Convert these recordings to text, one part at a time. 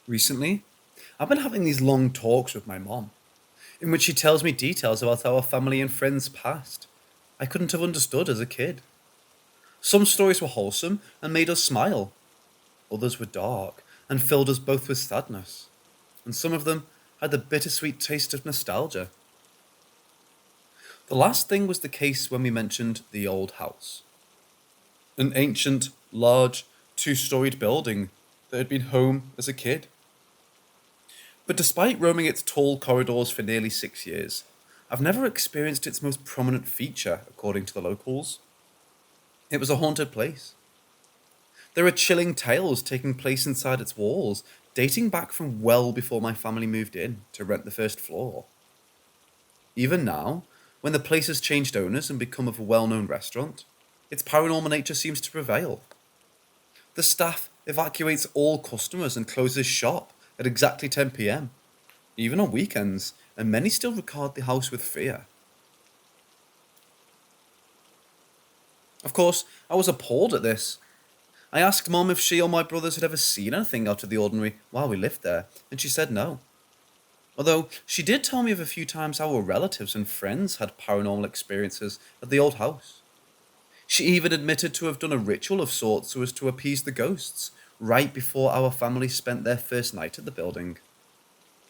Recently, I've been having these long talks with my mom, in which she tells me details about our family and friends' past I couldn't have understood as a kid. Some stories were wholesome and made us smile, others were dark and filled us both with sadness, and some of them had the bittersweet taste of nostalgia. The last thing was the case when we mentioned the old house, an ancient, large, two-storied building that had been home as a kid. But despite roaming its tall corridors for nearly 6 years, I've never experienced its most prominent feature, according to the locals. It was a haunted place. There are chilling tales taking place inside its walls, dating back from well before my family moved in to rent the first floor. Even now, when the place has changed owners and become a well-known restaurant, its paranormal nature seems to prevail. The staff evacuates all customers and closes shop at exactly 10 p.m., even on weekends, and many still regard the house with fear. Of course, I was appalled at this. I asked Mom if she or my brothers had ever seen anything out of the ordinary while we lived there, and she said no. Although she did tell me of a few times our relatives and friends had paranormal experiences at the old house. She even admitted to have done a ritual of sorts so as to appease the ghosts, right before our family spent their first night at the building.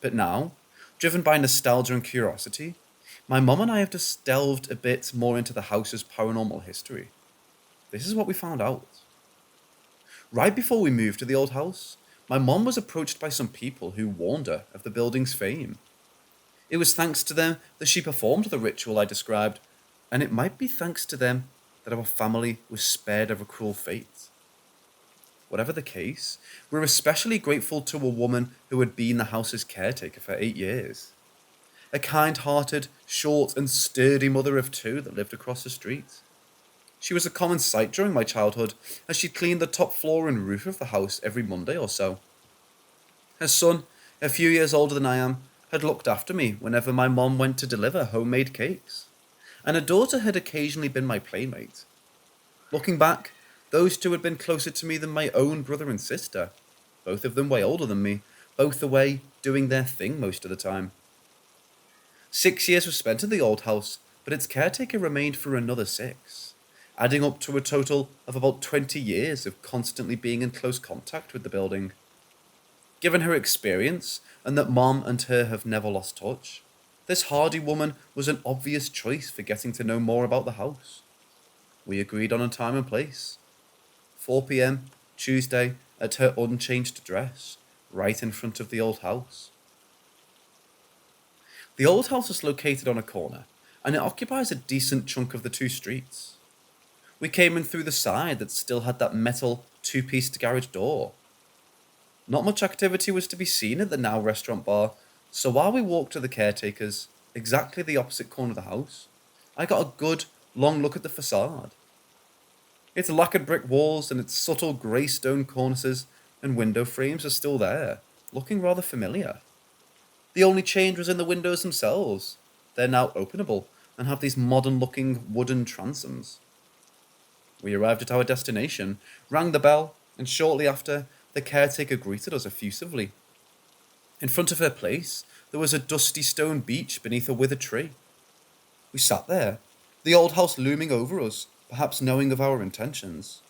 But now, driven by nostalgia and curiosity, my mom and I have just delved a bit more into the house's paranormal history. This is what we found out. Right before we moved to the old house, my mom was approached by some people who warned her of the building's fame. It was thanks to them that she performed the ritual I described, and it might be thanks to them that our family was spared of a cruel fate. Whatever the case, we're especially grateful to a woman who had been the house's caretaker for 8 years. A kind-hearted, short and sturdy mother of two that lived across the street. She was a common sight during my childhood, as she cleaned the top floor and roof of the house every Monday or so. Her son, a few years older than I am, had looked after me whenever my mom went to deliver homemade cakes, and her daughter had occasionally been my playmate. Looking back, those two had been closer to me than my own brother and sister, both of them way older than me, both away doing their thing most of the time. 6 years were spent in the old house, but its caretaker remained for another 6, adding up to a total of about 20 years of constantly being in close contact with the building. Given her experience, and that Mom and her have never lost touch, this hardy woman was an obvious choice for getting to know more about the house. We agreed on a time and place. 4 p.m. Tuesday at her unchanged address, right in front of the old house. The old house is located on a corner, and it occupies a decent chunk of the two streets. We came in through the side that still had that metal two-pieced garage door. Not much activity was to be seen at the now restaurant bar, so while we walked to the caretaker's, exactly the opposite corner of the house, I got a good, long look at the facade. Its lacquered brick walls and its subtle grey stone cornices and window frames are still there, looking rather familiar. The only change was in the windows themselves. They're now openable and have these modern-looking wooden transoms. We arrived at our destination, rang the bell, and shortly after, the caretaker greeted us effusively. In front of her place, there was a dusty stone bench beneath a withered tree. We sat there, the old house looming over us, perhaps knowing of our intentions.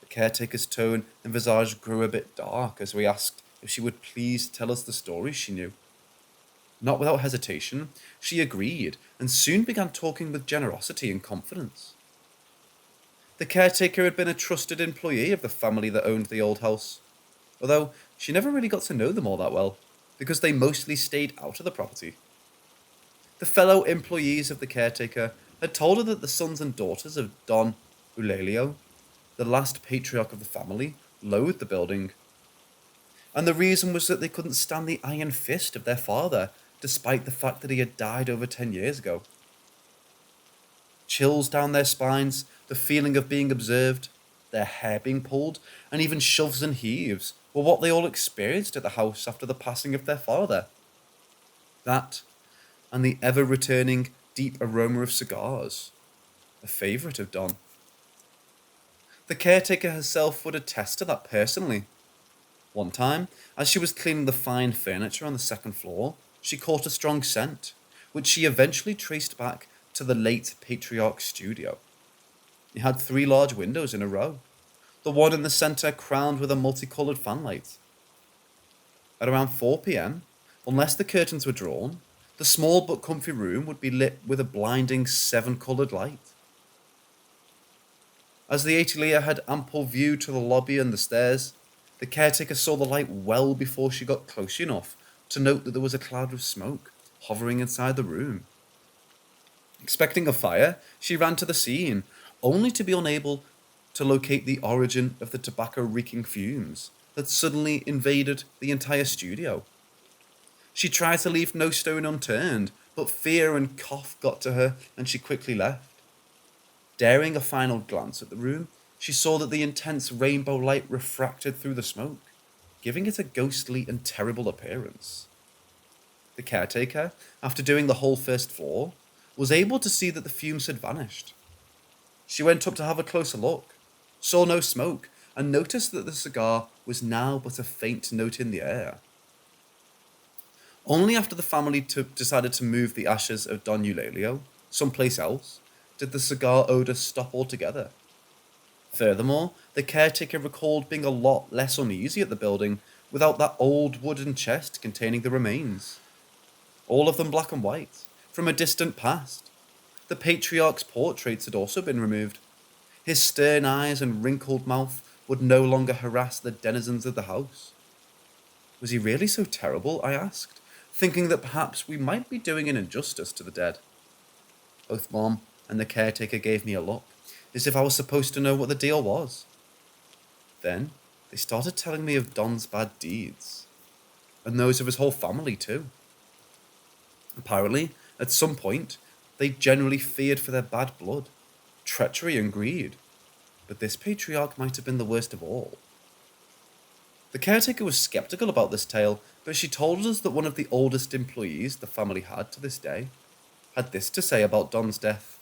The caretaker's tone and visage grew a bit dark as we asked if she would please tell us the stories she knew. Not without hesitation, she agreed and soon began talking with generosity and confidence. The caretaker had been a trusted employee of the family that owned the old house, although she never really got to know them all that well, because they mostly stayed out of the property. The fellow employees of the caretaker had told her that the sons and daughters of Don Eulelio, the last patriarch of the family, loathed the building, and the reason was that they couldn't stand the iron fist of their father, despite the fact that he had died over 10 years ago. Chills down their spines, the feeling of being observed, their hair being pulled, and even shoves and heaves were what they all experienced at the house after the passing of their father. That, and the ever-returning deep aroma of cigars, a favourite of Don. The caretaker herself would attest to that personally. One time, as she was cleaning the fine furniture on the second floor, she caught a strong scent, which she eventually traced back to the late patriarch's studio. It had 3 large windows in a row, the one in the centre crowned with a multicoloured fanlight. At around 4 p.m., unless the curtains were drawn, the small but comfy room would be lit with a blinding 7-coloured light. As the atelier had ample view to the lobby and the stairs, the caretaker saw the light well before she got close enough to note that there was a cloud of smoke hovering inside the room. Expecting a fire, she ran to the scene, only to be unable to locate the origin of the tobacco-reeking fumes that suddenly invaded the entire studio. She tried to leave no stone unturned, but fear and cough got to her and she quickly left. Daring a final glance at the room, she saw that the intense rainbow light refracted through the smoke, giving it a ghostly and terrible appearance. The caretaker, after doing the whole first floor, was able to see that the fumes had vanished. She went up to have a closer look, saw no smoke, and noticed that the cigar was now but a faint note in the air. Only after the family decided to move the ashes of Don Eulelio someplace else did the cigar odour stop altogether. Furthermore, the caretaker recalled being a lot less uneasy at the building without that old wooden chest containing the remains. All of them black and white, from a distant past. The patriarch's portraits had also been removed. His stern eyes and wrinkled mouth would no longer harass the denizens of the house. Was he really so terrible, I asked, thinking that perhaps we might be doing an injustice to the dead. Both Mom and the caretaker gave me a look, as if I was supposed to know what the deal was. Then they started telling me of Don's bad deeds, and those of his whole family too. Apparently, at some point, they generally feared for their bad blood, treachery and greed, but this patriarch might have been the worst of all. The caretaker was sceptical about this tale, but she told us that one of the oldest employees the family had to this day had this to say about Don's death.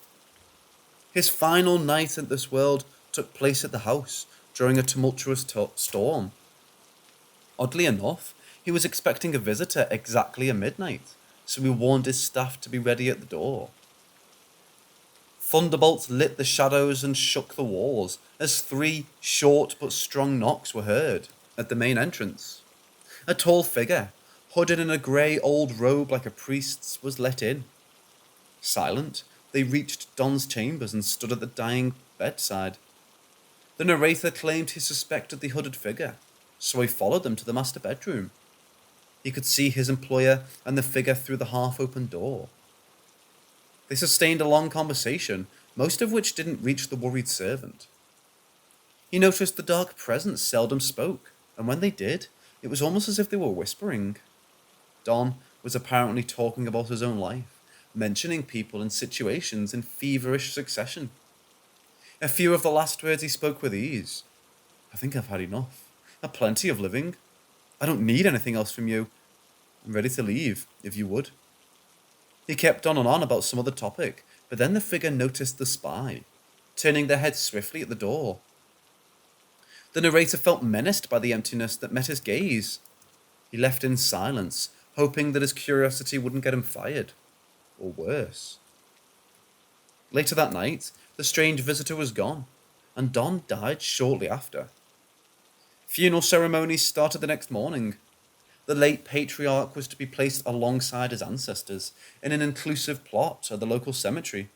His final night at this world took place at the house during a tumultuous storm. Oddly enough, he was expecting a visitor exactly at midnight, so he warned his staff to be ready at the door. Thunderbolts lit the shadows and shook the walls as 3 short but strong knocks were heard at the main entrance. A tall figure, hooded in a grey old robe like a priest's, was let in. Silent, they reached Don's chambers and stood at the dying bedside. The narrator claimed he suspected the hooded figure, so he followed them to the master bedroom. He could see his employer and the figure through the half-open door. They sustained a long conversation, most of which didn't reach the worried servant. He noticed the dark presence seldom spoke, and when they did, it was almost as if they were whispering. Don was apparently talking about his own life, mentioning people and situations in feverish succession. A few of the last words he spoke with ease. I think I've had enough. I've plenty of living. I don't need anything else from you. I'm ready to leave, if you would. He kept on and on about some other topic, but then the figure noticed the spy, turning their head swiftly at the door. The narrator felt menaced by the emptiness that met his gaze. He left in silence, hoping that his curiosity wouldn't get him fired. Or worse. Later that night, the strange visitor was gone, and Don died shortly after. Funeral ceremonies started the next morning. The late patriarch was to be placed alongside his ancestors in an inclusive plot at the local cemetery.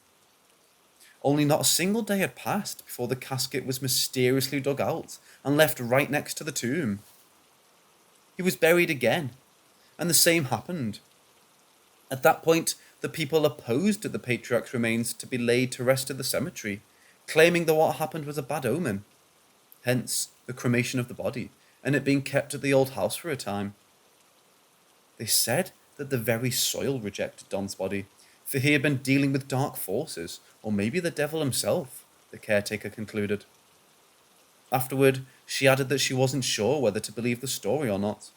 Only not a single day had passed before the casket was mysteriously dug out and left right next to the tomb. He was buried again, and the same happened. At that point, the people opposed the patriarch's remains to be laid to rest at the cemetery, claiming that what happened was a bad omen. Hence, the cremation of the body, and it being kept at the old house for a time. They said that the very soil rejected Don's body, for he had been dealing with dark forces, or maybe the devil himself, the caretaker concluded. Afterward, she added that she wasn't sure whether to believe the story or not.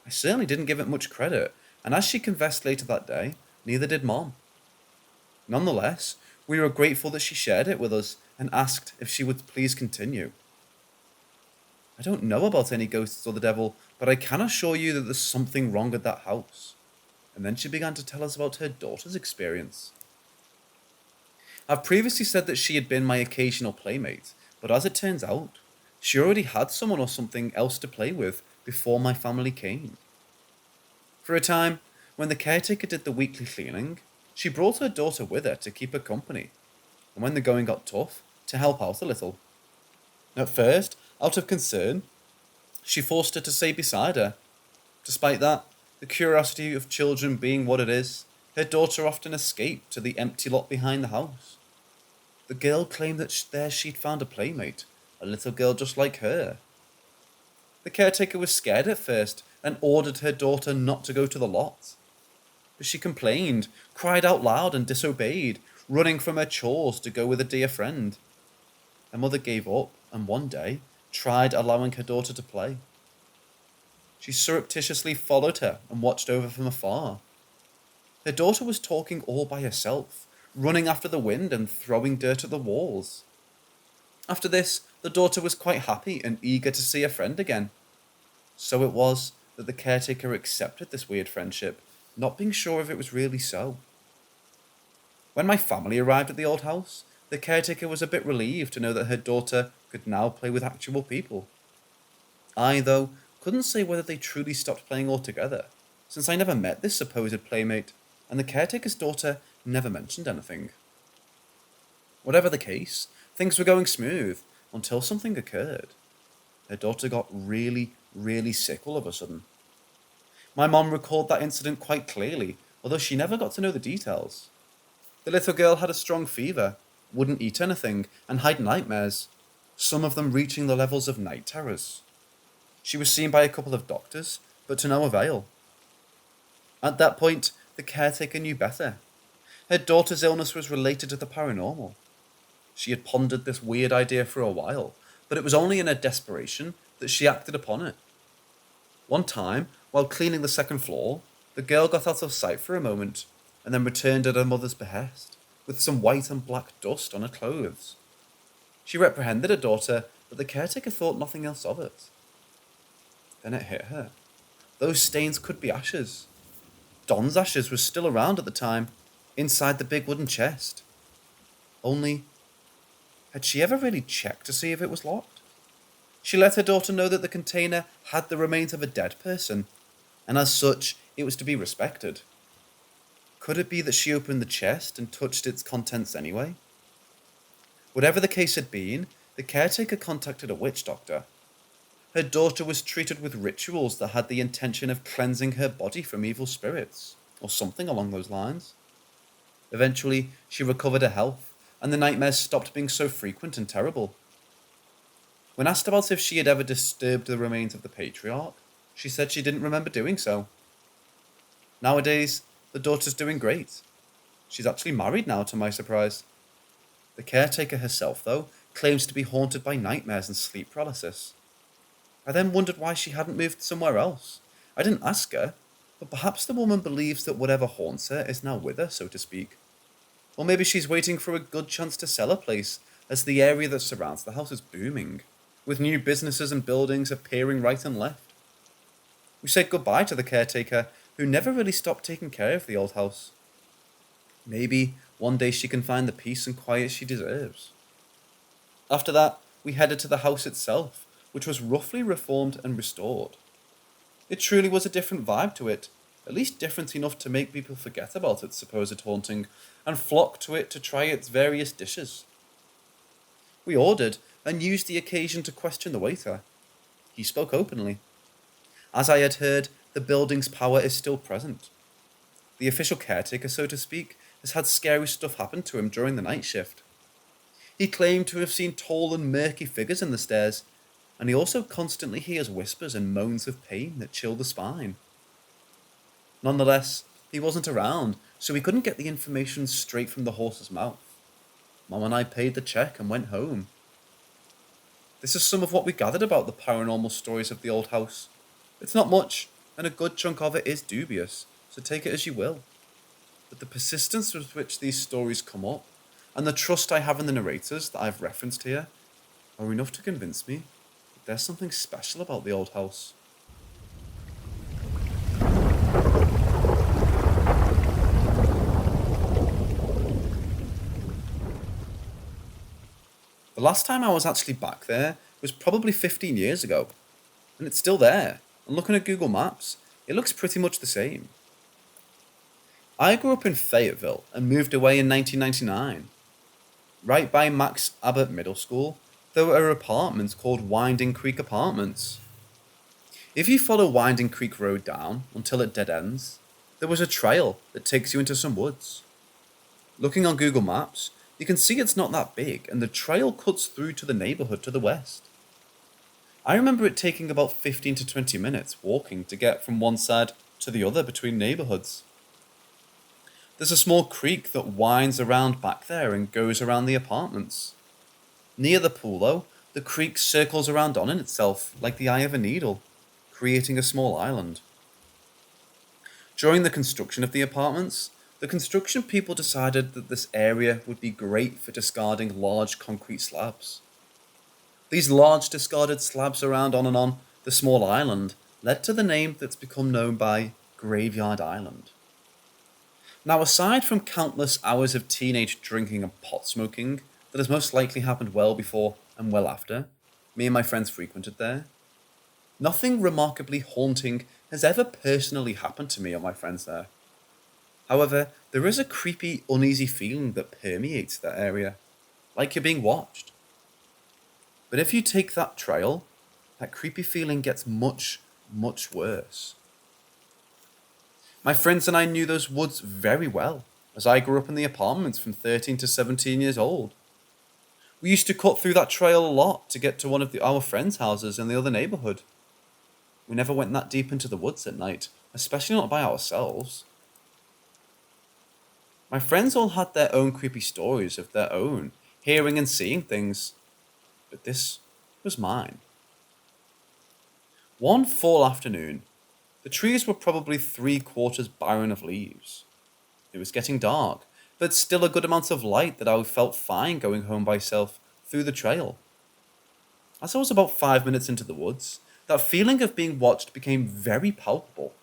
I certainly didn't give it much credit, and as she confessed later that day, neither did Mom. Nonetheless, we were grateful that she shared it with us and asked if she would please continue. I don't know about any ghosts or the devil, but I can assure you that there's something wrong at that house. And then she began to tell us about her daughter's experience. I've previously said that she had been my occasional playmate, but as it turns out, she already had someone or something else to play with before my family came. For a time, when the caretaker did the weekly cleaning, she brought her daughter with her to keep her company, and when the going got tough, to help out a little. At first, out of concern, she forced her to stay beside her. Despite that, the curiosity of children being what it is, her daughter often escaped to the empty lot behind the house. The girl claimed that there she'd found a playmate, a little girl just like her. The caretaker was scared at first and ordered her daughter not to go to the lot. But she complained, cried out loud and disobeyed, running from her chores to go with a dear friend. Her mother gave up and one day tried allowing her daughter to play. She surreptitiously followed her and watched over from afar. Her daughter was talking all by herself, running after the wind and throwing dirt at the walls. After this, the daughter was quite happy and eager to see her friend again. So it was that the caretaker accepted this weird friendship, not being sure if it was really so. When my family arrived at the old house, the caretaker was a bit relieved to know that her daughter could now play with actual people. I, though, couldn't say whether they truly stopped playing altogether, since I never met this supposed playmate, and the caretaker's daughter never mentioned anything. Whatever the case, things were going smooth, until something occurred. Her daughter got really, really sick all of a sudden. My mom recalled that incident quite clearly, although she never got to know the details. The little girl had a strong fever, wouldn't eat anything, and had nightmares, some of them reaching the levels of night terrors. She was seen by a couple of doctors, but to no avail. At that point, the caretaker knew better. Her daughter's illness was related to the paranormal. She had pondered this weird idea for a while, but it was only in her desperation that she acted upon it. One time, while cleaning the second floor, the girl got out of sight for a moment, and then returned at her mother's behest, with some white and black dust on her clothes. She reprehended her daughter, but the caretaker thought nothing else of it. Then it hit her. Those stains could be ashes. Don's ashes was still around at the time, inside the big wooden chest. Only, had she ever really checked to see if it was locked? She let her daughter know that the container had the remains of a dead person, and as such, it was to be respected. Could it be that she opened the chest and touched its contents anyway? Whatever the case had been, the caretaker contacted a witch doctor. Her daughter was treated with rituals that had the intention of cleansing her body from evil spirits, or something along those lines. Eventually, she recovered her health, and the nightmares stopped being so frequent and terrible. When asked about if she had ever disturbed the remains of the patriarch, she said she didn't remember doing so. Nowadays, the daughter's doing great. She's actually married now, to my surprise. The caretaker herself, though, claims to be haunted by nightmares and sleep paralysis. I then wondered why she hadn't moved somewhere else. I didn't ask her, but perhaps the woman believes that whatever haunts her is now with her, so to speak. Or maybe she's waiting for a good chance to sell her place, as the area that surrounds the house is booming, with new businesses and buildings appearing right and left. We said goodbye to the caretaker, who never really stopped taking care of the old house. Maybe one day she can find the peace and quiet she deserves. After that, we headed to the house itself, which was roughly reformed and restored. It truly was a different vibe to it, at least different enough to make people forget about its supposed haunting, and flock to it to try its various dishes. We ordered, and used the occasion to question the waiter. He spoke openly. As I had heard, the building's power is still present. The official caretaker, so to speak, has had scary stuff happen to him during the night shift. He claimed to have seen tall and murky figures in the stairs, and he also constantly hears whispers and moans of pain that chill the spine. Nonetheless, he wasn't around, so we couldn't get the information straight from the horse's mouth. Mom and I paid the check and went home. This is some of what we gathered about the paranormal stories of the old house. It's not much, and a good chunk of it is dubious, so take it as you will. But the persistence with which these stories come up, and the trust I have in the narrators that I've referenced here, are enough to convince me There's something special about the old house. The last time I was actually back there was probably 15 years ago, and it's still there. And looking at Google Maps, it looks pretty much the same. I grew up in Fayetteville and moved away in 1999. Right by Max Abbott Middle School, there were apartments called Winding Creek Apartments. If you follow Winding Creek Road down until it dead ends, there was a trail that takes you into some woods. Looking on Google Maps, you can see it's not that big, and the trail cuts through to the neighborhood to the west. I remember it taking about 15 to 20 minutes walking to get from one side to the other between neighborhoods. There's a small creek that winds around back there and goes around the apartments. Near the pool, though, the creek circles around on itself like the eye of a needle, creating a small island. During the construction of the apartments, the construction people decided that this area would be great for discarding large concrete slabs. These large discarded slabs around on the small island led to the name that's become known by Graveyard Island. Now, aside from countless hours of teenage drinking and pot smoking that has most likely happened well before and well after me and my friends frequented there, nothing remarkably haunting has ever personally happened to me or my friends there. However, there is a creepy, uneasy feeling that permeates that area, like you're being watched. But if you take that trail, that creepy feeling gets much, much worse. My friends and I knew those woods very well, as I grew up in the apartments from 13 to 17 years old. We used to cut through that trail a lot to get to one of our friends' houses in the other neighborhood. We never went that deep into the woods at night, especially not by ourselves. My friends all had their own creepy stories of their own, hearing and seeing things, but this was mine. One fall afternoon, the trees were probably 3/4 barren of leaves. It was getting dark, but still a good amount of light that I felt fine going home by myself through the trail. As I was about 5 minutes into the woods, that feeling of being watched became very palpable.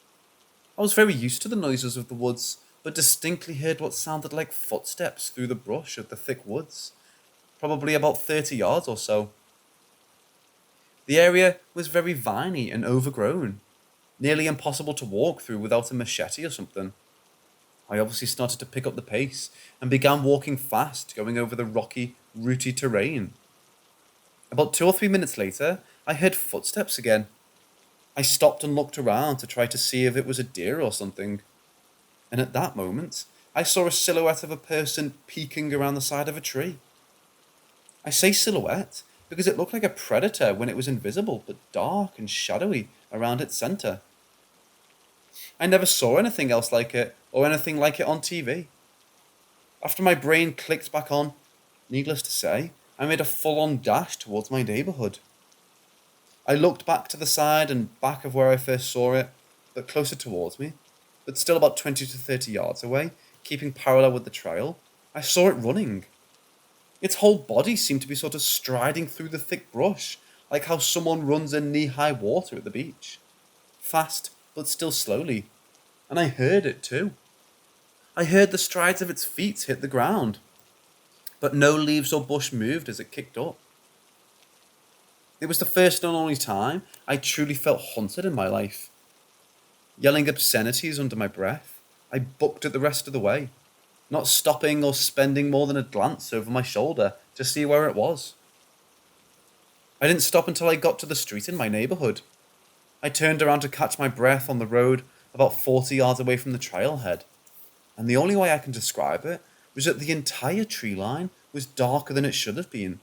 I was very used to the noises of the woods, but distinctly heard what sounded like footsteps through the brush of the thick woods, probably about 30 yards or so. The area was very viney and overgrown, nearly impossible to walk through without a machete or something. I obviously started to pick up the pace and began walking fast, going over the rocky, rooty terrain. About 2 or 3 minutes later, I heard footsteps again. I stopped and looked around to try to see if it was a deer or something. And at that moment, I saw a silhouette of a person peeking around the side of a tree. I say silhouette because it looked like a predator when it was invisible, but dark and shadowy around its center. I never saw anything else like it, or anything like it on TV. After my brain clicked back on, needless to say, I made a full-on dash towards my neighborhood. I looked back to the side and back of where I first saw it, but closer towards me, but still about 20 to 30 yards away, keeping parallel with the trail. I saw it running. Its whole body seemed to be sort of striding through the thick brush, like how someone runs in knee-high water at the beach. Fast, but still slowly. And I heard it too. I heard the strides of its feet hit the ground, but no leaves or bush moved as it kicked up. It was the first and only time I truly felt haunted in my life. Yelling obscenities under my breath, I booked it the rest of the way, not stopping or spending more than a glance over my shoulder to see where it was. I didn't stop until I got to the street in my neighborhood. I turned around to catch my breath on the road about 40 yards away from the trailhead, and the only way I can describe it was that the entire tree line was darker than it should have been.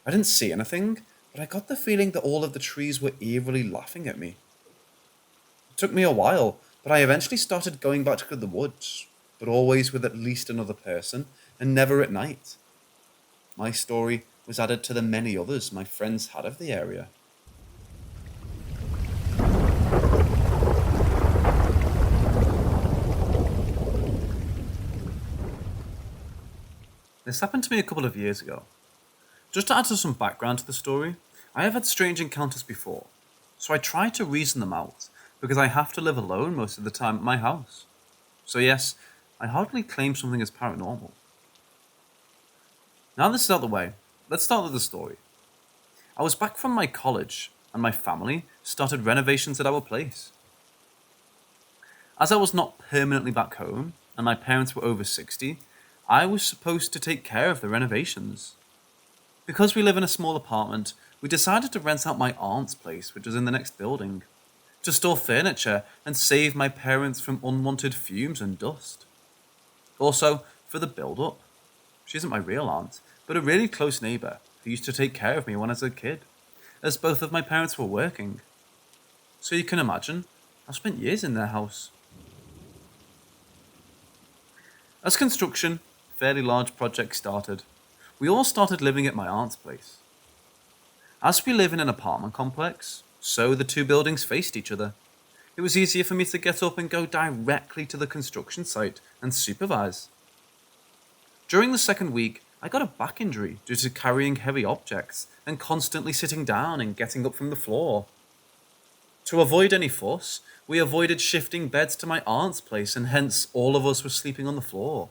I didn't see anything, but I got the feeling that all of the trees were eerily laughing at me. It took me a while, but I eventually started going back to the woods, but always with at least another person, and never at night. My story was added to the many others my friends had of the area. This happened to me a couple of years ago. Just to add some background to the story, I have had strange encounters before, so I try to reason them out, because I have to live alone most of the time at my house. So yes, I hardly claim something as paranormal. Now this is out of the way, let's start with the story. I was back from my college, and my family started renovations at our place. As I was not permanently back home, and my parents were over 60, I was supposed to take care of the renovations. Because we live in a small apartment, we decided to rent out my aunt's place, which was in the next building, to store furniture and save my parents from unwanted fumes and dust. Also, for the build-up. She isn't my real aunt, but a really close neighbour who used to take care of me when I was a kid, as both of my parents were working. So you can imagine, I've spent years in their house. As construction, fairly large project started, we all started living at my aunt's place. As we live in an apartment complex, so the two buildings faced each other. It was easier for me to get up and go directly to the construction site and supervise. During the second week, I got a back injury due to carrying heavy objects and constantly sitting down and getting up from the floor. To avoid any fuss, we avoided shifting beds to my aunt's place, and hence all of us were sleeping on the floor.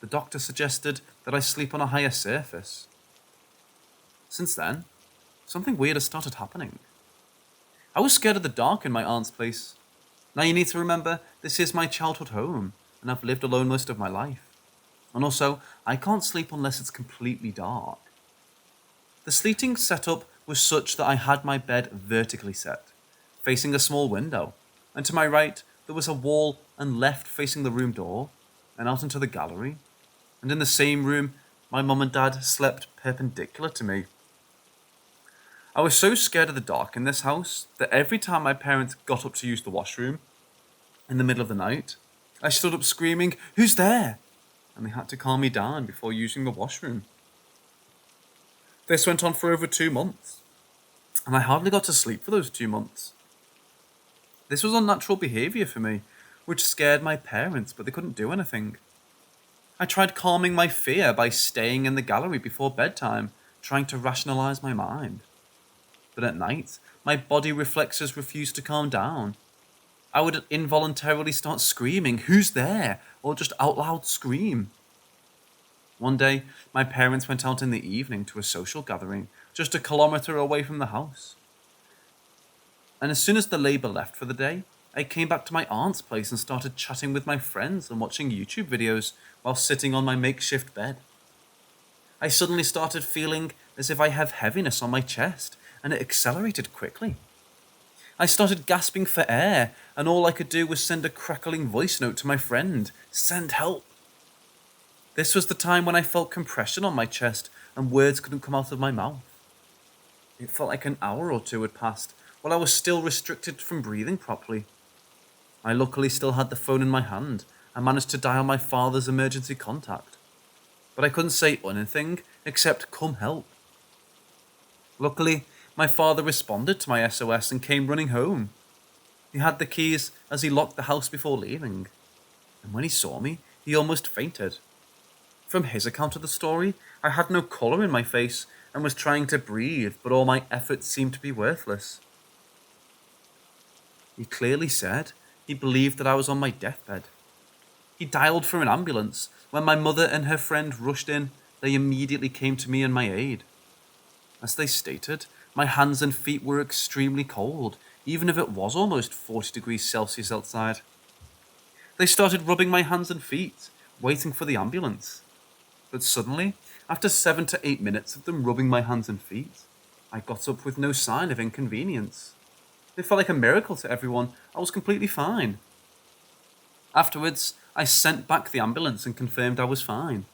The doctor suggested that I sleep on a higher surface. Since then, something weird has started happening. I was scared of the dark in my aunt's place. Now you need to remember, this is my childhood home, and I've lived alone most of my life. And also, I can't sleep unless it's completely dark. The sleeping setup was such that I had my bed vertically set, facing a small window, and to my right there was a wall and left facing the room door, and out into the gallery, and in the same room my mum and dad slept perpendicular to me. I was so scared of the dark in this house that every time my parents got up to use the washroom, in the middle of the night, I stood up screaming, "Who's there?" and they had to calm me down before using the washroom. This went on for over 2 months, and I hardly got to sleep for those 2 months. This was unnatural behaviour for me, which scared my parents, but they couldn't do anything. I tried calming my fear by staying in the gallery before bedtime, trying to rationalise my mind. But at night, my body reflexes refused to calm down. I would involuntarily start screaming, "Who's there?" or just out loud scream. One day, my parents went out in the evening to a social gathering, just a kilometre away from the house. And as soon as the labour left for the day, I came back to my aunt's place and started chatting with my friends and watching YouTube videos while sitting on my makeshift bed. I suddenly started feeling as if I have heaviness on my chest, and it accelerated quickly. I started gasping for air, and all I could do was send a crackling voice note to my friend, "Send help." This was the time when I felt compression on my chest and words couldn't come out of my mouth. It felt like an hour or two had passed while I was still restricted from breathing properly. I luckily still had the phone in my hand and managed to dial my father's emergency contact. But I couldn't say anything except "come help." Luckily, my father responded to my SOS and came running home. He had the keys as he locked the house before leaving. And when he saw me, he almost fainted. From his account of the story, I had no colour in my face and was trying to breathe, but all my efforts seemed to be worthless. He clearly said he believed that I was on my deathbed. He dialed for an ambulance. When my mother and her friend rushed in, they immediately came to me and my aid. As they stated, my hands and feet were extremely cold, even if it was almost 40 degrees Celsius outside. They started rubbing my hands and feet, waiting for the ambulance. But suddenly, after 7 to 8 minutes of them rubbing my hands and feet, I got up with no sign of inconvenience. It felt like a miracle to everyone. I was completely fine. Afterwards, I sent back the ambulance and confirmed I was fine.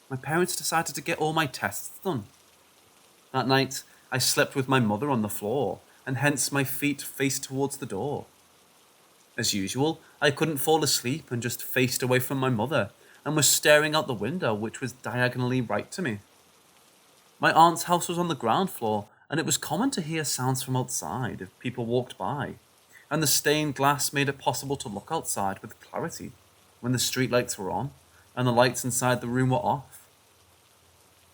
My parents decided to get all my tests done. That night, I slept with my mother on the floor, and hence my feet faced towards the door. As usual, I couldn't fall asleep and just faced away from my mother, and was staring out the window, which was diagonally right to me. My aunt's house was on the ground floor, and it was common to hear sounds from outside if people walked by, and the stained glass made it possible to look outside with clarity when the streetlights were on, and the lights inside the room were off.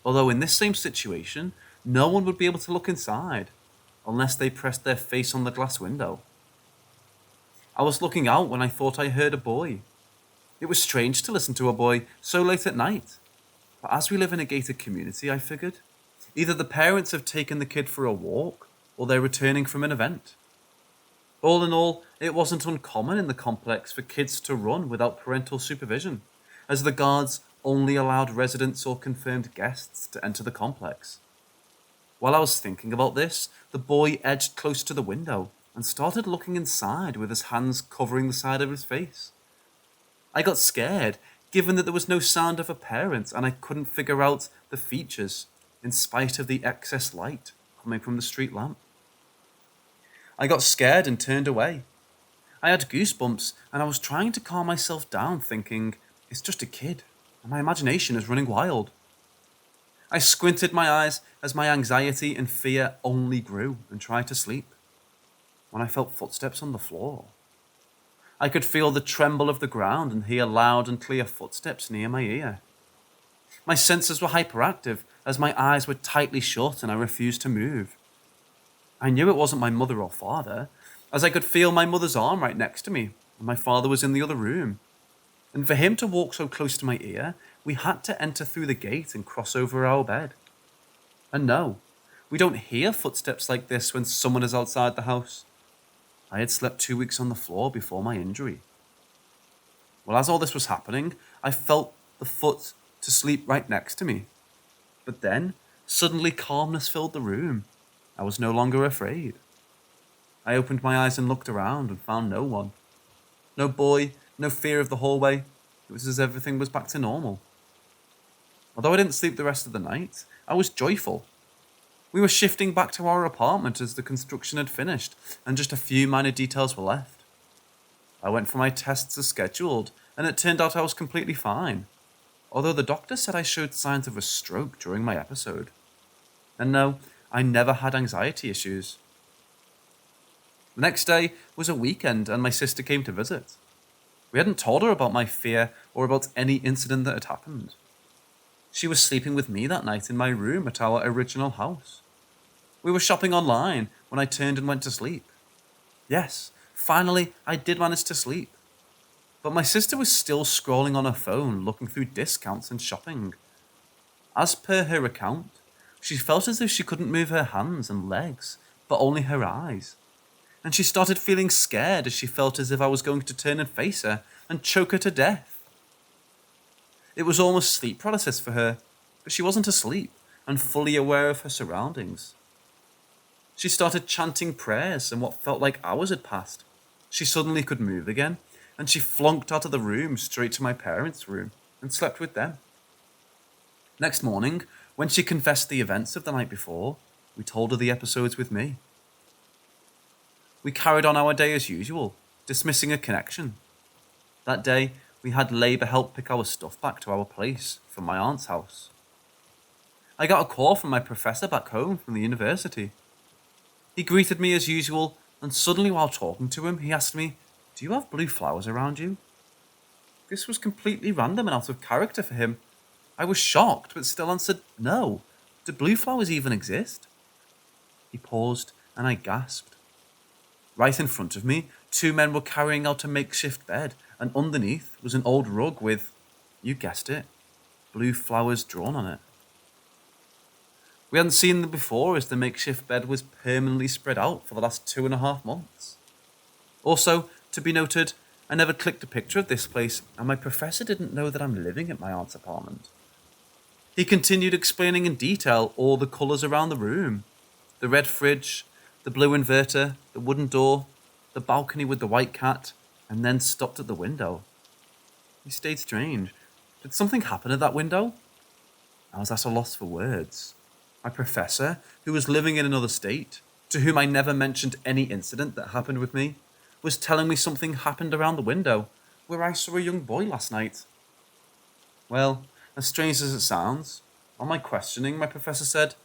Although in this same situation, no one would be able to look inside unless they pressed their face on the glass window. I was looking out when I thought I heard a boy. It was strange to listen to a boy so late at night, but as we live in a gated community, I figured, either the parents have taken the kid for a walk or they're returning from an event. All in all, it wasn't uncommon in the complex for kids to run without parental supervision, as the guards only allowed residents or confirmed guests to enter the complex. While I was thinking about this, the boy edged close to the window and started looking inside with his hands covering the side of his face. I got scared, given that there was no sound of a parent and I couldn't figure out the features, in spite of the excess light coming from the street lamp. I got scared and turned away. I had goosebumps and I was trying to calm myself down, thinking, it's just a kid, and my imagination is running wild. I squinted my eyes as my anxiety and fear only grew and tried to sleep, when I felt footsteps on the floor. I could feel the tremble of the ground and hear loud and clear footsteps near my ear. My senses were hyperactive as my eyes were tightly shut and I refused to move. I knew it wasn't my mother or father, as I could feel my mother's arm right next to me, and my father was in the other room. And for him to walk so close to my ear, we had to enter through the gate and cross over our bed. And no, we don't hear footsteps like this when someone is outside the house. I had slept 2 weeks on the floor before my injury. Well, as all this was happening, I felt the foot to sleep right next to me. But then, suddenly calmness filled the room. I was no longer afraid. I opened my eyes and looked around and found no one. No boy, no fear of the hallway. It was as everything was back to normal. Although I didn't sleep the rest of the night, I was joyful. We were shifting back to our apartment as the construction had finished, and just a few minor details were left. I went for my tests as scheduled, and it turned out I was completely fine, although the doctor said I showed signs of a stroke during my episode. And no, I never had anxiety issues. The next day was a weekend, and my sister came to visit. We hadn't told her about my fear or about any incident that had happened. She was sleeping with me that night in my room at our original house. We were shopping online when I turned and went to sleep. Yes, finally I did manage to sleep. But my sister was still scrolling on her phone, looking through discounts and shopping. As per her account, she felt as if she couldn't move her hands and legs, but only her eyes. And she started feeling scared as she felt as if I was going to turn and face her and choke her to death. It was almost sleep paralysis for her, but she wasn't asleep and fully aware of her surroundings. She started chanting prayers, and what felt like hours had passed. She suddenly could move again, and she flunked out of the room straight to my parents' room and slept with them. Next morning, when she confessed the events of the night before, we told her the episodes with me. We carried on our day as usual, dismissing a connection. That day, we had Labour help pick our stuff back to our place from my aunt's house. I got a call from my professor back home from the university. He greeted me as usual, and suddenly while talking to him, he asked me, "Do you have blue flowers around you?" This was completely random and out of character for him. I was shocked, but still answered, "No. Do blue flowers even exist?" He paused, and I gasped. Right in front of me, 2 men were carrying out a makeshift bed, and underneath was an old rug with, you guessed it, blue flowers drawn on it. We hadn't seen them before, as the makeshift bed was permanently spread out for the last 2.5 months. Also, to be noted, I never clicked a picture of this place, and my professor didn't know that I'm living at my aunt's apartment. He continued explaining in detail all the colours around the room. The red fridge, the blue inverter, the wooden door, the balcony with the white cat, and then stopped at the window. He stayed strange. Did something happen at that window? I was at a loss for words. My professor, who was living in another state, to whom I never mentioned any incident that happened with me, was telling me something happened around the window, where I saw a young boy last night. Well, as strange as it sounds, on my questioning, my professor said,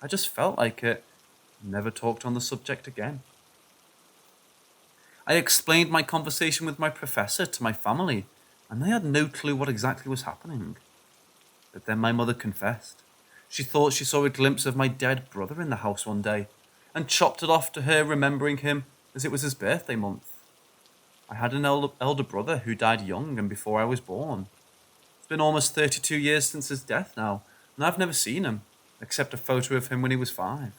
"I just felt like it," and never talked on the subject again. I explained my conversation with my professor to my family, and they had no clue what exactly was happening. But then my mother confessed. She thought she saw a glimpse of my dead brother in the house one day, and chopped it off to her remembering him as it was his birthday month. I had an elder brother who died young and before I was born. It's been almost 32 years since his death now, and I've never seen him, except a photo of him when he was 5.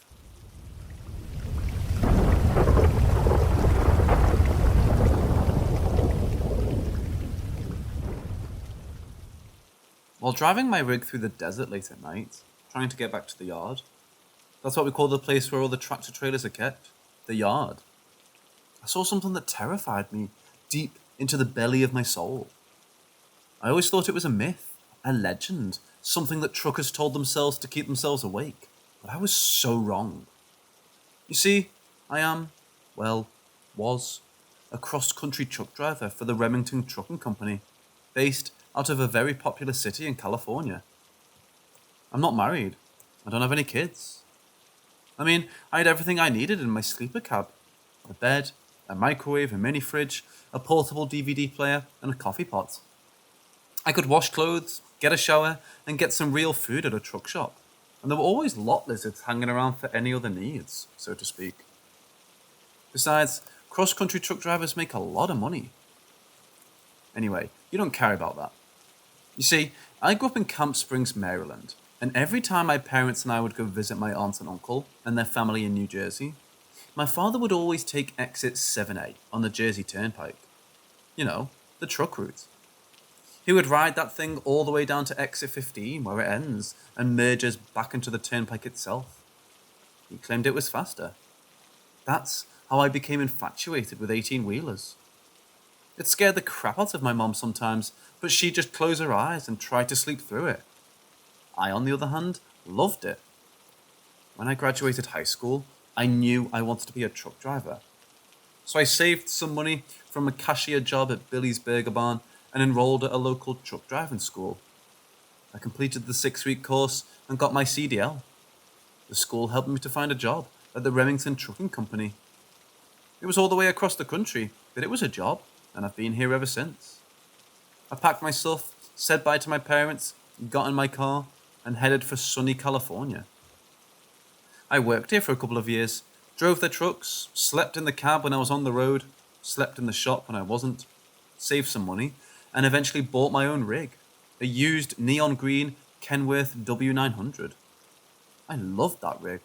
While driving my rig through the desert late at night, trying to get back to the yard, that's what we call the place where all the tractor trailers are kept, the yard, I saw something that terrified me deep into the belly of my soul. I always thought it was a myth, a legend, something that truckers told themselves to keep themselves awake, but I was so wrong. You see, I am, well, was, a cross-country truck driver for the Remington Trucking Company, based out of a very popular city in California. I'm not married. I don't have any kids. I mean, I had everything I needed in my sleeper cab. A bed, a microwave, a mini fridge, a portable DVD player, and a coffee pot. I could wash clothes, get a shower, and get some real food at a truck shop. And there were always lot lizards hanging around for any other needs, so to speak. Besides, cross-country truck drivers make a lot of money. Anyway, you don't care about that. You see, I grew up in Camp Springs, Maryland, and every time my parents and I would go visit my aunt and uncle and their family in New Jersey, my father would always take exit 7A on the Jersey Turnpike. You know, the truck route. He would ride that thing all the way down to exit 15 where it ends and merges back into the turnpike itself. He claimed it was faster. That's how I became infatuated with 18-wheelers. It scared the crap out of my mom sometimes, but she'd just close her eyes and try to sleep through it. I, on the other hand, loved it. When I graduated high school, I knew I wanted to be a truck driver. So I saved some money from a cashier job at Billy's Burger Barn and enrolled at a local truck driving school. I completed the 6-week course and got my CDL. The school helped me to find a job at the Remington Trucking Company. It was all the way across the country, but it was a job, and I've been here ever since. I packed my stuff, said bye to my parents, got in my car, and headed for sunny California. I worked here for a couple of years, drove their trucks, slept in the cab when I was on the road, slept in the shop when I wasn't, saved some money, and eventually bought my own rig, a used neon green Kenworth W900. I loved that rig.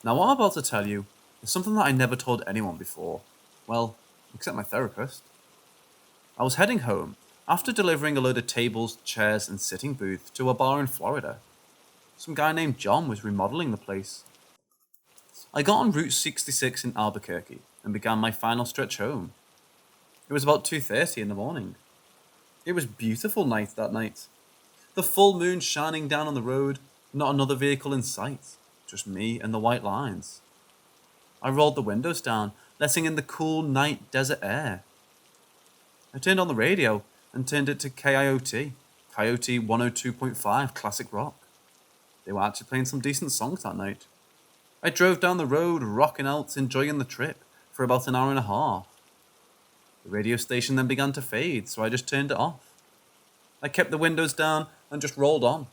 Now what I'm about to tell you is something that I never told anyone before. Well, except my therapist. I was heading home after delivering a load of tables, chairs, and sitting booths to a bar in Florida. Some guy named John was remodeling the place. I got on Route 66 in Albuquerque and began my final stretch home. It was about 2:30 in the morning. It was a beautiful night that night. The full moon shining down on the road, not another vehicle in sight, just me and the white lines. I rolled the windows down, letting in the cool night desert air. I turned on the radio and turned it to Coyote 102.5 classic rock. They were actually playing some decent songs that night. I drove down the road, rocking out, enjoying the trip, for about an hour and a half. The radio station then began to fade, so I just turned it off. I kept the windows down and just rolled on.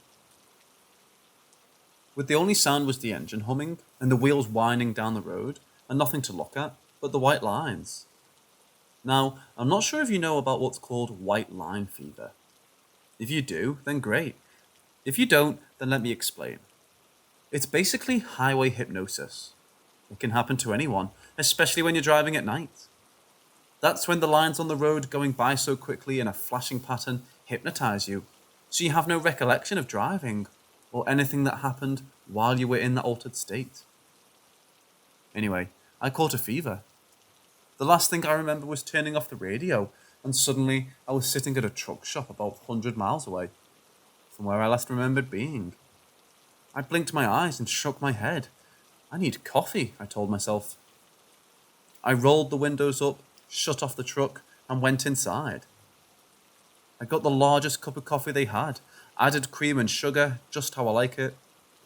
With the only sound was the engine humming and the wheels winding down the road, and nothing to look at but the white lines. Now, I'm not sure if you know about what's called white line fever. If you do, then great. If you don't, then let me explain. It's basically highway hypnosis. It can happen to anyone, especially when you're driving at night. That's when the lines on the road going by so quickly in a flashing pattern hypnotize you, so you have no recollection of driving or anything that happened while you were in that altered state. Anyway, I caught a fever. The last thing I remember was turning off the radio, and suddenly I was sitting at a truck shop about 100 miles away from where I last remembered being. I blinked my eyes and shook my head. I need coffee, I told myself. I rolled the windows up, shut off the truck, and went inside. I got the largest cup of coffee they had, added cream and sugar, just how I like it,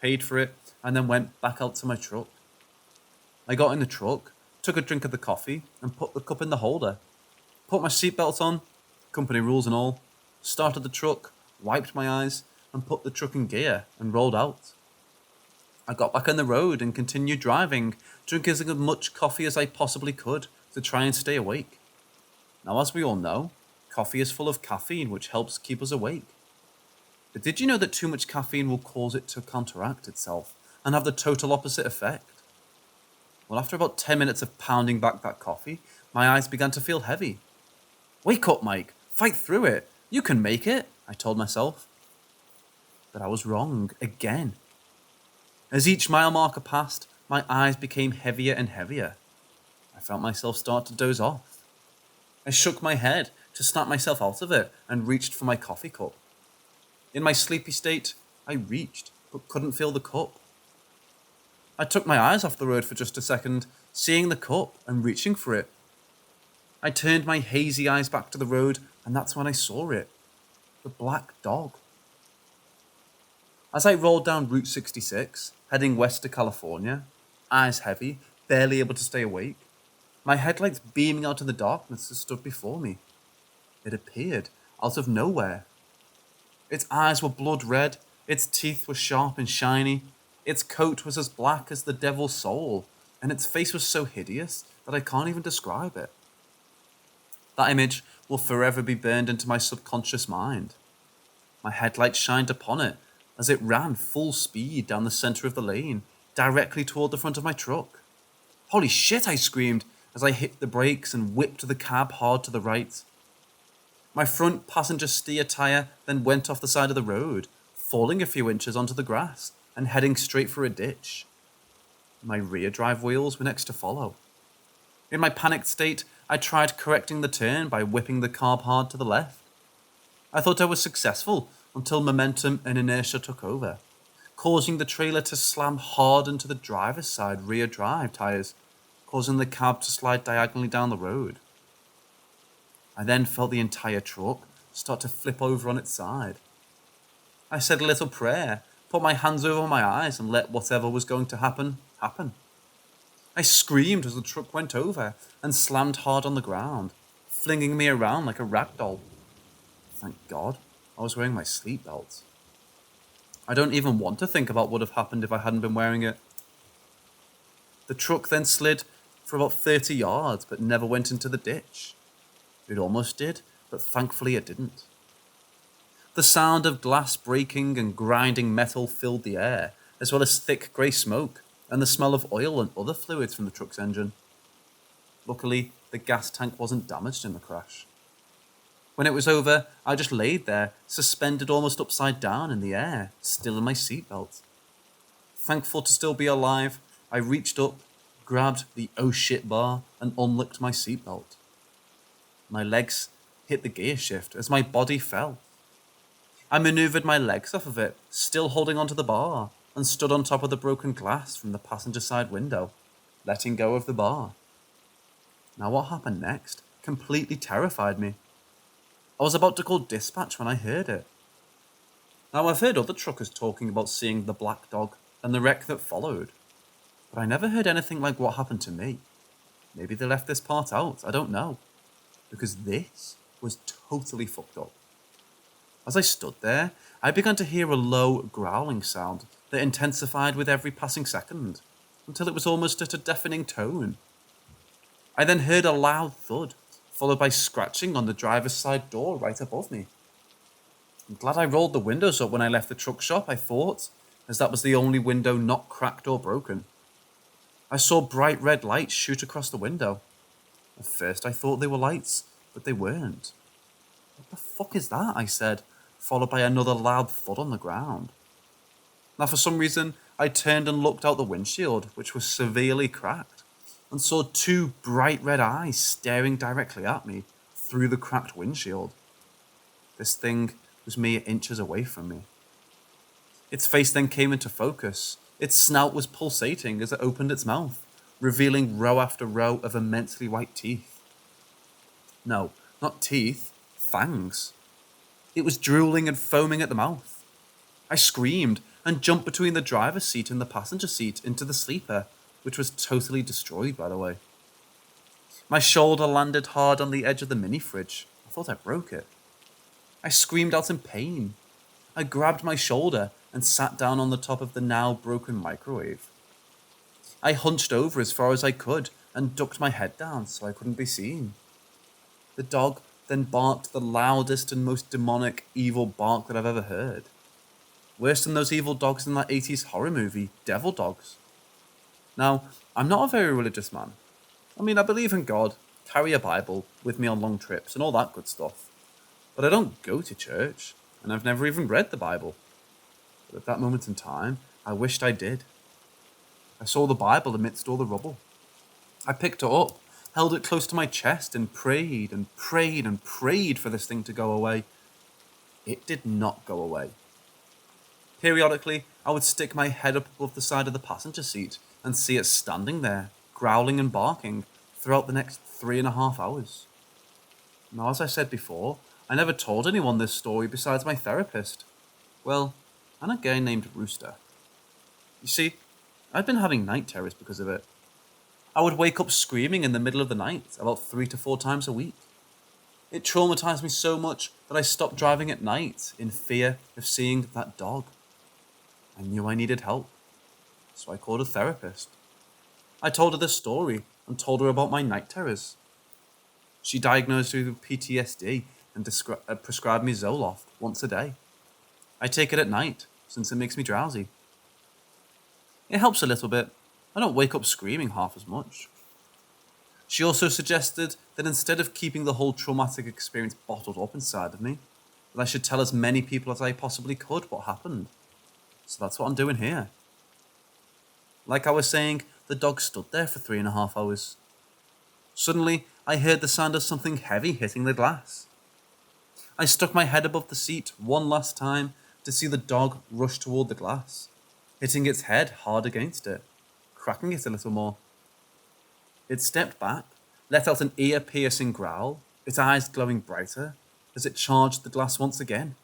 paid for it, and then went back out to my truck. I got in the truck, took a drink of the coffee, and put the cup in the holder. Put my seatbelt on, company rules and all, started the truck, wiped my eyes, and put the truck in gear and rolled out. I got back on the road and continued driving, drinking as much coffee as I possibly could to try and stay awake. Now, as we all know, coffee is full of caffeine, which helps keep us awake. But did you know that too much caffeine will cause it to counteract itself and have the total opposite effect? Well, after about 10 minutes of pounding back that coffee, my eyes began to feel heavy. "Wake up, Mike. Fight through it. You can make it," I told myself. But I was wrong again. As each mile marker passed, my eyes became heavier and heavier. I felt myself start to doze off. I shook my head to snap myself out of it and reached for my coffee cup. In my sleepy state, I reached, but couldn't feel the cup. I took my eyes off the road for just a second, seeing the cup and reaching for it. I turned my hazy eyes back to the road, and that's when I saw it. The black dog. As I rolled down Route 66, heading west to California, eyes heavy, barely able to stay awake, my headlights beaming out of the darkness that stood before me. It appeared out of nowhere. Its eyes were blood red, its teeth were sharp and shiny, its coat was as black as the devil's soul, and its face was so hideous that I can't even describe it. That image will forever be burned into my subconscious mind. My headlights shined upon it as it ran full speed down the center of the lane, directly toward the front of my truck. "Holy shit," I screamed as I hit the brakes and whipped the cab hard to the right. My front passenger steer tire then went off the side of the road, falling a few inches onto the grass and heading straight for a ditch. My rear drive wheels were next to follow. In my panicked state, I tried correcting the turn by whipping the carb hard to the left. I thought I was successful until momentum and inertia took over, causing the trailer to slam hard into the driver's side rear drive tires, causing the cab to slide diagonally down the road. I then felt the entire truck start to flip over on its side. I said a little prayer, put my hands over my eyes, and let whatever was going to happen, happen. I screamed as the truck went over and slammed hard on the ground, flinging me around like a rag doll. Thank God, I was wearing my seatbelt. I don't even want to think about what would have happened if I hadn't been wearing it. The truck then slid for about 30 yards, but never went into the ditch. It almost did, but thankfully it didn't. The sound of glass breaking and grinding metal filled the air, as well as thick grey smoke and the smell of oil and other fluids from the truck's engine. Luckily, the gas tank wasn't damaged in the crash. When it was over, I just laid there, suspended almost upside down in the air, still in my seatbelt. Thankful to still be alive, I reached up, grabbed the "oh shit" bar, and unlicked my seatbelt. My legs hit the gear shift as my body fell. I maneuvered my legs off of it, still holding onto the bar, and stood on top of the broken glass from the passenger side window, letting go of the bar. Now what happened next completely terrified me. I was about to call dispatch when I heard it. Now I've heard other truckers talking about seeing the black dog and the wreck that followed, but I never heard anything like what happened to me. Maybe they left this part out, I don't know. Because this was totally fucked up. As I stood there, I began to hear a low growling sound that intensified with every passing second, until it was almost at a deafening tone. I then heard a loud thud, followed by scratching on the driver's side door right above me. I'm glad I rolled the windows up when I left the truck shop, I thought, as that was the only window not cracked or broken. I saw bright red lights shoot across the window. At first I thought they were lights, but they weren't. "What the fuck is that?" I said, followed by another loud thud on the ground. Now for some reason, I turned and looked out the windshield, which was severely cracked, and saw two bright red eyes staring directly at me through the cracked windshield. This thing was mere inches away from me. Its face then came into focus. Its snout was pulsating as it opened its mouth, revealing row after row of immensely white teeth. No, not teeth, fangs. It was drooling and foaming at the mouth. I screamed and jumped between the driver's seat and the passenger seat into the sleeper, which was totally destroyed, by the way. My shoulder landed hard on the edge of the mini fridge. I thought I broke it. I screamed out in pain. I grabbed my shoulder and sat down on the top of the now broken microwave. I hunched over as far as I could and ducked my head down so I couldn't be seen. The dog then barked the loudest and most demonic, evil bark that I've ever heard. Worse than those evil dogs in that 80s horror movie, Devil Dogs. Now, I'm not a very religious man. I mean, I believe in God, carry a Bible with me on long trips and all that good stuff. But I don't go to church, and I've never even read the Bible. But at that moment in time, I wished I did. I saw the Bible amidst all the rubble. I picked it up, held it close to my chest, and prayed and prayed and prayed for this thing to go away. It did not go away. Periodically, I would stick my head up above the side of the passenger seat and see it standing there, growling and barking, throughout the next 3.5 hours. Now, as I said before, I never told anyone this story besides my therapist. Well, and a guy named Rooster. You see, I'd been having night terrors because of it. I would wake up screaming in the middle of the night about 3 to 4 times a week. It traumatized me so much that I stopped driving at night in fear of seeing that dog. I knew I needed help, so I called a therapist. I told her this story and told her about my night terrors. She diagnosed me with PTSD and prescribed me Zoloft once a day. I take it at night since it makes me drowsy. It helps a little bit. I don't wake up screaming half as much. She also suggested that instead of keeping the whole traumatic experience bottled up inside of me, that I should tell as many people as I possibly could what happened. So that's what I'm doing here. Like I was saying, the dog stood there for 3.5 hours. Suddenly, I heard the sound of something heavy hitting the glass. I stuck my head above the seat one last time to see the dog rush toward the glass, hitting its head hard against it, cracking it a little more. It stepped back, let out an ear-piercing growl, its eyes glowing brighter, as it charged the glass once again,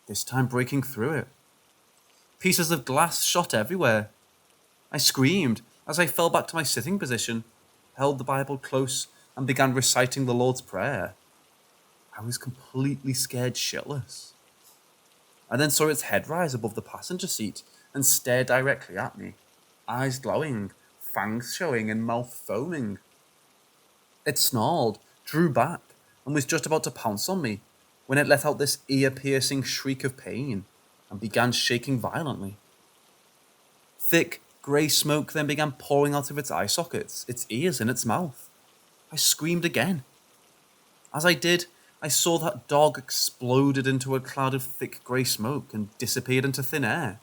this time breaking through it. Pieces of glass shot everywhere. I screamed as I fell back to my sitting position, held the Bible close, and began reciting the Lord's Prayer. I was completely scared shitless. I then saw its head rise above the passenger seat and stare directly at me, eyes glowing, fangs showing, and mouth foaming. It snarled, drew back, and was just about to pounce on me when it let out this ear-piercing shriek of pain and began shaking violently. Thick, grey smoke then began pouring out of its eye sockets, its ears, and its mouth. I screamed again. As I did, I saw that dog exploded into a cloud of thick grey smoke and disappeared into thin air.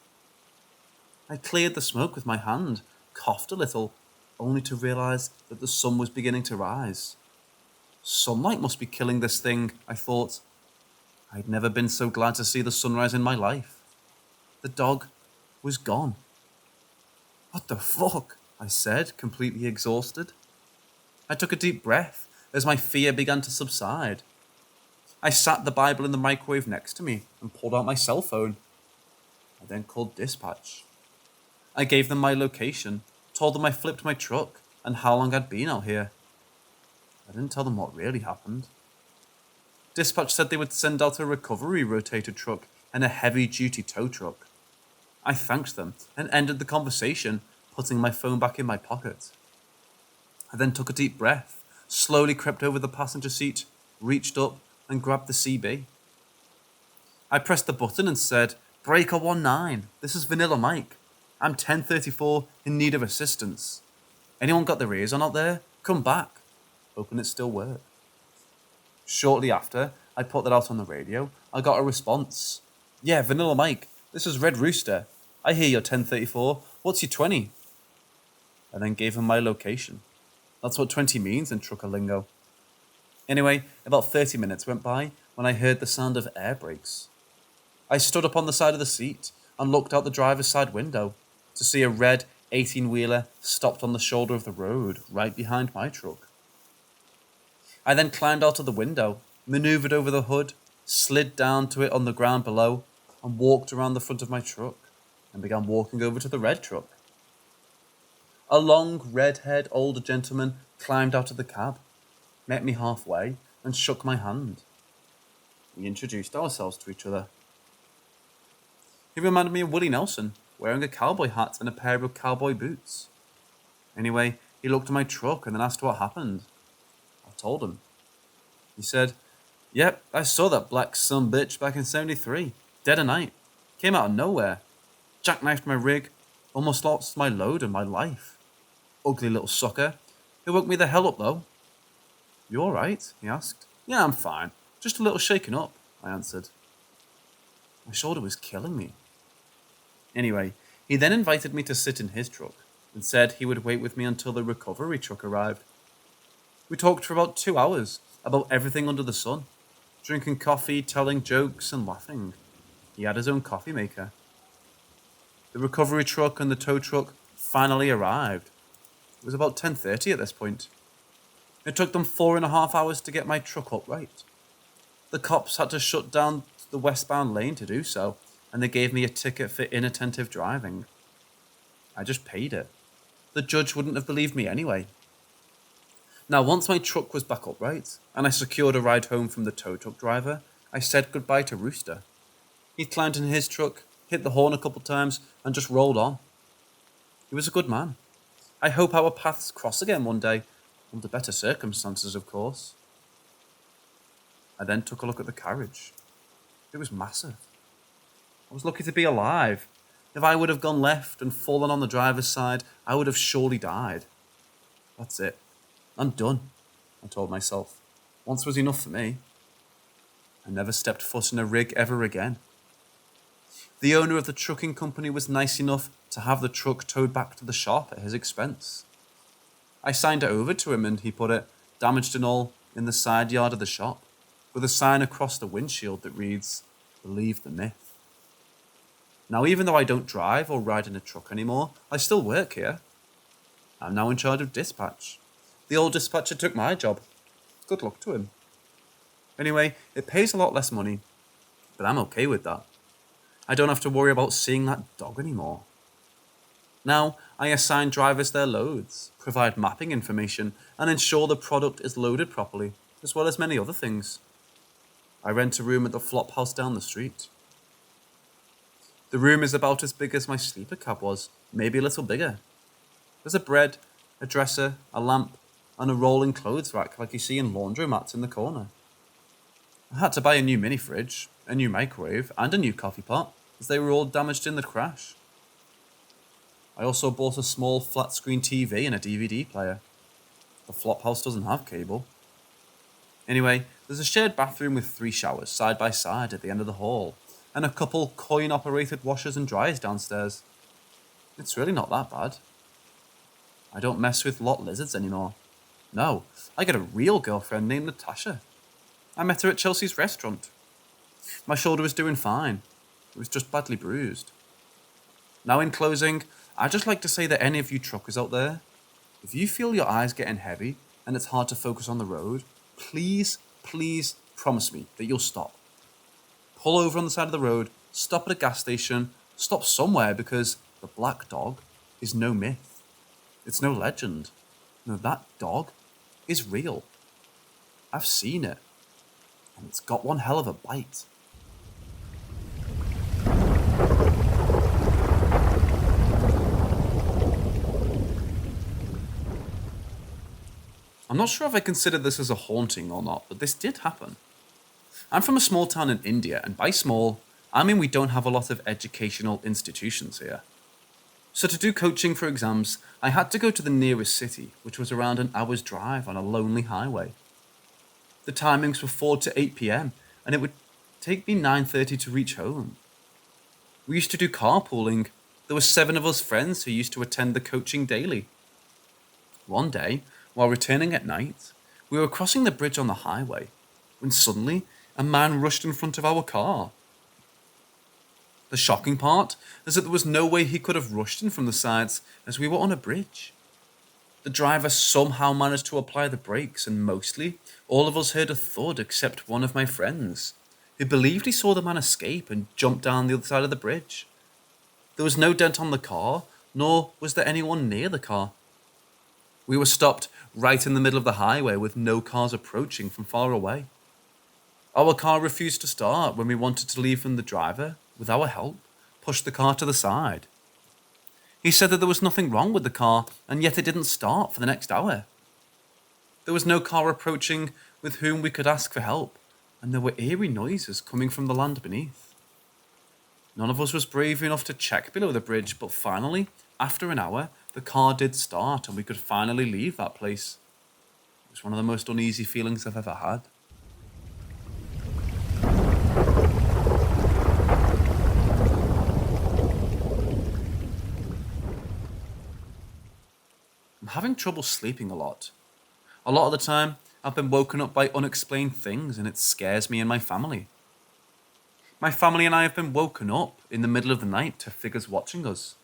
I cleared the smoke with my hand, coughed a little, only to realise that the sun was beginning to rise. Sunlight must be killing this thing, I thought. I'd never been so glad to see the sunrise in my life. The dog was gone. What the fuck? I said, completely exhausted. I took a deep breath as my fear began to subside. I sat the Bible in the microwave next to me and pulled out my cell phone. I then called dispatch. I gave them my location, told them I flipped my truck and how long I'd been out here. I didn't tell them what really happened. Dispatch said they would send out a recovery rotator truck and a heavy-duty tow truck. I thanked them and ended the conversation, putting my phone back in my pocket. I then took a deep breath, slowly crept over the passenger seat, reached up and grabbed the CB. I pressed the button and said, "Breaker 19, this is Vanilla Mike. I'm 1034 in need of assistance. Anyone got their ears on out there? Come back." Hoping it still worked. Shortly after I put that out on the radio, I got a response. "Yeah, Vanilla Mike, this is Red Rooster. I hear you're 1034. What's your 20? I then gave him my location. That's what 20 means in trucker lingo. Anyway, about 30 minutes went by when I heard the sound of air brakes. I stood up on the side of the seat and looked out the driver's side window to see a red 18-wheeler stopped on the shoulder of the road right behind my truck. I then climbed out of the window, maneuvered over the hood, slid down to it on the ground below, and walked around the front of my truck and began walking over to the red truck. A long, red-haired older gentleman climbed out of the cab, met me halfway, and shook my hand. We introduced ourselves to each other. He reminded me of Willie Nelson, wearing a cowboy hat and a pair of cowboy boots. Anyway, he looked at my truck and then asked what happened. I told him. He said, "Yep, I saw that black bitch back in 73. Dead of night. Came out of nowhere. Jackknifed my rig. Almost lost my load and my life. Ugly little sucker. He woke me the hell up though." "You alright?" he asked. "Yeah, I'm fine. Just a little shaken up," I answered. My shoulder was killing me. Anyway, he then invited me to sit in his truck and said he would wait with me until the recovery truck arrived. We talked for about 2 hours about everything under the sun, drinking coffee, telling jokes, and laughing. He had his own coffee maker. The recovery truck and the tow truck finally arrived. It was about 10:30 at this point. It took them 4.5 hours to get my truck upright. The cops had to shut down the westbound lane to do so, and they gave me a ticket for inattentive driving. I just paid it. The judge wouldn't have believed me anyway. Now, once my truck was back upright, and I secured a ride home from the tow truck driver, I said goodbye to Rooster. He climbed in his truck, hit the horn a couple times, and just rolled on. He was a good man. I hope our paths cross again one day, under better circumstances, of course. I then took a look at the carriage. It was massive. I was lucky to be alive. If I would have gone left and fallen on the driver's side, I would have surely died. That's it. I'm done, I told myself. Once was enough for me. I never stepped foot in a rig ever again. The owner of the trucking company was nice enough to have the truck towed back to the shop at his expense. I signed it over to him and he put it, damaged and all, in the side yard of the shop, with a sign across the windshield that reads, "Believe the myth." Now, even though I don't drive or ride in a truck anymore, I still work here. I'm now in charge of dispatch. The old dispatcher took my job. Good luck to him. Anyway, it pays a lot less money, but I'm okay with that. I don't have to worry about seeing that dog anymore. Now, I assign drivers their loads, provide mapping information, and ensure the product is loaded properly, as well as many other things. I rent a room at the flop house down the street. The room is about as big as my sleeper cab was, maybe a little bigger. There's a bed, a dresser, a lamp, and a rolling clothes rack like you see in laundromats in the corner. I had to buy a new mini fridge, a new microwave, and a new coffee pot, as they were all damaged in the crash. I also bought a small flat screen TV and a DVD player. The flop house doesn't have cable. Anyway, there's a shared bathroom with 3 showers side by side at the end of the hall, and a couple coin-operated washers and dryers downstairs. It's really not that bad. I don't mess with lot lizards anymore. No, I got a real girlfriend named Natasha. I met her at Chelsea's restaurant. My shoulder was doing fine. It was just badly bruised. Now, in closing, I'd just like to say that any of you truckers out there, if you feel your eyes getting heavy and it's hard to focus on the road, please promise me that you'll stop. Pull over on the side of the road, stop at a gas station, stop somewhere, because the black dog is no myth. It's no legend. No, that dog is real. I've seen it, and it's got one hell of a bite. I'm not sure if I consider this as a haunting or not, but this did happen. I'm from a small town in India, and by small, I mean we don't have a lot of educational institutions here. So to do coaching for exams, I had to go to the nearest city, which was around an hour's drive on a lonely highway. The timings were 4 to 8 p.m, and it would take me 9:30 to reach home. We used to do carpooling. There were 7 of us friends who used to attend the coaching daily. One day, while returning at night, we were crossing the bridge on the highway, when suddenly a man rushed in front of our car. The shocking part is that there was no way he could have rushed in from the sides, as we were on a bridge. The driver somehow managed to apply the brakes, and mostly all of us heard a thud except one of my friends, who believed he saw the man escape and jump down the other side of the bridge. There was no dent on the car, nor was there anyone near the car. We were stopped right in the middle of the highway with no cars approaching from far away. Our car refused to start when we wanted to leave, and the driver, with our help, pushed the car to the side. He said that there was nothing wrong with the car, and yet it didn't start for the next hour. There was no car approaching with whom we could ask for help, and there were eerie noises coming from the land beneath. None of us was brave enough to check below the bridge, but finally, after an hour, the car did start and we could finally leave that place. It was one of the most uneasy feelings I've ever had. I'm having trouble sleeping a lot. A lot of the time, I've been woken up by unexplained things and it scares me and my family. My family and I have been woken up in the middle of the night to figures watching us.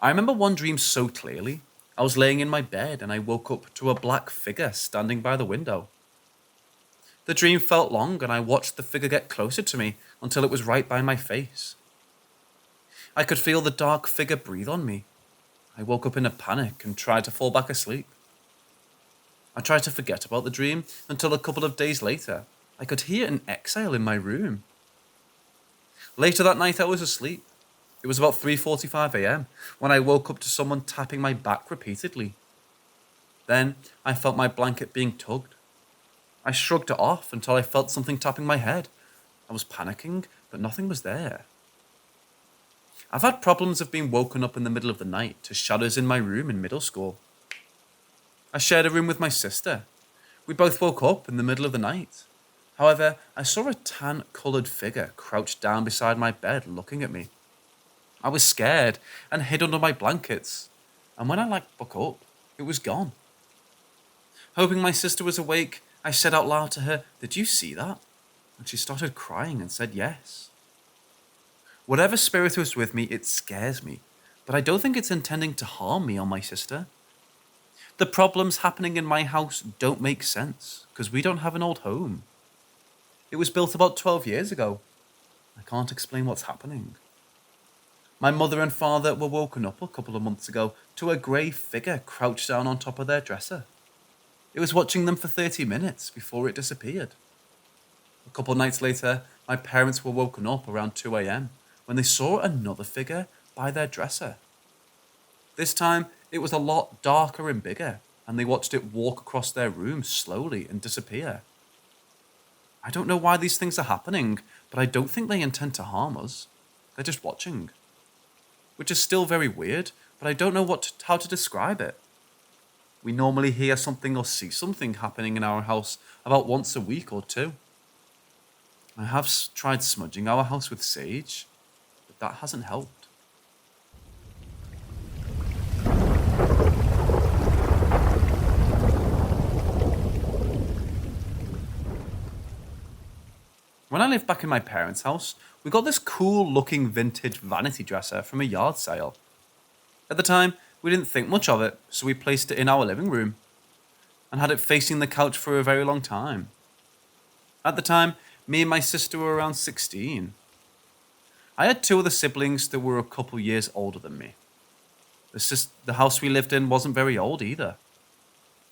I remember one dream so clearly. I was laying in my bed and I woke up to a black figure standing by the window. The dream felt long and I watched the figure get closer to me until it was right by my face. I could feel the dark figure breathe on me. I woke up in a panic and tried to fall back asleep. I tried to forget about the dream until a couple of days later, I could hear an exhale in my room. Later that night I was asleep. It was about 3:45 a.m. when I woke up to someone tapping my back repeatedly. Then I felt my blanket being tugged. I shrugged it off until I felt something tapping my head. I was panicking, but nothing was there. I've had problems of being woken up in the middle of the night to shadows in my room in middle school. I shared a room with my sister. We both woke up in the middle of the night. However, I saw a tan-coloured figure crouched down beside my bed looking at me. I was scared and hid under my blankets, and when I woke up, it was gone. Hoping my sister was awake, I said out loud to her, "Did you see that?" And she started crying and said yes. Whatever spirit was with me, it scares me, but I don't think it's intending to harm me or my sister. The problems happening in my house don't make sense, because we don't have an old home. It was built about 12 years ago. I can't explain what's happening. My mother and father were woken up a couple of months ago to a grey figure crouched down on top of their dresser. It was watching them for 30 minutes before it disappeared. A couple of nights later, my parents were woken up around 2 a.m. when they saw another figure by their dresser. This time, it was a lot darker and bigger, and they watched it walk across their room slowly and disappear. I don't know why these things are happening, but I don't think they intend to harm us. They're just watching. Which is still very weird, but I don't know how to describe it. We normally hear something or see something happening in our house about once a week or two. I have tried smudging our house with sage, but that hasn't helped. When I lived back in my parents' house, we got this cool looking vintage vanity dresser from a yard sale. At the time, we didn't think much of it, so we placed it in our living room and had it facing the couch for a very long time. At the time, me and my sister were around 16. I had two other siblings that were a couple years older than me. The house we lived in wasn't very old either.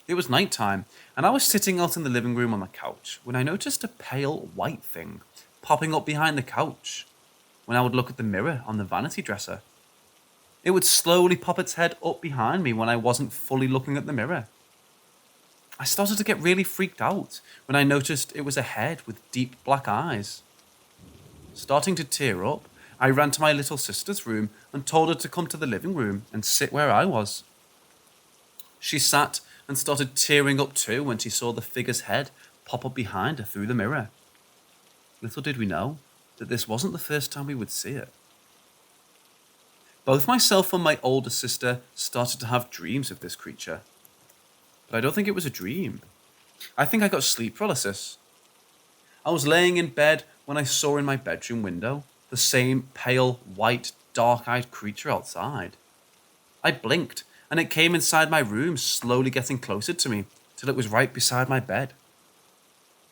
It was night time, and I was sitting out in the living room on the couch when I noticed a pale white thing popping up behind the couch when I would look at the mirror on the vanity dresser. It would slowly pop its head up behind me when I wasn't fully looking at the mirror. I started to get really freaked out when I noticed it was a head with deep black eyes. Starting to tear up, I ran to my little sister's room and told her to come to the living room and sit where I was. She sat and started tearing up too when she saw the figure's head pop up behind her through the mirror. Little did we know that this wasn't the first time we would see it. Both myself and my older sister started to have dreams of this creature. But I don't think it was a dream. I think I got sleep paralysis. I was laying in bed when I saw in my bedroom window the same pale, white, dark-eyed creature outside. I blinked, and it came inside my room, slowly getting closer to me, till it was right beside my bed.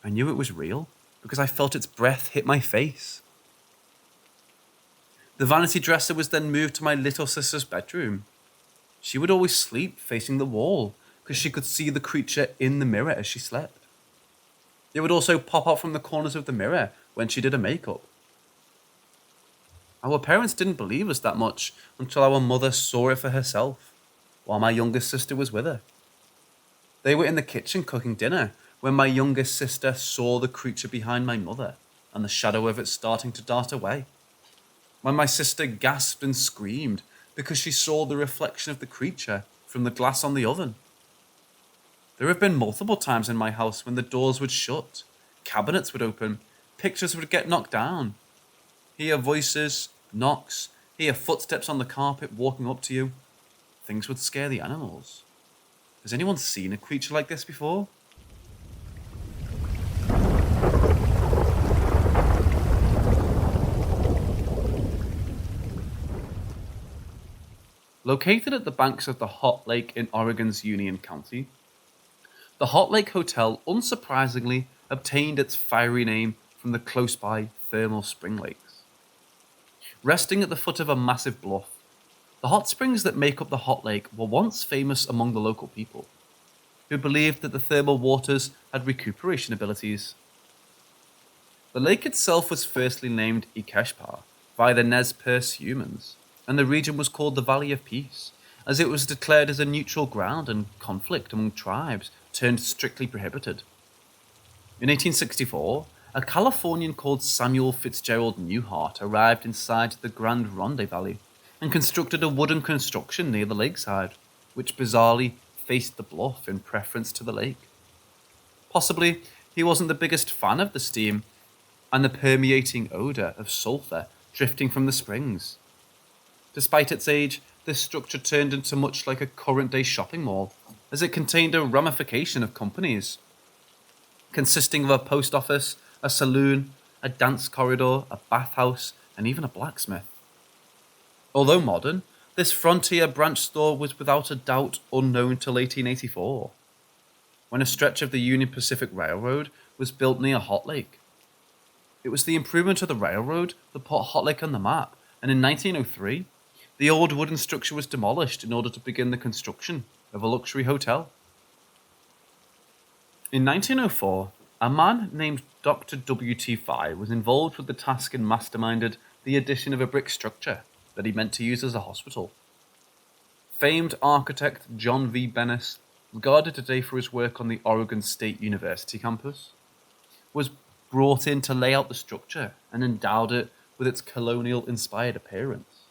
I knew it was real, because I felt its breath hit my face. The vanity dresser was then moved to my little sister's bedroom. She would always sleep facing the wall, because she could see the creature in the mirror as she slept. It would also pop out from the corners of the mirror when she did her makeup. Our parents didn't believe us that much until our mother saw it for herself, while my youngest sister was with her. They were in the kitchen cooking dinner when my youngest sister saw the creature behind my mother and the shadow of it starting to dart away. When my sister gasped and screamed because she saw the reflection of the creature from the glass on the oven. There have been multiple times in my house when the doors would shut, cabinets would open, pictures would get knocked down. Hear voices, knocks, hear footsteps on the carpet walking up to you. Things would scare the animals. Has anyone seen a creature like this before? Located at the banks of the Hot Lake in Oregon's Union County, the Hot Lake Hotel unsurprisingly obtained its fiery name from the close-by thermal spring lakes. Resting at the foot of a massive bluff, the hot springs that make up the Hot Lake were once famous among the local people, who believed that the thermal waters had recuperation abilities. The lake itself was firstly named Ikeshpar by the Nez Perce humans, and the region was called the Valley of Peace, as it was declared as a neutral ground and conflict among tribes turned strictly prohibited. In 1864, a Californian called Samuel Fitzgerald Newhart arrived inside the Grand Ronde Valley and constructed a wooden construction near the lakeside, which bizarrely faced the bluff in preference to the lake. Possibly, he wasn't the biggest fan of the steam and the permeating odour of sulphur drifting from the springs. Despite its age, this structure turned into much like a current-day shopping mall, as it contained a ramification of companies, consisting of a post office, a saloon, a dance corridor, a bathhouse, and even a blacksmith. Although modern, this frontier branch store was without a doubt unknown till 1884, when a stretch of the Union Pacific Railroad was built near Hot Lake. It was the improvement of the railroad that put Hot Lake on the map, and in 1903, the old wooden structure was demolished in order to begin the construction of a luxury hotel. In 1904, a man named Dr. W.T. Fye was involved with the task and masterminded the addition of a brick structure that he meant to use as a hospital. Famed architect John V. Bennis, regarded today for his work on the Oregon State University campus, was brought in to lay out the structure and endowed it with its colonial-inspired appearance.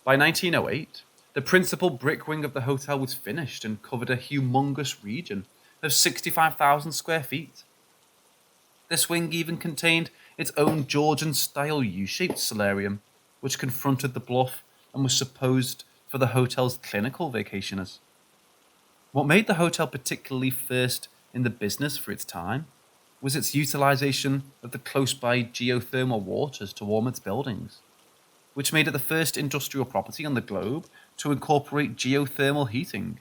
By 1908, the principal brick wing of the hotel was finished and covered a humongous region of 65,000 square feet. This wing even contained its own Georgian-style U-shaped solarium, which confronted the bluff and was supposed for the hotel's clinical vacationers. What made the hotel particularly first in the business for its time was its utilization of the close-by geothermal waters to warm its buildings, which made it the first industrial property on the globe to incorporate geothermal heating.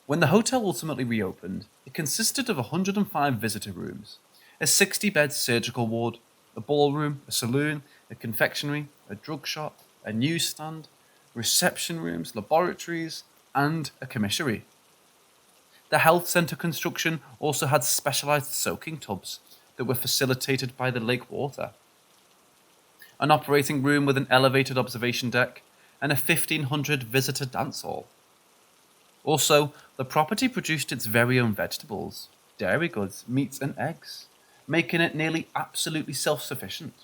When the hotel ultimately reopened, it consisted of 105 visitor rooms, a 60-bed surgical ward, a ballroom, a saloon, a confectionery, a drug shop, a newsstand, reception rooms, laboratories, and a commissary. The health centre construction also had specialised soaking tubs that were facilitated by the lake water, an operating room with an elevated observation deck, and a 1,500 visitor dance hall. Also, the property produced its very own vegetables, dairy goods, meats, and eggs, making it nearly absolutely self-sufficient.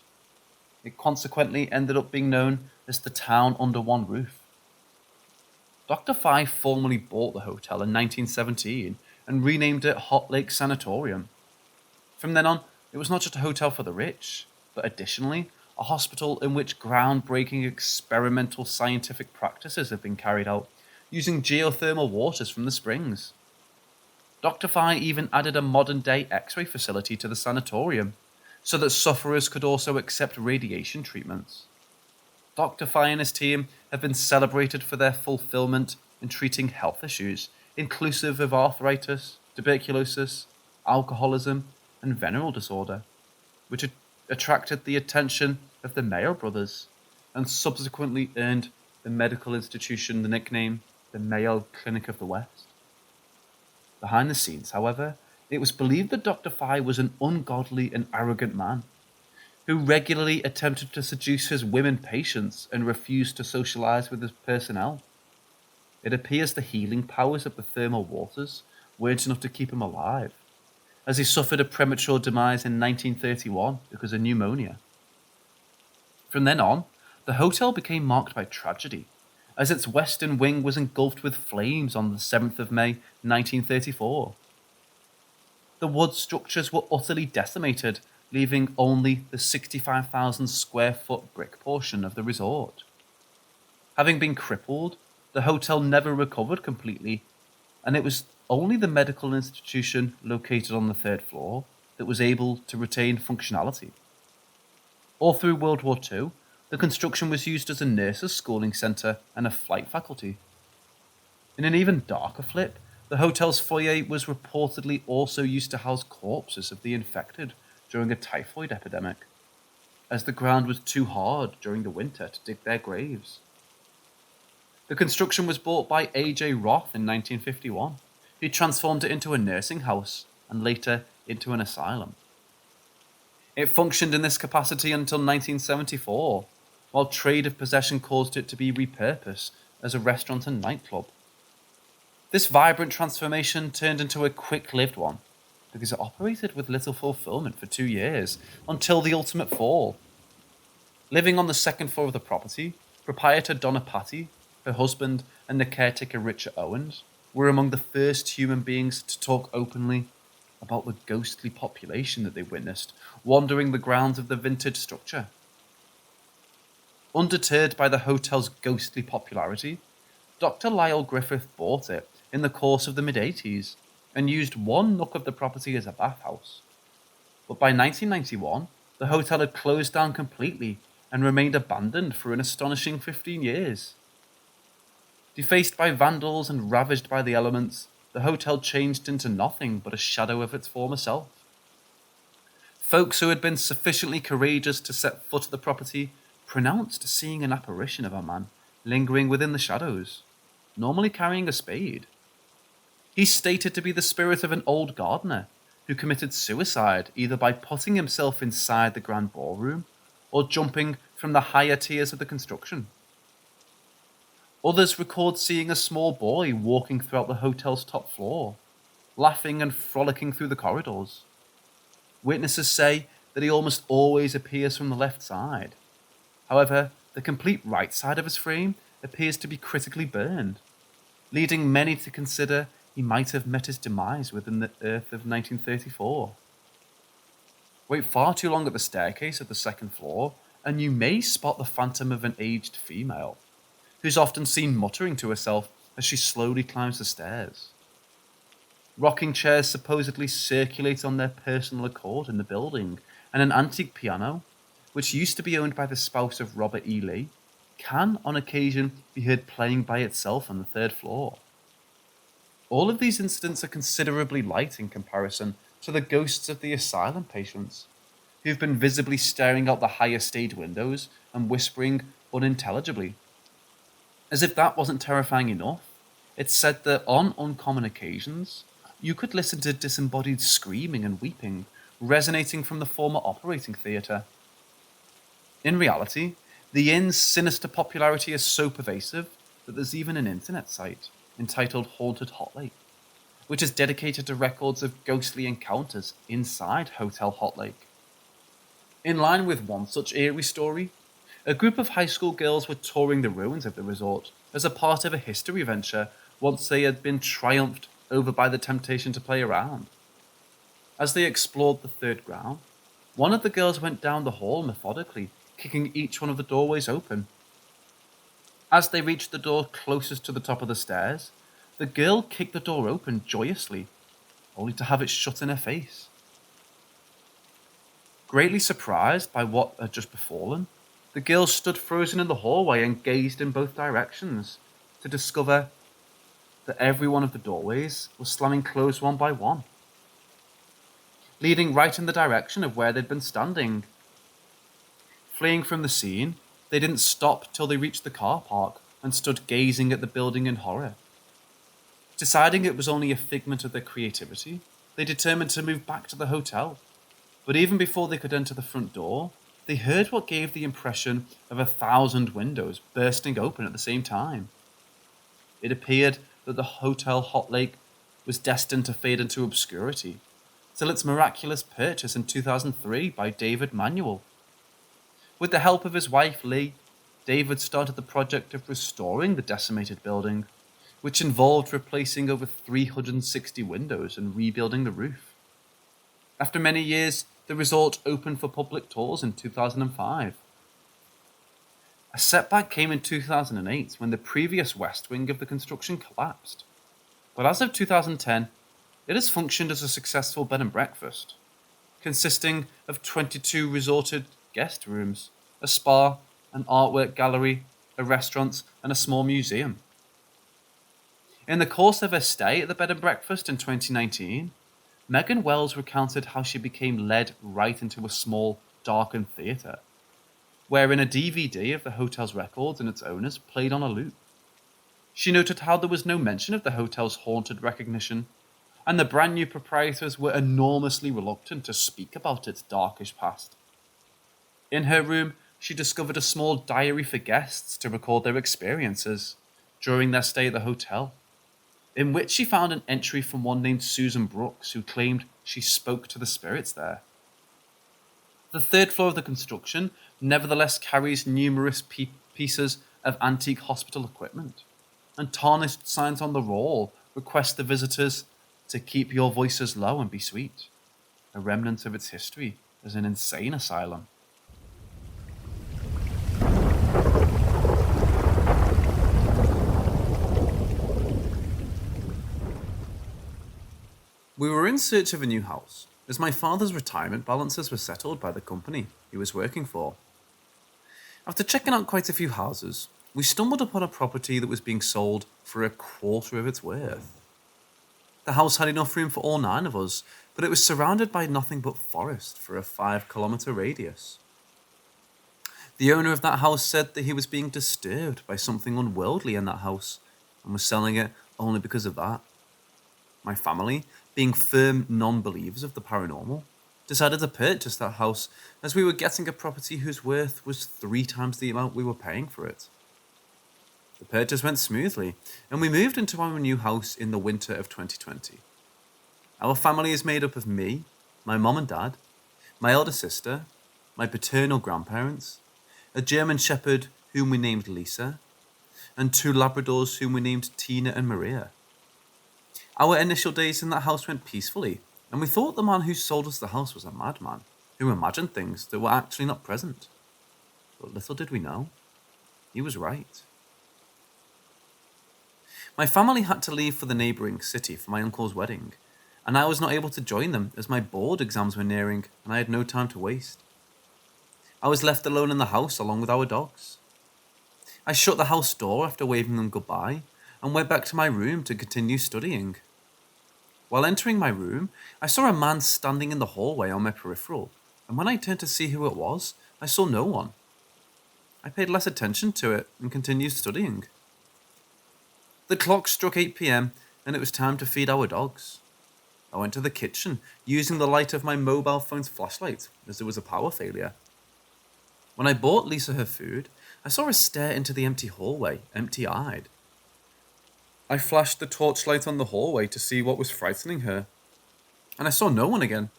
It consequently ended up being known as the town under one roof. Dr. Fye formally bought the hotel in 1917 and renamed it Hot Lake Sanatorium. From then on, it was not just a hotel for the rich, but additionally, a hospital in which groundbreaking experimental scientific practices have been carried out, using geothermal waters from the springs. Dr. Fye even added a modern-day X-ray facility to the sanatorium, so that sufferers could also accept radiation treatments. Dr. Fye and his team have been celebrated for their fulfillment in treating health issues, inclusive of arthritis, tuberculosis, alcoholism, and venereal disorder, which attracted the attention of the Mayo brothers and subsequently earned the medical institution the nickname the Mayo Clinic of the West. Behind the scenes, however, it was believed that Dr. Fye was an ungodly and arrogant man who regularly attempted to seduce his women patients and refused to socialize with his personnel. It appears the healing powers of the thermal waters weren't enough to keep him alive, as he suffered a premature demise in 1931 because of pneumonia. From then on, the hotel became marked by tragedy, as its western wing was engulfed with flames on the 7th of May 1934. The wood structures were utterly decimated, leaving only the 65,000 square foot brick portion of the resort. Having been crippled, the hotel never recovered completely, and it was only the medical institution located on the 3rd floor that was able to retain functionality. All through World War II, the construction was used as a nurses' schooling centre and a flight faculty. In an even darker flip, the hotel's foyer was reportedly also used to house corpses of the infected during a typhoid epidemic, as the ground was too hard during the winter to dig their graves. The construction was bought by A.J. Roth in 1951, who transformed it into a nursing house and later into an asylum. It functioned in this capacity until 1974, while trade of possession caused it to be repurposed as a restaurant and nightclub. This vibrant transformation turned into a quick-lived one, because it operated with little fulfillment for 2 years, until the ultimate fall. Living on the 2nd floor of the property, proprietor Donna Patty, her husband, and the caretaker Richard Owens were among the first human beings to talk openly about the ghostly population that they witnessed wandering the grounds of the vintage structure. Undeterred by the hotel's ghostly popularity, Dr. Lyle Griffith bought it in the course of the mid-80s and used one nook of the property as a bathhouse. But by 1991, the hotel had closed down completely and remained abandoned for an astonishing 15 years. Defaced by vandals and ravaged by the elements, the hotel changed into nothing but a shadow of its former self. Folks who had been sufficiently courageous to set foot at the property pronounced seeing an apparition of a man lingering within the shadows, normally carrying a spade. He stated to be the spirit of an old gardener who committed suicide either by putting himself inside the grand ballroom or jumping from the higher tiers of the construction. Others record seeing a small boy walking throughout the hotel's top floor, laughing and frolicking through the corridors. Witnesses say that he almost always appears from the left side. However, the complete right side of his frame appears to be critically burned, leading many to consider he might have met his demise within the earth of 1934. Wait far too long at the staircase of the 2nd floor, and you may spot the phantom of an aged female, who's often seen muttering to herself as she slowly climbs the stairs. Rocking chairs supposedly circulate on their personal accord in the building, and an antique piano, which used to be owned by the spouse of Robert E. Lee, can on occasion be heard playing by itself on the 3rd floor. All of these incidents are considerably light in comparison to the ghosts of the asylum patients, who've been visibly staring out the higher stage windows and whispering unintelligibly. As if that wasn't terrifying enough, it's said that on uncommon occasions, you could listen to disembodied screaming and weeping resonating from the former operating theatre. In reality, the inn's sinister popularity is so pervasive that there's even an internet site entitled Haunted Hot Lake, which is dedicated to records of ghostly encounters inside Hotel Hot Lake. In line with one such eerie story, a group of high school girls were touring the ruins of the resort as a part of a history venture once they had been triumphed over by the temptation to play around. As they explored the 3rd ground, one of the girls went down the hall methodically, kicking each one of the doorways open. As they reached the door closest to the top of the stairs, the girl kicked the door open joyously, only to have it shut in her face. Greatly surprised by what had just befallen, the girl stood frozen in the hallway and gazed in both directions to discover that every one of the doorways was slamming closed one by one, leading right in the direction of where they'd been standing. Fleeing from the scene, they didn't stop till they reached the car park and stood gazing at the building in horror. Deciding it was only a figment of their creativity, they determined to move back to the hotel. But even before they could enter the front door, they heard what gave the impression of 1,000 windows bursting open at the same time. It appeared that the Hotel Hot Lake was destined to fade into obscurity, till its miraculous purchase in 2003 by David Manuel. With the help of his wife Lee, David started the project of restoring the decimated building, which involved replacing over 360 windows and rebuilding the roof. After many years, the resort opened for public tours in 2005. A setback came in 2008 when the previous west wing of the construction collapsed. But as of 2010, it has functioned as a successful bed and breakfast, consisting of 22 resorted guest rooms, a spa, an artwork gallery, a restaurant, and a small museum. In the course of her stay at the bed and breakfast in 2019, Megan Wells recounted how she became led right into a small, darkened theatre, wherein a DVD of the hotel's records and its owners played on a loop. She noted how there was no mention of the hotel's haunted recognition, and the brand new proprietors were enormously reluctant to speak about its darkish past. In her room, she discovered a small diary for guests to record their experiences during their stay at the hotel, in which she found an entry from one named Susan Brooks, who claimed she spoke to the spirits there. The third floor of the construction nevertheless carries numerous pieces of antique hospital equipment, and tarnished signs on the wall request the visitors to keep your voices low and be sweet, a remnant of its history as an insane asylum. We were in search of a new house, as my father's retirement balances were settled by the company he was working for. After checking out quite a few houses, we stumbled upon a property that was being sold for a quarter of its worth. The house had enough room for all 9 of us, but it was surrounded by nothing but forest for a 5-kilometer radius. The owner of that house said that he was being disturbed by something unworldly in that house, and was selling it only because of that. My family, being firm non-believers of the paranormal, decided to purchase that house as we were getting a property whose worth was 3 times the amount we were paying for it. The purchase went smoothly, and we moved into our new house in the winter of 2020. Our family is made up of me, my mom and dad, my elder sister, my paternal grandparents, a German Shepherd whom we named Lisa, and 2 Labradors whom we named Tina and Maria. Our initial days in that house went peacefully, and we thought the man who sold us the house was a madman, who imagined things that were actually not present. But little did we know, he was right. My family had to leave for the neighbouring city for my uncle's wedding, and I was not able to join them as my board exams were nearing and I had no time to waste. I was left alone in the house along with our dogs. I shut the house door after waving them goodbye and went back to my room to continue studying. While entering my room, I saw a man standing in the hallway on my peripheral, and when I turned to see who it was, I saw no one. I paid less attention to it and continued studying. The clock struck 8 p.m, and it was time to feed our dogs. I went to the kitchen, using the light of my mobile phone's flashlight, as there was a power failure. When I bought Lisa her food, I saw her stare into the empty hallway, empty-eyed. I flashed the torchlight on the hallway to see what was frightening her, and I saw no one again.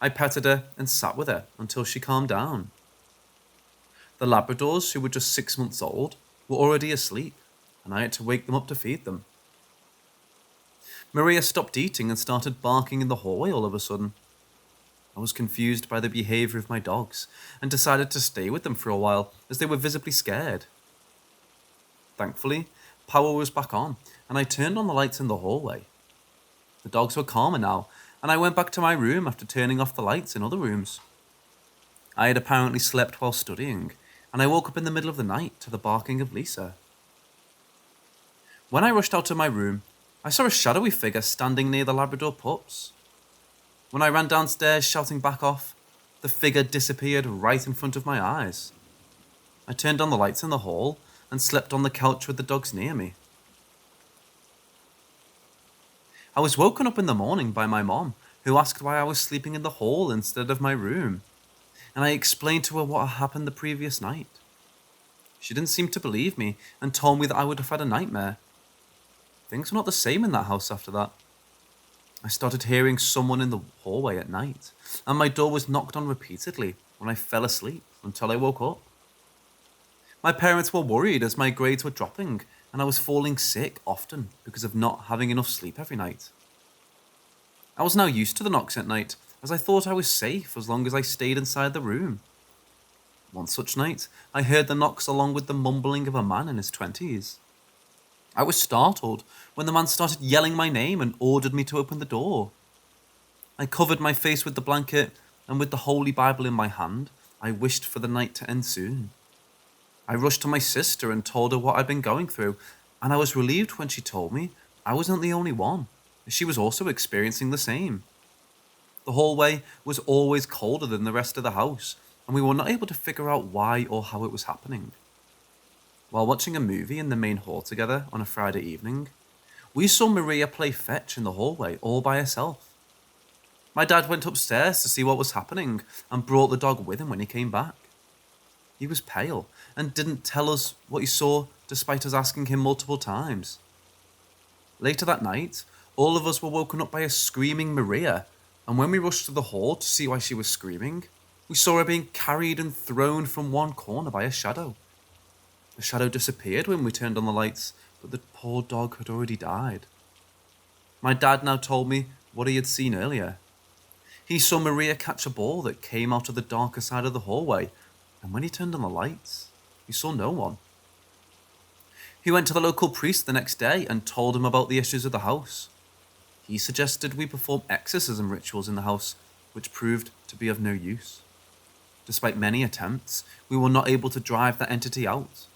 I petted her and sat with her until she calmed down. The Labradors, who were just 6 months old, were already asleep, and I had to wake them up to feed them. Maria stopped eating and started barking in the hallway all of a sudden. I was confused by the behaviour of my dogs and decided to stay with them for a while as they were visibly scared. Thankfully, power was back on and I turned on the lights in the hallway. The dogs were calmer now and I went back to my room after turning off the lights in other rooms. I had apparently slept while studying and I woke up in the middle of the night to the barking of Lisa. When I rushed out of my room, I saw a shadowy figure standing near the Labrador pups. When I ran downstairs shouting back off, the figure disappeared right in front of my eyes. I turned on the lights in the hall and slept on the couch with the dogs near me. I was woken up in the morning by my mom, who asked why I was sleeping in the hall instead of my room. and I explained to her what had happened the previous night. She didn't seem to believe me and told me that I would have had a nightmare. Things were not the same in that house after that. I started hearing someone in the hallway at night, and my door was knocked on repeatedly when I fell asleep until I woke up. My parents were worried as my grades were dropping, and I was falling sick often because of not having enough sleep every night. I was now used to the knocks at night, as I thought I was safe as long as I stayed inside the room. One such night, I heard the knocks along with the mumbling of a man in his 20s. I was startled when the man started yelling my name and ordered me to open the door. I covered my face with the blanket, and with the Holy Bible in my hand, I wished for the night to end soon. I rushed to my sister and told her what I'd been going through, and I was relieved when she told me I wasn't the only one. She was also experiencing the same. The hallway was always colder than the rest of the house, and we were not able to figure out why or how it was happening. While watching a movie in the main hall together on a Friday evening, we saw Maria play fetch in the hallway all by herself. My dad went upstairs to see what was happening and brought the dog with him when he came back. He was pale and didn't tell us what he saw despite us asking him multiple times. Later that night, all of us were woken up by a screaming Maria, and when we rushed to the hall to see why she was screaming, we saw her being carried and thrown from one corner by a shadow. The shadow disappeared when we turned on the lights, but the poor dog had already died. My dad now told me what he had seen earlier. He saw Maria catch a ball that came out of the darker side of the hallway, and when he turned on the lights, he saw no one. He went to the local priest the next day and told him about the issues of the house. He suggested we perform exorcism rituals in the house, which proved to be of no use. Despite many attempts, we were not able to drive that entity out.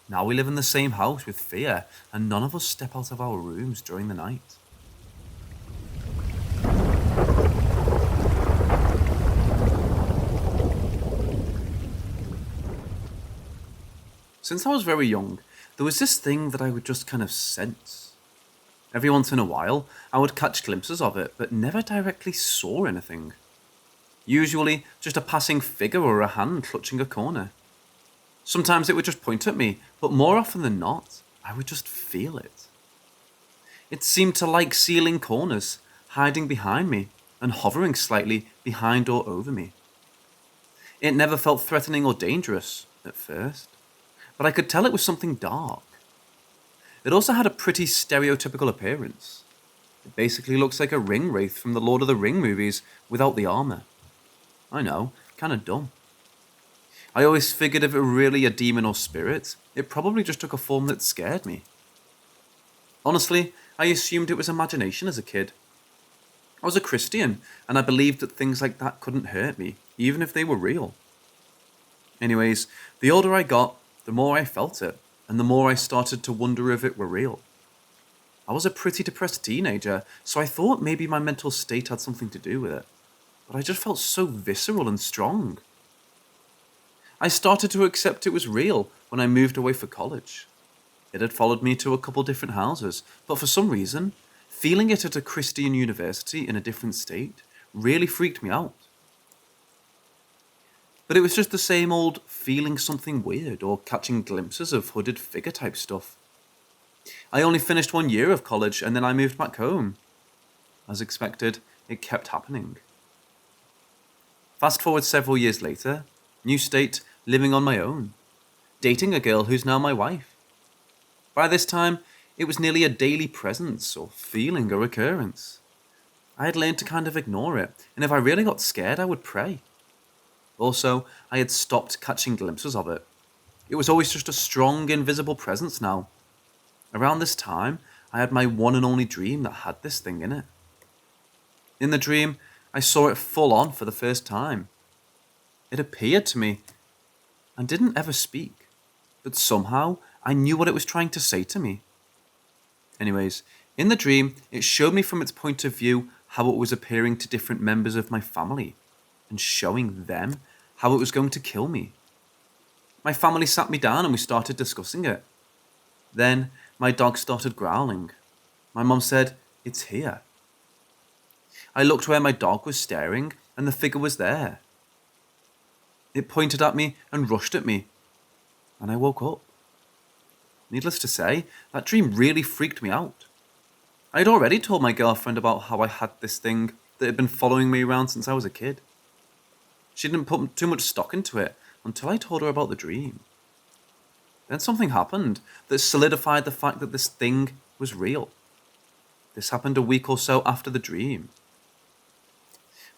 Now we live in the same house with fear, and none of us step out of our rooms during the night. Since I was very young, there was this thing that I would just kind of sense. Every once in a while, I would catch glimpses of it, but never directly saw anything. Usually, just a passing figure or a hand clutching a corner. Sometimes it would just point at me, but more often than not, I would just feel it. It seemed to like sealing corners, hiding behind me, and hovering slightly behind or over me. It never felt threatening or dangerous, at first, but I could tell it was something dark. It also had a pretty stereotypical appearance. It basically looks like a ring wraith from the Lord of the Ring movies without the armor. I know, kinda dumb. I always figured if it were really a demon or spirit, it probably just took a form that scared me. Honestly, I assumed it was imagination as a kid. I was a Christian, and I believed that things like that couldn't hurt me, even if they were real. Anyways, the older I got, the more I felt it, and the more I started to wonder if it were real. I was a pretty depressed teenager, so I thought maybe my mental state had something to do with it, but I just felt so visceral and strong. I started to accept it was real when I moved away for college. It had followed me to a couple different houses, but for some reason, feeling it at a Christian university in a different state really freaked me out. But it was just the same old feeling something weird or catching glimpses of hooded figure type stuff. I only finished 1 year of college and then I moved back home. As expected, it kept happening. Fast forward several years later, new state, living on my own, dating a girl who's now my wife. By this time, it was nearly a daily presence or feeling, a recurrence. I had learned to kind of ignore it, and if I really got scared, I would pray. Also, I had stopped catching glimpses of it. It was always just a strong, invisible presence now. Around this time, I had my one and only dream that had this thing in it. In the dream, I saw it full on for the first time. It appeared to me and didn't ever speak, but somehow I knew what it was trying to say to me. Anyways, in the dream, it showed me from its point of view how it was appearing to different members of my family and showing them how it was going to kill me. My family sat me down and we started discussing it. Then my dog started growling. My mum said, "It's here." I looked where my dog was staring and the figure was there. It pointed at me and rushed at me, and I woke up. Needless to say, that dream really freaked me out. I had already told my girlfriend about how I had this thing that had been following me around since I was a kid. She didn't put too much stock into it until I told her about the dream. Then something happened that solidified the fact that this thing was real. This happened a week or so after the dream.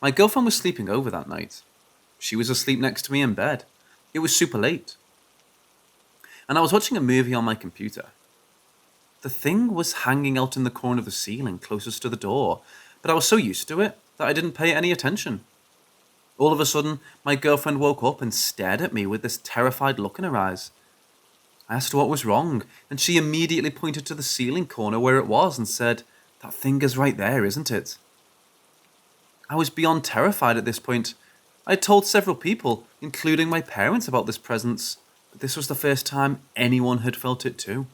My girlfriend was sleeping over that night. She was asleep next to me in bed. It was super late. And I was watching a movie on my computer. The thing was hanging out in the corner of the ceiling closest to the door, but I was so used to it that I didn't pay any attention. All of a sudden, my girlfriend woke up and stared at me with this terrified look in her eyes. I asked her what was wrong, and she immediately pointed to the ceiling corner where it was and said, "That thing is right there, isn't it?" I was beyond terrified at this point. I had told several people, including my parents, about this presence, but this was the first time anyone had felt it too.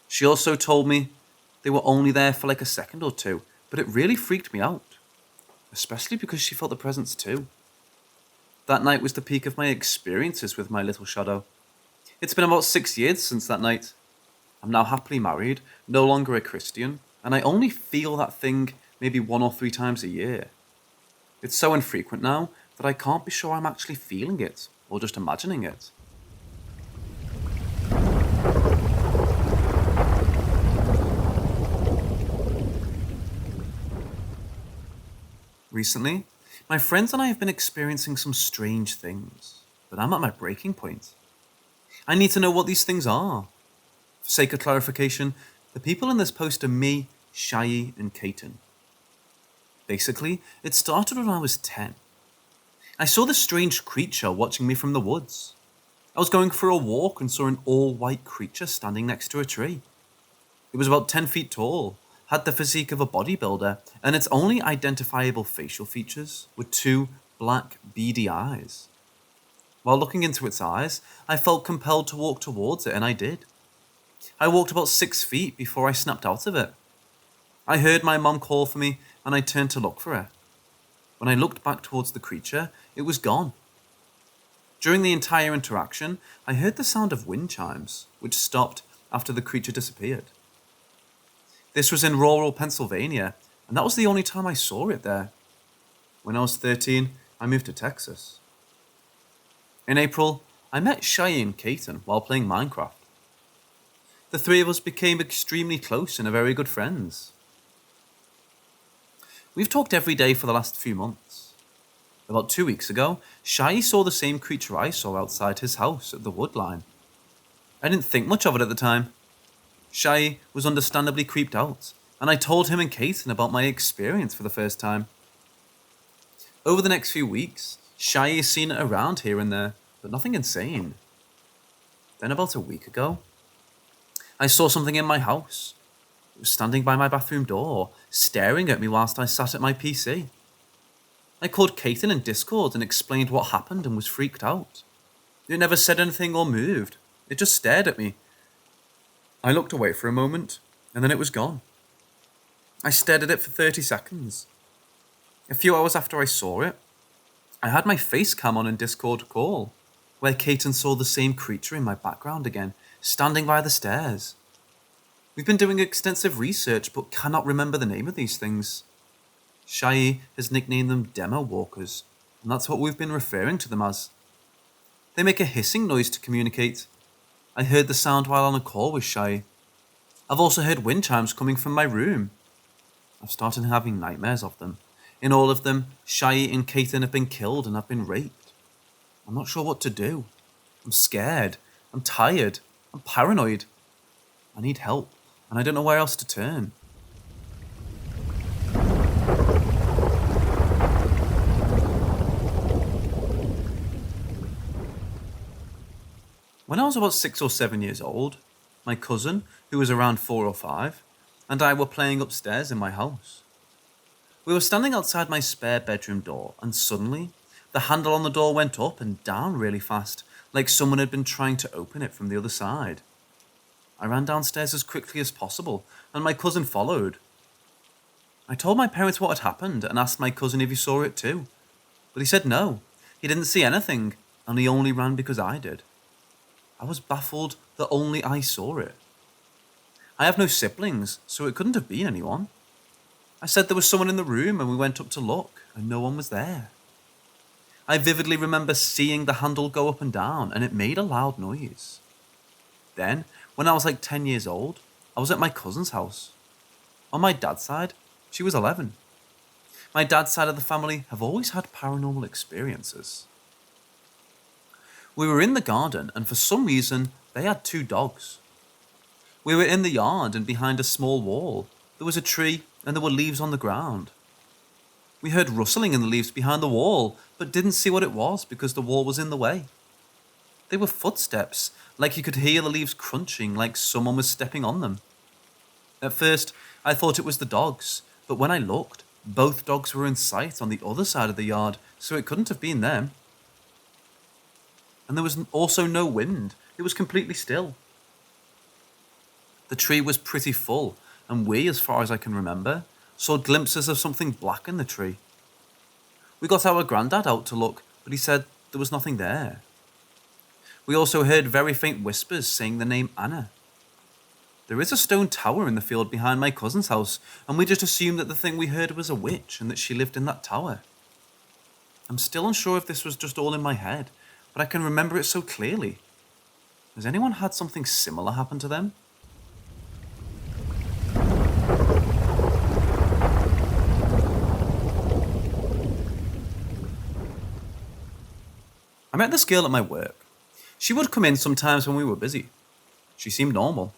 She also told me they were only there for like a second or two, but it really freaked me out, especially because she felt the presence too. That night was the peak of my experiences with my little shadow. It's been about 6 years since that night. I'm now happily married, no longer a Christian, and I only feel that thing maybe 1 or 3 times a year. It's so infrequent now that I can't be sure I'm actually feeling it or just imagining it. Recently, my friends and I have been experiencing some strange things, but I'm at my breaking point. I need to know what these things are. For sake of clarification, the people in this post are me, Shai, and Kaiten. Basically, it started when I was 10. I saw this strange creature watching me from the woods. I was going for a walk and saw an all-white creature standing next to a tree. It was about 10 feet tall, had the physique of a bodybuilder, and its only identifiable facial features were 2 black, beady eyes. While looking into its eyes, I felt compelled to walk towards it, and I did. I walked about 6 feet before I snapped out of it. I heard my mum call for me, and I turned to look for her. When I looked back towards the creature, it was gone. During the entire interaction, I heard the sound of wind chimes, which stopped after the creature disappeared. This was in rural Pennsylvania, and that was the only time I saw it there. When I was 13, I moved to Texas. In April, I met Shai and Kaiten while playing Minecraft. The 3 of us became extremely close and are very good friends. We've talked every day for the last few months. About 2 weeks ago, Shai saw the same creature I saw outside his house at the wood line. I didn't think much of it at the time. Shai was understandably creeped out, and I told him and Kaiten about my experience for the first time. Over the next few weeks, Shai has seen it around here and there, but nothing insane. Then about a week ago, I saw something in my house. It was standing by my bathroom door, staring at me whilst I sat at my PC. I called Kaiten in Discord and explained what happened and was freaked out. It never said anything or moved. It just stared at me. I looked away for a moment, and then it was gone. I stared at it for 30 seconds. A few hours after I saw it, I had my face cam on in Discord call, where Kaiten saw the same creature in my background again, standing by the stairs. We've been doing extensive research, but cannot remember the name of these things. Shai has nicknamed them demo walkers, and that's what we've been referring to them as. They make a hissing noise to communicate. I heard the sound while on a call with Shai. I've also heard wind chimes coming from my room. I've started having nightmares of them. In all of them, Shai and Kaiten have been killed and have been raped. I'm not sure what to do. I'm scared. I'm tired. I'm paranoid. I need help, and I don't know where else to turn. When I was about 6 or 7 years old, my cousin, who was around 4 or 5, and I were playing upstairs in my house. We were standing outside my spare bedroom door, and suddenly, the handle on the door went up and down really fast, like someone had been trying to open it from the other side. I ran downstairs as quickly as possible, and my cousin followed. I told my parents what had happened and asked my cousin if he saw it too, but he said no. He didn't see anything, and he only ran because I did. I was baffled that only I saw it. I have no siblings, so it couldn't have been anyone. I said there was someone in the room and we went up to look, and no one was there. I vividly remember seeing the handle go up and down, and it made a loud noise. Then, when I was like 10 years old, I was at my cousin's house. On my dad's side, she was 11. My dad's side of the family have always had paranormal experiences. We were in the garden, and for some reason, they had 2 dogs. We were in the yard, and behind a small wall, there was a tree and there were leaves on the ground. We heard rustling in the leaves behind the wall, but didn't see what it was because the wall was in the way. They were footsteps, like you could hear the leaves crunching like someone was stepping on them. At first, I thought it was the dogs, but when I looked, both dogs were in sight on the other side of the yard, so it couldn't have been them. And there was also no wind. It was completely still. The tree was pretty full, and we, as far as I can remember, saw glimpses of something black in the tree. We got our granddad out to look, but he said there was nothing there. We also heard very faint whispers saying the name Anna. There is a stone tower in the field behind my cousin's house, and we just assumed that the thing we heard was a witch and that she lived in that tower. I'm still unsure if this was just all in my head, but I can remember it so clearly. Has anyone had something similar happen to them? I met this girl at my work. She would come in sometimes when we were busy. She seemed normal.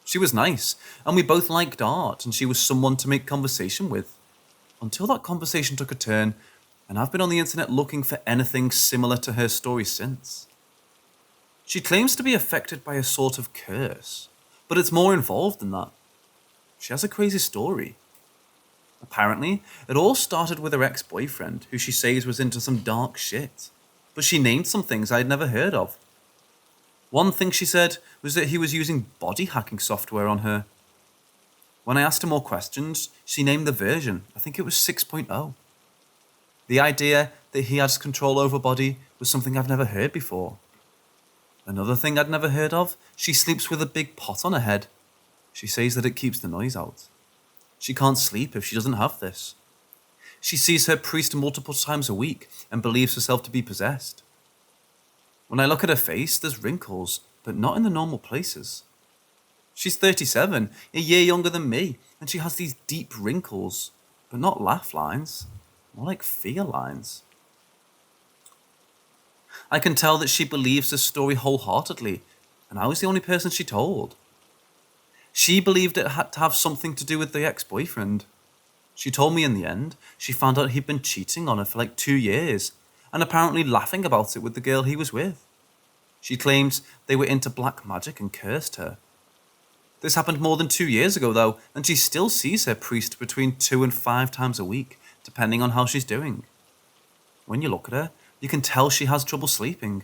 She was nice, and we both liked art, and she was someone to make conversation with. Until that conversation took a turn, and I've been on the internet looking for anything similar to her story since. She claims to be affected by a sort of curse, but it's more involved than that. She has a crazy story. Apparently, it all started with her ex-boyfriend, who she says was into some dark shit. But she named some things I'd never heard of. One thing she said was that he was using body hacking software on her. When I asked her more questions, she named the version. I think it was 6.0. The idea that he has control over body was something I've never heard before. Another thing I'd never heard of, she sleeps with a big pot on her head. She says that it keeps the noise out. She can't sleep if she doesn't have this. She sees her priest multiple times a week and believes herself to be possessed. When I look at her face, there's wrinkles, but not in the normal places. She's 37, a year younger than me, and she has these deep wrinkles, but not laugh lines, more like fear lines. I can tell that she believes this story wholeheartedly, and I was the only person she told. She believed it had to have something to do with the ex-boyfriend. She told me in the end, she found out he'd been cheating on her for like 2 years, and apparently laughing about it with the girl he was with. She claimed they were into black magic and cursed her. This happened more than 2 years ago though, and she still sees her priest between 2 and 5 times a week, depending on how she's doing. When you look at her, you can tell she has trouble sleeping.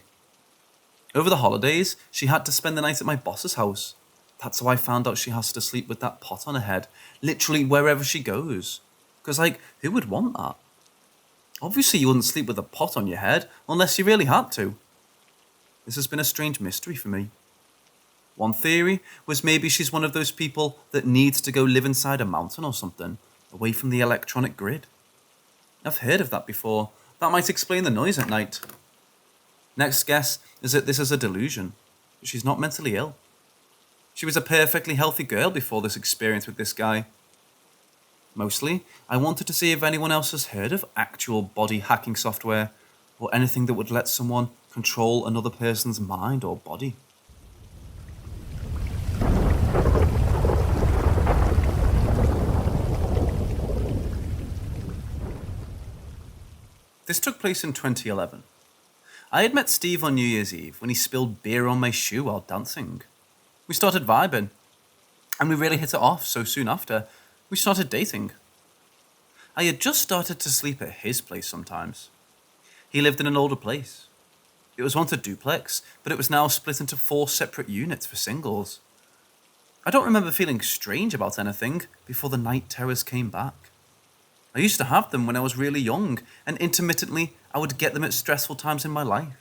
Over the holidays, she had to spend the night at my boss's house. That's how I found out she has to sleep with that pot on her head, literally wherever she goes. Because, who would want that? Obviously you wouldn't sleep with a pot on your head, unless you really had to. This has been a strange mystery for me. One theory was maybe she's one of those people that needs to go live inside a mountain or something, away from the electronic grid. I've heard of that before. That might explain the noise at night. Next guess is that this is a delusion. She's not mentally ill. She was a perfectly healthy girl before this experience with this guy. Mostly, I wanted to see if anyone else has heard of actual body hacking software, or anything that would let someone control another person's mind or body. This took place in 2011. I had met Steve on New Year's Eve when he spilled beer on my shoe while dancing. We started vibing, and we really hit it off, so soon after, we started dating. I had just started to sleep at his place sometimes. He lived in an older place. It was once a duplex, but it was now split into 4 separate units for singles. I don't remember feeling strange about anything before the night terrors came back. I used to have them when I was really young, and intermittently I would get them at stressful times in my life.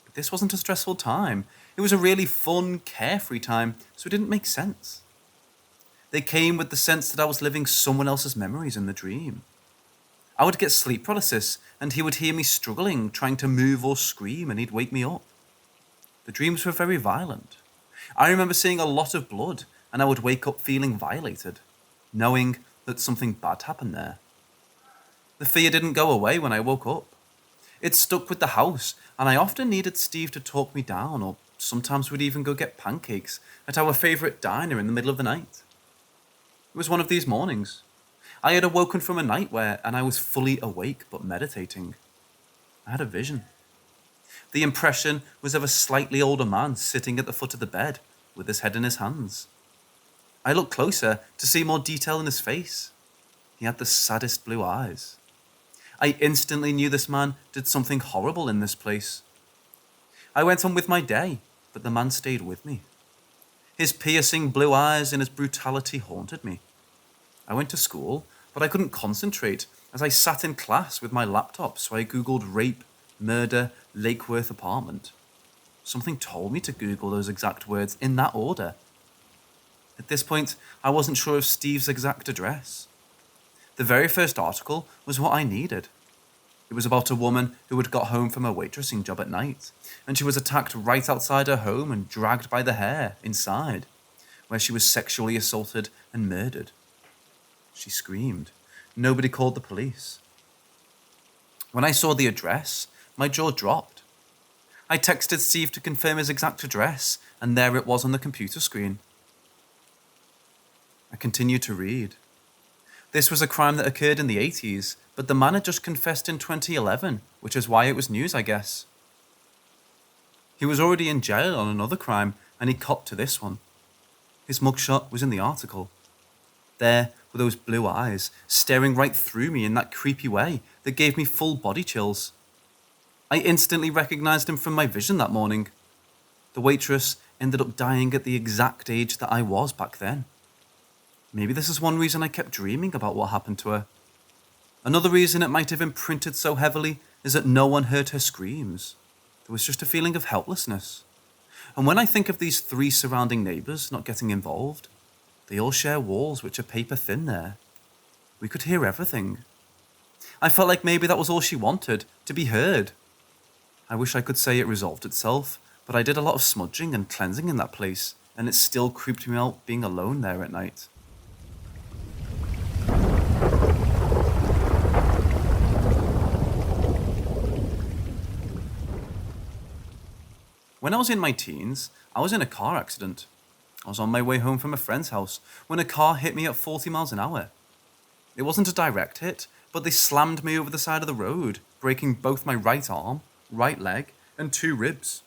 But this wasn't a stressful time. It was a really fun, carefree time, so it didn't make sense. They came with the sense that I was living someone else's memories in the dream. I would get sleep paralysis, and he would hear me struggling, trying to move or scream, and he'd wake me up. The dreams were very violent. I remember seeing a lot of blood, and I would wake up feeling violated, knowing that something bad happened there. The fear didn't go away when I woke up. It stuck with the house, and I often needed Steve to talk me down, or sometimes we'd even go get pancakes at our favourite diner in the middle of the night. It was one of these mornings. I had awoken from a nightmare, and I was fully awake but meditating. I had a vision. The impression was of a slightly older man sitting at the foot of the bed, with his head in his hands. I looked closer to see more detail in his face. He had the saddest blue eyes. I instantly knew this man did something horrible in this place. I went on with my day, but the man stayed with me. His piercing blue eyes and his brutality haunted me. I went to school, but I couldn't concentrate as I sat in class with my laptop, so I googled rape, murder, Lake Worth apartment. Something told me to Google those exact words in that order. At this point, I wasn't sure of Steve's exact address. The very first article was what I needed. It was about a woman who had got home from a waitressing job at night, and she was attacked right outside her home and dragged by the hair inside, where she was sexually assaulted and murdered. She screamed. Nobody called the police. When I saw the address, my jaw dropped. I texted Steve to confirm his exact address, and there it was on the computer screen. I continued to read. This was a crime that occurred in the 80s, but the man had just confessed in 2011, which is why it was news, I guess. He was already in jail on another crime, and he copped to this one. His mugshot was in the article. There were those blue eyes, staring right through me in that creepy way that gave me full body chills. I instantly recognized him from my vision that morning. The waitress ended up dying at the exact age that I was back then. Maybe this is one reason I kept dreaming about what happened to her. Another reason it might have imprinted so heavily is that no one heard her screams. There was just a feeling of helplessness. And when I think of these 3 surrounding neighbours not getting involved, they all share walls which are paper thin there. We could hear everything. I felt like maybe that was all she wanted, to be heard. I wish I could say it resolved itself, but I did a lot of smudging and cleansing in that place, and it still creeped me out being alone there at night. When I was in my teens, I was in a car accident. I was on my way home from a friend's house when a car hit me at 40 miles an hour. It wasn't a direct hit, but they slammed me over the side of the road, breaking both my right arm, right leg, and 2 ribs.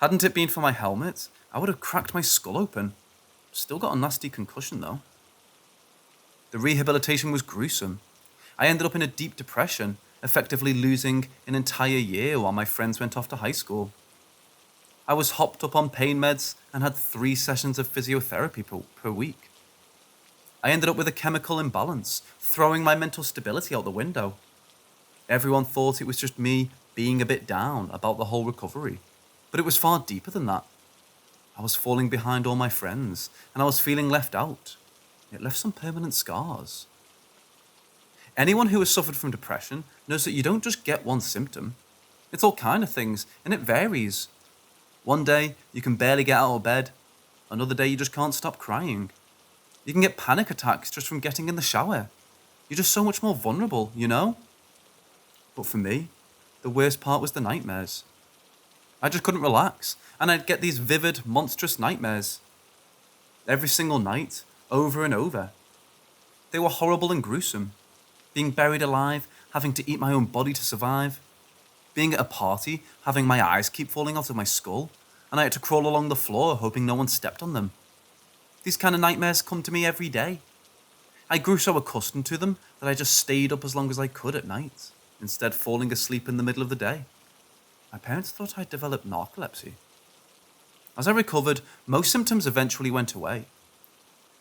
Hadn't it been for my helmet, I would have cracked my skull open. Still got a nasty concussion though. The rehabilitation was gruesome. I ended up in a deep depression, effectively losing an entire year while my friends went off to high school. I was hopped up on pain meds and had 3 sessions of physiotherapy per week. I ended up with a chemical imbalance, throwing my mental stability out the window. Everyone thought it was just me being a bit down about the whole recovery, but it was far deeper than that. I was falling behind all my friends, and I was feeling left out. It left some permanent scars. Anyone who has suffered from depression knows that you don't just get one symptom. It's all kind of things, and it varies. One day, you can barely get out of bed. Another day, you just can't stop crying. You can get panic attacks just from getting in the shower. You're just so much more vulnerable, you know? But for me, the worst part was the nightmares. I just couldn't relax, and I'd get these vivid, monstrous nightmares. Every single night, over and over. They were horrible and gruesome. Being buried alive, having to eat my own body to survive. Being at a party, having my eyes keep falling out of my skull, and I had to crawl along the floor hoping no one stepped on them. These kind of nightmares come to me every day. I grew so accustomed to them that I just stayed up as long as I could at night, instead falling asleep in the middle of the day. My parents thought I'd developed narcolepsy. As I recovered, most symptoms eventually went away.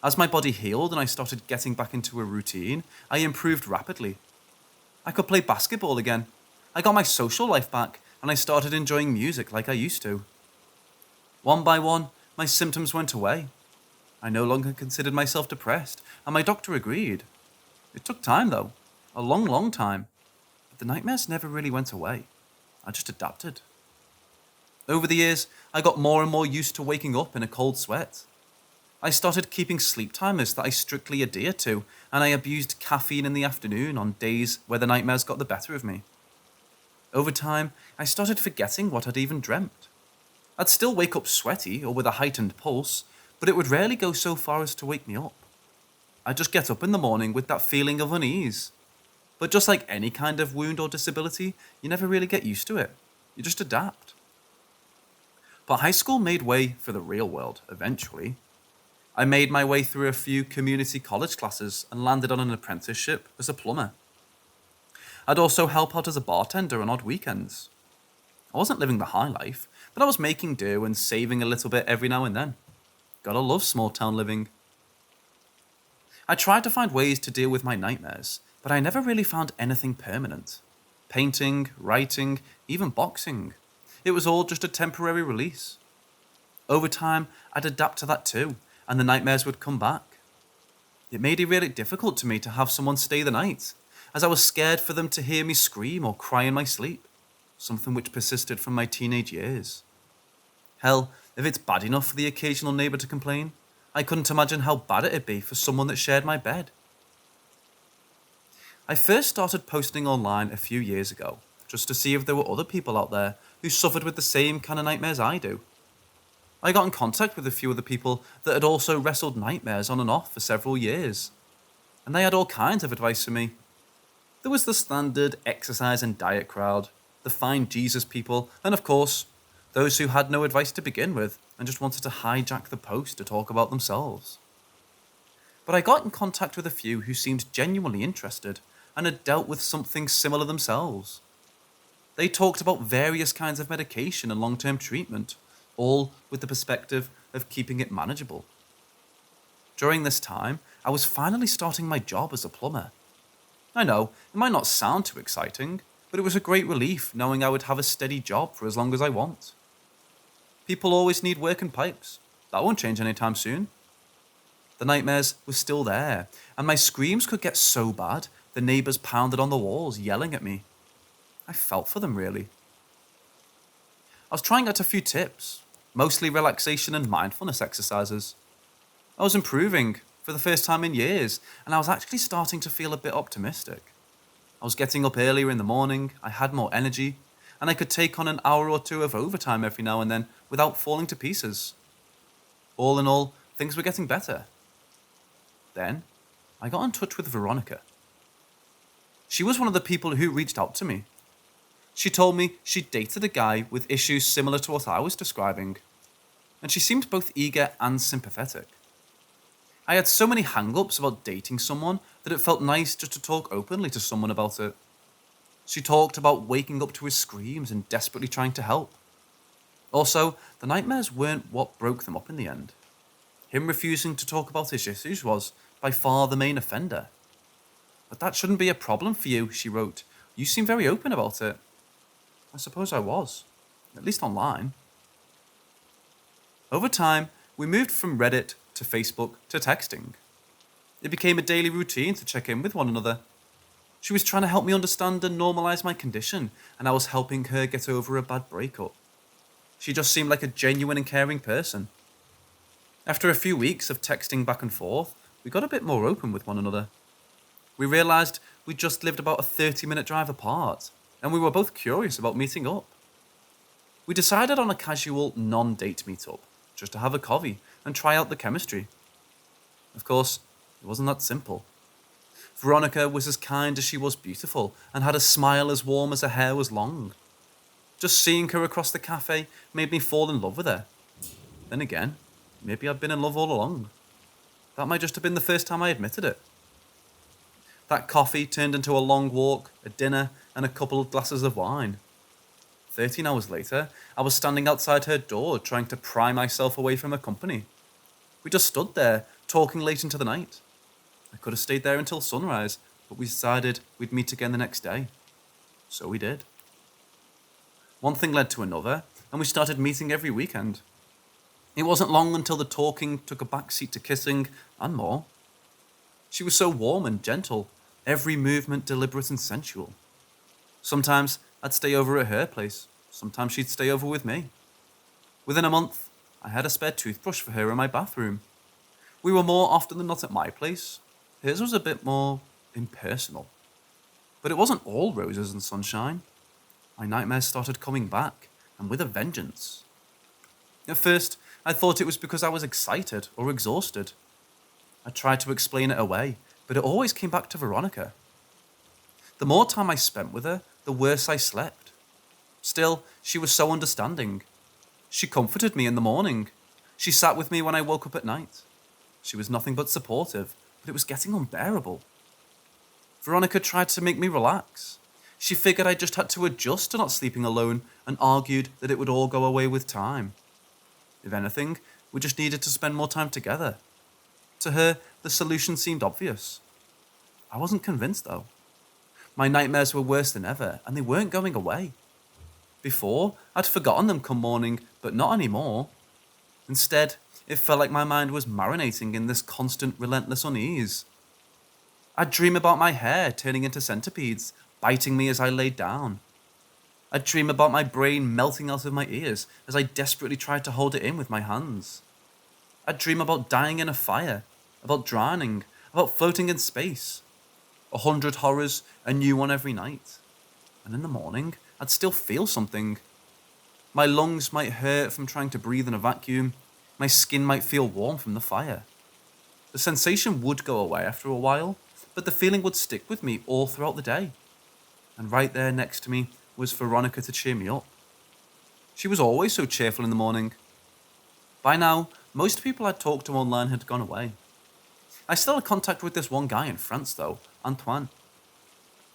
As my body healed and I started getting back into a routine, I improved rapidly. I could play basketball again. I got my social life back, and I started enjoying music like I used to. One by one, my symptoms went away. I no longer considered myself depressed, and my doctor agreed. It took time, though. A long, long time. But the nightmares never really went away. I just adapted. Over the years, I got more and more used to waking up in a cold sweat. I started keeping sleep timers that I strictly adhered to, and I abused caffeine in the afternoon on days where the nightmares got the better of me. Over time, I started forgetting what I'd even dreamt. I'd still wake up sweaty or with a heightened pulse, but it would rarely go so far as to wake me up. I'd just get up in the morning with that feeling of unease. But just like any kind of wound or disability, you never really get used to it. You just adapt. But high school made way for the real world, eventually. I made my way through a few community college classes and landed on an apprenticeship as a plumber. I'd also help out as a bartender on odd weekends. I wasn't living the high life, but I was making do and saving a little bit every now and then. Gotta love small town living. I tried to find ways to deal with my nightmares, but I never really found anything permanent. Painting, writing, even boxing. It was all just a temporary release. Over time, I'd adapt to that too, and the nightmares would come back. It made it really difficult to me to have someone stay the night, as I was scared for them to hear me scream or cry in my sleep, something which persisted from my teenage years. Hell, if it's bad enough for the occasional neighbour to complain, I couldn't imagine how bad it'd be for someone that shared my bed. I first started posting online a few years ago, just to see if there were other people out there who suffered with the same kind of nightmares I do. I got in contact with a few other people that had also wrestled nightmares on and off for several years, and they had all kinds of advice for me. There was the standard exercise and diet crowd, the fine Jesus people, and of course, those who had no advice to begin with and just wanted to hijack the post to talk about themselves. But I got in contact with a few who seemed genuinely interested and had dealt with something similar themselves. They talked about various kinds of medication and long-term treatment, all with the perspective of keeping it manageable. During this time, I was finally starting my job as a plumber. I know, it might not sound too exciting, but it was a great relief knowing I would have a steady job for as long as I want. People always need work and pipes. That won't change anytime soon. The nightmares were still there, and my screams could get so bad the neighbours pounded on the walls, yelling at me. I felt for them, really. I was trying out a few tips, mostly relaxation and mindfulness exercises. I was improving for the first time in years, and I was actually starting to feel a bit optimistic. I was getting up earlier in the morning, I had more energy, and I could take on an hour or two of overtime every now and then without falling to pieces. All in all, things were getting better. Then, I got in touch with Veronica. She was one of the people who reached out to me. She told me she dated a guy with issues similar to what I was describing, and she seemed both eager and sympathetic. I had so many hang-ups about dating someone that it felt nice just to talk openly to someone about it. She talked about waking up to his screams and desperately trying to help. Also, the nightmares weren't what broke them up in the end. Him refusing to talk about his issues was, by far, the main offender. But that shouldn't be a problem for you, she wrote. You seem very open about it. I suppose I was, at least online. Over time, we moved from Reddit to Facebook to texting. It became a daily routine to check in with one another. She was trying to help me understand and normalize my condition, and I was helping her get over a bad breakup. She just seemed like a genuine and caring person. After a few weeks of texting back and forth, we got a bit more open with one another. We realised we just lived about a 30-minute drive apart, and we were both curious about meeting up. We decided on a casual, non-date meetup, just to have a coffee and try out the chemistry. Of course, it wasn't that simple. Veronica was as kind as she was beautiful, and had a smile as warm as her hair was long. Just seeing her across the cafe made me fall in love with her. Then again, maybe I'd been in love all along. That might just have been the first time I admitted it. That coffee turned into a long walk, a dinner, and a couple of glasses of wine. 13 hours later, I was standing outside her door trying to pry myself away from her company. We just stood there, talking late into the night. I could have stayed there until sunrise, but we decided we'd meet again the next day. So we did. One thing led to another, and we started meeting every weekend. It wasn't long until the talking took a backseat to kissing and more. She was so warm and gentle, every movement deliberate and sensual. Sometimes I'd stay over at her place, sometimes she'd stay over with me. Within a month, I had a spare toothbrush for her in my bathroom. We were more often than not at my place. Hers was a bit more impersonal. But it wasn't all roses and sunshine. My nightmares started coming back, and with a vengeance. At first, I thought it was because I was excited or exhausted. I tried to explain it away, but it always came back to Veronica. The more time I spent with her, the worse I slept. Still, she was so understanding. She comforted me in the morning. She sat with me when I woke up at night. She was nothing but supportive, but it was getting unbearable. Veronica tried to make me relax. She figured I just had to adjust to not sleeping alone and argued that it would all go away with time. If anything, we just needed to spend more time together. To her, the solution seemed obvious. I wasn't convinced, though. My nightmares were worse than ever, and they weren't going away. Before, I'd forgotten them come morning, but not anymore. Instead, it felt like my mind was marinating in this constant, relentless unease. I'd dream about my hair turning into centipedes, biting me as I laid down. I'd dream about my brain melting out of my ears as I desperately tried to hold it in with my hands. I'd dream about dying in a fire, about drowning, about floating in space. 100 horrors, a new one every night. And in the morning, I'd still feel something. My lungs might hurt from trying to breathe in a vacuum. My skin might feel warm from the fire. The sensation would go away after a while, but the feeling would stick with me all throughout the day. And right there next to me was Veronica to cheer me up. She was always so cheerful in the morning. By now, most people I'd talked to online had gone away. I still had contact with this one guy in France, though, Antoine.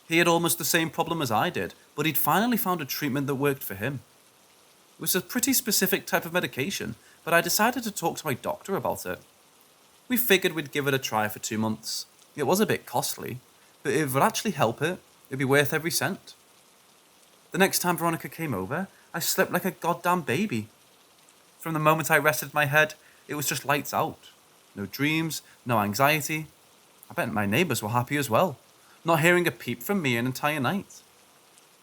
He had almost the same problem as I did, but he'd finally found a treatment that worked for him. It was a pretty specific type of medication, but I decided to talk to my doctor about it. We figured we'd give it a try for 2 months. It was a bit costly, but if it would actually help it, it'd be worth every cent. The next time Veronica came over, I slept like a goddamn baby. From the moment I rested my head, it was just lights out. No dreams, no anxiety. I bet my neighbours were happy as well, not hearing a peep from me an entire night.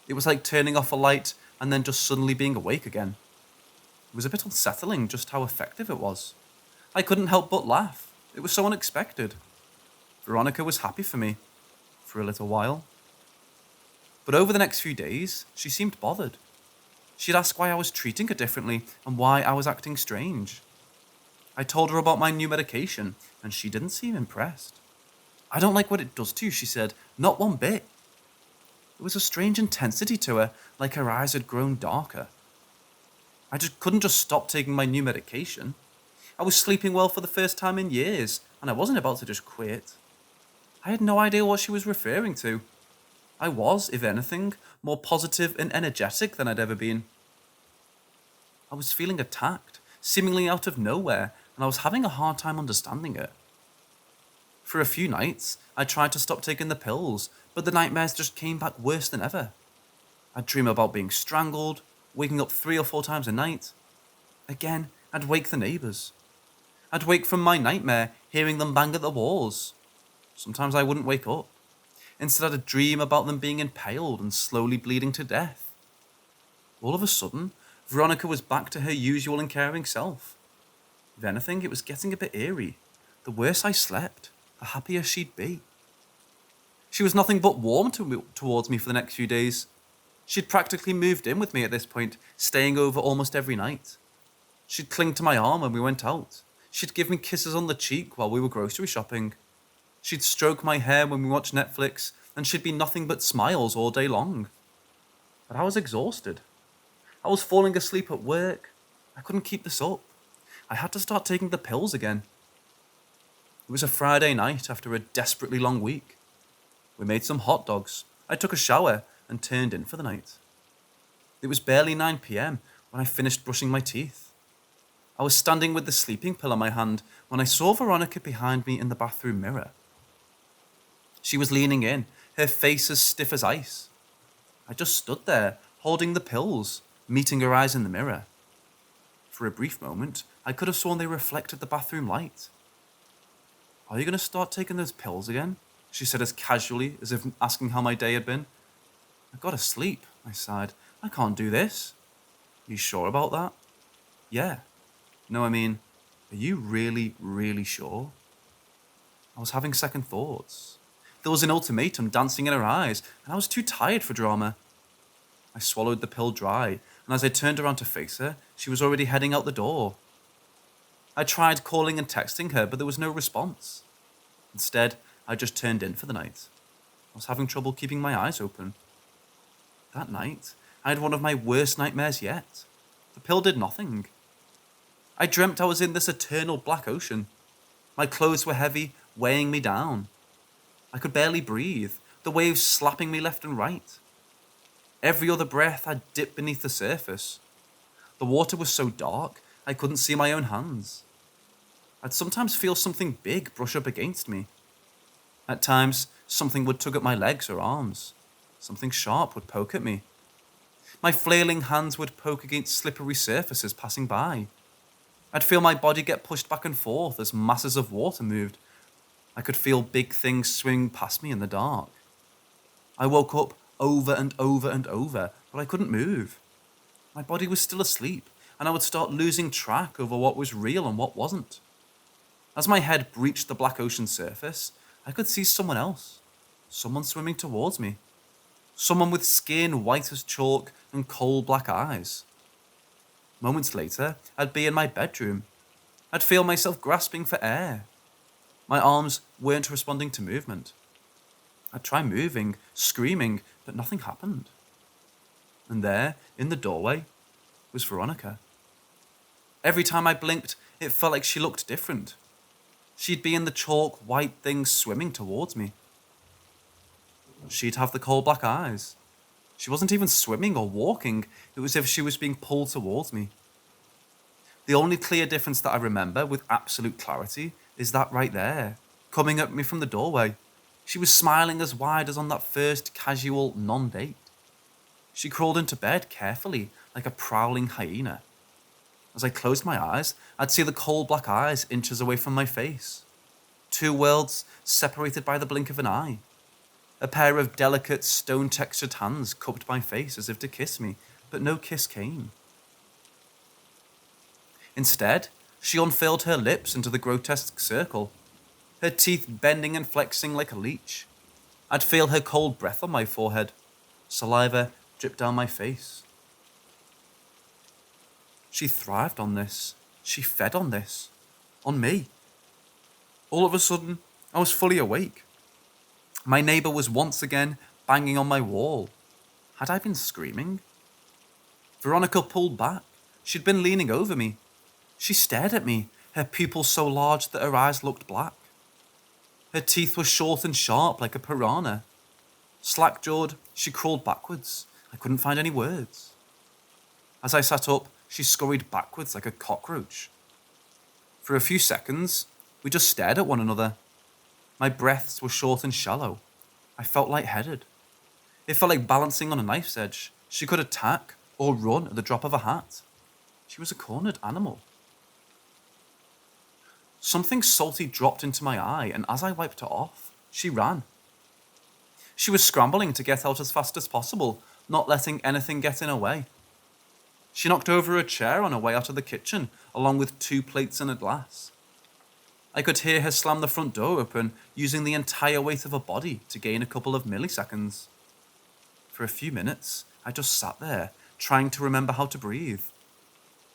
It was like turning off a light and then just suddenly being awake again. It was a bit unsettling just how effective it was. I couldn't help but laugh. It was so unexpected. Veronica was happy for me, for a little while. But over the next few days, she seemed bothered. She'd ask why I was treating her differently and why I was acting strange. I told her about my new medication, and she didn't seem impressed. I don't like what it does to you, she said, not one bit. There was a strange intensity to her, like her eyes had grown darker. I couldn't just stop taking my new medication. I was sleeping well for the first time in years, and I wasn't about to just quit. I had no idea what she was referring to. I was, if anything, more positive and energetic than I'd ever been. I was feeling attacked, seemingly out of nowhere, and I was having a hard time understanding it. For a few nights, I tried to stop taking the pills, but the nightmares just came back worse than ever. I'd dream about being strangled, waking up 3 or 4 times a night. Again, I'd wake the neighbours. I'd wake from my nightmare, hearing them bang at the walls. Sometimes I wouldn't wake up. Instead, I'd dream about them being impaled and slowly bleeding to death. All of a sudden, Veronica was back to her usual and caring self. If anything, it was getting a bit eerie. The worse I slept, the happier she'd be. She was nothing but warm towards me for the next few days. She'd practically moved in with me at this point, staying over almost every night. She'd cling to my arm when we went out. She'd give me kisses on the cheek while we were grocery shopping. She'd stroke my hair when we watched Netflix, and she'd be nothing but smiles all day long. But I was exhausted. I was falling asleep at work. I couldn't keep this up. I had to start taking the pills again. It was a Friday night after a desperately long week. We made some hot dogs. I took a shower and turned in for the night. It was barely 9 p.m. when I finished brushing my teeth. I I was standing with the sleeping pill in my hand when I saw Veronica behind me in the bathroom mirror. She was leaning in, her face as stiff as ice. I just stood there, holding the pills, meeting her eyes in the mirror. For a brief moment, I could have sworn they reflected the bathroom light. "Are you going to start taking those pills again?" she said as casually as if asking how my day had been. "I've got to sleep," I sighed. "I can't do this." "You sure about that?" "Yeah. No, I mean, are you really, really sure?" I was having second thoughts. There was an ultimatum dancing in her eyes, and I was too tired for drama. I swallowed the pill dry, and as I turned around to face her, she was already heading out the door. I tried calling and texting her, but there was no response. Instead, I just turned in for the night. I was having trouble keeping my eyes open. That night, I had one of my worst nightmares yet. The pill did nothing. I dreamt I was in this eternal black ocean. My clothes were heavy, weighing me down. I could barely breathe, the waves slapping me left and right. Every other breath I'd dip beneath the surface. The water was so dark, I couldn't see my own hands. I'd sometimes feel something big brush up against me. At times, something would tug at my legs or arms. Something sharp would poke at me. My flailing hands would poke against slippery surfaces passing by. I'd feel my body get pushed back and forth as masses of water moved. I could feel big things swing past me in the dark. I woke up over and over and over, but I couldn't move. My body was still asleep, and I would start losing track over what was real and what wasn't. As my head breached the black ocean surface, I could see someone else. Someone swimming towards me. Someone with skin white as chalk and coal black eyes. Moments later, I'd be in my bedroom. I'd feel myself grasping for air. My arms weren't responding to movement. I'd try moving, screaming, but nothing happened. And there, in the doorway, was Veronica. Every time I blinked, it felt like she looked different. She'd be in the chalk white thing swimming towards me. She'd have the coal black eyes. She wasn't even swimming or walking. It was as if she was being pulled towards me. The only clear difference that I remember with absolute clarity is that right there, coming at me from the doorway. She was smiling as wide as on that first casual non-date. She crawled into bed carefully, like a prowling hyena. As I closed my eyes, I'd see the coal black eyes inches away from my face. Two worlds separated by the blink of an eye. A pair of delicate, stone-textured hands cupped my face as if to kiss me, but no kiss came. Instead, she unfurled her lips into the grotesque circle, her teeth bending and flexing like a leech. I'd feel her cold breath on my forehead. Saliva dripped down my face. She thrived on this. She fed on this. On me. All of a sudden, I was fully awake. My neighbour was once again banging on my wall. Had I been screaming? Veronica pulled back. She'd been leaning over me. She stared at me, her pupils so large that her eyes looked black. Her teeth were short and sharp like a piranha. Slack-jawed, she crawled backwards. I couldn't find any words. As I sat up, she scurried backwards like a cockroach. For a few seconds, we just stared at one another. My breaths were short and shallow. I felt lightheaded. It felt like balancing on a knife's edge. She could attack or run at the drop of a hat. She was a cornered animal. Something salty dropped into my eye, and as I wiped it off, she ran. She was scrambling to get out as fast as possible, not letting anything get in her way. She knocked over a chair on her way out of the kitchen, along with 2 plates and a glass. I could hear her slam the front door open, using the entire weight of her body to gain a couple of milliseconds. For a few minutes, I just sat there, trying to remember how to breathe.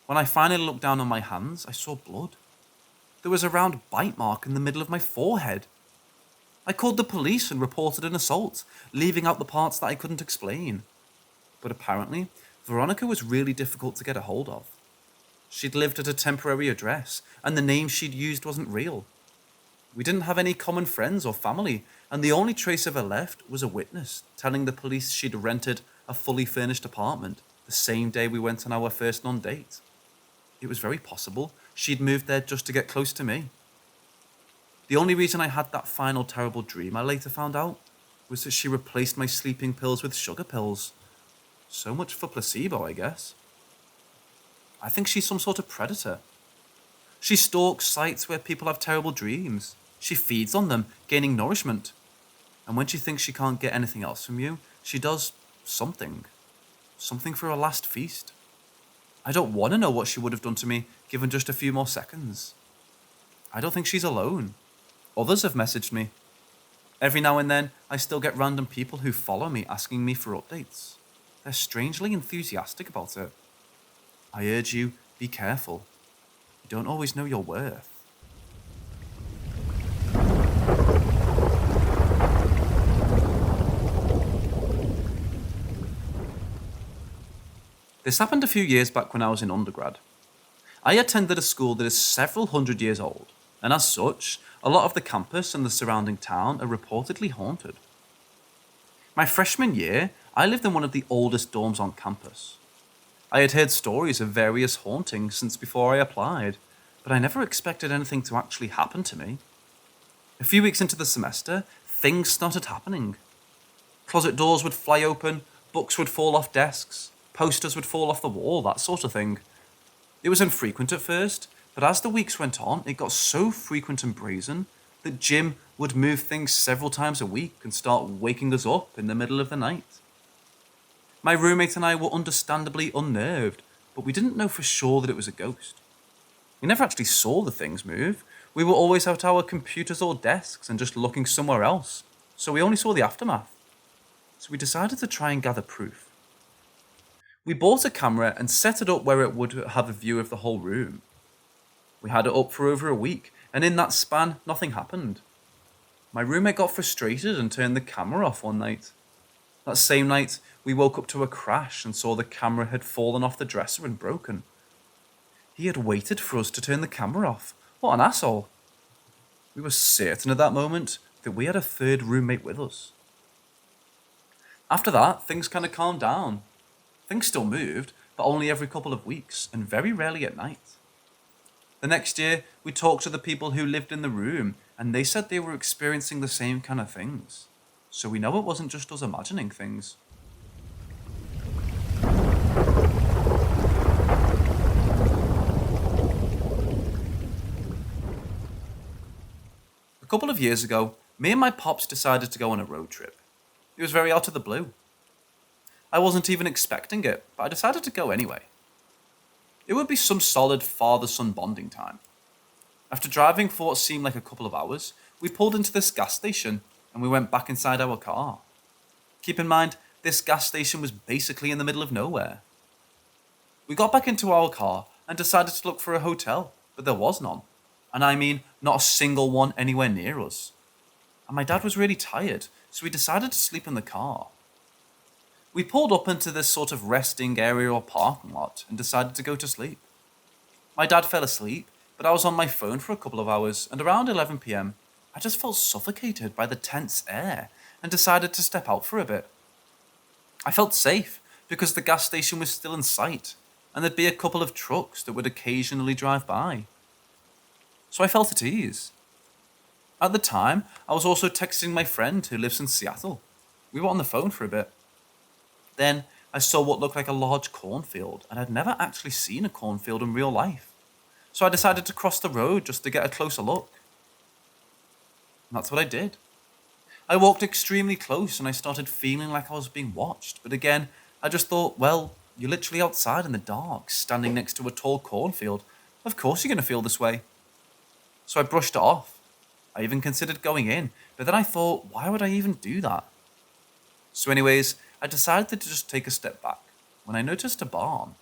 When I finally looked down on my hands, I saw blood. There was a round bite mark in the middle of my forehead. I called the police and reported an assault, leaving out the parts that I couldn't explain. But apparently, Veronica was really difficult to get a hold of. She'd lived at a temporary address, and the name she'd used wasn't real. We didn't have any common friends or family, and the only trace of her left was a witness telling the police she'd rented a fully furnished apartment the same day we went on our first non-date. It was very possible she'd moved there just to get close to me. The only reason I had that final terrible dream, I later found out, was that she replaced my sleeping pills with sugar pills. So much for placebo, I guess. I think she's some sort of predator. She stalks sites where people have terrible dreams. She feeds on them, gaining nourishment. And when she thinks she can't get anything else from you, she does something. Something for her last feast. I don't want to know what she would have done to me given just a few more seconds. I don't think she's alone. Others have messaged me. Every now and then, I still get random people who follow me asking me for updates. They're strangely enthusiastic about it. I urge you, be careful. You don't always know your worth. This happened a few years back when I was in undergrad. I attended a school that is several hundred years old, and as such, a lot of the campus and the surrounding town are reportedly haunted. My freshman year, I lived in one of the oldest dorms on campus. I had heard stories of various hauntings since before I applied, but I never expected anything to actually happen to me. A few weeks into the semester, things started happening. Closet doors would fly open, books would fall off desks, posters would fall off the wall, that sort of thing. It was infrequent at first, but as the weeks went on, it got so frequent and brazen that Jim would move things several times a week and start waking us up in the middle of the night. My roommate and I were understandably unnerved, but we didn't know for sure that it was a ghost. We never actually saw the things move. We were always at our computers or desks and just looking somewhere else, so we only saw the aftermath. So we decided to try and gather proof. We bought a camera and set it up where it would have a view of the whole room. We had it up for over a week, and in that span, nothing happened. My roommate got frustrated and turned the camera off one night. That same night, we woke up to a crash and saw the camera had fallen off the dresser and broken. He had waited for us to turn the camera off. What an asshole. We were certain at that moment that we had a third roommate with us. After that, things kind of calmed down. Things still moved, but only every couple of weeks, and very rarely at night. The next year, we talked to the people who lived in the room, and they said they were experiencing the same kind of things. So we know it wasn't just us imagining things. A couple of years ago, me and my pops decided to go on a road trip. It was very out of the blue. I wasn't even expecting it, but I decided to go anyway. It would be some solid father-son bonding time. After driving for what seemed like a couple of hours, we pulled into this gas station and we went back inside our car. Keep in mind, this gas station was basically in the middle of nowhere. We got back into our car and decided to look for a hotel, but there was none. And I mean, not a single one anywhere near us. And my dad was really tired, so we decided to sleep in the car. We pulled up into this sort of resting area or parking lot and decided to go to sleep. My dad fell asleep, but I was on my phone for a couple of hours, and around 11 p.m, I just felt suffocated by the tense air and decided to step out for a bit. I felt safe because the gas station was still in sight, and there'd be a couple of trucks that would occasionally drive by. So I felt at ease. At the time, I was also texting my friend who lives in Seattle. We were on the phone for a bit. Then I saw what looked like a large cornfield, and I'd never actually seen a cornfield in real life. So I decided to cross the road just to get a closer look. And that's what I did. I walked extremely close and I started feeling like I was being watched. But again, I just thought, well, you're literally outside in the dark, standing next to a tall cornfield. Of course you're going to feel this way. So I brushed it off. I even considered going in, but then I thought, why would I even do that? So anyways, I decided to just take a step back when I noticed a barn.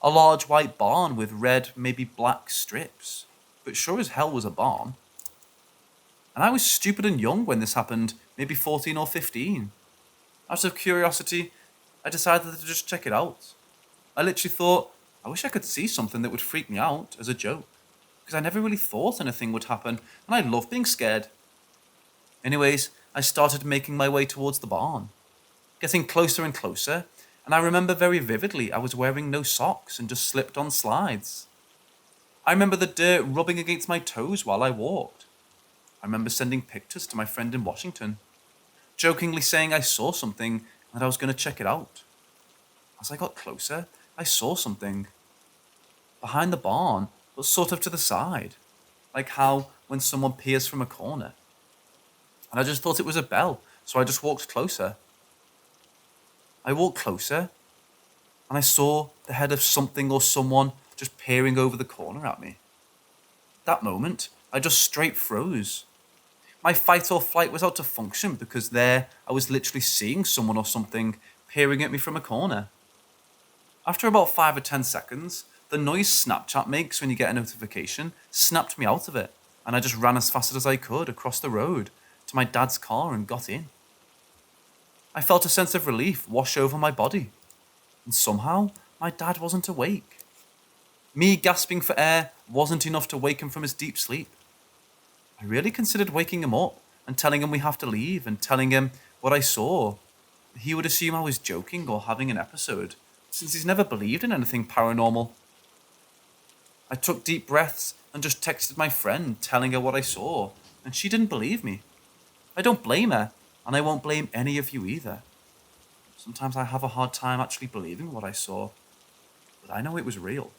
A large white barn with red, maybe black strips, but sure as hell was a barn. And I was stupid and young when this happened, maybe 14 or 15. Out of curiosity, I decided to just check it out. I literally thought, I wish I could see something that would freak me out as a joke, because I never really thought anything would happen, and I love being scared. Anyways, I started making my way towards the barn. Getting closer and closer, And I remember very vividly I was wearing no socks and just slipped on slides. I remember the dirt rubbing against my toes while I walked. I remember sending pictures to my friend in Washington, jokingly saying I saw something and that I was going to check it out. As I got closer, I saw something. Behind the barn, but sort of to the side. Like how when someone peers from a corner. And I just thought it was a bell, so I just walked closer. I walked closer, and I saw the head of something or someone just peering over the corner at me. That moment, I just straight froze. My fight or flight was out to function because there I was literally seeing someone or something peering at me from a corner. After about 5 or 10 seconds, the noise Snapchat makes when you get a notification snapped me out of it, and I just ran as fast as I could across the road to my dad's car and got in. I felt a sense of relief wash over my body, and somehow my dad wasn't awake. Me gasping for air wasn't enough to wake him from his deep sleep. I really considered waking him up and telling him we have to leave and telling him what I saw. He would assume I was joking or having an episode, since he's never believed in anything paranormal. I took deep breaths and just texted my friend telling her what I saw, and she didn't believe me. I don't blame her, and I won't blame any of you either. Sometimes I have a hard time actually believing what I saw, but I know it was real.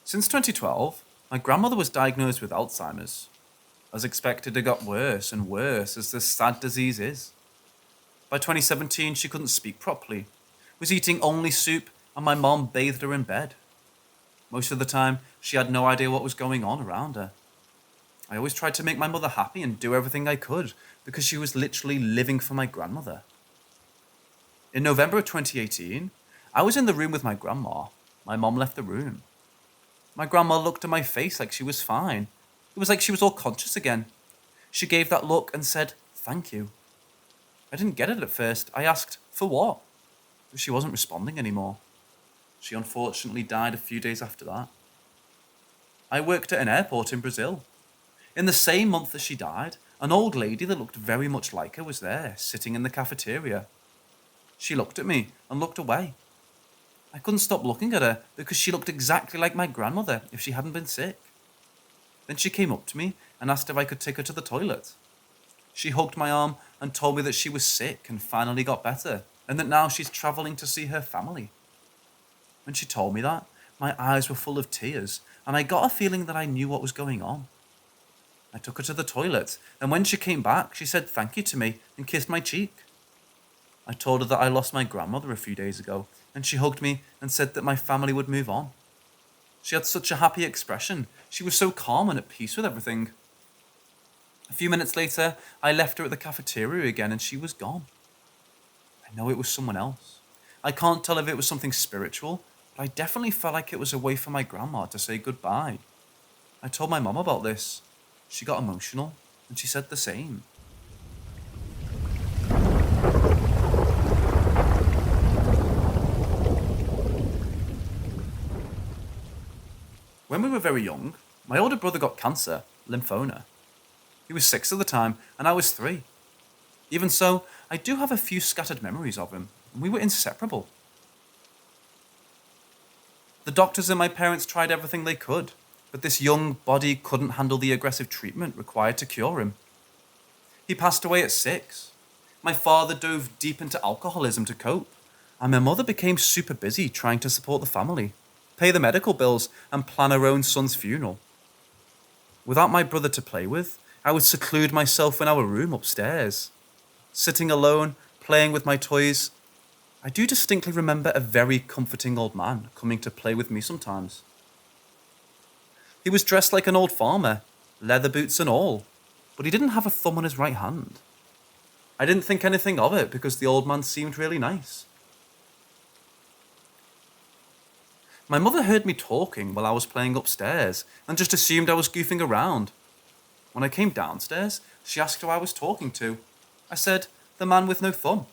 Since 2012, my grandmother was diagnosed with Alzheimer's. As expected, it got worse and worse as this sad disease is. By 2017, she couldn't speak properly, was eating only soup, and my mom bathed her in bed. Most of the time, she had no idea what was going on around her. I always tried to make my mother happy and do everything I could because she was literally living for my grandmother. In November of 2018, I was in the room with my grandma. My mom left the room. My grandma looked at my face like she was fine. It was like she was all conscious again. She gave that look and said, "Thank you." I didn't get it at first. I asked, "For what?" But she wasn't responding anymore. She unfortunately died a few days after that. I worked at an airport in Brazil. In the same month that she died, an old lady that looked very much like her was there, sitting in the cafeteria. She looked at me and looked away. I couldn't stop looking at her because she looked exactly like my grandmother if she hadn't been sick. Then she came up to me and asked if I could take her to the toilet. She hugged my arm and told me that she was sick and finally got better, and that now she's travelling to see her family. When she told me that, my eyes were full of tears, and I got a feeling that I knew what was going on. I took her to the toilet, and when she came back, she said thank you to me and kissed my cheek. I told her that I lost my grandmother a few days ago, and she hugged me and said that my family would move on. She had such a happy expression. She was so calm and at peace with everything. A few minutes later, I left her at the cafeteria again, and she was gone. I know it was someone else. I can't tell if it was something spiritual, but I definitely felt like it was a way for my grandma to say goodbye. I told my mum about this. She got emotional, and she said the same. When we were very young, my older brother got cancer, lymphoma. He was 6 at the time, and I was 3. Even so, I do have a few scattered memories of him, and we were inseparable. The doctors and my parents tried everything they could, but this young body couldn't handle the aggressive treatment required to cure him. He passed away at 6. My father dove deep into alcoholism to cope, and my mother became super busy trying to support the family, pay the medical bills, and plan her own son's funeral. Without my brother to play with, I would seclude myself in our room upstairs. Sitting alone, playing with my toys, I do distinctly remember a very comforting old man coming to play with me sometimes. He was dressed like an old farmer, leather boots and all, but he didn't have a thumb on his right hand. I didn't think anything of it because the old man seemed really nice. My mother heard me talking while I was playing upstairs and just assumed I was goofing around. When I came downstairs, she asked who I was talking to. I said, "The man with no thumb."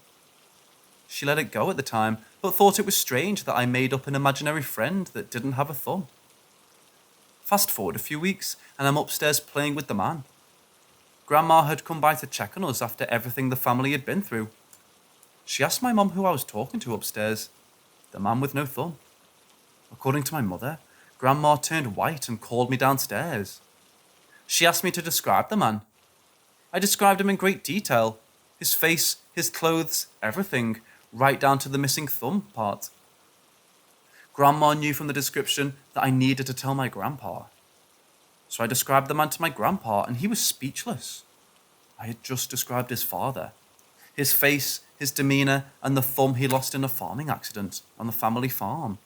She let it go at the time, but thought it was strange that I made up an imaginary friend that didn't have a thumb. Fast forward a few weeks, and I'm upstairs playing with the man. Grandma had come by to check on us after everything the family had been through. She asked my mum who I was talking to upstairs. The man with no thumb. According to my mother, Grandma turned white and called me downstairs. She asked me to describe the man. I described him in great detail. His face, his clothes, everything, right down to the missing thumb part. Grandma knew from the description that I needed to tell my grandpa. So I described the man to my grandpa, and he was speechless. I had just described his father. His face, his demeanour, and the thumb he lost in a farming accident on the family farm.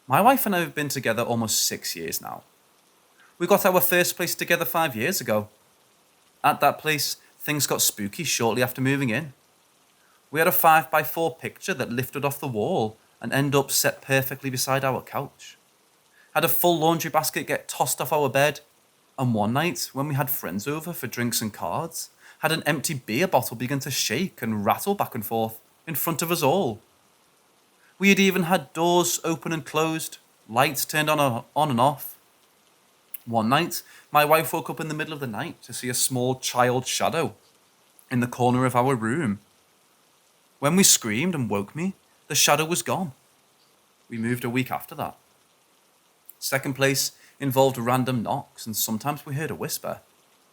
My wife and I have been together almost 6 years now. We got our first place together 5 years ago. At that place, things got spooky shortly after moving in. We had a 5x4 picture that lifted off the wall and ended up set perfectly beside our couch. Had a full laundry basket get tossed off our bed, and one night, when we had friends over for drinks and cards, had an empty beer bottle begin to shake and rattle back and forth in front of us all. We had even had doors open and closed, lights turned on and off. One night, my wife woke up in the middle of the night to see a small child shadow in the corner of our room. When we screamed and woke me, the shadow was gone. We moved a week after that. Second place involved random knocks, and sometimes we heard a whisper.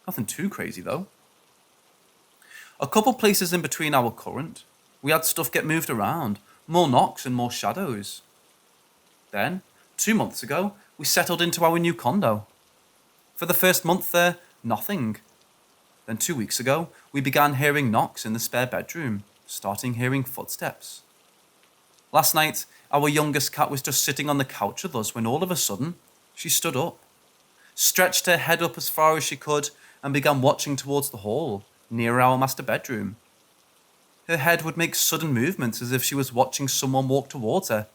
Nothing too crazy though. A couple places in between our current, we had stuff get moved around, more knocks and more shadows. Then, 2 months ago, we settled into our new condo. For the first month there, nothing. Then 2 weeks ago, we began hearing knocks in the spare bedroom, starting hearing footsteps. Last night, our youngest cat was just sitting on the couch with us when all of a sudden, she stood up, stretched her head up as far as she could, and began watching towards the hall, near our master bedroom. Her head would make sudden movements as if she was watching someone walk towards her.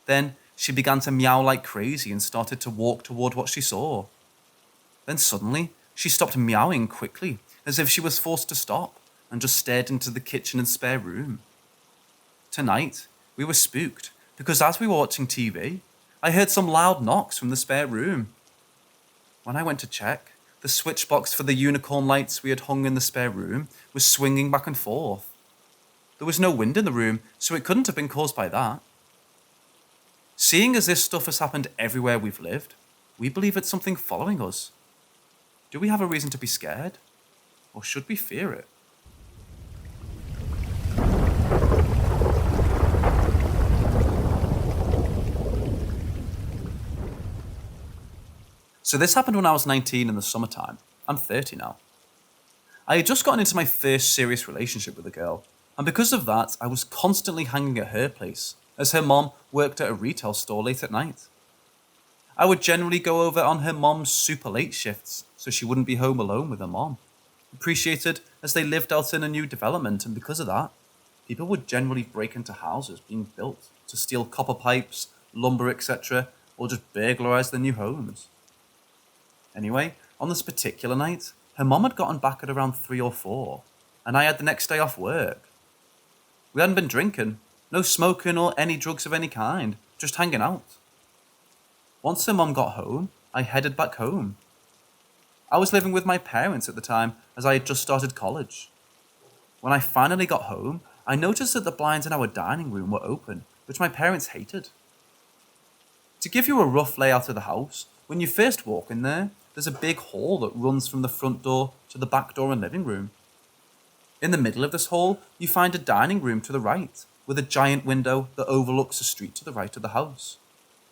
Then she began to meow like crazy and started to walk toward what she saw. Then suddenly, she stopped meowing quickly, as if she was forced to stop, and just stared into the kitchen and spare room. Tonight, we were spooked, because as we were watching TV, I heard some loud knocks from the spare room. When I went to check, the switch box for the unicorn lights we had hung in the spare room was swinging back and forth. There was no wind in the room, so it couldn't have been caused by that. Seeing as this stuff has happened everywhere we've lived, we believe it's something following us. Do we have a reason to be scared? Or should we fear it? So this happened when I was 19 in the summertime. I'm 30 now. I had just gotten into my first serious relationship with a girl, and because of that, I was constantly hanging at her place, as her mom worked at a retail store late at night. I would generally go over on her mom's super late shifts, so she wouldn't be home alone with her mom. Appreciated as they lived out in a new development, and because of that, people would generally break into houses being built to steal copper pipes, lumber, etc., or just burglarize their new homes. Anyway, on this particular night, her mom had gotten back at around 3 or 4, and I had the next day off work. We hadn't been drinking, no smoking or any drugs of any kind, just hanging out. Once her mom got home, I headed back home. I was living with my parents at the time, as I had just started college. When I finally got home, I noticed that the blinds in our dining room were open, which my parents hated. To give you a rough layout of the house, when you first walk in there, there's a big hall that runs from the front door to the back door and living room. In the middle of this hall, you find a dining room to the right, with a giant window that overlooks a street to the right of the house.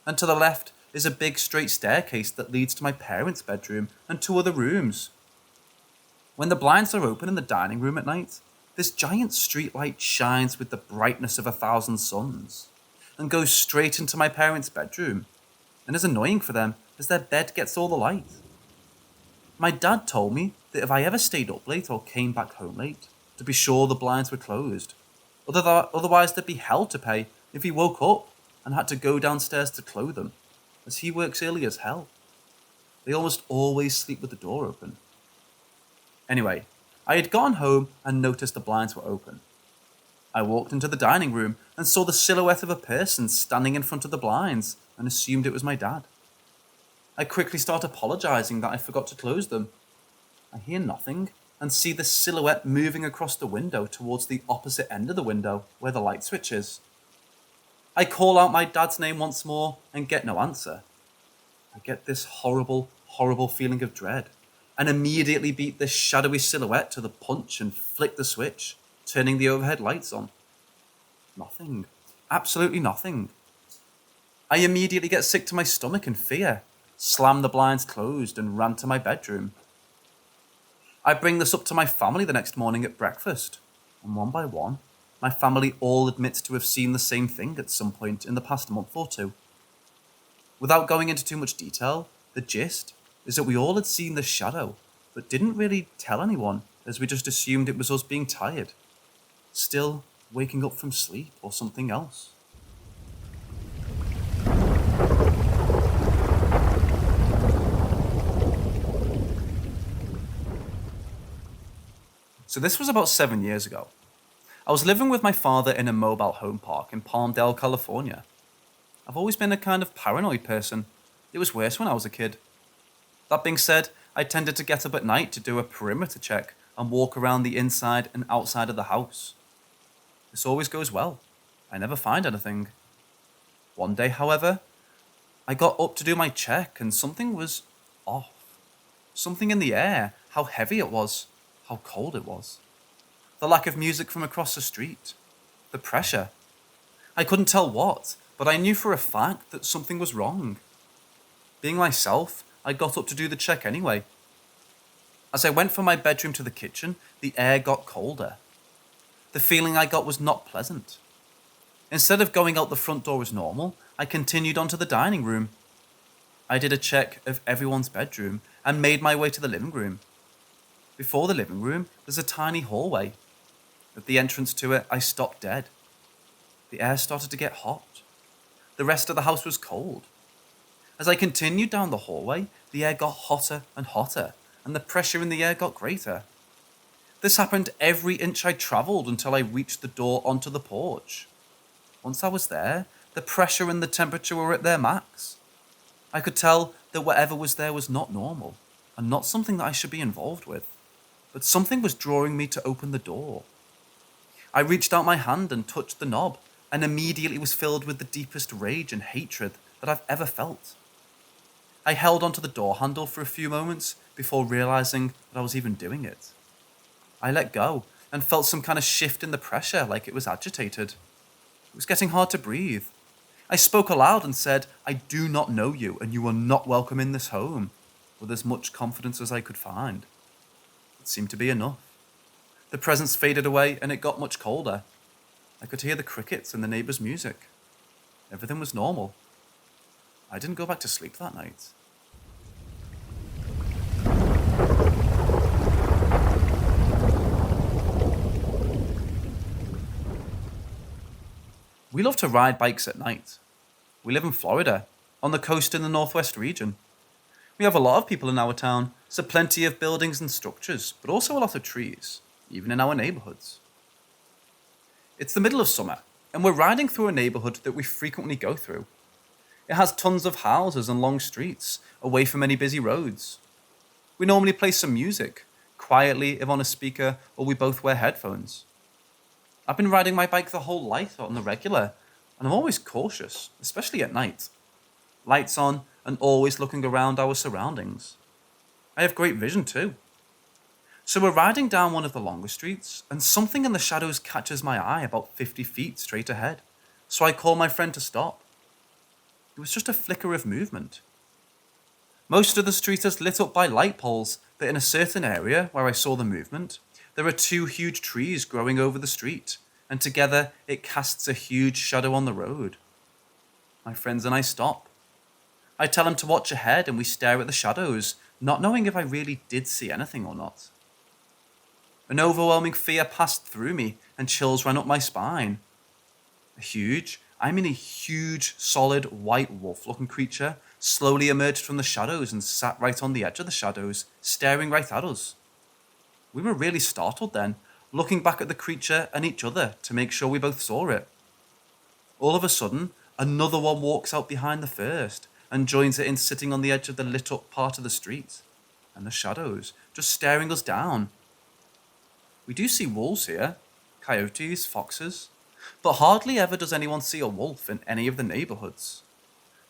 And to the left is a big straight staircase that leads to my parents' bedroom and 2 other rooms. When the blinds are open in the dining room at night, this giant streetlight shines with the brightness of 1,000 suns and goes straight into my parents' bedroom, and is annoying for them as their bed gets all the light. My dad told me that if I ever stayed up late or came back home late, to be sure the blinds were closed. Otherwise there'd be hell to pay if he woke up and had to go downstairs to close them, as he works early as hell. They almost always sleep with the door open. Anyway, I had gotten home and noticed the blinds were open. I walked into the dining room and saw the silhouette of a person standing in front of the blinds and assumed it was my dad. I quickly start apologizing that I forgot to close them. I hear nothing and see the silhouette moving across the window towards the opposite end of the window where the light switch is. I call out my dad's name once more and get no answer. I get this horrible, horrible feeling of dread and immediately beat this shadowy silhouette to the punch and flick the switch, turning the overhead lights on. Nothing. Absolutely nothing. I immediately get sick to my stomach in fear, slam the blinds closed and ran to my bedroom. I bring this up to my family the next morning at breakfast, and one by one, my family all admits to have seen the same thing at some point in the past month or two. Without going into too much detail, the gist is that we all had seen the shadow, but didn't really tell anyone, as we just assumed it was us being tired, still waking up from sleep or something else. So this was about 7 years ago. I was living with my father in a mobile home park in Palmdale, California. I've always been a kind of paranoid person. It was worse when I was a kid. That being said, I tended to get up at night to do a perimeter check and walk around the inside and outside of the house. This always goes well. I never find anything. One day, however, I got up to do my check and something was off. Something in the air, how heavy it was, how cold it was. The lack of music from across the street. The pressure. I couldn't tell what, but I knew for a fact that something was wrong. Being myself, I got up to do the check anyway. As I went from my bedroom to the kitchen, the air got colder. The feeling I got was not pleasant. Instead of going out the front door as normal, I continued on to the dining room. I did a check of everyone's bedroom and made my way to the living room. Before the living room, there's a tiny hallway. At the entrance to it, I stopped dead. The air started to get hot. The rest of the house was cold. As I continued down the hallway, the air got hotter and hotter, and the pressure in the air got greater. This happened every inch I travelled until I reached the door onto the porch. Once I was there, the pressure and the temperature were at their max. I could tell that whatever was there was not normal, and not something that I should be involved with, but something was drawing me to open the door. I reached out my hand and touched the knob, and immediately was filled with the deepest rage and hatred that I've ever felt. I held onto the door handle for a few moments before realizing that I was even doing it. I let go and felt some kind of shift in the pressure, like it was agitated. It was getting hard to breathe. I spoke aloud and said, "I do not know you and you are not welcome in this home," with as much confidence as I could find. It seemed to be enough. The presence faded away and it got much colder. I could hear the crickets and the neighbours' music. Everything was normal. I didn't go back to sleep that night. We love to ride bikes at night. We live in Florida, on the coast in the northwest region. We have a lot of people in our town, so plenty of buildings and structures, but also a lot of trees, even in our neighbourhoods. It's the middle of summer, and we're riding through a neighbourhood that we frequently go through. It has tons of houses and long streets, away from any busy roads. We normally play some music, quietly if on a speaker, or we both wear headphones. I've been riding my bike the whole life on the regular, and I'm always cautious, especially at night. Lights on, and always looking around our surroundings. I have great vision too. So we're riding down one of the longer streets, and something in the shadows catches my eye about 50 feet straight ahead, so I call my friend to stop. It was just a flicker of movement. Most of the street is lit up by light poles, but in a certain area where I saw the movement, there are two huge trees growing over the street, and together it casts a huge shadow on the road. My friends and I stop. I tell him to watch ahead and we stare at the shadows, not knowing if I really did see anything or not. An overwhelming fear passed through me and chills ran up my spine. A huge, solid white wolf-looking creature slowly emerged from the shadows and sat right on the edge of the shadows, staring right at us. We were really startled then, looking back at the creature and each other to make sure we both saw it. All of a sudden, another one walks out behind the first and joins it in sitting on the edge of the lit up part of the street, and the shadows, just staring us down. We do see wolves here, coyotes, foxes, but hardly ever does anyone see a wolf in any of the neighborhoods.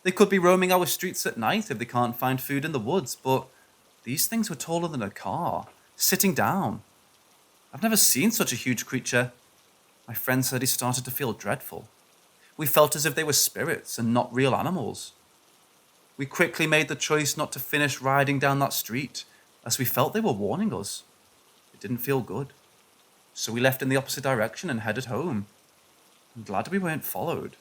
They could be roaming our streets at night if they can't find food in the woods, but these things were taller than a car, sitting down. I've never seen such a huge creature. My friend said he started to feel dreadful. We felt as if they were spirits and not real animals. We quickly made the choice not to finish riding down that street, as we felt they were warning us. It didn't feel good. So we left in the opposite direction and headed home. I'm glad we weren't followed.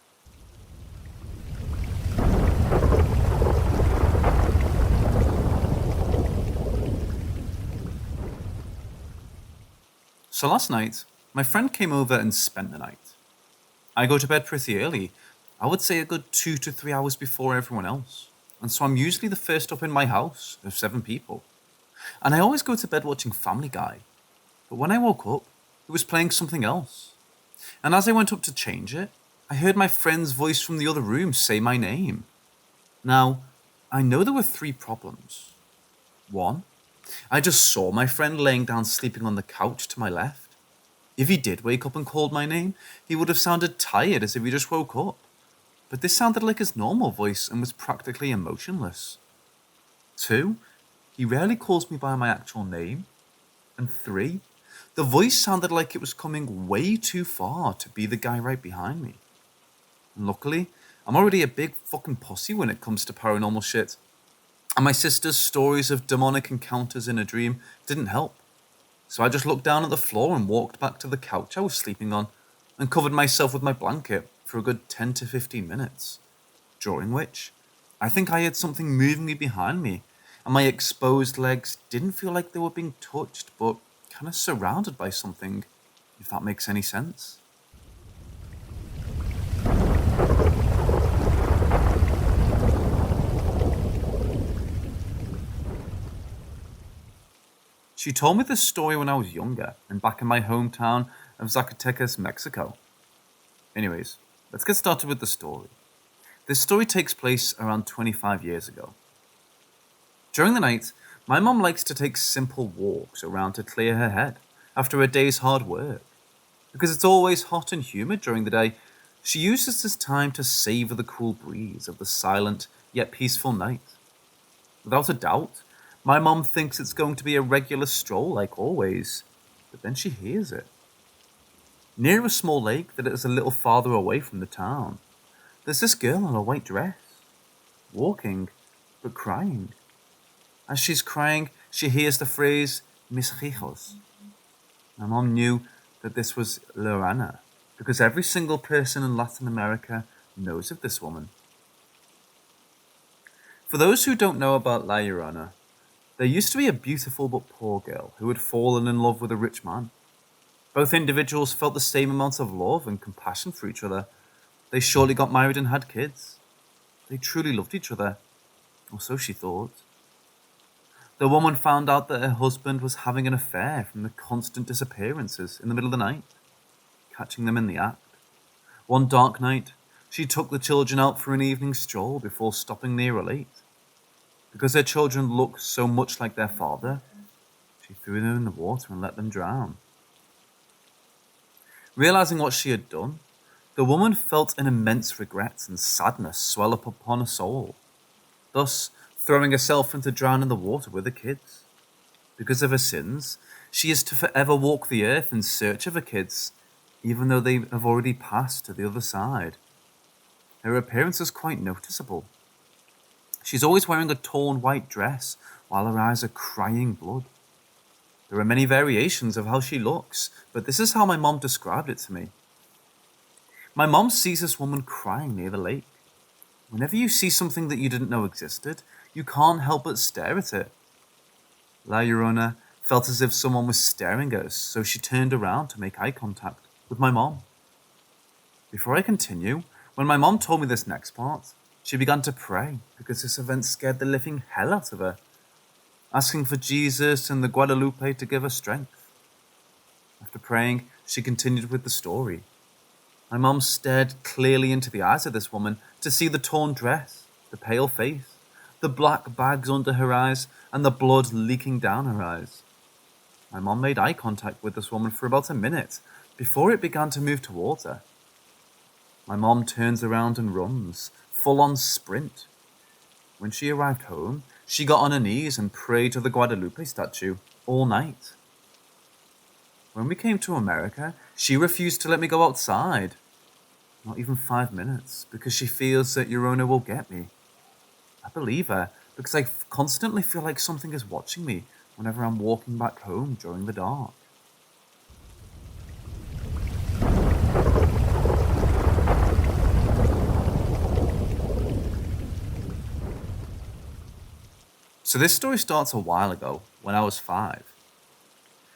So last night, my friend came over and spent the night. I go to bed pretty early. I would say a good 2 to 3 hours before everyone else. And so I'm usually the first up in my house of 7 people. And I always go to bed watching Family Guy. But when I woke up, it was playing something else. And as I went up to change it, I heard my friend's voice from the other room say my name. Now, I know there were 3 problems. 1, I just saw my friend laying down sleeping on the couch to my left. If he did wake up and called my name, he would have sounded tired as if he just woke up. But this sounded like his normal voice and was practically emotionless. 2, he rarely calls me by my actual name. And 3, the voice sounded like it was coming way too far to be the guy right behind me. And luckily, I'm already a big fucking pussy when it comes to paranormal shit. And my sister's stories of demonic encounters in a dream didn't help. So I just looked down at the floor and walked back to the couch I was sleeping on and covered myself with my blanket for a good 10 to 15 minutes. During which, I think I heard something moving me behind me, and my exposed legs didn't feel like they were being touched, but kind of surrounded by something, if that makes any sense. She told me this story when I was younger and back in my hometown of Zacatecas, Mexico. Anyways, let's get started with the story. This story takes place around 25 years ago. During the night, my mom likes to take simple walks around to clear her head after a day's hard work. Because it's always hot and humid during the day, she uses this time to savor the cool breeze of the silent yet peaceful night. Without a doubt, my mom thinks it's going to be a regular stroll like always, but then she hears it. Near a small lake that is a little farther away from the town, there's this girl in a white dress, walking, but crying. As she's crying, she hears the phrase, mis hijos. My mom knew that this was Llorona, because every single person in Latin America knows of this woman. For those who don't know about La Llorona, there used to be a beautiful but poor girl who had fallen in love with a rich man. Both individuals felt the same amount of love and compassion for each other. They surely got married and had kids. They truly loved each other, or so she thought. The woman found out that her husband was having an affair from the constant disappearances in the middle of the night, catching them in the act. One dark night, she took the children out for an evening stroll before stopping near a lake. Because her children looked so much like their father, she threw them in the water and let them drown. Realizing what she had done, the woman felt an immense regret and sadness swell up upon her soul, thus throwing herself into drown in the water with her kids. Because of her sins, she is to forever walk the earth in search of her kids, even though they have already passed to the other side. Her appearance is quite noticeable. She's always wearing a torn white dress while her eyes are crying blood. There are many variations of how she looks, but this is how my mom described it to me. My mom sees this woman crying near the lake. Whenever you see something that you didn't know existed, you can't help but stare at it. La Llorona felt as if someone was staring at us, so she turned around to make eye contact with my mom. Before I continue, when my mom told me this next part, she began to pray because this event scared the living hell out of her. asking for Jesus and the Guadalupe to give her strength. After praying, she continued with the story. My mom stared clearly into the eyes of this woman to see the torn dress, the pale face, the black bags under her eyes, and the blood leaking down her eyes. My mom made eye contact with this woman for about a minute before it began to move towards her. My mom turns around and runs, full on sprint. When she arrived home, she got on her knees and prayed to the Guadalupe statue all night. When we came to America, she refused to let me go outside. Not even 5 minutes, because she fears that Llorona will get me. I believe her, because I constantly feel like something is watching me whenever I'm walking back home during the dark. So this story starts a while ago, when I was 5.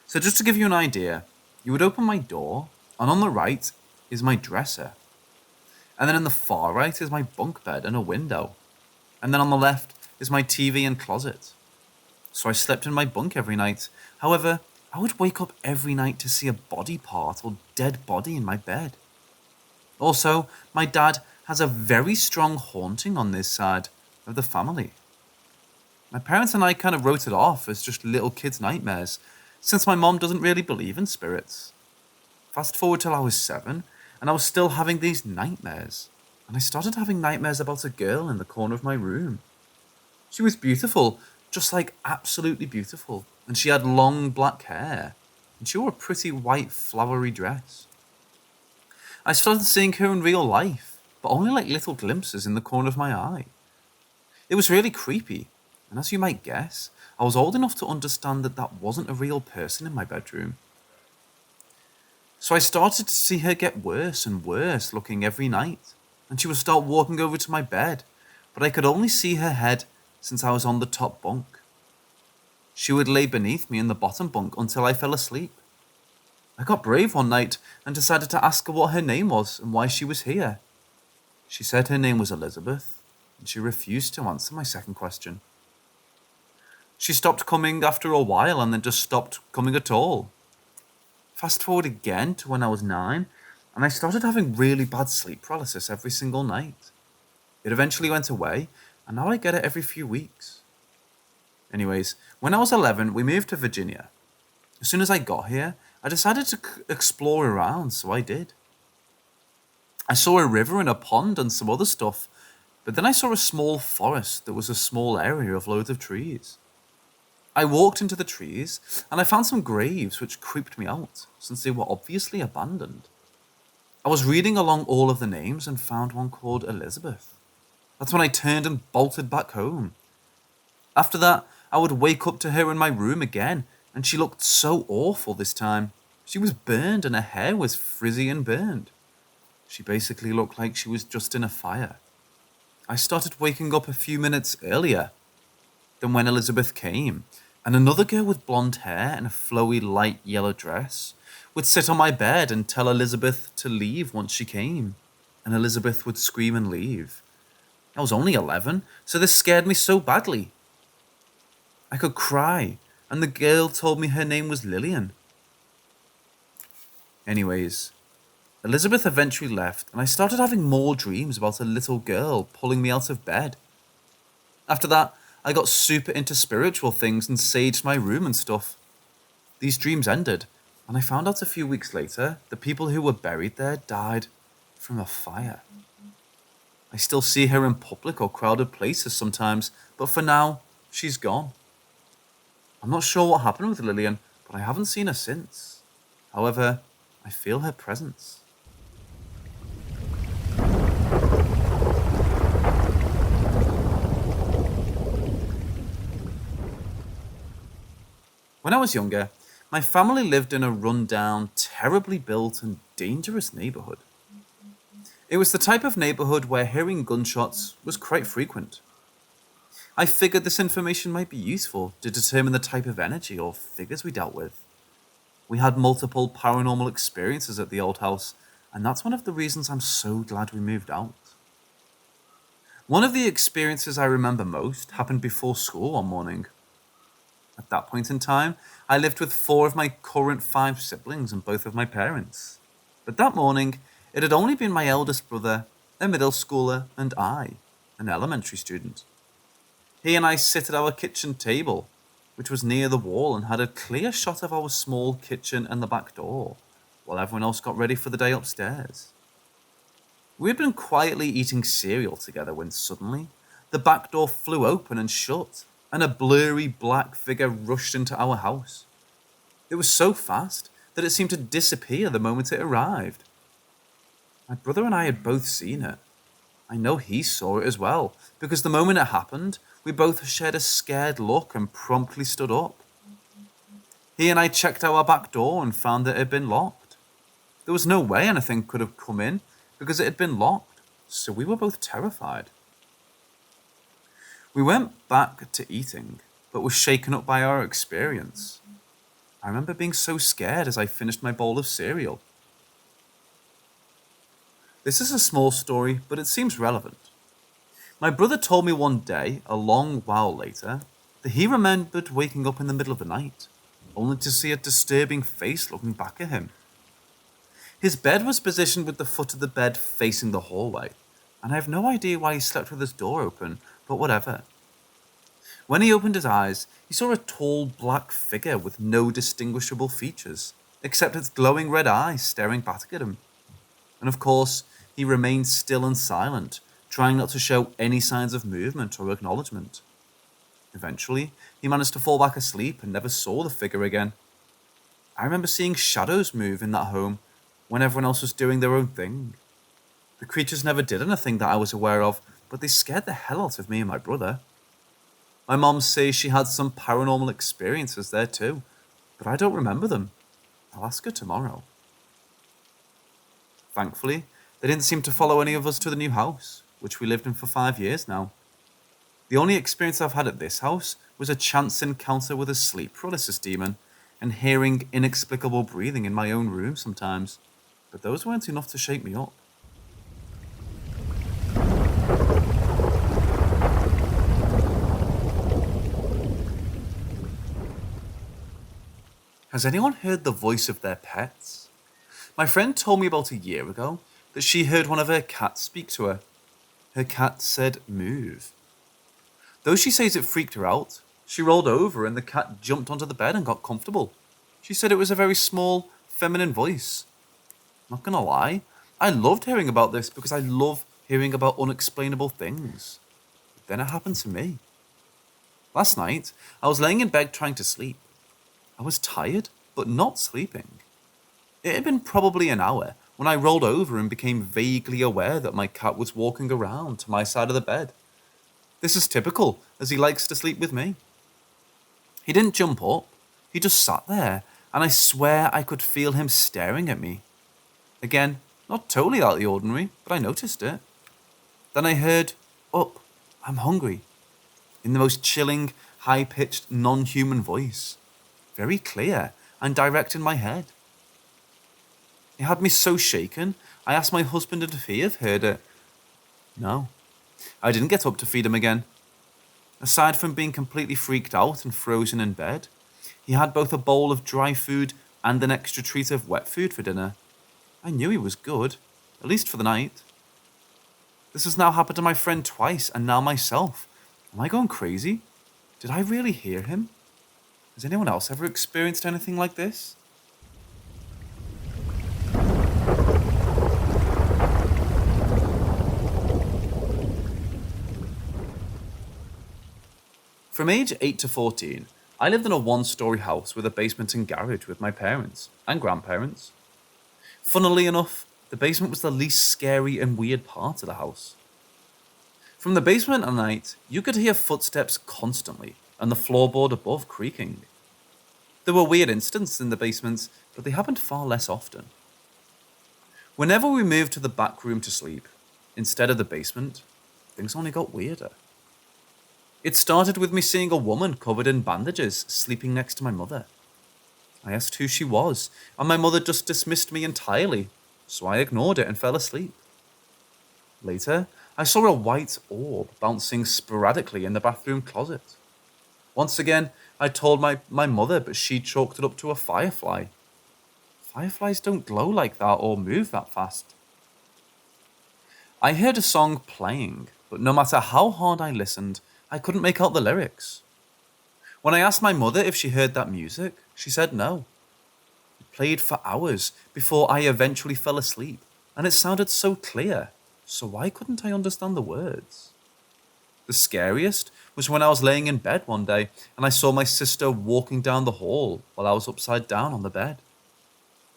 So just to give you an idea, you would open my door, and on the right is my dresser. And then in the far right is my bunk bed and a window. And then on the left is my TV and closet. So I slept in my bunk every night. However, I would wake up every night to see a body part or dead body in my bed. Also, my dad has a very strong haunting on this side of the family. My parents and I kind of wrote it off as just little kids' nightmares, since my mom doesn't really believe in spirits. Fast forward till I was 7, and I was still having these nightmares. And I started having nightmares about a girl in the corner of my room. She was beautiful, just like absolutely beautiful, and she had long black hair, and she wore a pretty white flowery dress. I started seeing her in real life, but only like little glimpses in the corner of my eye. It was really creepy, and as you might guess, I was old enough to understand that that wasn't a real person in my bedroom. So I started to see her get worse and worse looking every night, and she would start walking over to my bed, but I could only see her head since I was on the top bunk. She would lay beneath me in the bottom bunk until I fell asleep. I got brave one night and decided to ask her what her name was and why she was here. She said her name was Elizabeth, and she refused to answer my second question. She stopped coming after a while and then just stopped coming at all. Fast forward again to when I was 9, and I started having really bad sleep paralysis every single night. It eventually went away, and now I get it every few weeks. Anyways, when I was 11, we moved to Virginia. As soon as I got here, I decided to explore around, so I did. I saw a river and a pond and some other stuff, but then I saw a small forest that was a small area of loads of trees. I walked into the trees, and I found some graves which creeped me out, since they were obviously abandoned. I was reading along all of the names and found one called Elizabeth. That's when I turned and bolted back home. After that, I would wake up to her in my room again, and she looked so awful this time. She was burned and her hair was frizzy and burned. She basically looked like she was just in a fire. I started waking up a few minutes earlier than when Elizabeth came, and another girl with blonde hair and a flowy light yellow dress would sit on my bed and tell Elizabeth to leave once she came, and Elizabeth would scream and leave. I was only 11, so this scared me so badly. I could cry, and the girl told me her name was Lillian. Anyways, Elizabeth eventually left, and I started having more dreams about a little girl pulling me out of bed. After that, I got super into spiritual things and saged my room and stuff. These dreams ended, and I found out a few weeks later the people who were buried there died from a fire. I still see her in public or crowded places sometimes, but for now, she's gone. I'm not sure what happened with Lillian, but I haven't seen her since. However, I feel her presence. When I was younger, my family lived in a run-down, terribly built and dangerous neighborhood. It was the type of neighborhood where hearing gunshots was quite frequent. I figured this information might be useful to determine the type of energy or figures we dealt with. We had multiple paranormal experiences at the old house, and that's one of the reasons I'm so glad we moved out. One of the experiences I remember most happened before school one morning. At that point in time, I lived with 4 of my current 5 siblings and both of my parents. But that morning, it had only been my eldest brother, a middle schooler, and I, an elementary student. He and I sit at our kitchen table, which was near the wall and had a clear shot of our small kitchen and the back door, while everyone else got ready for the day upstairs. We had been quietly eating cereal together when suddenly, the back door flew open and shut, and a blurry black figure rushed into our house. It was so fast that it seemed to disappear the moment it arrived. My brother and I had both seen it. I know he saw it as well, because the moment it happened, we both shared a scared look and promptly stood up. He and I checked our back door and found that it had been locked. There was no way anything could have come in because it had been locked, so we were both terrified. We went back to eating, but were shaken up by our experience. I remember being so scared as I finished my bowl of cereal. This is a small story, but it seems relevant. My brother told me one day, a long while later, that he remembered waking up in the middle of the night, only to see a disturbing face looking back at him. His bed was positioned with the foot of the bed facing the hallway, and I have no idea why he slept with his door open, but whatever. When he opened his eyes, he saw a tall black figure with no distinguishable features, except its glowing red eyes staring back at him. And of course, he remained still and silent, trying not to show any signs of movement or acknowledgement. Eventually, he managed to fall back asleep and never saw the figure again. I remember seeing shadows move in that home when everyone else was doing their own thing. The creatures never did anything that I was aware of, but they scared the hell out of me and my brother. My mom says she had some paranormal experiences there too, but I don't remember them. I'll ask her tomorrow. Thankfully, they didn't seem to follow any of us to the new house, which we lived in for 5 years now. The only experience I've had at this house was a chance encounter with a sleep paralysis demon and hearing inexplicable breathing in my own room sometimes, but those weren't enough to shake me up. Has anyone heard the voice of their pets? My friend told me about a year ago that she heard one of her cats speak to her. Her cat said, "Move." Though she says it freaked her out, she rolled over and the cat jumped onto the bed and got comfortable. She said it was a very small, feminine voice. Not gonna lie, I loved hearing about this because I love hearing about unexplainable things. But then it happened to me. Last night, I was laying in bed trying to sleep. I was tired, but not sleeping. It had been probably an hour when I rolled over and became vaguely aware that my cat was walking around to my side of the bed. This is typical, as he likes to sleep with me. He didn't jump up, he just sat there, and I swear I could feel him staring at me. Again, not totally out of the ordinary, but I noticed it. Then I heard, "Up, I'm hungry," in the most chilling, high-pitched, non-human voice. Very clear and direct in my head. It had me so shaken, I asked my husband if he had heard it. No, I didn't get up to feed him again. Aside from being completely freaked out and frozen in bed, he had both a bowl of dry food and an extra treat of wet food for dinner. I knew he was good, at least for the night. This has now happened to my friend twice and now myself. Am I going crazy? Did I really hear him? Has anyone else ever experienced anything like this? From age 8 to 14, I lived in a 1-story house with a basement and garage with my parents and grandparents. Funnily enough, the basement was the least scary and weird part of the house. From the basement at night, you could hear footsteps constantly and the floorboard above creaking. There were weird incidents in the basement, but they happened far less often. Whenever we moved to the back room to sleep, instead of the basement, things only got weirder. It started with me seeing a woman covered in bandages sleeping next to my mother. I asked who she was, and my mother just dismissed me entirely, so I ignored it and fell asleep. Later, I saw a white orb bouncing sporadically in the bathroom closet. Once again, I told my mother, but she chalked it up to a firefly. Fireflies don't glow like that or move that fast. I heard a song playing, but no matter how hard I listened, I couldn't make out the lyrics. When I asked my mother if she heard that music, she said no. It played for hours before I eventually fell asleep, and it sounded so clear, so why couldn't I understand the words? The scariest was when I was laying in bed one day and I saw my sister walking down the hall while I was upside down on the bed.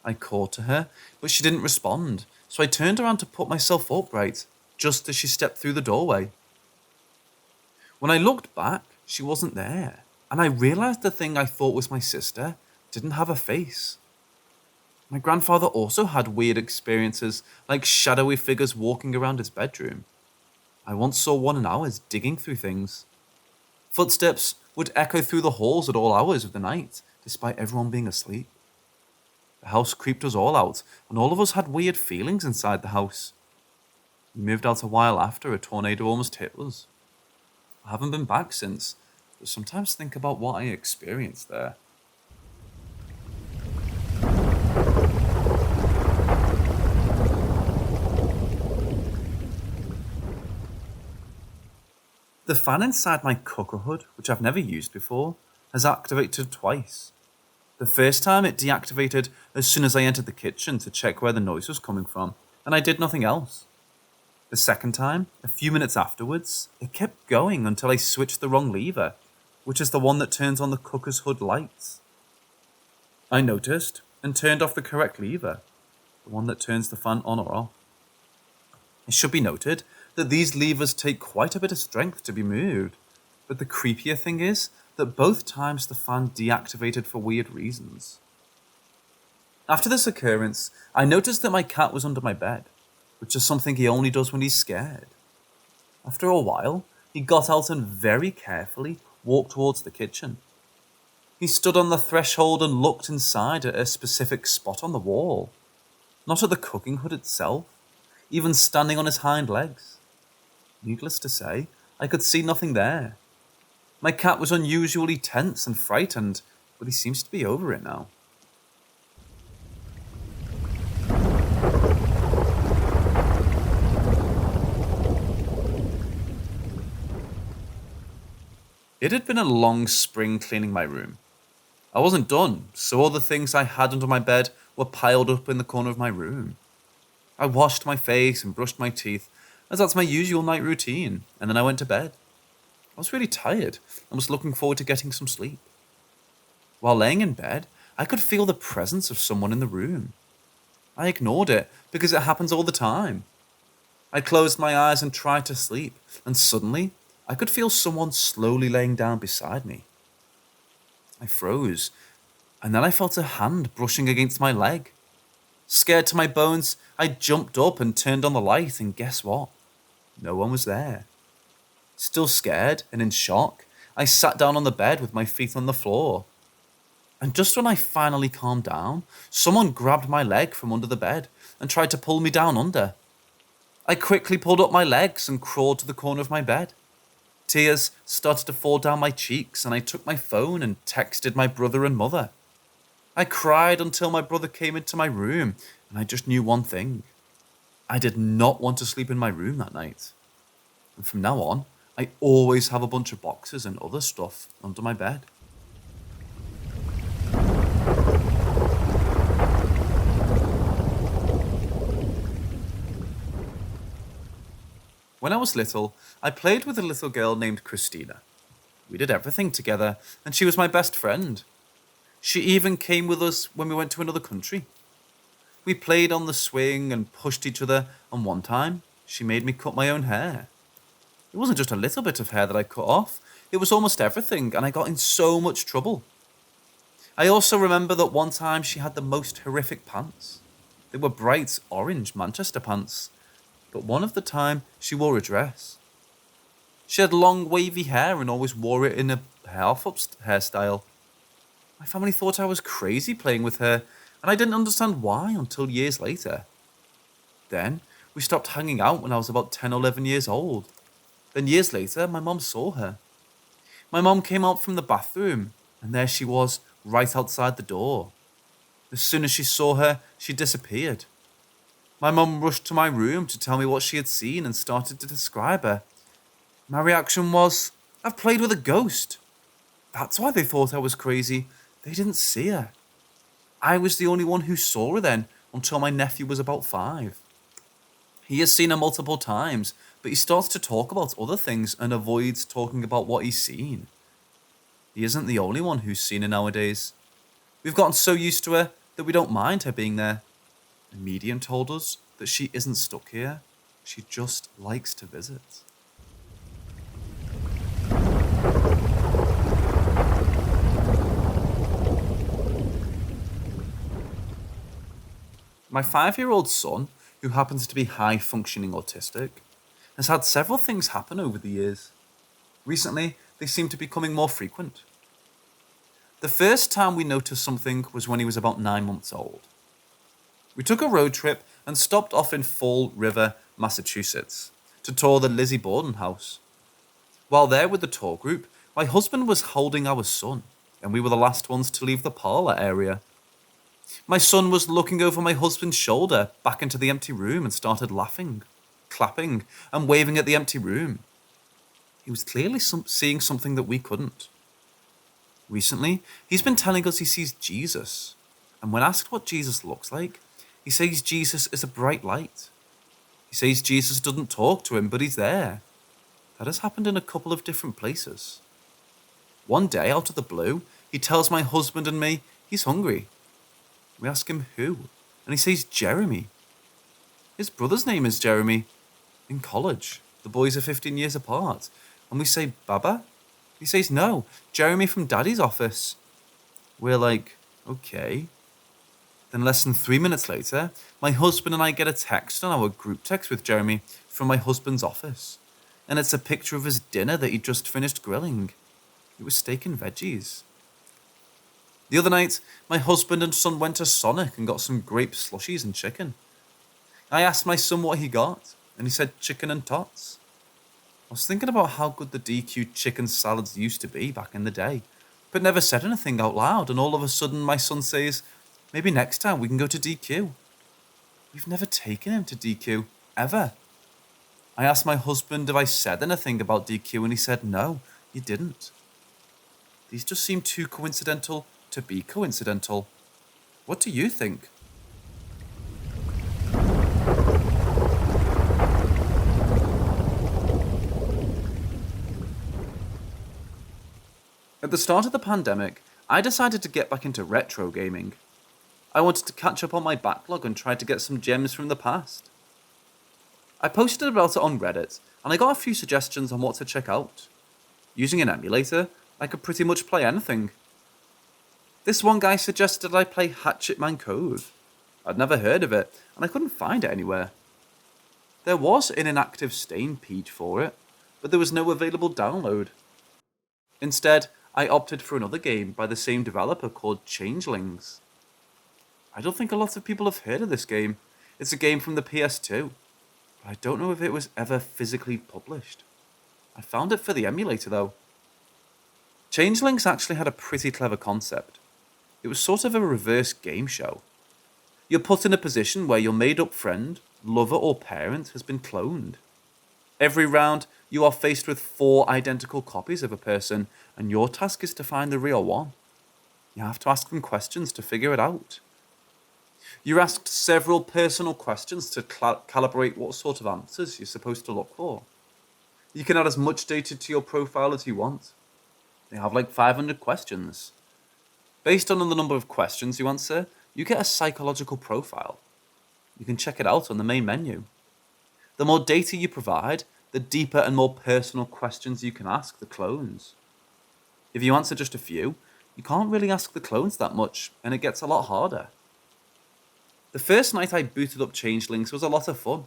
I called to her, but she didn't respond, so I turned around to put myself upright, just as she stepped through the doorway. When I looked back, she wasn't there, and I realized the thing I thought was my sister didn't have a face. My grandfather also had weird experiences, like shadowy figures walking around his bedroom. I once saw one in ours digging through things. Footsteps would echo through the halls at all hours of the night, despite everyone being asleep. The house creeped us all out, and all of us had weird feelings inside the house. We moved out a while after a tornado almost hit us. I haven't been back since, but sometimes think about what I experienced there. The fan inside my cooker hood, which I've never used before, has activated twice. The first time it deactivated as soon as I entered the kitchen to check where the noise was coming from, and I did nothing else. The second time, a few minutes afterwards, it kept going until I switched the wrong lever, which is the one that turns on the cooker's hood lights. I noticed and turned off the correct lever, the one that turns the fan on or off. It should be noted that these levers take quite a bit of strength to be moved, but the creepier thing is that both times the fan deactivated for weird reasons. After this occurrence, I noticed that my cat was under my bed, which is something he only does when he's scared. After a while, he got out and very carefully walked towards the kitchen. He stood on the threshold and looked inside at a specific spot on the wall, not at the cooking hood itself, even standing on his hind legs. Needless to say, I could see nothing there. My cat was unusually tense and frightened, but he seems to be over it now. It had been a long spring cleaning my room. I wasn't done, so all the things I had under my bed were piled up in the corner of my room. I washed my face and brushed my teeth, as that's my usual night routine, and then I went to bed. I was really tired and was looking forward to getting some sleep. While laying in bed, I could feel the presence of someone in the room. I ignored it because it happens all the time. I closed my eyes and tried to sleep, and suddenly, I could feel someone slowly laying down beside me. I froze, and then I felt a hand brushing against my leg. Scared to my bones, I jumped up and turned on the light, and guess what? No one was there. Still scared and in shock, I sat down on the bed with my feet on the floor. And just when I finally calmed down, someone grabbed my leg from under the bed and tried to pull me down under. I quickly pulled up my legs and crawled to the corner of my bed. Tears started to fall down my cheeks, and I took my phone and texted my brother and mother. I cried until my brother came into my room, and I just knew one thing. I did not want to sleep in my room that night. And from now on, I always have a bunch of boxes and other stuff under my bed. When I was little, I played with a little girl named Christina. We did everything together, and she was my best friend. She even came with us when we went to another country. We played on the swing and pushed each other, and one time, she made me cut my own hair. It wasn't just a little bit of hair that I cut off, it was almost everything, and I got in so much trouble. I also remember that one time she had the most horrific pants. They were bright orange Manchester pants, but one of the time she wore a dress. She had long wavy hair and always wore it in a half-up hairstyle. My family thought I was crazy playing with her, and I didn't understand why until years later. Then, we stopped hanging out when I was about 10 or 11 years old. Then years later, my mom saw her. My mom came out from the bathroom, and there she was, right outside the door. As soon as she saw her, she disappeared. My mum rushed to my room to tell me what she had seen and started to describe her. My reaction was, I've played with a ghost. That's why they thought I was crazy. They didn't see her. I was the only one who saw her then until my nephew was about 5. He has seen her multiple times, but he starts to talk about other things and avoids talking about what he's seen. He isn't the only one who's seen her nowadays. We've gotten so used to her that we don't mind her being there. The medium told us that she isn't stuck here. She just likes to visit. My 5-year-old son, who happens to be high-functioning autistic, has had several things happen over the years. Recently, they seem to be becoming more frequent. The first time we noticed something was when he was about 9 months old. We took a road trip and stopped off in Fall River, Massachusetts, to tour the Lizzie Borden house. While there with the tour group, my husband was holding our son, and we were the last ones to leave the parlour area. My son was looking over my husband's shoulder back into the empty room and started laughing, clapping, and waving at the empty room. He was clearly seeing something that we couldn't. Recently, he's been telling us he sees Jesus, and when asked what Jesus looks like, he says Jesus is a bright light. He says Jesus doesn't talk to him, but he's there. That has happened in a couple of different places. One day, out of the blue, he tells my husband and me he's hungry. We ask him who, and he says Jeremy. His brother's name is Jeremy. In college, the boys are 15 years apart, and we say Baba? He says no, Jeremy from Daddy's office. We're like, okay. Then less than 3 minutes later, my husband and I get a text on our group text with Jeremy from my husband's office. And it's a picture of his dinner that he'd just finished grilling. It was steak and veggies. The other night, my husband and son went to Sonic and got some grape slushies and chicken. I asked my son what he got, and he said chicken and tots. I was thinking about how good the DQ chicken salads used to be back in the day, but never said anything out loud, and all of a sudden my son says, maybe next time we can go to DQ. We've never taken him to DQ, ever. I asked my husband if I said anything about DQ, and he said no, you didn't. These just seem too coincidental to be coincidental. What do you think? At the start of the pandemic, I decided to get back into retro gaming. I wanted to catch up on my backlog and try to get some gems from the past. I posted about it on Reddit, and I got a few suggestions on what to check out. Using an emulator, I could pretty much play anything. This one guy suggested I play Hatchet Man Code. I'd never heard of it, and I couldn't find it anywhere. There was an inactive Stain page for it, but there was no available download. Instead, I opted for another game by the same developer called Changelings. I don't think a lot of people have heard of this game. It's a game from the PS2, but I don't know if it was ever physically published. I found it for the emulator though. Changelings actually had a pretty clever concept. It was sort of a reverse game show. You're put in a position where your made-up friend, lover or parent has been cloned. Every round, you are faced with 4 identical copies of a person, and your task is to find the real one. You have to ask them questions to figure it out. You're asked several personal questions to calibrate what sort of answers you're supposed to look for. You can add as much data to your profile as you want. They have like 500 questions. Based on the number of questions you answer, you get a psychological profile. You can check it out on the main menu. The more data you provide, the deeper and more personal questions you can ask the clones. If you answer just a few, you can't really ask the clones that much, and it gets a lot harder. The first night I booted up Changelings was a lot of fun.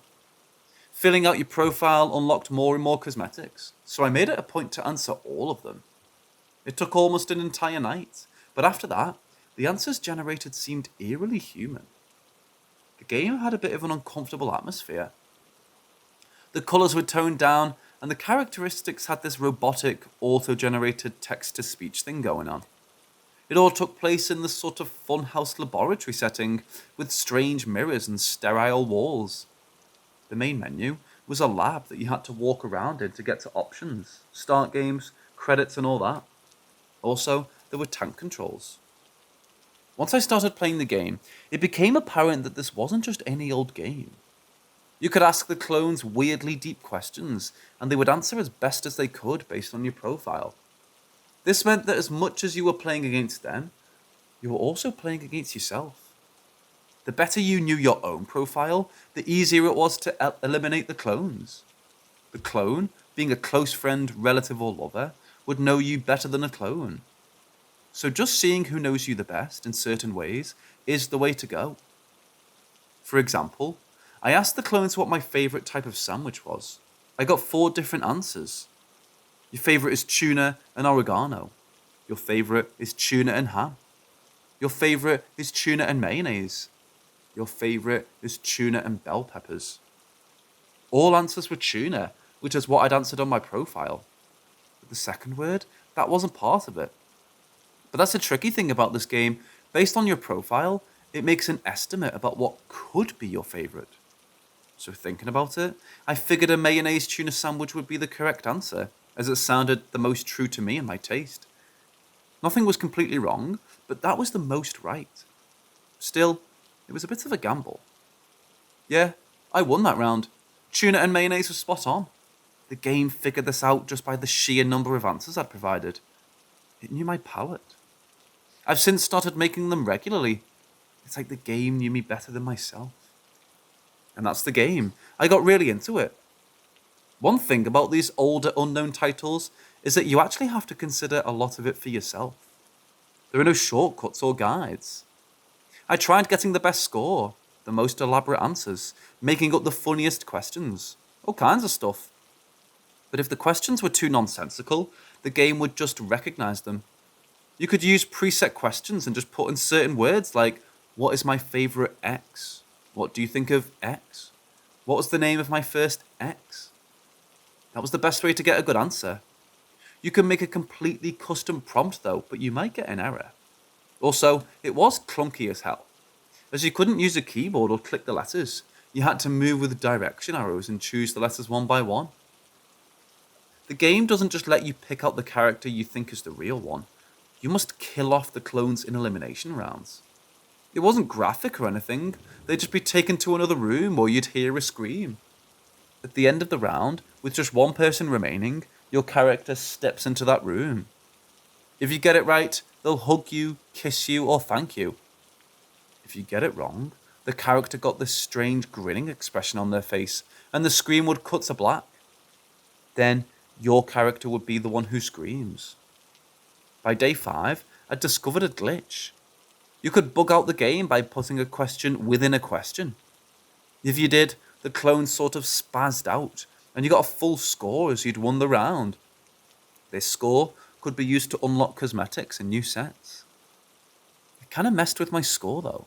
Filling out your profile unlocked more and more cosmetics, so I made it a point to answer all of them. It took almost an entire night, but after that, the answers generated seemed eerily human. The game had a bit of an uncomfortable atmosphere. The colours were toned down, and the characteristics had this robotic, auto-generated text-to-speech thing going on. It all took place in this sort of funhouse laboratory setting with strange mirrors and sterile walls. The main menu was a lab that you had to walk around in to get to options, start games, credits and all that. Also, there were tank controls. Once I started playing the game, it became apparent that this wasn't just any old game. You could ask the clones weirdly deep questions, and they would answer as best as they could based on your profile. This meant that as much as you were playing against them, you were also playing against yourself. The better you knew your own profile, the easier it was to eliminate the clones. The clone, being a close friend, relative, or lover, would know you better than a clone. So just seeing who knows you the best in certain ways is the way to go. For example, I asked the clones what my favourite type of sandwich was. I got 4 different answers. Your favourite is tuna and oregano. Your favourite is tuna and ham. Your favourite is tuna and mayonnaise. Your favourite is tuna and bell peppers. All answers were tuna, which is what I'd answered on my profile. But the second word, that wasn't part of it. But that's the tricky thing about this game. Based on your profile, it makes an estimate about what could be your favourite. So thinking about it, I figured a mayonnaise tuna sandwich would be the correct answer, as it sounded the most true to me and my taste. Nothing was completely wrong, but that was the most right. Still, it was a bit of a gamble. Yeah, I won that round. Tuna and mayonnaise was spot on. The game figured this out just by the sheer number of answers I'd provided. It knew my palate. I've since started making them regularly. It's like the game knew me better than myself. And that's the game. I got really into it. One thing about these older unknown titles is that you actually have to consider a lot of it for yourself. There are no shortcuts or guides. I tried getting the best score, the most elaborate answers, making up the funniest questions, all kinds of stuff. But if the questions were too nonsensical, the game would just recognize them. You could use preset questions and just put in certain words like, what is my favourite X? What do you think of X? What was the name of my first X? That was the best way to get a good answer. You can make a completely custom prompt though, but you might get an error. Also, it was clunky as hell, as you couldn't use a keyboard or click the letters. You had to move with direction arrows and choose the letters one by one. The game doesn't just let you pick out the character you think is the real one. You must kill off the clones in elimination rounds. It wasn't graphic or anything. They'd just be taken to another room or you'd hear a scream. At the end of the round, with just one person remaining, your character steps into that room. If you get it right, they'll hug you, kiss you, or thank you. If you get it wrong, the character got this strange grinning expression on their face, and the screen would cut to black. Then, your character would be the one who screams. By day 5, I'd discovered a glitch. You could bug out the game by putting a question within a question. If you did, the clone sort of spazzed out, and you got a full score as you'd won the round. This score could be used to unlock cosmetics and new sets. It kind of messed with my score though.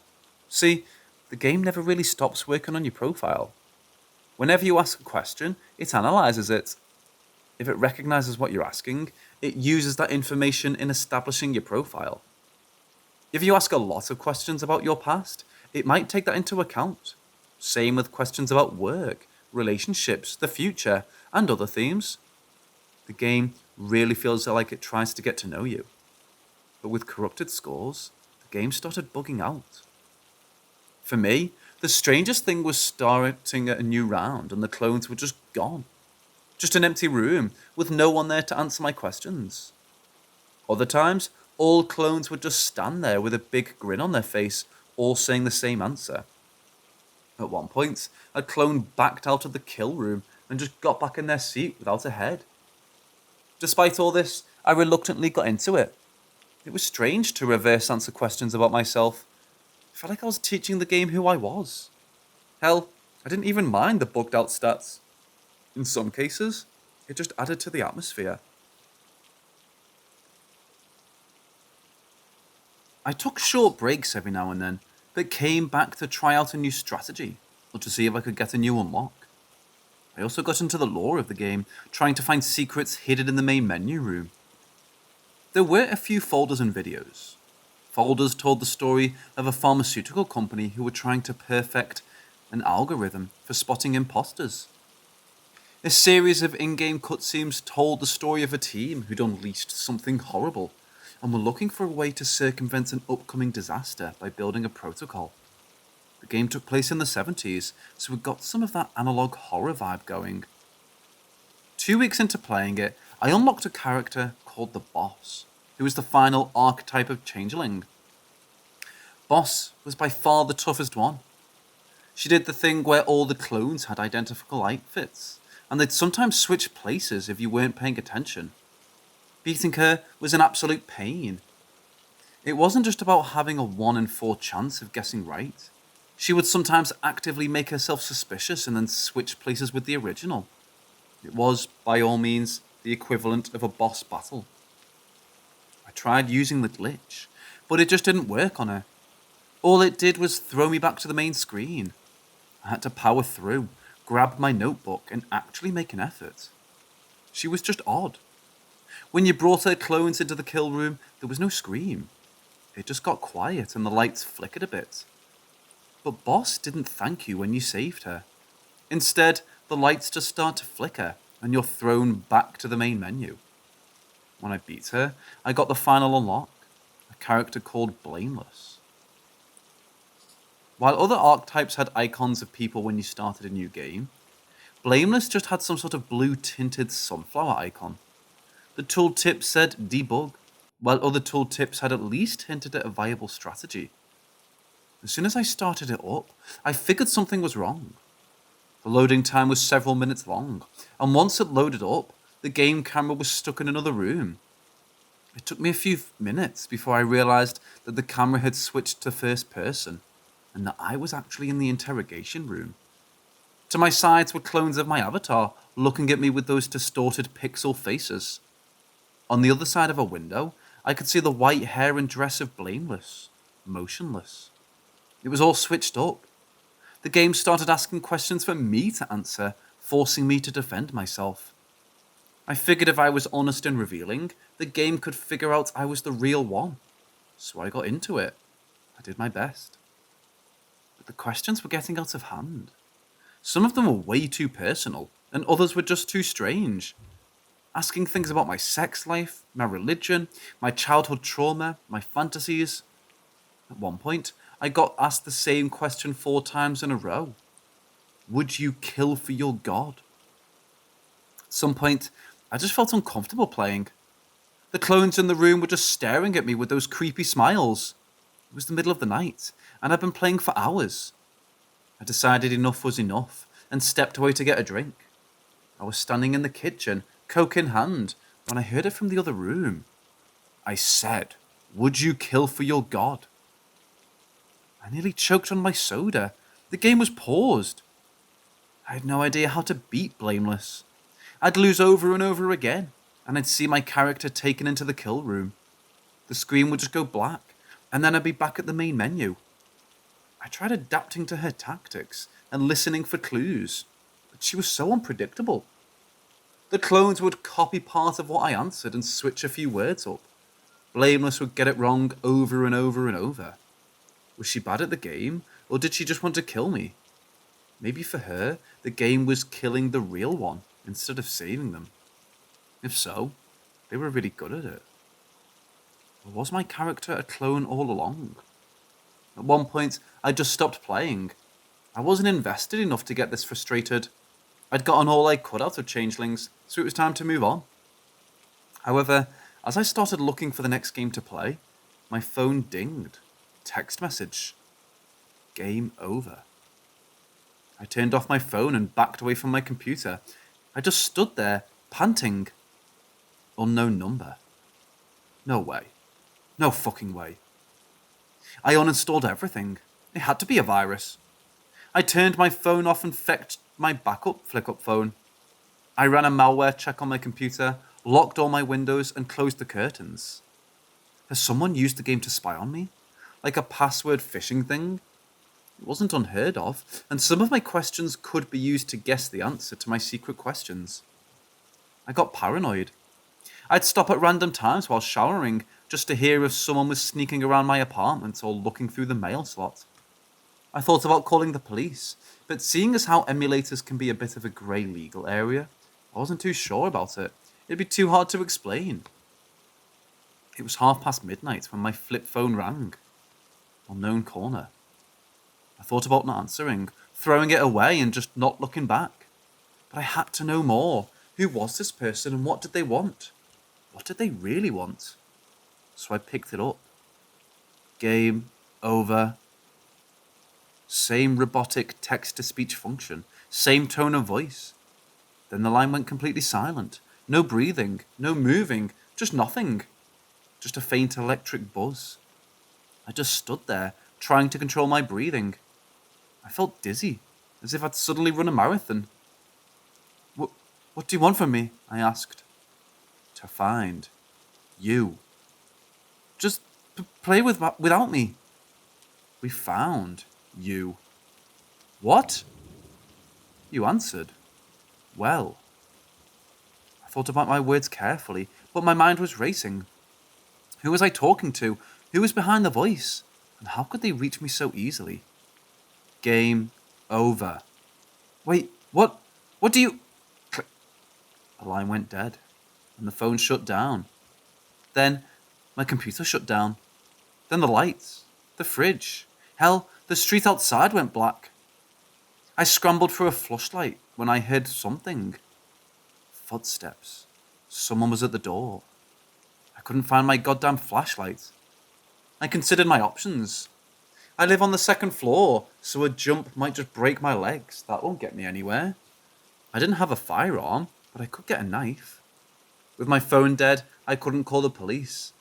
See, the game never really stops working on your profile. Whenever you ask a question, it analyzes it. If it recognizes what you're asking, it uses that information in establishing your profile. If you ask a lot of questions about your past, it might take that into account. Same with questions about work, relationships, the future, and other themes. The game really feels like it tries to get to know you. But with corrupted scores, the game started bugging out. For me, the strangest thing was starting a new round and the clones were just gone. Just an empty room with no one there to answer my questions. Other times, all clones would just stand there with a big grin on their face, all saying the same answer. At one point, a clone backed out of the kill room and just got back in their seat without a head. Despite all this, I reluctantly got into it. It was strange to reverse answer questions about myself. I felt like I was teaching the game who I was. Hell, I didn't even mind the bugged out stats. In some cases, it just added to the atmosphere. I took short breaks every now and then, but came back to try out a new strategy, or to see if I could get a new unlock. I also got into the lore of the game, trying to find secrets hidden in the main menu room. There were a few folders and videos. Folders told the story of a pharmaceutical company who were trying to perfect an algorithm for spotting imposters. A series of in-game cutscenes told the story of a team who'd unleashed something horrible and were looking for a way to circumvent an upcoming disaster by building a protocol. The game took place in the 70s, so we got some of that analog horror vibe going. 2 weeks into playing it, I unlocked a character called the Boss, who was the final archetype of Changeling. Boss was by far the toughest one. She did the thing where all the clones had identical outfits, and they'd sometimes switch places if you weren't paying attention. Beating her was an absolute pain. It wasn't just about having a 1 in 4 chance of guessing right. She would sometimes actively make herself suspicious and then switch places with the original. It was, by all means, the equivalent of a boss battle. I tried using the glitch, but it just didn't work on her. All it did was throw me back to the main screen. I had to power through, grab my notebook, and actually make an effort. She was just odd. When you brought her clones into the kill room, there was no scream. It just got quiet and the lights flickered a bit. But Boss didn't thank you when you saved her. Instead, the lights just start to flicker and you're thrown back to the main menu. When I beat her, I got the final unlock, a character called Blameless. While other archetypes had icons of people when you started a new game, Blameless just had some sort of blue-tinted sunflower icon. The tooltip said debug, while other tooltips had at least hinted at a viable strategy. As soon as I started it up, I figured something was wrong. The loading time was several minutes long, and once it loaded up, the game camera was stuck in another room. It took me a few minutes before I realized that the camera had switched to first person, and that I was actually in the interrogation room. To my sides were clones of my avatar, looking at me with those distorted pixel faces. On the other side of a window, I could see the white hair and dress of Blameless, motionless. It was all switched up. The game started asking questions for me to answer, forcing me to defend myself. I figured if I was honest and revealing, the game could figure out I was the real one. So I got into it. I did my best. But the questions were getting out of hand. Some of them were way too personal, and others were just too strange. Asking things about my sex life, my religion, my childhood trauma, my fantasies. At one point, I got asked the same question 4 times in a row. Would you kill for your god? At some point, I just felt uncomfortable playing. The clones in the room were just staring at me with those creepy smiles. It was the middle of the night, and I'd been playing for hours. I decided enough was enough, and stepped away to get a drink. I was standing in the kitchen, Coke in hand, when I heard it from the other room. I said, "Would you kill for your god?" I nearly choked on my soda. The game was paused. I had no idea how to beat Blameless. I'd lose over and over again, and I'd see my character taken into the kill room. The screen would just go black, and then I'd be back at the main menu. I tried adapting to her tactics and listening for clues, but she was so unpredictable. The clones would copy part of what I answered and switch a few words up. Blameless would get it wrong over and over and over. Was she bad at the game, or did she just want to kill me? Maybe for her, the game was killing the real one instead of saving them. If so, they were really good at it. Or was my character a clone all along? At one point, I just stopped playing. I wasn't invested enough to get this frustrated. I'd gotten all I could out of Changelings, so it was time to move on. However, as I started looking for the next game to play, my phone dinged. Text message. Game over. I turned off my phone and backed away from my computer. I just stood there, panting. Unknown number. No way. No fucking way. I uninstalled everything. It had to be a virus. I turned my phone off and fetched my backup flick-up phone. I ran a malware check on my computer, locked all my windows, and closed the curtains. Has someone used the game to spy on me? Like a password phishing thing? It wasn't unheard of, and some of my questions could be used to guess the answer to my secret questions. I got paranoid. I'd stop at random times while showering just to hear if someone was sneaking around my apartment or looking through the mail slot. I thought about calling the police, but seeing as how emulators can be a bit of a grey legal area, I wasn't too sure about it. It'd be too hard to explain. It was midnight when my flip phone rang. Unknown caller. I thought about not answering, throwing it away and just not looking back. But I had to know more. Who was this person and what did they want? What did they really want? So I picked it up. Game over. Same robotic text-to-speech function. Same tone of voice. Then the line went completely silent. No breathing, no moving, just nothing. Just a faint electric buzz. I just stood there, trying to control my breathing. I felt dizzy, as if I'd suddenly run a marathon. What do you want from me? I asked. To find you. Just play without me. We found you. What? You answered. Well. I thought about my words carefully, but my mind was racing. Who was I talking to? Who was behind the voice? And how could they reach me so easily? Game over. Wait, what? What do you... Click. The line went dead, and the phone shut down. Then, my computer shut down. Then the lights, the fridge, hell, the street outside went black. I scrambled for a flashlight when I heard something. Footsteps. Someone was at the door. I couldn't find my goddamn flashlight. I considered my options. I live on the second floor, so a jump might just break my legs. That won't get me anywhere. I didn't have a firearm, but I could get a knife. With my phone dead, I couldn't call the police.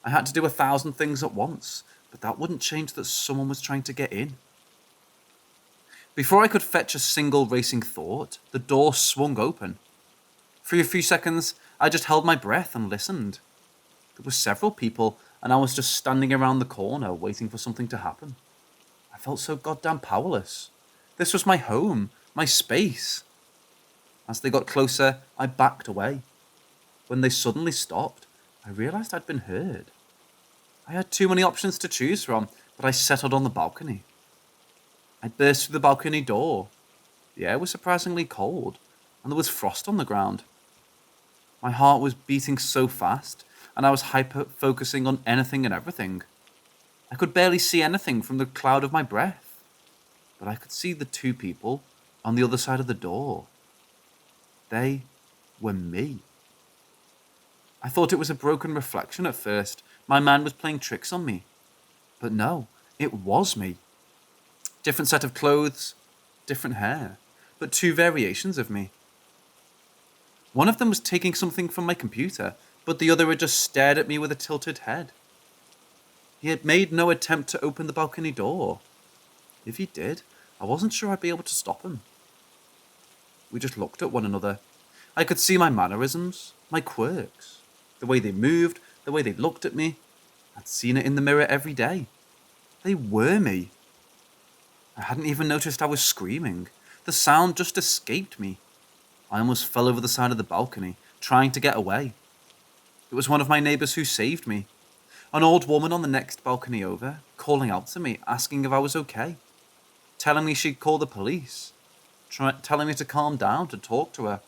I had to do 1,000 things at once, but that wouldn't change that someone was trying to get in. Before I could fetch a single racing thought, the door swung open. For a few seconds, I just held my breath and listened. There were several people, and I was just standing around the corner waiting for something to happen. I felt so goddamn powerless. This was my home, my space. As they got closer, I backed away. When they suddenly stopped, I realized I'd been heard. I had too many options to choose from, but I settled on the balcony. I burst through the balcony door. The air was surprisingly cold, and there was frost on the ground. My heart was beating so fast, and I was hyper-focusing on anything and everything. I could barely see anything from the cloud of my breath, but I could see the two people on the other side of the door. They were me. I thought it was a broken reflection at first. My mind was playing tricks on me. But no, it was me. Different set of clothes, different hair, but two variations of me. One of them was taking something from my computer, but the other had just stared at me with a tilted head. He had made no attempt to open the balcony door. If he did, I wasn't sure I'd be able to stop him. We just looked at one another. I could see my mannerisms, my quirks, the way they moved, the way they looked at me. I'd seen it in the mirror every day. They were me. I hadn't even noticed I was screaming. The sound just escaped me. I almost fell over the side of the balcony, trying to get away. It was one of my neighbours who saved me. An old woman on the next balcony over, calling out to me, asking if I was okay. Telling me she'd call the police. Telling me to calm down, to talk to her.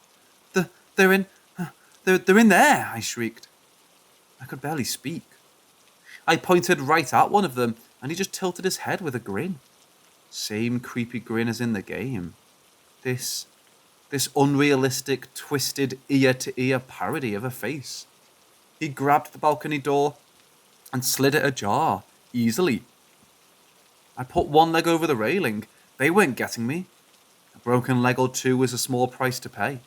They're in there, I shrieked. I could barely speak. I pointed right at one of them, and he just tilted his head with a grin. Same creepy grin as in the game. This unrealistic, twisted, ear-to-ear parody of a face. He grabbed the balcony door and slid it ajar, easily. I put one leg over the railing. They weren't getting me. A broken leg or two was a small price to pay.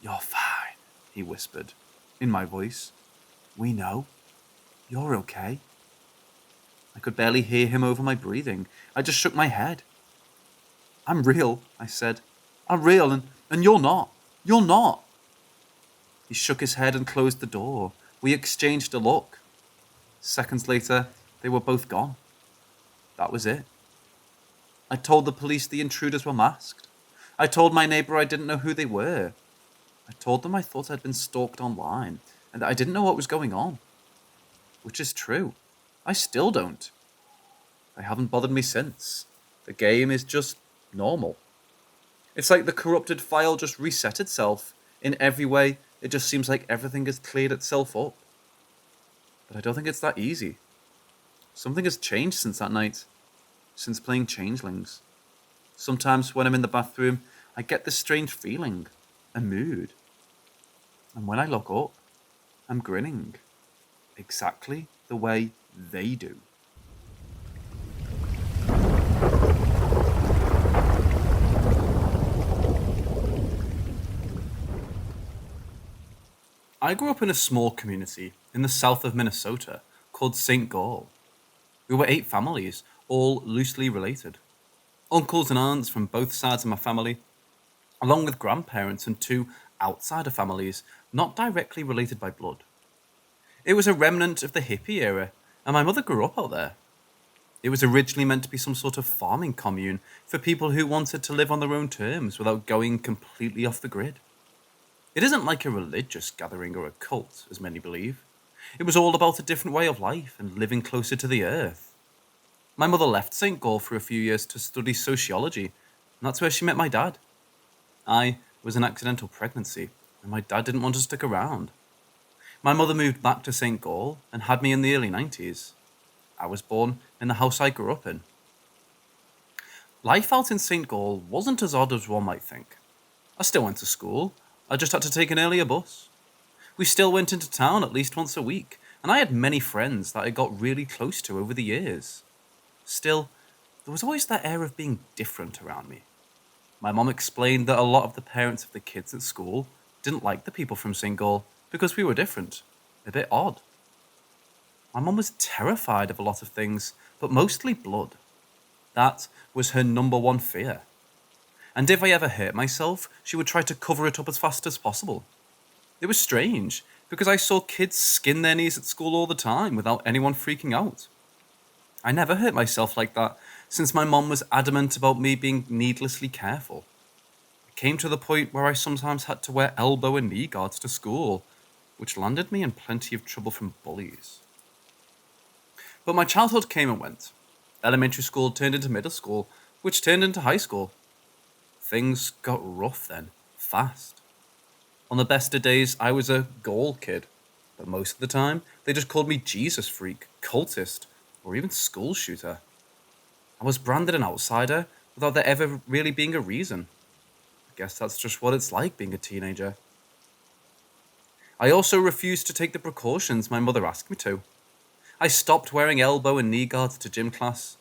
You're fine, he whispered, in my voice. We know. You're okay. I could barely hear him over my breathing. I just shook my head. I'm real, I said. I'm real, and you're not. You're not. He shook his head and closed the door. We exchanged a look. Seconds later, they were both gone. That was it. I told the police the intruders were masked. I told my neighbor I didn't know who they were. I told them I thought I'd been stalked online and that I didn't know what was going on. Which is true. I still don't. They haven't bothered me since. The game is just normal. It's like the corrupted file just reset itself. In every way, it just seems like everything has cleared itself up. But I don't think it's that easy. Something has changed since that night. Since playing Changelings. Sometimes when I'm in the bathroom, I get this strange feeling. A mood. And when I look up, I'm grinning. Exactly the way they do. I grew up in a small community in the south of Minnesota called St. Gall. We were 8 families, all loosely related. Uncles and aunts from both sides of my family, along with grandparents and 2 outsider families not directly related by blood. It was a remnant of the hippie era, and my mother grew up out there. It was originally meant to be some sort of farming commune for people who wanted to live on their own terms without going completely off the grid. It isn't like a religious gathering or a cult, as many believe. It was all about a different way of life and living closer to the earth. My mother left St. Gall for a few years to study sociology, and that's where she met my dad. I was an accidental pregnancy, and my dad didn't want to stick around. My mother moved back to St. Gall and had me in the early 90s. I was born in the house I grew up in. Life out in St. Gall wasn't as odd as one might think. I still went to school. I just had to take an earlier bus. We still went into town at least once a week, and I had many friends that I got really close to over the years. Still, there was always that air of being different around me. My mom explained that a lot of the parents of the kids at school didn't like the people from St. Gall because we were different, a bit odd. My mom was terrified of a lot of things, but mostly blood. That was her number one fear. And if I ever hurt myself, she would try to cover it up as fast as possible. It was strange, because I saw kids skin their knees at school all the time without anyone freaking out. I never hurt myself like that, since my mom was adamant about me being needlessly careful. It came to the point where I sometimes had to wear elbow and knee guards to school, which landed me in plenty of trouble from bullies. But my childhood came and went. Elementary school turned into middle school, which turned into high school. Things got rough then, fast. On the best of days, I was a Gaul kid, but most of the time, they just called me Jesus freak, cultist, or even school shooter. I was branded an outsider without there ever really being a reason. I guess that's just what it's like being a teenager. I also refused to take the precautions my mother asked me to. I stopped wearing elbow and knee guards to gym class.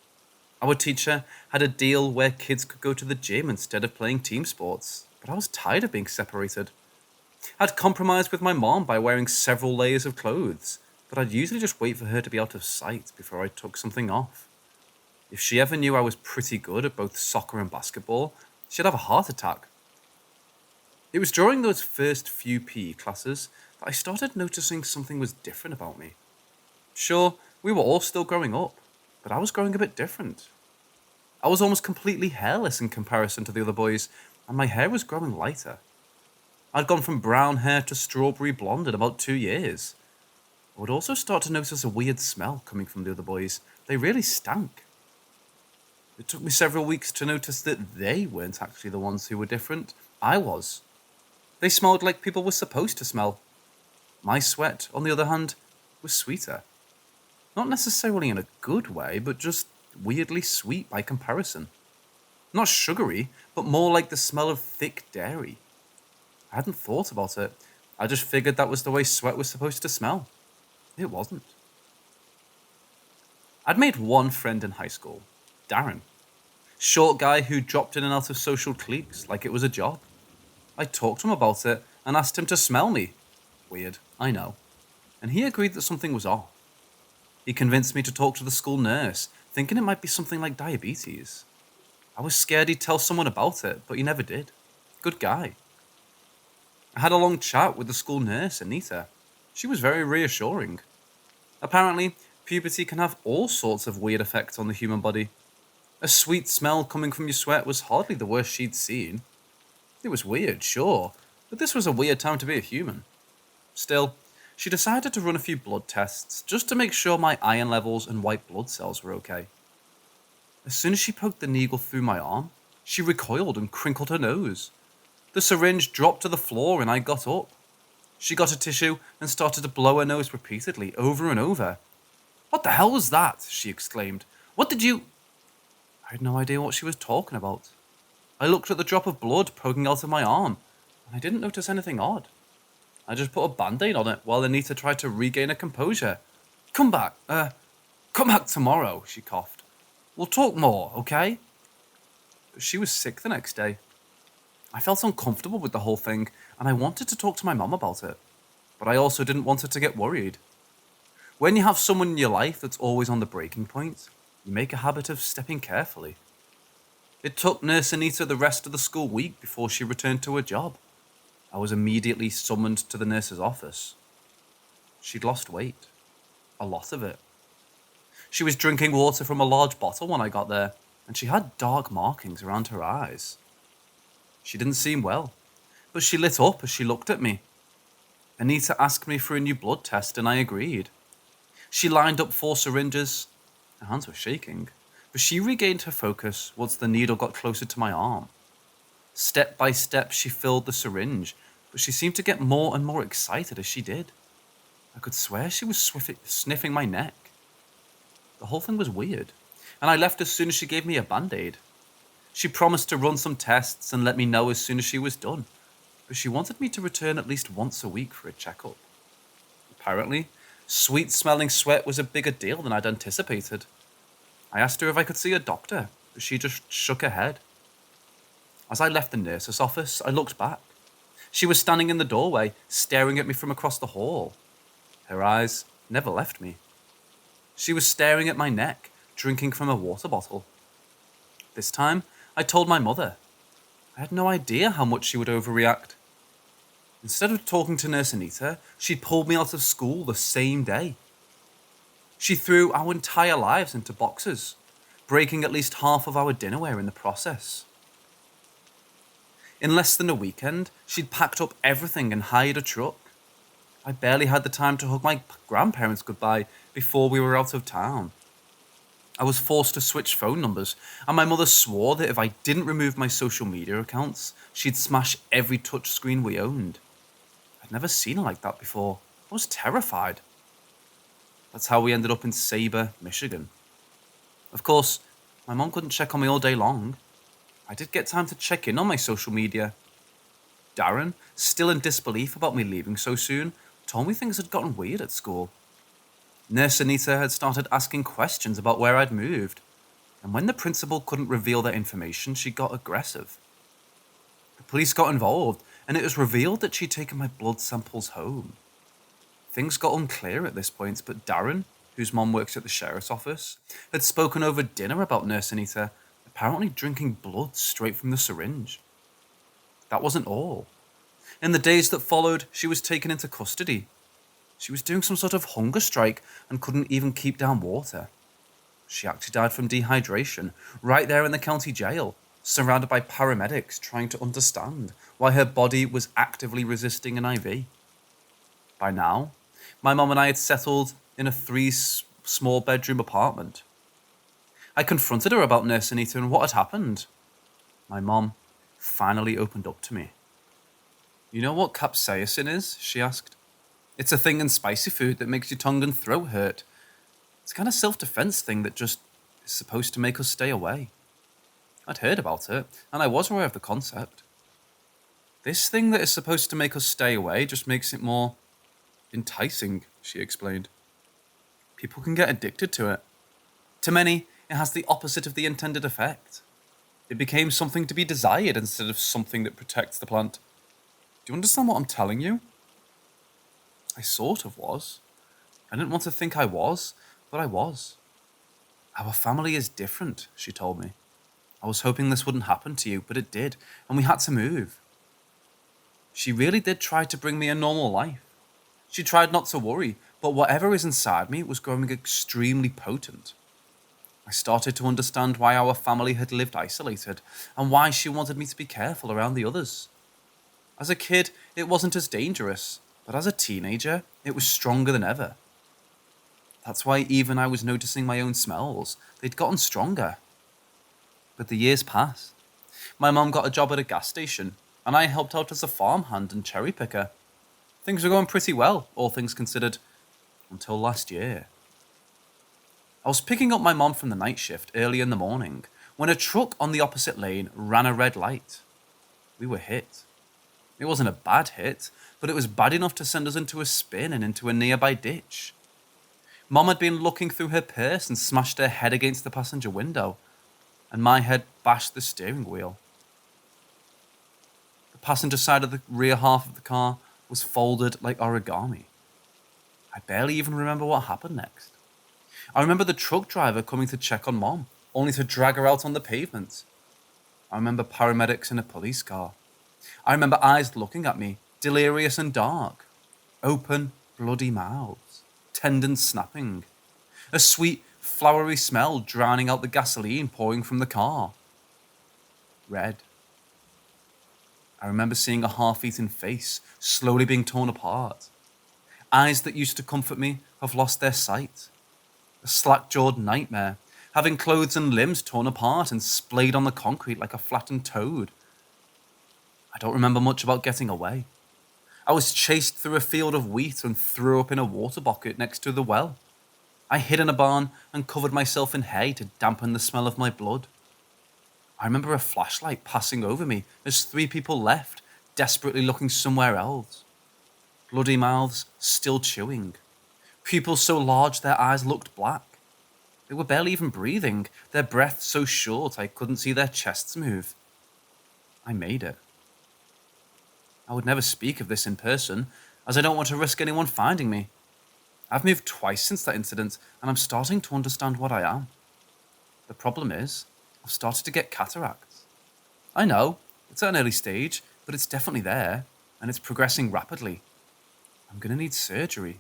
Our teacher had a deal where kids could go to the gym instead of playing team sports, but I was tired of being separated. I'd compromised with my mom by wearing several layers of clothes, but I'd usually just wait for her to be out of sight before I took something off. If she ever knew I was pretty good at both soccer and basketball, she'd have a heart attack. It was during those first few PE classes that I started noticing something was different about me. Sure, we were all still growing up, but I was growing a bit different. I was almost completely hairless in comparison to the other boys, and my hair was growing lighter. I'd gone from brown hair to strawberry blonde in about 2 years. I would also start to notice a weird smell coming from the other boys. They really stank. It took me several weeks to notice that they weren't actually the ones who were different. I was. They smelled like people were supposed to smell. My sweat, on the other hand, was sweeter. Not necessarily in a good way, but just weirdly sweet by comparison. Not sugary, but more like the smell of thick dairy. I hadn't thought about it. I just figured that was the way sweat was supposed to smell. It wasn't. I'd made one friend in high school, Darren. Short guy who dropped in and out of social cliques like it was a job. I talked to him about it and asked him to smell me. Weird, I know. And he agreed that something was off. He convinced me to talk to the school nurse, thinking it might be something like diabetes. I was scared he'd tell someone about it, but he never did. Good guy. I had a long chat with the school nurse, Anita. She was very reassuring. Apparently, puberty can have all sorts of weird effects on the human body. A sweet smell coming from your sweat was hardly the worst she'd seen. It was weird, sure, but this was a weird time to be a human. Still, she decided to run a few blood tests just to make sure my iron levels and white blood cells were okay. As soon as she poked the needle through my arm, she recoiled and crinkled her nose. The syringe dropped to the floor and I got up. She got a tissue and started to blow her nose repeatedly, over and over. "What the hell was that?" she exclaimed. "What did you—" I had no idea what she was talking about. I looked at the drop of blood poking out of my arm, and I didn't notice anything odd. I just put a band-aid on it while Anita tried to regain her composure. Come back tomorrow," she coughed. "We'll talk more, okay?" But she was sick the next day. I felt uncomfortable with the whole thing, and I wanted to talk to my mum about it. But I also didn't want her to get worried. When you have someone in your life that's always on the breaking point, you make a habit of stepping carefully. It took Nurse Anita the rest of the school week before she returned to her job. I was immediately summoned to the nurse's office. She'd lost weight. A lot of it. She was drinking water from a large bottle when I got there, and she had dark markings around her eyes. She didn't seem well, but she lit up as she looked at me. Anita asked me for a new blood test, and I agreed. She lined up 4 syringes. Her hands were shaking, but she regained her focus once the needle got closer to my arm. Step by step, she filled the syringe, but she seemed to get more and more excited as she did. I could swear she was sniffing my neck. The whole thing was weird, and I left as soon as she gave me a band-aid. She promised to run some tests and let me know as soon as she was done, but she wanted me to return at least once a week for a checkup. Apparently, sweet-smelling sweat was a bigger deal than I'd anticipated. I asked her if I could see a doctor, but she just shook her head. As I left the nurse's office, I looked back. She was standing in the doorway, staring at me from across the hall. Her eyes never left me. She was staring at my neck, drinking from a water bottle. This time, I told my mother. I had no idea how much she would overreact. Instead of talking to Nurse Anita, she pulled me out of school the same day. She threw our entire lives into boxes, breaking at least half of our dinnerware in the process. In less than a weekend, she'd packed up everything and hired a truck. I barely had the time to hug my grandparents goodbye before we were out of town. I was forced to switch phone numbers, and my mother swore that if I didn't remove my social media accounts, she'd smash every touchscreen we owned. I'd never seen her like that before. I was terrified. That's how we ended up in Sabre, Michigan. Of course, my mom couldn't check on me all day long. I did get time to check in on my social media. Darren, still in disbelief about me leaving so soon, told me things had gotten weird at school. Nurse Anita had started asking questions about where I'd moved, and when the principal couldn't reveal that information, she got aggressive. The police got involved, and it was revealed that she'd taken my blood samples home. Things got unclear at this point, but Darren, whose mom works at the sheriff's office, had spoken over dinner about Nurse Anita, apparently drinking blood straight from the syringe. That wasn't all. In the days that followed, she was taken into custody. She was doing some sort of hunger strike and couldn't even keep down water. She actually died from dehydration, right there in the county jail, surrounded by paramedics trying to understand why her body was actively resisting an IV. By now, my mom and I had settled in a 3-small-bedroom apartment. I confronted her about Nurse Anita and what had happened. My mom finally opened up to me. "You know what capsaicin is?" she asked. "It's a thing in spicy food that makes your tongue and throat hurt. It's a kind of self-defense thing that just is supposed to make us stay away." I'd heard about it, and I was aware of the concept. "This thing that is supposed to make us stay away just makes it more enticing," she explained. "People can get addicted to it. To many, it has the opposite of the intended effect. It became something to be desired instead of something that protects the plant. Do you understand what I'm telling you?" I sort of was. I didn't want to think I was, but I was. "Our family is different," she told me. "I was hoping this wouldn't happen to you, but it did, and we had to move." She really did try to bring me a normal life. She tried not to worry, but whatever is inside me was growing extremely potent. I started to understand why our family had lived isolated and why she wanted me to be careful around the others. As a kid, it wasn't as dangerous, but as a teenager, it was stronger than ever. That's why even I was noticing my own smells. They'd gotten stronger. But the years passed. My mum got a job at a gas station, and I helped out as a farmhand and cherry picker. Things were going pretty well, all things considered, until last year. I was picking up my mum from the night shift early in the morning when a truck on the opposite lane ran a red light. We were hit. It wasn't a bad hit, but it was bad enough to send us into a spin and into a nearby ditch. Mum had been looking through her purse and smashed her head against the passenger window, and my head bashed the steering wheel. The passenger side of the rear half of the car was folded like origami. I barely even remember what happened next. I remember the truck driver coming to check on Mom, only to drag her out on the pavement. I remember paramedics in a police car. I remember eyes looking at me, delirious and dark. Open, bloody mouths. Tendons snapping. A sweet, flowery smell drowning out the gasoline pouring from the car. Red. I remember seeing a half-eaten face slowly being torn apart. Eyes that used to comfort me have lost their sight. A slack-jawed nightmare, having clothes and limbs torn apart and splayed on the concrete like a flattened toad. I don't remember much about getting away. I was chased through a field of wheat and threw up in a water bucket next to the well. I hid in a barn and covered myself in hay to dampen the smell of my blood. I remember a flashlight passing over me as 3 people left, desperately looking somewhere else. Bloody mouths still chewing. Pupils so large their eyes looked black. They were barely even breathing, their breath so short I couldn't see their chests move. I made it. I would never speak of this in person, as I don't want to risk anyone finding me. I've moved twice since that incident, and I'm starting to understand what I am. The problem is, I've started to get cataracts. I know, it's at an early stage, but it's definitely there, and it's progressing rapidly. I'm going to need surgery.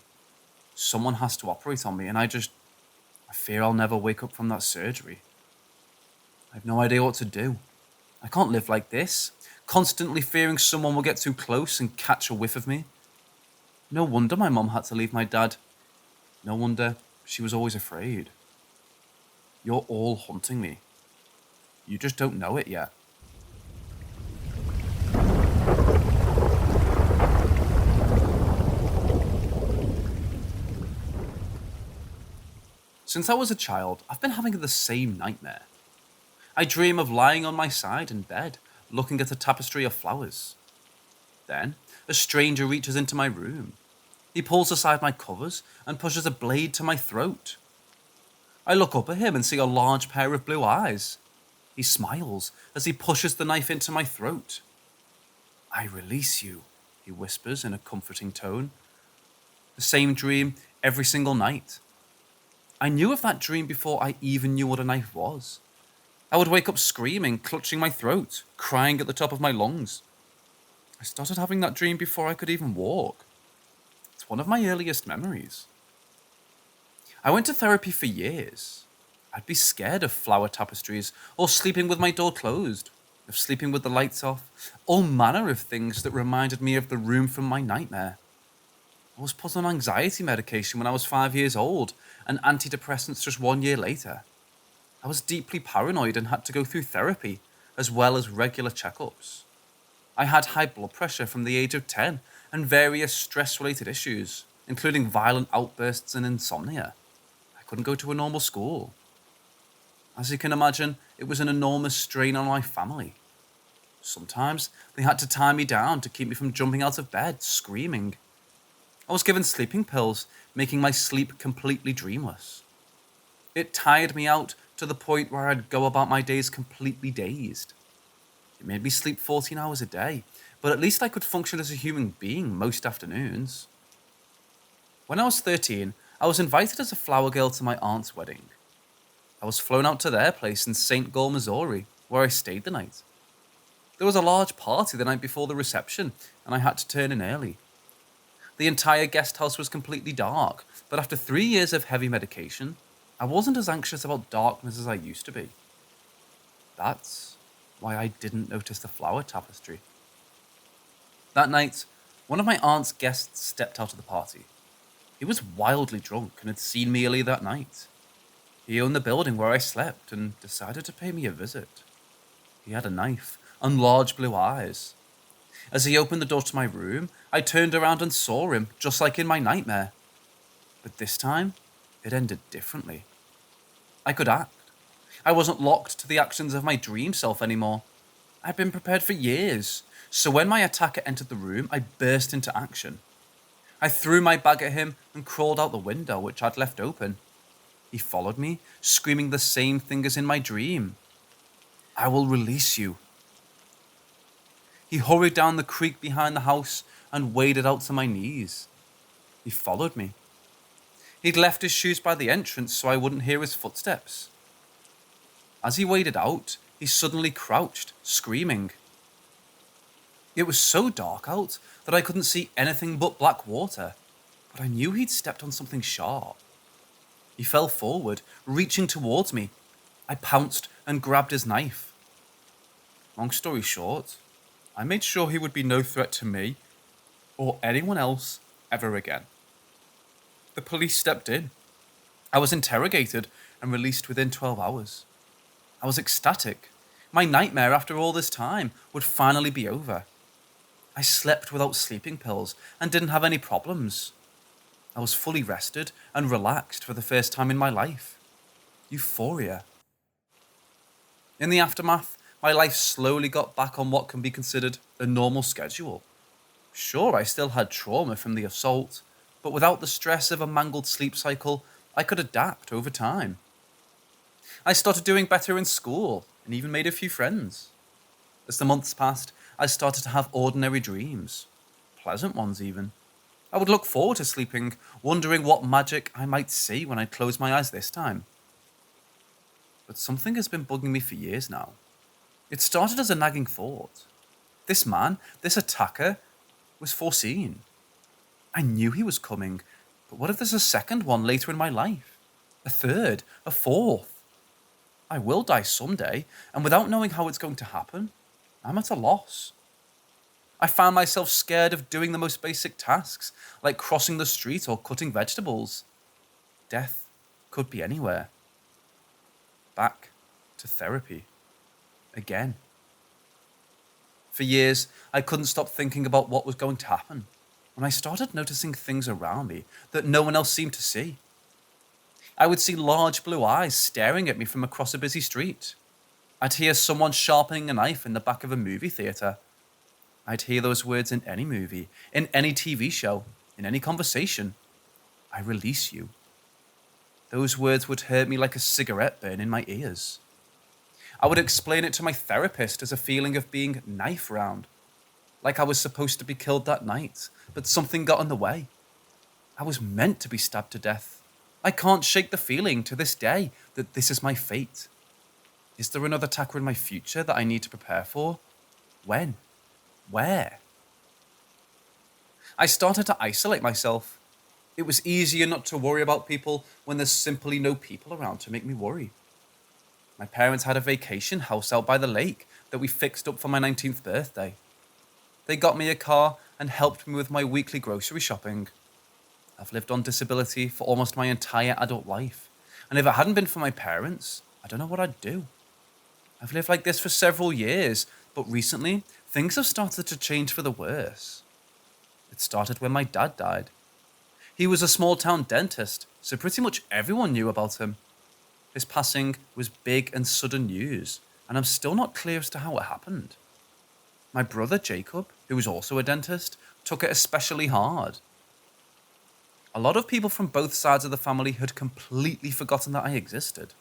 Someone has to operate on me, and I fear I'll never wake up from that surgery. I have no idea what to do. I can't live like this, constantly fearing someone will get too close and catch a whiff of me. No wonder my mum had to leave my dad. No wonder she was always afraid. You're all haunting me. You just don't know it yet. Since I was a child, I've been having the same nightmare. I dream of lying on my side in bed, looking at a tapestry of flowers. Then, a stranger reaches into my room. He pulls aside my covers and pushes a blade to my throat. I look up at him and see a large pair of blue eyes. He smiles as he pushes the knife into my throat. "I release you," he whispers in a comforting tone. The same dream every single night. I knew of that dream before I even knew what a knife was. I would wake up screaming, clutching my throat, crying at the top of my lungs. I started having that dream before I could even walk. It's one of my earliest memories. I went to therapy for years. I'd be scared of flower tapestries, or sleeping with my door closed, of sleeping with the lights off, all manner of things that reminded me of the room from my nightmare. I was put on anxiety medication when I was 5 years old, and antidepressants just 1 year later. I was deeply paranoid and had to go through therapy, as well as regular checkups. I had high blood pressure from the age of 10, and various stress-related issues, including violent outbursts and insomnia. I couldn't go to a normal school. As you can imagine, it was an enormous strain on my family. Sometimes they had to tie me down to keep me from jumping out of bed, screaming. I was given sleeping pills, making my sleep completely dreamless. It tired me out to the point where I'd go about my days completely dazed. It made me sleep 14 hours a day, but at least I could function as a human being most afternoons. When I was 13, I was invited as a flower girl to my aunt's wedding. I was flown out to their place in St. Gall, Missouri, where I stayed the night. There was a large party the night before the reception, and I had to turn in early. The entire guest house was completely dark, but after 3 years of heavy medication, I wasn't as anxious about darkness as I used to be. That's why I didn't notice the flower tapestry. That night, one of my aunt's guests stepped out of the party. He was wildly drunk and had seen me earlier that night. He owned the building where I slept and decided to pay me a visit. He had a knife and large blue eyes. As he opened the door to my room, I turned around and saw him, just like in my nightmare. But this time, it ended differently. I could act. I wasn't locked to the actions of my dream self anymore. I'd been prepared for years, so when my attacker entered the room, I burst into action. I threw my bag at him and crawled out the window, which I'd left open. He followed me, screaming the same thing as in my dream. "I will release you." He hurried down the creek behind the house and waded out to my knees. He followed me. He'd left his shoes by the entrance so I wouldn't hear his footsteps. As he waded out, he suddenly crouched, screaming. It was so dark out that I couldn't see anything but black water, but I knew he'd stepped on something sharp. He fell forward, reaching towards me. I pounced and grabbed his knife. Long story short, I made sure he would be no threat to me or anyone else ever again. The police stepped in. I was interrogated and released within 12 hours. I was ecstatic. My nightmare after all this time would finally be over. I slept without sleeping pills and didn't have any problems. I was fully rested and relaxed for the first time in my life. Euphoria. In the aftermath, my life slowly got back on what can be considered a normal schedule. Sure, I still had trauma from the assault, but without the stress of a mangled sleep cycle, I could adapt over time. I started doing better in school and even made a few friends. As the months passed, I started to have ordinary dreams, pleasant ones even. I would look forward to sleeping, wondering what magic I might see when I close my eyes this time. But something has been bugging me for years now. It started as a nagging thought. This man, this attacker, was foreseen. I knew he was coming, but what if there's a second one later in my life? A third, a fourth? I will die someday, and without knowing how it's going to happen, I'm at a loss. I found myself scared of doing the most basic tasks, like crossing the street or cutting vegetables. Death could be anywhere. Back to therapy. Again. For years, I couldn't stop thinking about what was going to happen, when I started noticing things around me that no one else seemed to see. I would see large blue eyes staring at me from across a busy street. I'd hear someone sharpening a knife in the back of a movie theatre. I'd hear those words in any movie, in any TV show, in any conversation. I release you. Those words would hurt me like a cigarette burn in my ears. I would explain it to my therapist as a feeling of being knife-round, like I was supposed to be killed that night, but something got in the way. I was meant to be stabbed to death. I can't shake the feeling to this day that this is my fate. Is there another attacker in my future that I need to prepare for? When? Where? I started to isolate myself. It was easier not to worry about people when there's simply no people around to make me worry. My parents had a vacation house out by the lake that we fixed up for my 19th birthday. They got me a car and helped me with my weekly grocery shopping. I've lived on disability for almost my entire adult life, and if it hadn't been for my parents, I don't know what I'd do. I've lived like this for several years, but recently, things have started to change for the worse. It started when my dad died. He was a small-town dentist, so pretty much everyone knew about him. His passing was big and sudden news, and I'm still not clear as to how it happened. My brother Jacob, who was also a dentist, took it especially hard. A lot of people from both sides of the family had completely forgotten that I existed.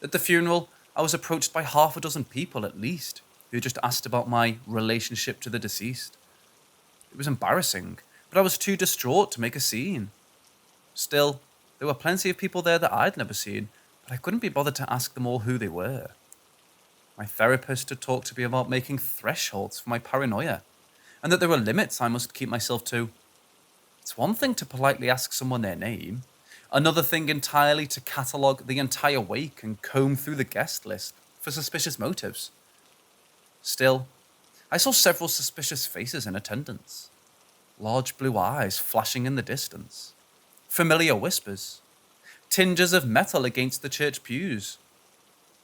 At the funeral, I was approached by half a dozen people at least, who just asked about my relationship to the deceased. It was embarrassing, but I was too distraught to make a scene. Still, there were plenty of people there that I'd never seen, but I couldn't be bothered to ask them all who they were. My therapist had talked to me about making thresholds for my paranoia, and that there were limits I must keep myself to. It's one thing to politely ask someone their name, Another thing entirely to catalogue the entire wake and comb through the guest list for suspicious motives. Still, I saw several suspicious faces in attendance. Large blue eyes flashing in the distance. Familiar whispers. Tinges of metal against the church pews.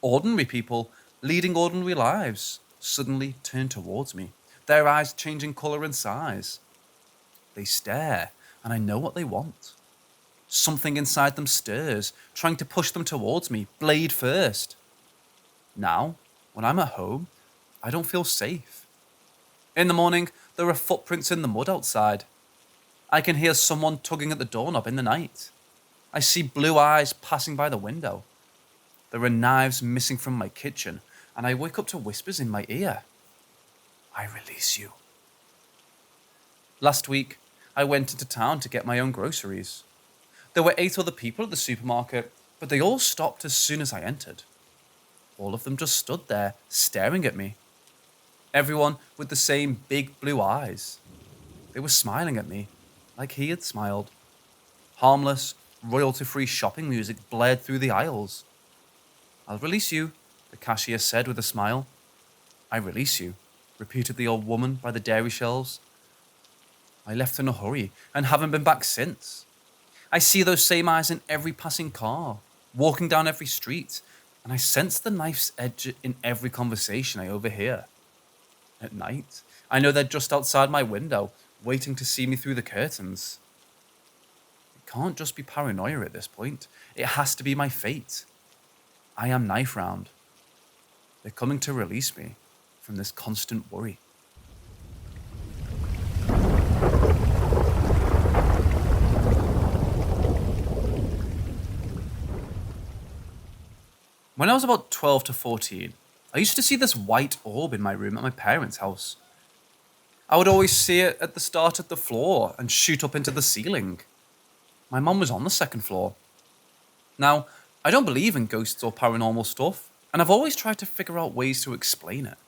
Ordinary people leading ordinary lives suddenly turn towards me, their eyes changing colour and size. They stare, and I know what they want. Something inside them stirs, trying to push them towards me, blade first. Now, when I'm at home, I don't feel safe. In the morning, there are footprints in the mud outside. I can hear someone tugging at the doorknob in the night. I see blue eyes passing by the window. There are knives missing from my kitchen, and I wake up to whispers in my ear. I release you. Last week, I went into town to get my own groceries. There were 8 other people at the supermarket, but they all stopped as soon as I entered. All of them just stood there, staring at me. Everyone with the same big blue eyes. They were smiling at me, like he had smiled. Harmless, royalty-free shopping music blared through the aisles. I'll release you, the cashier said with a smile. I release you, repeated the old woman by the dairy shelves. I left in a hurry and haven't been back since. I see those same eyes in every passing car, walking down every street, and I sense the knife's edge in every conversation I overhear. At night, I know they're just outside my window, waiting to see me through the curtains. It can't just be paranoia at this point. It has to be my fate. I am knife round. They're coming to release me from this constant worry. When I was about 12 to 14, I used to see this white orb in my room at my parents' house. I would always see it at the start of the floor and shoot up into the ceiling. My mum was on the second floor. Now, I don't believe in ghosts or paranormal stuff, and I've always tried to figure out ways to explain it.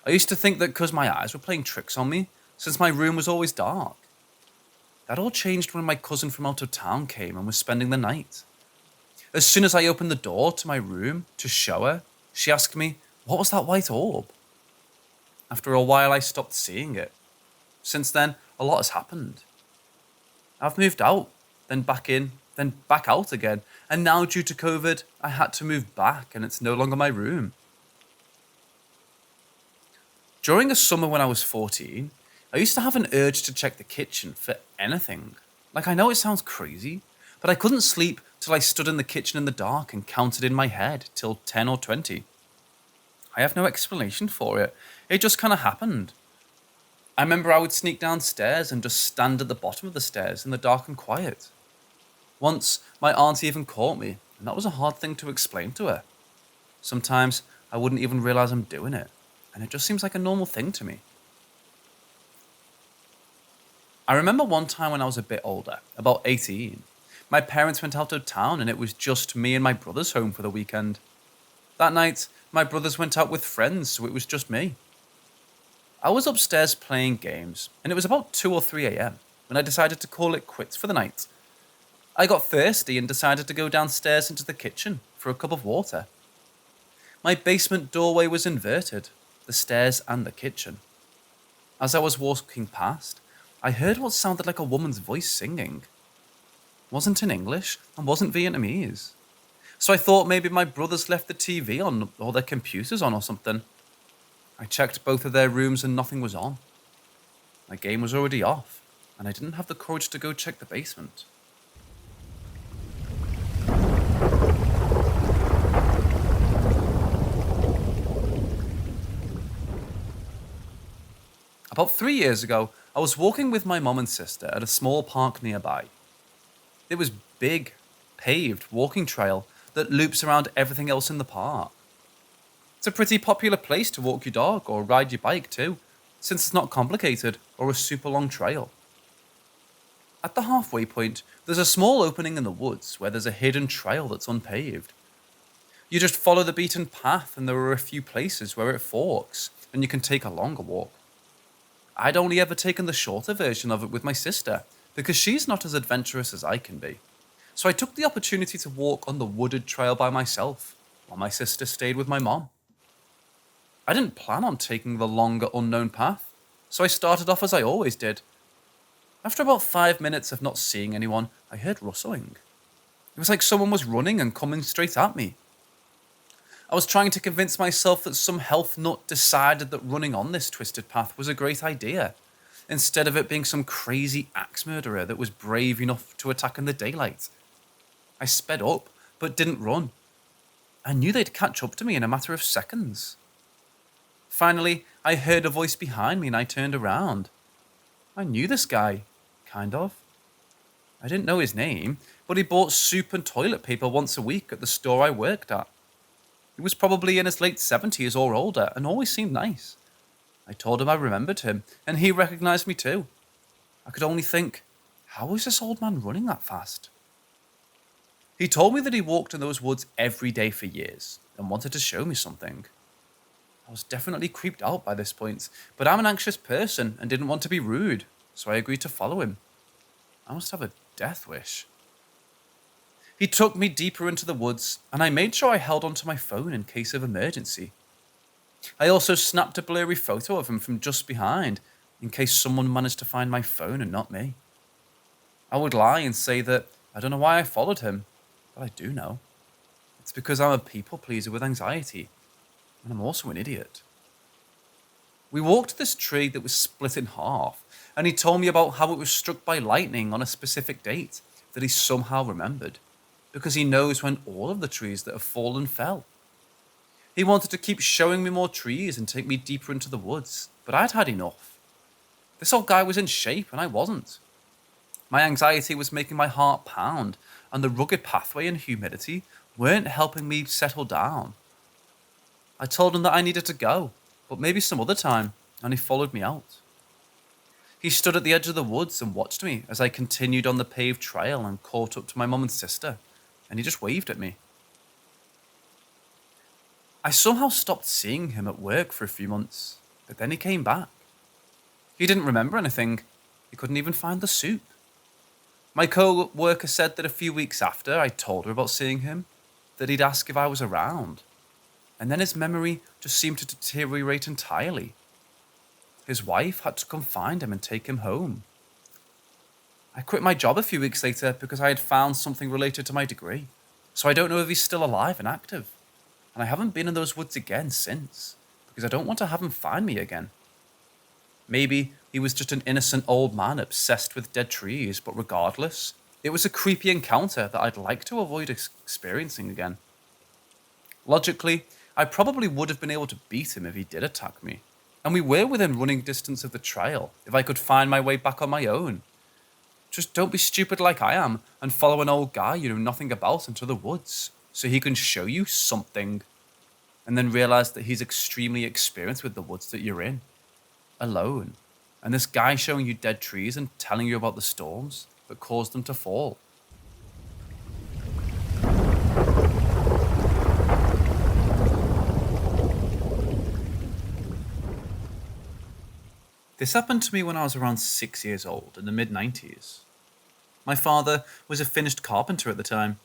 I used to think that because my eyes were playing tricks on me, since my room was always dark. That all changed when my cousin from out of town came and was spending the night. As soon as I opened the door to my room to show her, she asked me, what was that white orb? After a while, I stopped seeing it. Since then, a lot has happened. I've moved out, then back in, then back out again, and now due to COVID, I had to move back and it's no longer my room. During a summer when I was 14, I used to have an urge to check the kitchen for anything. Like, I know it sounds crazy, but I couldn't sleep till I stood in the kitchen in the dark and counted in my head till 10 or 20. I have no explanation for it. It just kind of happened. I remember I would sneak downstairs and just stand at the bottom of the stairs in the dark and quiet. Once, my auntie even caught me, and that was a hard thing to explain to her. Sometimes I wouldn't even realize I'm doing it, and it just seems like a normal thing to me. I remember one time when I was a bit older, about 18, my parents went out of town and it was just me and my brothers home for the weekend. That night, my brothers went out with friends, so it was just me. I was upstairs playing games, and it was about 2 or 3 a.m. when I decided to call it quits for the night. I got thirsty and decided to go downstairs into the kitchen for a cup of water. My basement doorway was inverted, the stairs and the kitchen. As I was walking past, I heard what sounded like a woman's voice singing. It wasn't in English and wasn't Vietnamese. So I thought maybe my brothers left the TV on or their computers on or something. I checked both of their rooms and nothing was on. My game was already off, and I didn't have the courage to go check the basement. About 3 years ago, I was walking with my mum and sister at a small park nearby. It was big, paved walking trail that loops around everything else in the park. It's a pretty popular place to walk your dog or ride your bike too, since it's not complicated or a super long trail. At the halfway point, there's a small opening in the woods where there's a hidden trail that's unpaved. You just follow the beaten path and there are a few places where it forks and you can take a longer walk. I'd only ever taken the shorter version of it with my sister because she's not as adventurous as I can be. So I took the opportunity to walk on the wooded trail by myself, while my sister stayed with my mom. I didn't plan on taking the longer unknown path, so I started off as I always did. After about 5 minutes of not seeing anyone, I heard rustling. It was like someone was running and coming straight at me. I was trying to convince myself that some health nut decided that running on this twisted path was a great idea, instead of it being some crazy axe murderer that was brave enough to attack in the daylight. I sped up, but didn't run. I knew they'd catch up to me in a matter of seconds. Finally, I heard a voice behind me and I turned around. I knew this guy, kind of. I didn't know his name, but he bought soup and toilet paper once a week at the store I worked at. He was probably in his late 70s or older and always seemed nice. I told him I remembered him, and he recognized me too. I could only think, how was this old man running that fast? He told me that he walked in those woods every day for years and wanted to show me something. I was definitely creeped out by this point, but I'm an anxious person and didn't want to be rude, so I agreed to follow him. I must have a death wish. He took me deeper into the woods, and I made sure I held onto my phone in case of emergency. I also snapped a blurry photo of him from just behind, in case someone managed to find my phone and not me. I would lie and say that I don't know why I followed him, but I do know. It's because I'm a people pleaser with anxiety, and I'm also an idiot. We walked to this tree that was split in half, and he told me about how it was struck by lightning on a specific date that he somehow remembered, because he knows when all of the trees that have fallen fell. He wanted to keep showing me more trees and take me deeper into the woods, but I'd had enough. This old guy was in shape and I wasn't. My anxiety was making my heart pound, and the rugged pathway and humidity weren't helping me settle down. I told him that I needed to go, but maybe some other time, and he followed me out. He stood at the edge of the woods and watched me as I continued on the paved trail and caught up to my mum and sister, and he just waved at me. I somehow stopped seeing him at work for a few months, but then he came back. He didn't remember anything. He couldn't even find the soup. My co-worker said that a few weeks after I told her about seeing him, that he'd ask if I was around, and then his memory just seemed to deteriorate entirely. His wife had to come find him and take him home. I quit my job a few weeks later because I had found something related to my degree, so I don't know if he's still alive and active. And I haven't been in those woods again since, because I don't want to have him find me again. Maybe he was just an innocent old man obsessed with dead trees, but regardless, it was a creepy encounter that I'd like to avoid experiencing again. Logically, I probably would have been able to beat him if he did attack me, and we were within running distance of the trail if I could find my way back on my own. Just don't be stupid like I am and follow an old guy you know nothing about into the woods, so he can show you something, and then realize that he's extremely experienced with the woods that you're in, alone, and this guy showing you dead trees and telling you about the storms that caused them to fall. This happened to me when I was around 6 years old, in the mid-90s. My father was a finished carpenter at the time,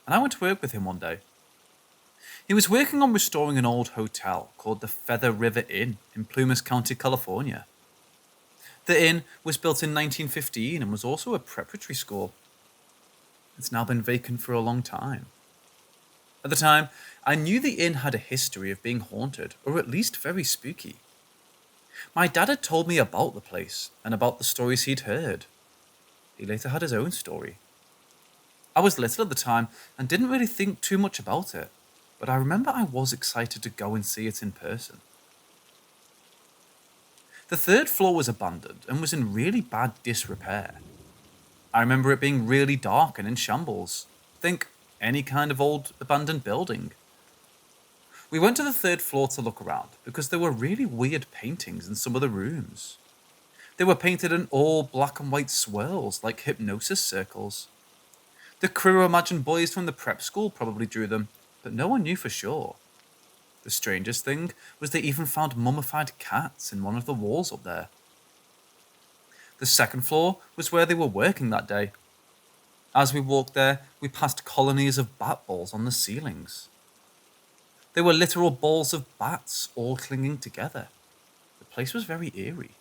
and I went to work with him one day. He was working on restoring an old hotel called the Feather River Inn in Plumas County, California. The inn was built in 1915 and was also a preparatory school. It's now been vacant for a long time. At the time, I knew the inn had a history of being haunted, or at least very spooky. My dad had told me about the place and about the stories he'd heard. He later had his own story. I was little at the time and didn't really think too much about it, but I remember I was excited to go and see it in person. The third floor was abandoned and was in really bad disrepair. I remember it being really dark and in shambles. Think any kind of old abandoned building. We went to the third floor to look around because there were really weird paintings in some of the rooms. They were painted in all black and white swirls like hypnosis circles. The crew imagined boys from the prep school probably drew them, but no one knew for sure. The strangest thing was they even found mummified cats in one of the walls up there. The second floor was where they were working that day. As we walked there, we passed colonies of bat balls on the ceilings. They were literal balls of bats all clinging together. The place was very eerie.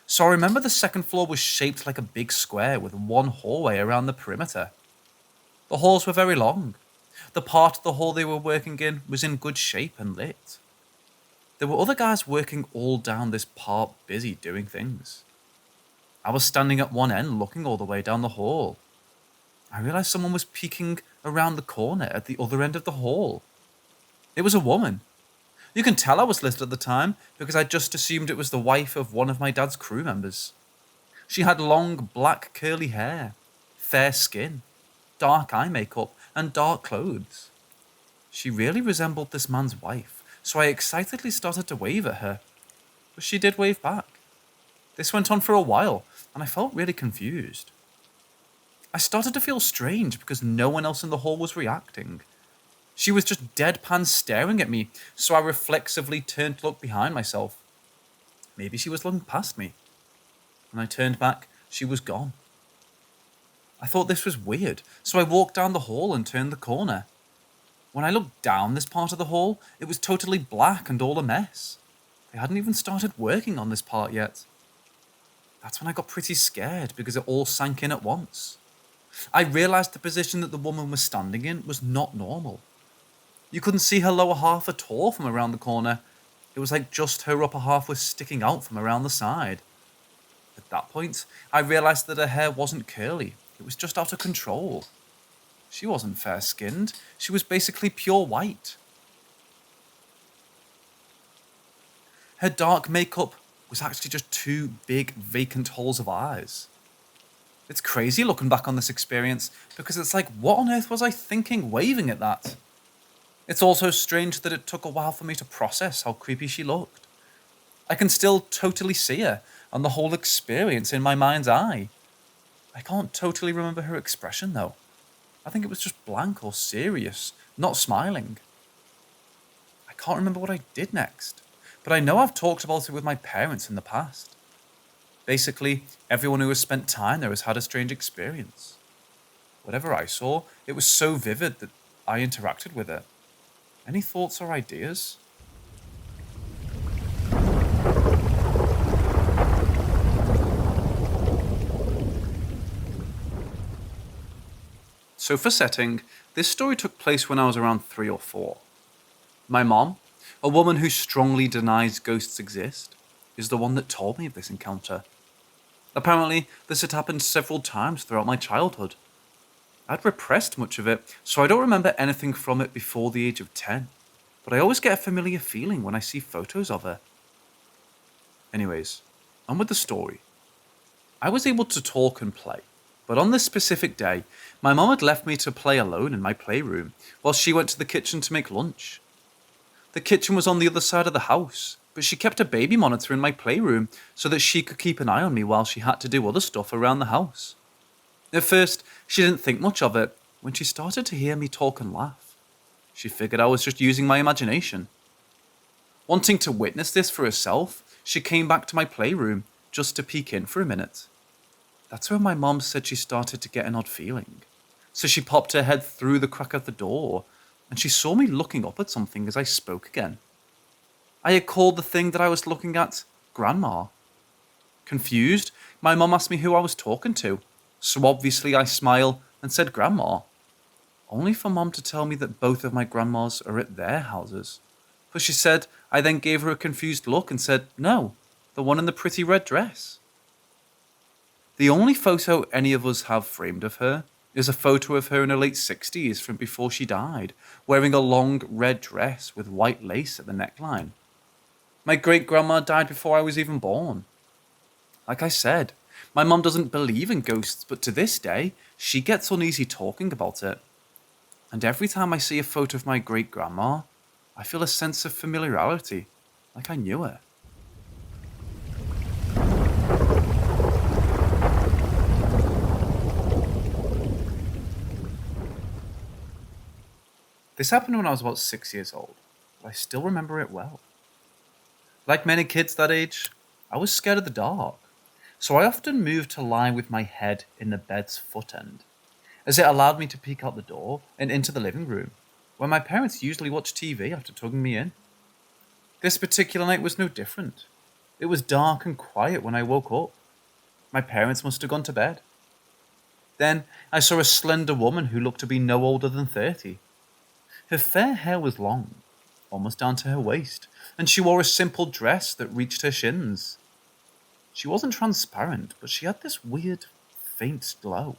So I remember the second floor was shaped like a big square with one hallway around the perimeter. The halls were very long. The part of the hall they were working in was in good shape and lit. There were other guys working all down this part, busy doing things. I was standing at one end looking all the way down the hall. I realized someone was peeking around the corner at the other end of the hall. It was a woman. You can tell I was lit at the time because I just assumed it was the wife of one of my dad's crew members. She had long, black, curly hair, fair skin, dark eye makeup, and dark clothes. She really resembled this man's wife, so I excitedly started to wave at her. But she did wave back. This went on for a while, and I felt really confused. I started to feel strange because no one else in the hall was reacting. She was just deadpan staring at me, so I reflexively turned to look behind myself. Maybe she was looking past me. When I turned back, she was gone. I thought this was weird, so I walked down the hall and turned the corner. When I looked down this part of the hall, it was totally black and all a mess. They hadn't even started working on this part yet. That's when I got pretty scared because it all sank in at once. I realized the position that the woman was standing in was not normal. You couldn't see her lower half at all from around the corner. It was like just her upper half was sticking out from around the side. At that point, I realized that her hair wasn't curly. It was just out of control. She wasn't fair-skinned. She was basically pure white. Her dark makeup was actually just two big vacant holes of eyes. It's crazy looking back on this experience because it's like, what on earth was I thinking waving at that? It's also strange that it took a while for me to process how creepy she looked. I can still totally see her and the whole experience in my mind's eye. I can't totally remember her expression though. I think it was just blank or serious, not smiling. I can't remember what I did next, but I know I've talked about it with my parents in the past. Basically, everyone who has spent time there has had a strange experience. Whatever I saw, it was so vivid that I interacted with it. Any thoughts or ideas? So for setting, this story took place when I was around 3 or 4. My mom, a woman who strongly denies ghosts exist, is the one that told me of this encounter. Apparently, this had happened several times throughout my childhood. I'd repressed much of it, so I don't remember anything from it before the age of 10, but I always get a familiar feeling when I see photos of her. Anyways, on with the story. I was able to talk and play, but on this specific day, my mom had left me to play alone in my playroom while she went to the kitchen to make lunch. The kitchen was on the other side of the house, but she kept a baby monitor in my playroom so that she could keep an eye on me while she had to do other stuff around the house. At first, she didn't think much of it when she started to hear me talk and laugh. She figured I was just using my imagination. Wanting to witness this for herself, she came back to my playroom just to peek in for a minute. That's when my mom said she started to get an odd feeling. So she popped her head through the crack of the door, and she saw me looking up at something as I spoke again. I had called the thing that I was looking at Grandma. Confused, my mom asked me who I was talking to, so obviously I smiled and said Grandma. Only for Mom to tell me that both of my grandmas are at their houses. But she said I then gave her a confused look and said, no, the one in the pretty red dress. The only photo any of us have framed of her is a photo of her in her late 60s from before she died, wearing a long red dress with white lace at the neckline. My great-grandma died before I was even born. Like I said, my mom doesn't believe in ghosts, but to this day, she gets uneasy talking about it. And every time I see a photo of my great-grandma, I feel a sense of familiarity, like I knew her. This happened when I was about 6 years old, but I still remember it well. Like many kids that age, I was scared of the dark. so I often moved to lie with my head in the bed's foot end, as it allowed me to peek out the door and into the living room, where my parents usually watched TV after tugging me in. This particular night was no different. It was dark and quiet when I woke up. My parents must have gone to bed. Then I saw a slender woman who looked to be no older than 30. Her fair hair was long, almost down to her waist, and she wore a simple dress that reached her shins. She wasn't transparent, but she had this weird, faint glow,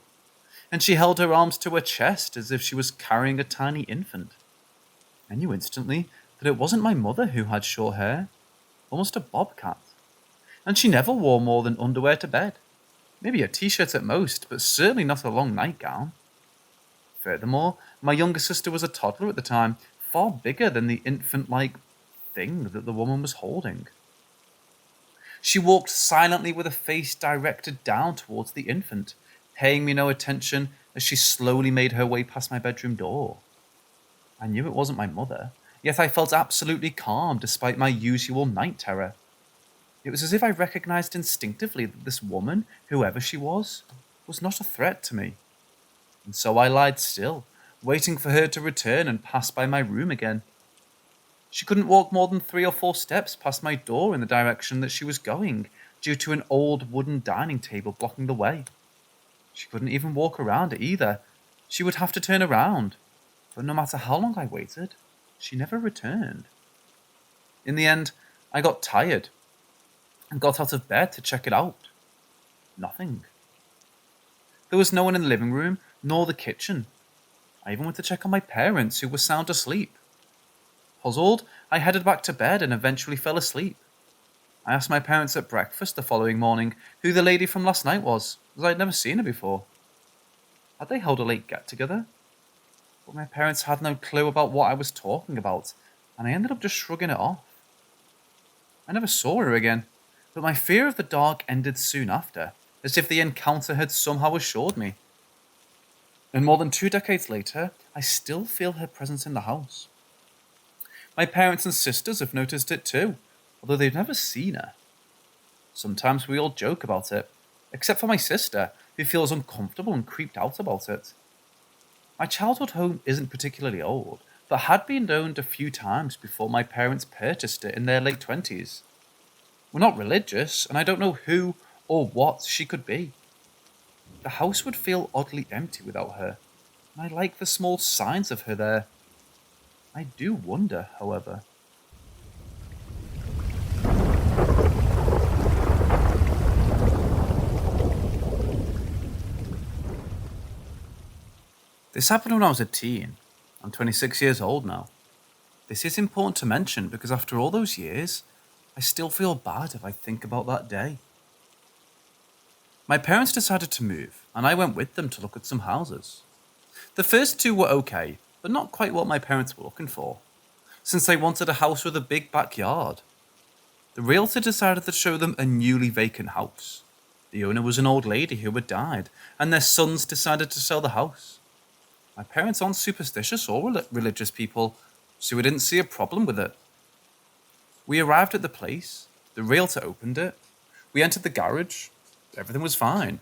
and she held her arms to her chest as if she was carrying a tiny infant. I knew instantly that it wasn't my mother who had short hair, almost a bobcat, and she never wore more than underwear to bed. Maybe a t-shirt at most, but certainly not a long nightgown. Furthermore, my younger sister was a toddler at the time, far bigger than the infant-like thing that the woman was holding. She walked silently with a face directed down towards the infant, paying me no attention as she slowly made her way past my bedroom door. I knew it wasn't my mother, yet I felt absolutely calm despite my usual night terror. It was as if I recognized instinctively that this woman, whoever she was not a threat to me. And so I lied still, waiting for her to return and pass by my room again. She couldn't walk more than 3 or 4 steps past my door in the direction that she was going, due to an old wooden dining table blocking the way. She couldn't even walk around it either. She would have to turn around. But no matter how long I waited, she never returned. In the end, I got tired and got out of bed to check it out. Nothing. There was no one in the living room, nor the kitchen. I even went to check on my parents, who were sound asleep. Puzzled, I headed back to bed and eventually fell asleep. I asked my parents at breakfast the following morning who the lady from last night was, as I had never seen her before. Had they held a late get-together? But my parents had no clue about what I was talking about, and I ended up just shrugging it off. I never saw her again, but my fear of the dark ended soon after, as if the encounter had somehow assured me. And more than 2 decades later, I still feel her presence in the house. My parents and sisters have noticed it too, although they've never seen her. Sometimes we all joke about it, except for my sister, who feels uncomfortable and creeped out about it. My childhood home isn't particularly old, but had been owned a few times before my parents purchased it in their late 20s. We're not religious, and I don't know who or what she could be. The house would feel oddly empty without her, and I like the small signs of her there. I do wonder, however. This happened when I was a teen. I'm 26 years old now. This is important to mention because after all those years, I still feel bad if I think about that day. My parents decided to move, and I went with them to look at some houses. The first 2 were okay, but not quite what my parents were looking for, since they wanted a house with a big backyard. The realtor decided to show them a newly vacant house. The owner was an old lady who had died, and their sons decided to sell the house. My parents aren't superstitious or religious people, so we didn't see a problem with it. We arrived at the place, the realtor opened it, we entered the garage, everything was fine.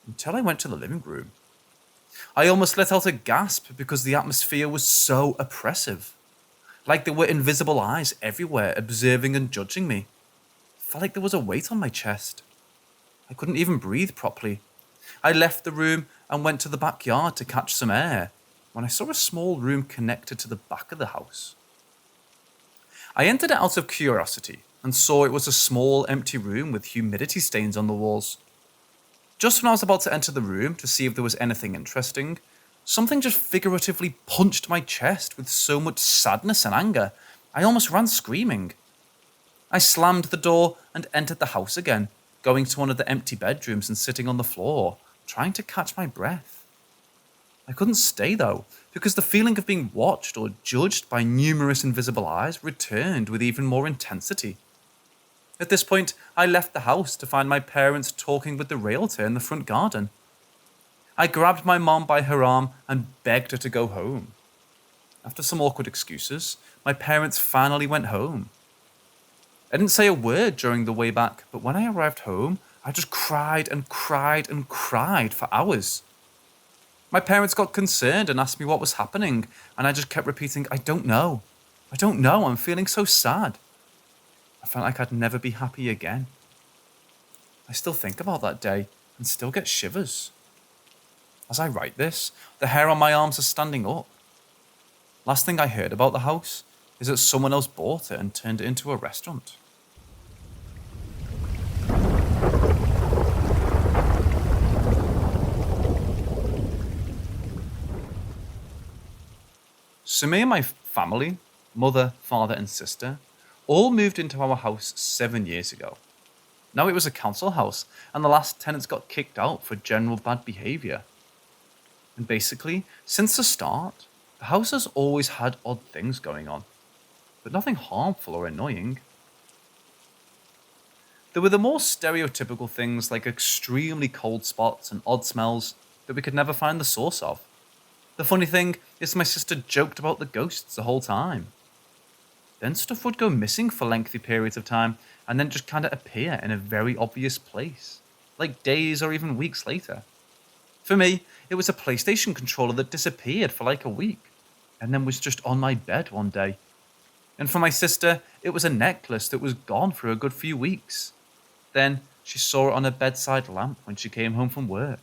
Until I went to the living room. I almost let out a gasp because the atmosphere was so oppressive. Like there were invisible eyes everywhere observing and judging me. It felt like there was a weight on my chest. I couldn't even breathe properly. I left the room and went to the backyard to catch some air when I saw a small room connected to the back of the house. I entered it out of curiosity and saw it was a small empty room with humidity stains on the walls. Just when I was about to enter the room to see if there was anything interesting, something just figuratively punched my chest with so much sadness and anger, I almost ran screaming. I slammed the door and entered the house again, going to one of the empty bedrooms and sitting on the floor, trying to catch my breath. I couldn't stay though, because the feeling of being watched or judged by numerous invisible eyes returned with even more intensity. At this point, I left the house to find my parents talking with the realtor in the front garden. I grabbed my mom by her arm and begged her to go home. After some awkward excuses, my parents finally went home. I didn't say a word during the way back, but when I arrived home, I just cried and cried and cried for hours. My parents got concerned and asked me what was happening, and I just kept repeating, I don't know. I don't know, I'm feeling so sad. I felt like I'd never be happy again. I still think about that day and still get shivers. As I write this, the hair on my arms is standing up. Last thing I heard about the house is that someone else bought it and turned it into a restaurant. So me and my family, mother, father and sister, all moved into our house 7 years ago. Now it was a council house and the last tenants got kicked out for general bad behaviour. And basically, since the start, the house has always had odd things going on, but nothing harmful or annoying. There were the more stereotypical things like extremely cold spots and odd smells that we could never find the source of. The funny thing is my sister joked about the ghosts the whole time. Then stuff would go missing for lengthy periods of time and then just kind of appear in a very obvious place, like days or even weeks later. For me, it was a PlayStation controller that disappeared for like a week and then was just on my bed one day. And for my sister, it was a necklace that was gone for a good few weeks. Then she saw it on a bedside lamp when she came home from work.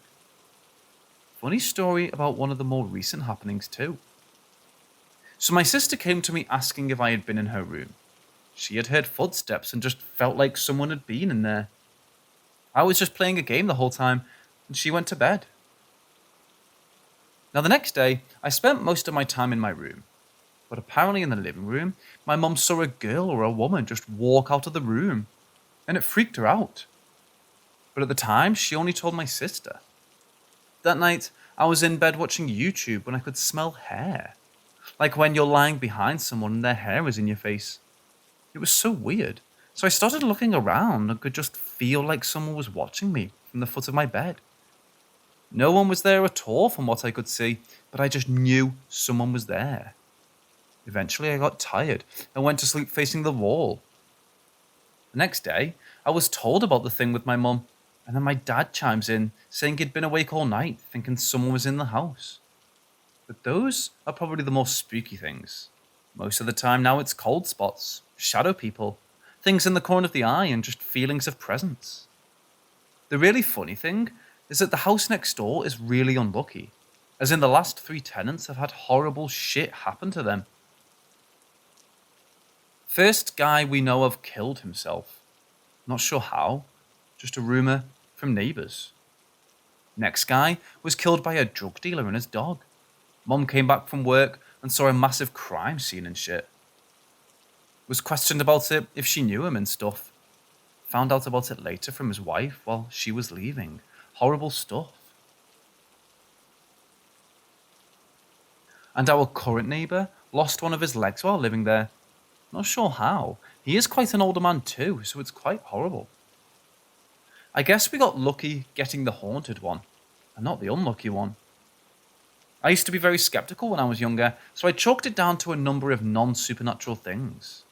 Funny story about one of the more recent happenings too. So my sister came to me asking if I had been in her room. She had heard footsteps and just felt like someone had been in there. I was just playing a game the whole time and she went to bed. Now the next day, I spent most of my time in my room. But apparently in the living room, my mum saw a girl or a woman just walk out of the room. And it freaked her out. But at the time, she only told my sister. That night, I was in bed watching YouTube when I could smell hair. Like when you're lying behind someone and their hair is in your face. It was so weird. So I started looking around and could just feel like someone was watching me from the foot of my bed. No one was there at all from what I could see, but I just knew someone was there. Eventually I got tired and went to sleep facing the wall. The next day, I was told about the thing with my mum, and then my dad chimes in saying he'd been awake all night thinking someone was in the house. But those are probably the more spooky things. Most of the time now it's cold spots, shadow people, things in the corner of the eye and just feelings of presence. The really funny thing is that the house next door is really unlucky, as in the last 3 tenants have had horrible shit happen to them. First guy we know of killed himself. Not sure how, just a rumour from neighbours. Next guy was killed by a drug dealer and his dog. Mum came back from work and saw a massive crime scene and shit. Was questioned about it if she knew him and stuff. Found out about it later from his wife while she was leaving. Horrible stuff. And our current neighbour lost one of his legs while living there. Not sure how. He is quite an older man too, so it's quite horrible. I guess we got lucky getting the haunted one, and not the unlucky one. I used to be very skeptical when I was younger, so I chalked it down to a number of non-supernatural things.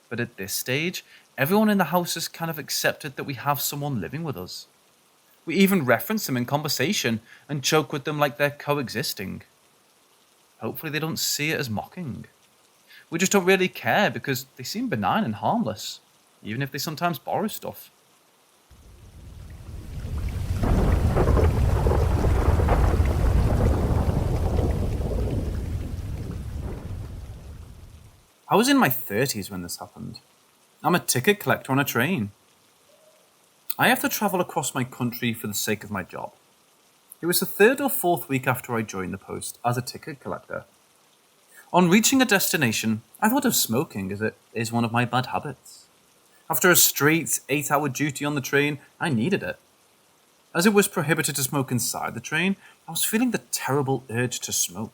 But at this stage, everyone in the house has kind of accepted that we have someone living with us. We even reference them in conversation and joke with them like they're coexisting. Hopefully they don't see it as mocking. We just don't really care because they seem benign and harmless, even if they sometimes borrow stuff. I was in my 30s when this happened. I'm a ticket collector on a train. I have to travel across my country for the sake of my job. It was the 3rd or 4th week after I joined the post as a ticket collector. On reaching a destination, I thought of smoking as it is one of my bad habits. After a straight 8-hour duty on the train, I needed it. As it was prohibited to smoke inside the train, I was feeling the terrible urge to smoke.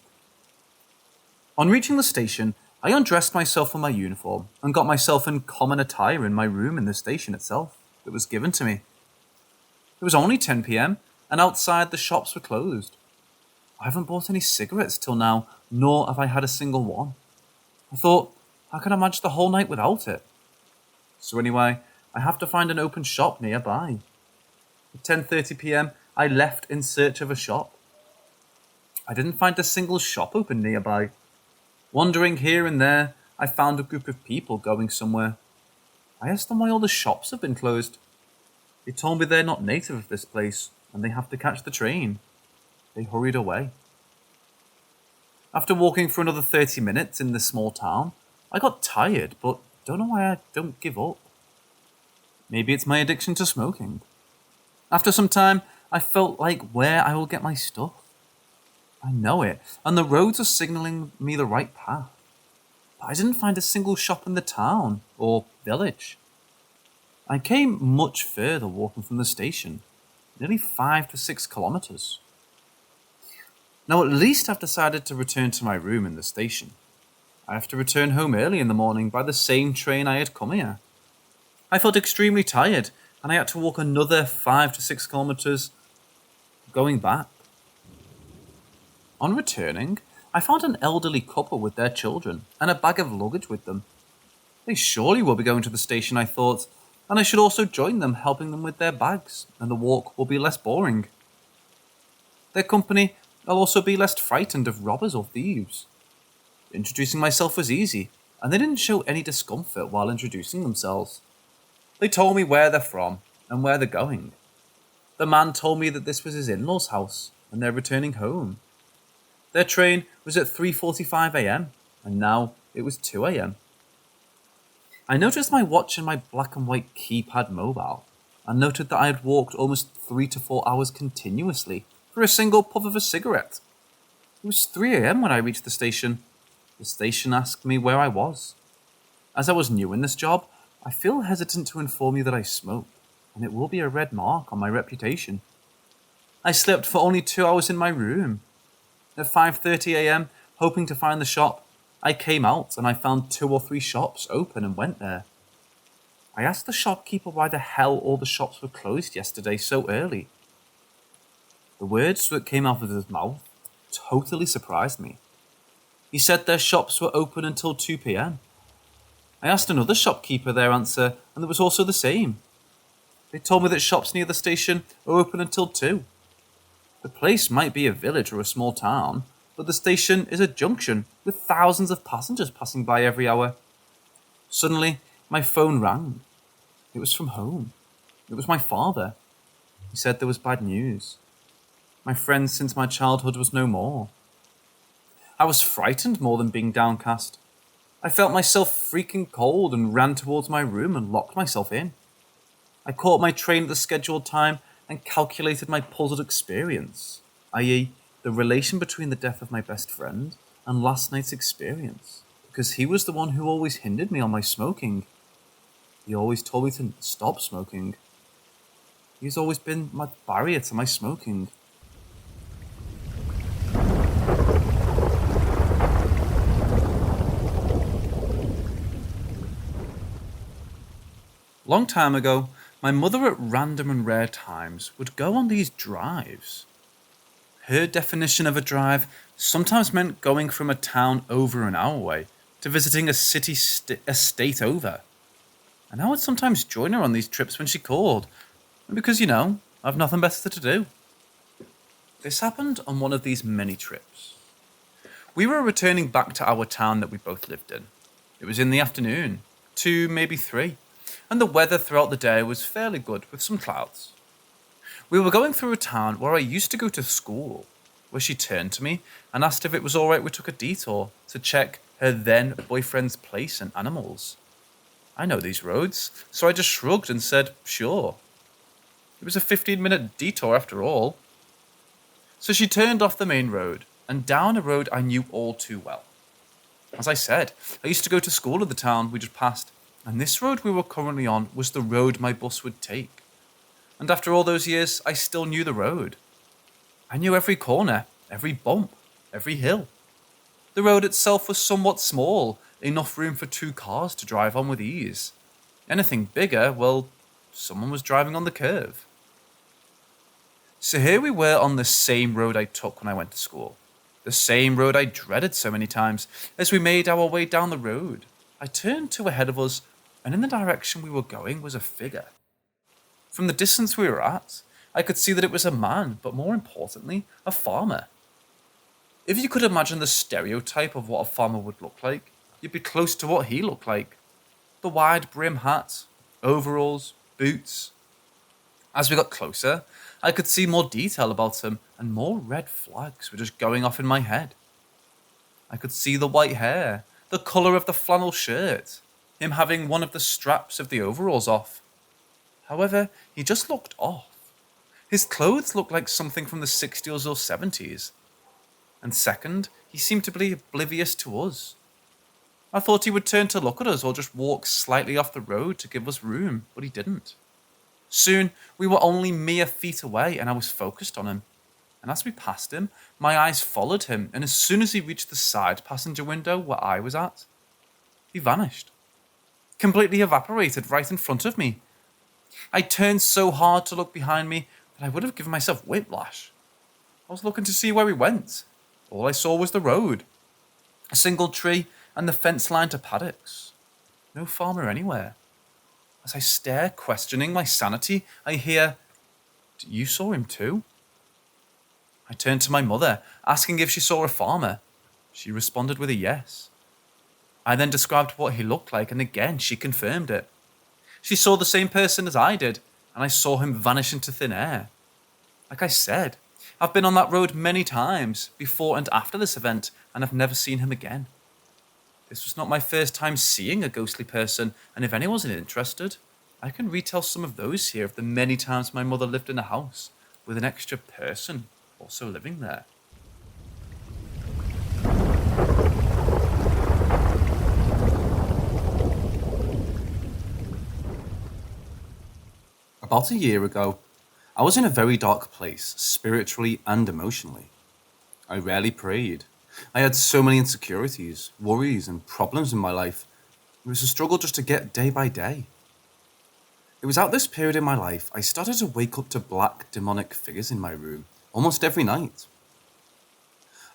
On reaching the station, I undressed myself in my uniform and got myself in common attire in my room in the station itself that was given to me. It was only 10 p.m. and outside the shops were closed. I haven't bought any cigarettes till now, nor have I had a single one. I thought, how can I manage the whole night without it? So anyway, I have to find an open shop nearby. At 10:30 p.m., I left in search of a shop. I didn't find a single shop open nearby. Wandering here and there, I found a group of people going somewhere. I asked them why all the shops have been closed. They told me they're not native of this place and they have to catch the train. They hurried away. After walking for another 30 minutes in this small town, I got tired, but don't know why I don't give up. Maybe it's my addiction to smoking. After some time, I felt like where I will get my stuff. I know it, and the roads are signaling me the right path. But I didn't find a single shop in the town or village. I came much further walking from the station, nearly 5 to 6 kilometers. Now at least I've decided to return to my room in the station. I have to return home early in the morning by the same train I had come here. I felt extremely tired, and I had to walk another 5 to 6 kilometers going back. On returning, I found an elderly couple with their children and a bag of luggage with them. They surely will be going to the station, I thought, and I should also join them, helping them with their bags, and the walk will be less boring. Their company, I'll also be less frightened of robbers or thieves. Introducing myself was easy, and they didn't show any discomfort while introducing themselves. They told me where they're from and where they're going. The man told me that this was his in-laws' house, and they're returning home. Their train was at 3:45 a.m, and now it was 2 a.m. I noticed my watch and my black and white keypad mobile, and noted that I had walked almost 3 to 4 hours continuously for a single puff of a cigarette. It was 3 a.m. when I reached the station. The station asked me where I was. As I was new in this job, I feel hesitant to inform you that I smoke, and it will be a red mark on my reputation. I slept for only 2 hours in my room. At 5:30 a.m, hoping to find the shop, I came out and I found 2 or 3 shops open and went there. I asked the shopkeeper why the hell all the shops were closed yesterday so early. The words that came out of his mouth totally surprised me. He said their shops were open until 2 p.m. I asked another shopkeeper their answer, and it was also the same. They told me that shops near the station are open until 2. The place might be a village or a small town, but the station is a junction with thousands of passengers passing by every hour. Suddenly, my phone rang. It was from home. It was my father. He said there was bad news. My friend since my childhood was no more. I was frightened more than being downcast. I felt myself freaking cold and ran towards my room and locked myself in. I caught my train at the scheduled time and calculated my puzzled experience, i.e., the relation between the death of my best friend and last night's experience, because he was the one who always hindered me on my smoking. He always told me to stop smoking. He's always been my barrier to my smoking. Long time ago, my mother at random and rare times would go on these drives. Her definition of a drive sometimes meant going from a town over an hour away to visiting a city a state over. And I would sometimes join her on these trips when she called, because, I've nothing better to do. This happened on one of these many trips. We were returning back to our town that we both lived in. It was in the afternoon, 2, maybe 3. And the weather throughout the day was fairly good with some clouds. We were going through a town where I used to go to school, where she turned to me and asked if it was alright we took a detour to check her then boyfriend's place and animals. I know these roads, so I just shrugged and said, sure. It was a 15-minute detour after all. So she turned off the main road and down a road I knew all too well. As I said, I used to go to school in the town we just passed, and this road we were currently on was the road my bus would take. And after all those years, I still knew the road. I knew every corner, every bump, every hill. The road itself was somewhat small, enough room for 2 cars to drive on with ease. Anything bigger, well, someone was driving on the curve. So here we were on the same road I took when I went to school. The same road I dreaded so many times. As we made our way down the road, I turned to ahead of us, and in the direction we were going was a figure. From the distance we were at, I could see that it was a man, but more importantly, a farmer. If you could imagine the stereotype of what a farmer would look like, you'd be close to what he looked like. The wide brim hat, overalls, boots. As we got closer, I could see more detail about him, and more red flags were just going off in my head. I could see the white hair, the colour of the flannel shirt, him having one of the straps of the overalls off. However, he just looked off. His clothes looked like something from the 60s or 70s. And second, he seemed to be oblivious to us. I thought he would turn to look at us or just walk slightly off the road to give us room, but he didn't. Soon, we were only mere feet away and I was focused on him. And as we passed him, my eyes followed him, and as soon as he reached the side passenger window where I was at, he vanished. Completely evaporated right in front of me. I turned so hard to look behind me that I would have given myself whiplash. I was looking to see where he went. All I saw was the road. A single tree and the fence line to paddocks. No farmer anywhere. As I stare, questioning my sanity, I hear, "You saw him too?" I turned to my mother, asking if she saw a farmer. She responded with a yes. I then described what he looked like, and again she confirmed it. She saw the same person as I did, and I saw him vanish into thin air. Like I said, I've been on that road many times, before and after this event, and I've never seen him again. This was not my first time seeing a ghostly person, and if anyone's interested, I can retell some of those here of the many times my mother lived in a house with an extra person also living there. About a year ago, I was in a very dark place, spiritually and emotionally. I rarely prayed. I had so many insecurities, worries, and problems in my life. It was a struggle just to get day by day. It was at this period in my life I started to wake up to black demonic figures in my room almost every night.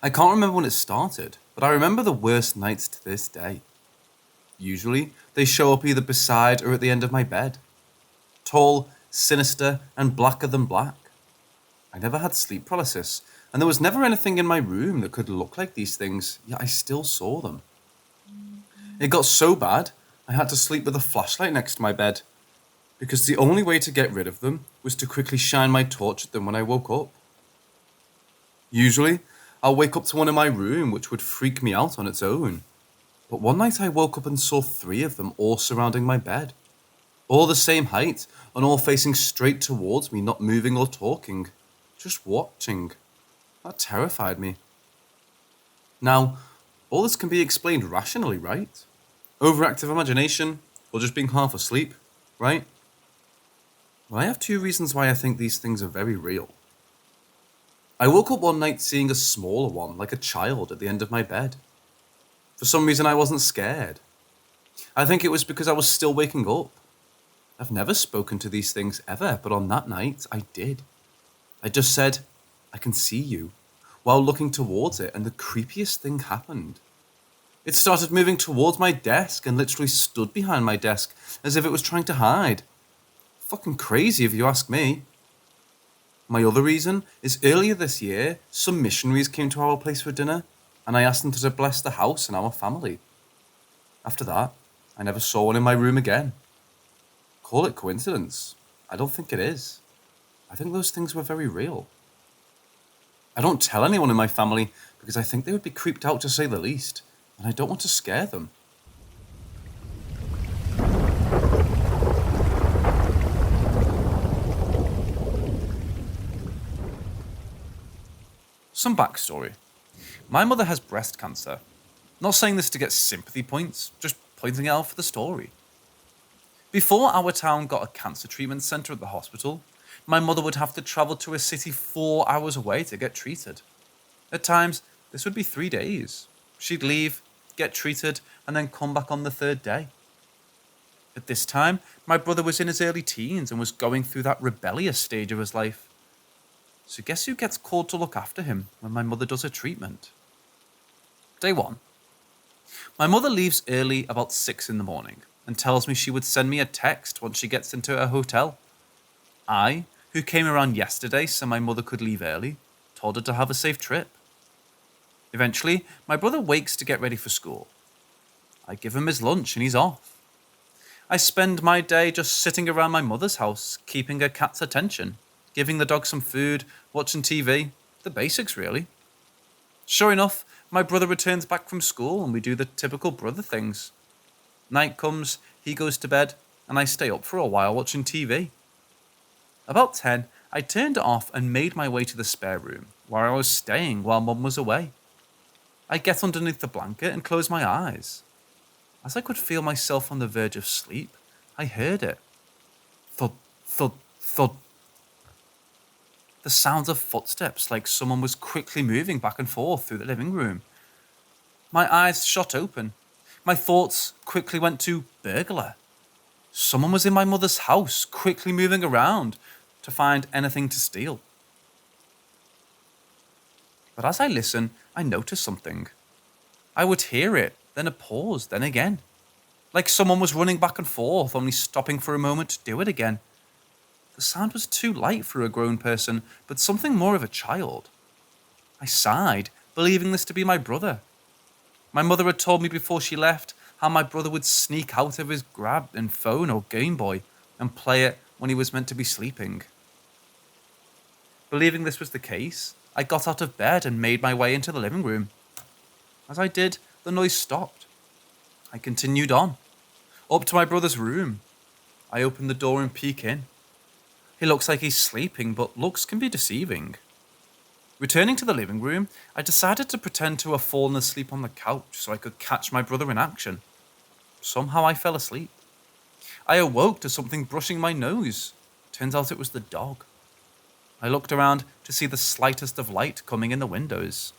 I can't remember when it started, but I remember the worst nights to this day. Usually, they show up either beside or at the end of my bed. Tall, sinister, and blacker than black. I never had sleep paralysis, and there was never anything in my room that could look like these things, yet I still saw them. It got so bad, I had to sleep with a flashlight next to my bed, because the only way to get rid of them was to quickly shine my torch at them when I woke up. Usually, I'll wake up to one in my room which would freak me out on its own. But one night I woke up and saw 3 of them all surrounding my bed. All the same height, and all facing straight towards me, not moving or talking. Just watching. That terrified me. Now, all this can be explained rationally, right? Overactive imagination, or just being half asleep, right? Well, I have 2 reasons why I think these things are very real. I woke up one night seeing a smaller one, like a child, at the end of my bed. For some reason I wasn't scared. I think it was because I was still waking up. I've never spoken to these things ever, but on that night, I did. I just said, "I can see you," while looking towards it, and the creepiest thing happened. It started moving towards my desk and literally stood behind my desk as if it was trying to hide. Fucking crazy if you ask me. My other reason is earlier this year, some missionaries came to our place for dinner, and I asked them to bless the house and our family. After that, I never saw one in my room again. Call it coincidence. I don't think it is. I think those things were very real. I don't tell anyone in my family because I think they would be creeped out to say the least, and I don't want to scare them. Some backstory. My mother has breast cancer. Not saying this to get sympathy points, just pointing it out for the story. Before our town got a cancer treatment centre at the hospital, my mother would have to travel to a city 4 hours away to get treated. At times, this would be 3 days. She'd leave, get treated, and then come back on the 3rd day. At this time, my brother was in his early teens and was going through that rebellious stage of his life. So guess who gets called to look after him when my mother does her treatment? Day 1. My mother leaves early about 6 in the morning and tells me she would send me a text once she gets into her hotel. I, who came around yesterday so my mother could leave early, told her to have a safe trip. Eventually, my brother wakes to get ready for school. I give him his lunch and he's off. I spend my day just sitting around my mother's house, keeping her cat's attention, giving the dog some food, watching TV, the basics really. Sure enough, my brother returns back from school and we do the typical brother things. Night comes, he goes to bed, and I stay up for a while watching TV. About 10, I turned it off and made my way to the spare room, where I was staying while Mum was away. I get underneath the blanket and close my eyes. As I could feel myself on the verge of sleep, I heard it. Thud, thud, thud. The sounds of footsteps like someone was quickly moving back and forth through the living room. My eyes shot open. My thoughts quickly went to burglar. Someone was in my mother's house, quickly moving around to find anything to steal. But as I listen, I notice something. I would hear it, then a pause, then again. Like someone was running back and forth, only stopping for a moment to do it again. The sound was too light for a grown person, but something more of a child. I sighed, believing this to be my brother. My mother had told me before she left how my brother would sneak out of his grab and phone or Game Boy and play it when he was meant to be sleeping. Believing this was the case, I got out of bed and made my way into the living room. As I did, the noise stopped. I continued on, up to my brother's room. I opened the door and peek in. He looks like he's sleeping, but looks can be deceiving. Returning to the living room, I decided to pretend to have fallen asleep on the couch so I could catch my brother in action. Somehow I fell asleep. I awoke to something brushing my nose. Turns out it was the dog. I looked around to see the slightest of light coming in the windows.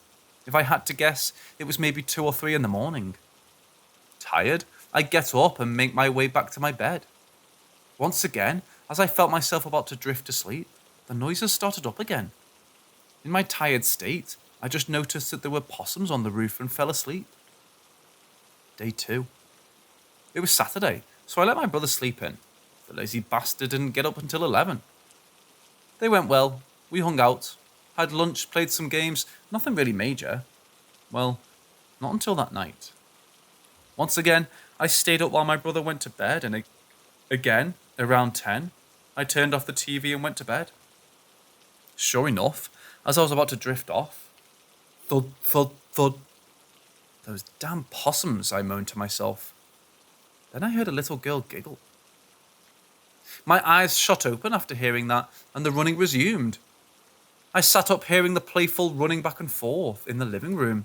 If I had to guess, it was maybe 2 or 3 in the morning. Tired, I get up and make my way back to my bed. Once again, as I felt myself about to drift to sleep, the noises started up again. In my tired state, I just noticed that there were possums on the roof and fell asleep. Day 2. It was Saturday, so I let my brother sleep in. The lazy bastard didn't get up until 11. They went well. We hung out, had lunch, played some games, nothing really major. Well, not until that night. Once again, I stayed up while my brother went to bed, and again, around 10, I turned off the TV and went to bed. Sure enough, as I was about to drift off, thud, thud, thud. Those damn possums, I moaned to myself. Then I heard a little girl giggle. My eyes shot open after hearing that, and the running resumed. I sat up hearing the playful running back and forth in the living room.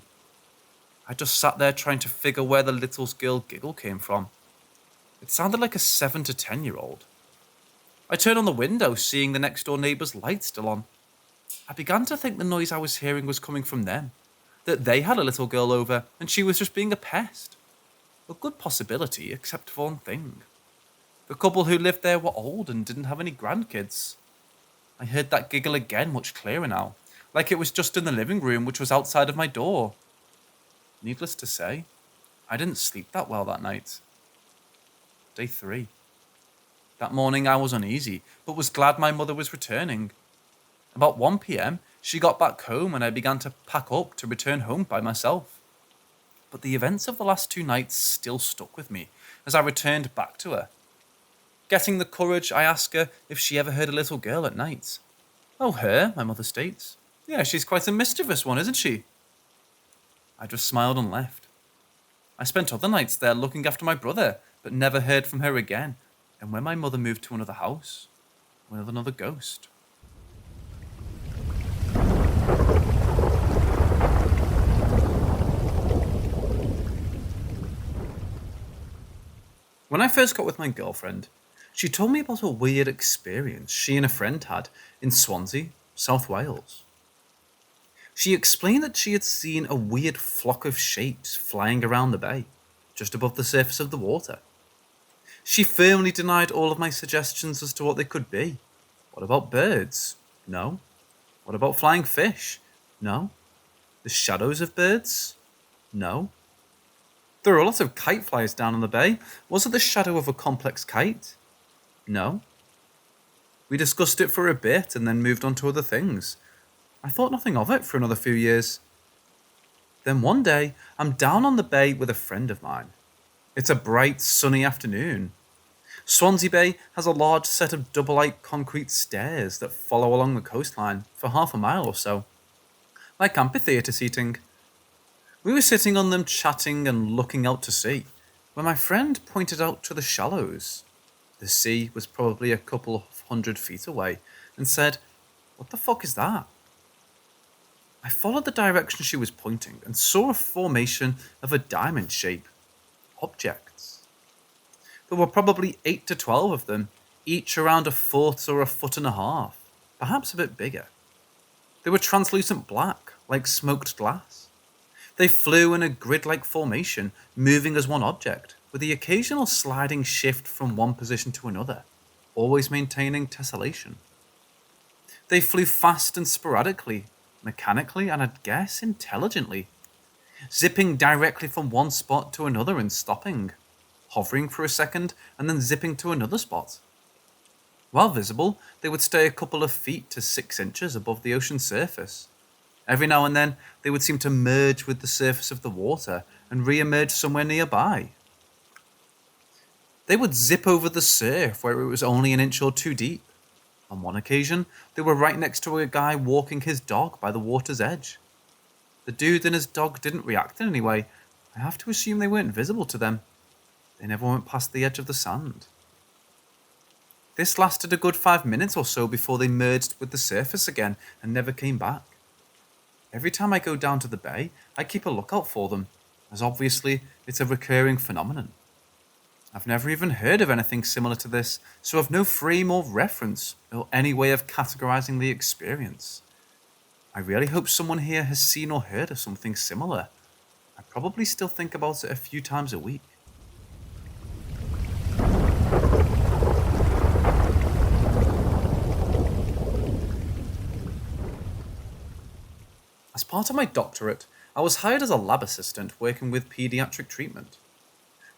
I just sat there trying to figure where the little girl giggle came from. It sounded like a 7 to 10-year-old. I turned on the window, seeing the next door neighbour's light still on. I began to think the noise I was hearing was coming from them, that they had a little girl over and she was just being a pest. A good possibility, except for one thing. The couple who lived there were old and didn't have any grandkids. I heard that giggle again much clearer now, like it was just in the living room which was outside of my door. Needless to say, I didn't sleep that well that night. Day 3. That morning I was uneasy, but was glad my mother was returning. About 1 p.m, she got back home and I began to pack up to return home by myself. But the events of the last 2 nights still stuck with me as I returned back to her. Getting the courage, I asked her if she ever heard a little girl at night. Oh, her, my mother states. Yeah, she's quite a mischievous one, isn't she? I just smiled and left. I spent other nights there looking after my brother, but never heard from her again. And when my mother moved to another house, with another ghost. When I first got with my girlfriend, she told me about a weird experience she and a friend had in Swansea, South Wales. She explained that she had seen a weird flock of shapes flying around the bay, just above the surface of the water. She firmly denied all of my suggestions as to what they could be. What about birds? No. What about flying fish? No. The shadows of birds? No. There are a lot of kite flyers down on the bay. Was it the shadow of a complex kite? No. We discussed it for a bit and then moved on to other things. I thought nothing of it for another few years. Then one day, I'm down on the bay with a friend of mine. It's a bright, sunny afternoon. Swansea Bay has a large set of double-height concrete stairs that follow along the coastline for half a mile or so, like amphitheatre seating. We were sitting on them chatting and looking out to sea, when my friend pointed out to the shallows. The sea was probably a couple of 100 feet away, and said, "What the fuck is that?" I followed the direction she was pointing and saw a formation of a diamond shape. Objects. There were probably 8 to 12 of them, each around a foot or a foot and a half, perhaps a bit bigger. They were translucent black, like smoked glass. They flew in a grid-like formation, moving as one object, with the occasional sliding shift from one position to another, always maintaining tessellation. They flew fast and sporadically, mechanically, and I'd guess intelligently, zipping directly from one spot to another and stopping, hovering for a second and then zipping to another spot. While visible, they would stay a couple of feet to 6 inches above the ocean surface. Every now and then, they would seem to merge with the surface of the water and re-emerge somewhere nearby. They would zip over the surf where it was only an inch or two deep. On one occasion, they were right next to a guy walking his dog by the water's edge. The dude and his dog didn't react in any way. I have to assume they weren't visible to them. They never went past the edge of the sand. This lasted a good 5 minutes or so before they merged with the surface again and never came back. Every time I go down to the bay, I keep a lookout for them, as obviously it's a recurring phenomenon. I've never even heard of anything similar to this, so I've no frame or reference or any way of categorizing the experience. I really hope someone here has seen or heard of something similar. I probably still think about it a few times a week. As part of my doctorate, I was hired as a lab assistant working with pediatric treatment.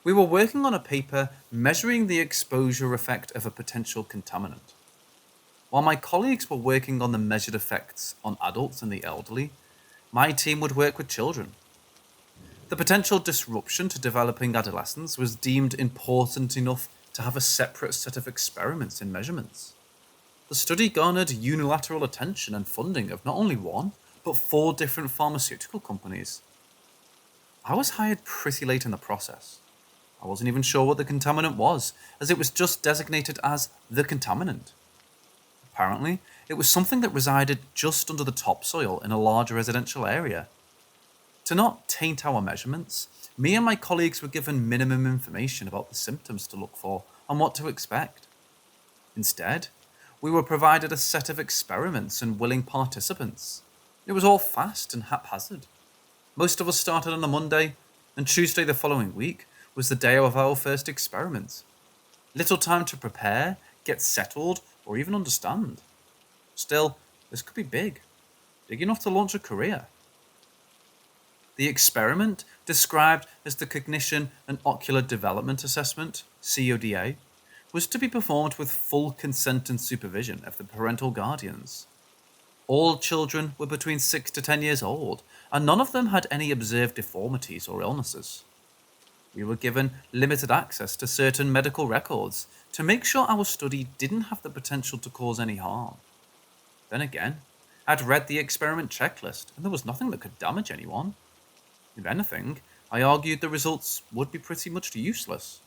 We were working on a paper measuring the exposure effect of a potential contaminant. While my colleagues were working on the measured effects on adults and the elderly, my team would work with children. The potential disruption to developing adolescents was deemed important enough to have a separate set of experiments and measurements. The study garnered unilateral attention and funding of not only one, but 4 different pharmaceutical companies. I was hired pretty late in the process. I wasn't even sure what the contaminant was, as it was just designated as the contaminant. Apparently, it was something that resided just under the topsoil in a large residential area. To not taint our measurements, me and my colleagues were given minimum information about the symptoms to look for and what to expect. Instead, we were provided a set of experiments and willing participants. It was all fast and haphazard. Most of us started on a Monday, and Tuesday the following week was the day of our first experiment. Little time to prepare, get settled, or even understand. Still, this could be big enough to launch a career. The experiment, described as the Cognition and Ocular Development Assessment, CODA, was to be performed with full consent and supervision of the parental guardians. All children were between 6 to 10 years old, and none of them had any observed deformities or illnesses. We were given limited access to certain medical records to make sure our study didn't have the potential to cause any harm. Then again, I'd read the experiment checklist, and there was nothing that could damage anyone. If anything, I argued the results would be pretty much useless.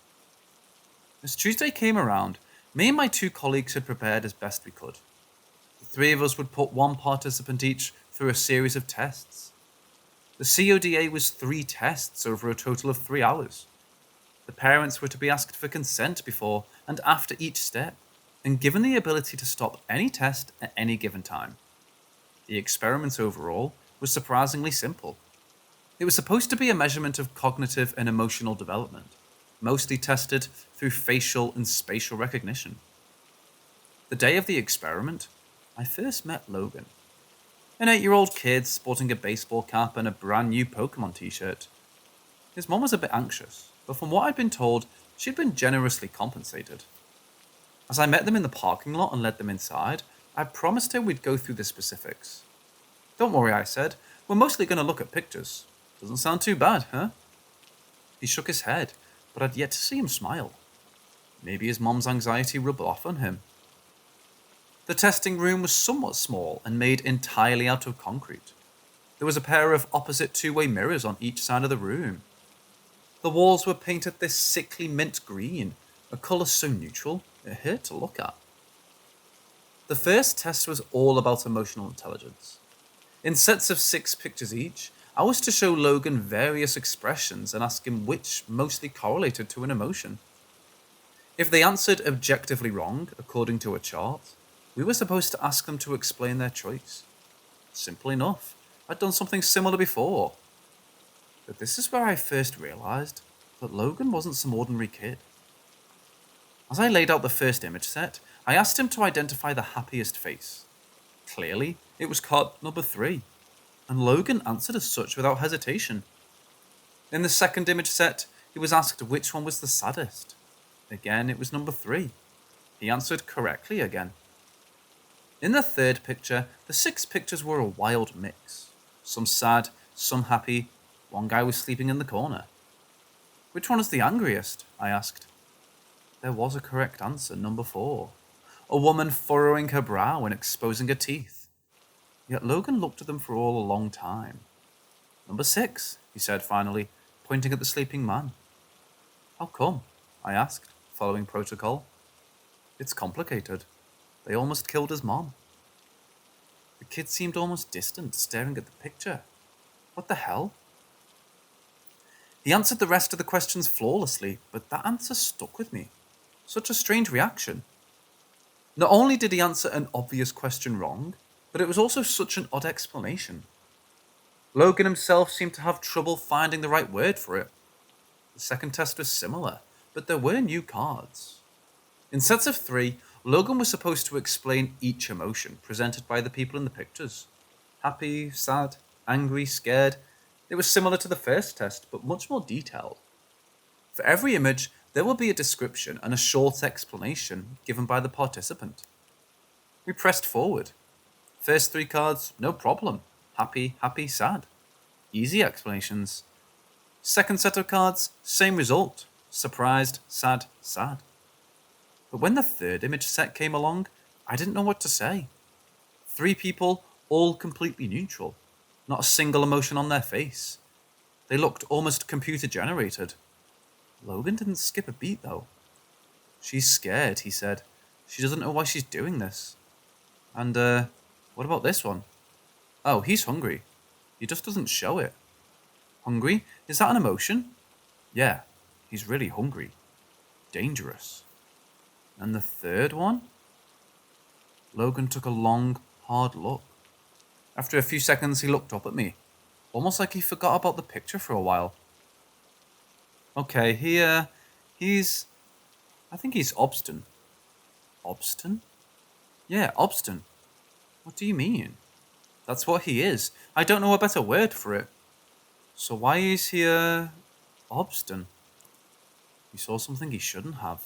As Tuesday came around, me and my 2 colleagues had prepared as best we could. The 3 of us would put 1 participant each through a series of tests. The CODA was 3 tests over a total of 3 hours. The parents were to be asked for consent before and after each step, and given the ability to stop any test at any given time. The experiment overall was surprisingly simple. It was supposed to be a measurement of cognitive and emotional development, mostly tested through facial and spatial recognition. The day of the experiment, I first met Logan, an 8-year-old kid sporting a baseball cap and a brand new Pokemon t-shirt. His mom was a bit anxious, but from what I'd been told, she'd been generously compensated. As I met them in the parking lot and led them inside, I promised her we'd go through the specifics. Don't worry, I said. We're mostly going to look at pictures. Doesn't sound too bad, huh? He shook his head, but I'd yet to see him smile. Maybe his mom's anxiety rubbed off on him. The testing room was somewhat small and made entirely out of concrete. There was a pair of opposite two-way mirrors on each side of the room. The walls were painted this sickly mint green, a colour so neutral it hurt to look at. The first test was all about emotional intelligence. In sets of 6 pictures each, I was to show Logan various expressions and ask him which mostly correlated to an emotion. If they answered objectively wrong, according to a chart, we were supposed to ask them to explain their choice. Simple enough. I'd done something similar before. But this is where I first realised that Logan wasn't some ordinary kid. As I laid out the first image set, I asked him to identify the happiest face. Clearly, it was card number 3, and Logan answered as such without hesitation. In the second image set, he was asked which one was the saddest. Again, it was number 3. He answered correctly again. In the third picture, the 6 pictures were a wild mix. Some sad, some happy. One guy was sleeping in the corner. Which one is the angriest? I asked. There was a correct answer, number 4. A woman furrowing her brow and exposing her teeth. Yet Logan looked at them for all a long time. Number 6, he said finally, pointing at the sleeping man. How come? I asked, following protocol. It's complicated. They almost killed his mom. The kid seemed almost distant, staring at the picture. What the hell? He answered the rest of the questions flawlessly, but that answer stuck with me. Such a strange reaction. Not only did he answer an obvious question wrong, but it was also such an odd explanation. Logan himself seemed to have trouble finding the right word for it. The second test was similar, but there were new cards. In sets of 3, Logan was supposed to explain each emotion presented by the people in the pictures. Happy, sad, angry, scared. It was similar to the first test, but much more detailed. For every image, there will be a description and a short explanation given by the participant. We pressed forward. First 3 cards, no problem. Happy, happy, sad. Easy explanations. Second set of cards, same result. Surprised, sad, sad. But when the third image set came along, I didn't know what to say. 3 people, all completely neutral. Not a single emotion on their face. They looked almost computer-generated. Logan didn't skip a beat, though. She's scared, he said. She doesn't know why she's doing this. And, what about this one? Oh, he's hungry. He just doesn't show it. Hungry? Is that an emotion? Yeah, he's really hungry. Dangerous. And the third one? Logan took a long, hard look. After a few seconds, he looked up at me, almost like he forgot about the picture for a while. Okay, I think he's obstinate. Obstinate? Yeah, obstinate. What do you mean? That's what he is. I don't know a better word for it. So why is he, obstinate? He saw something he shouldn't have.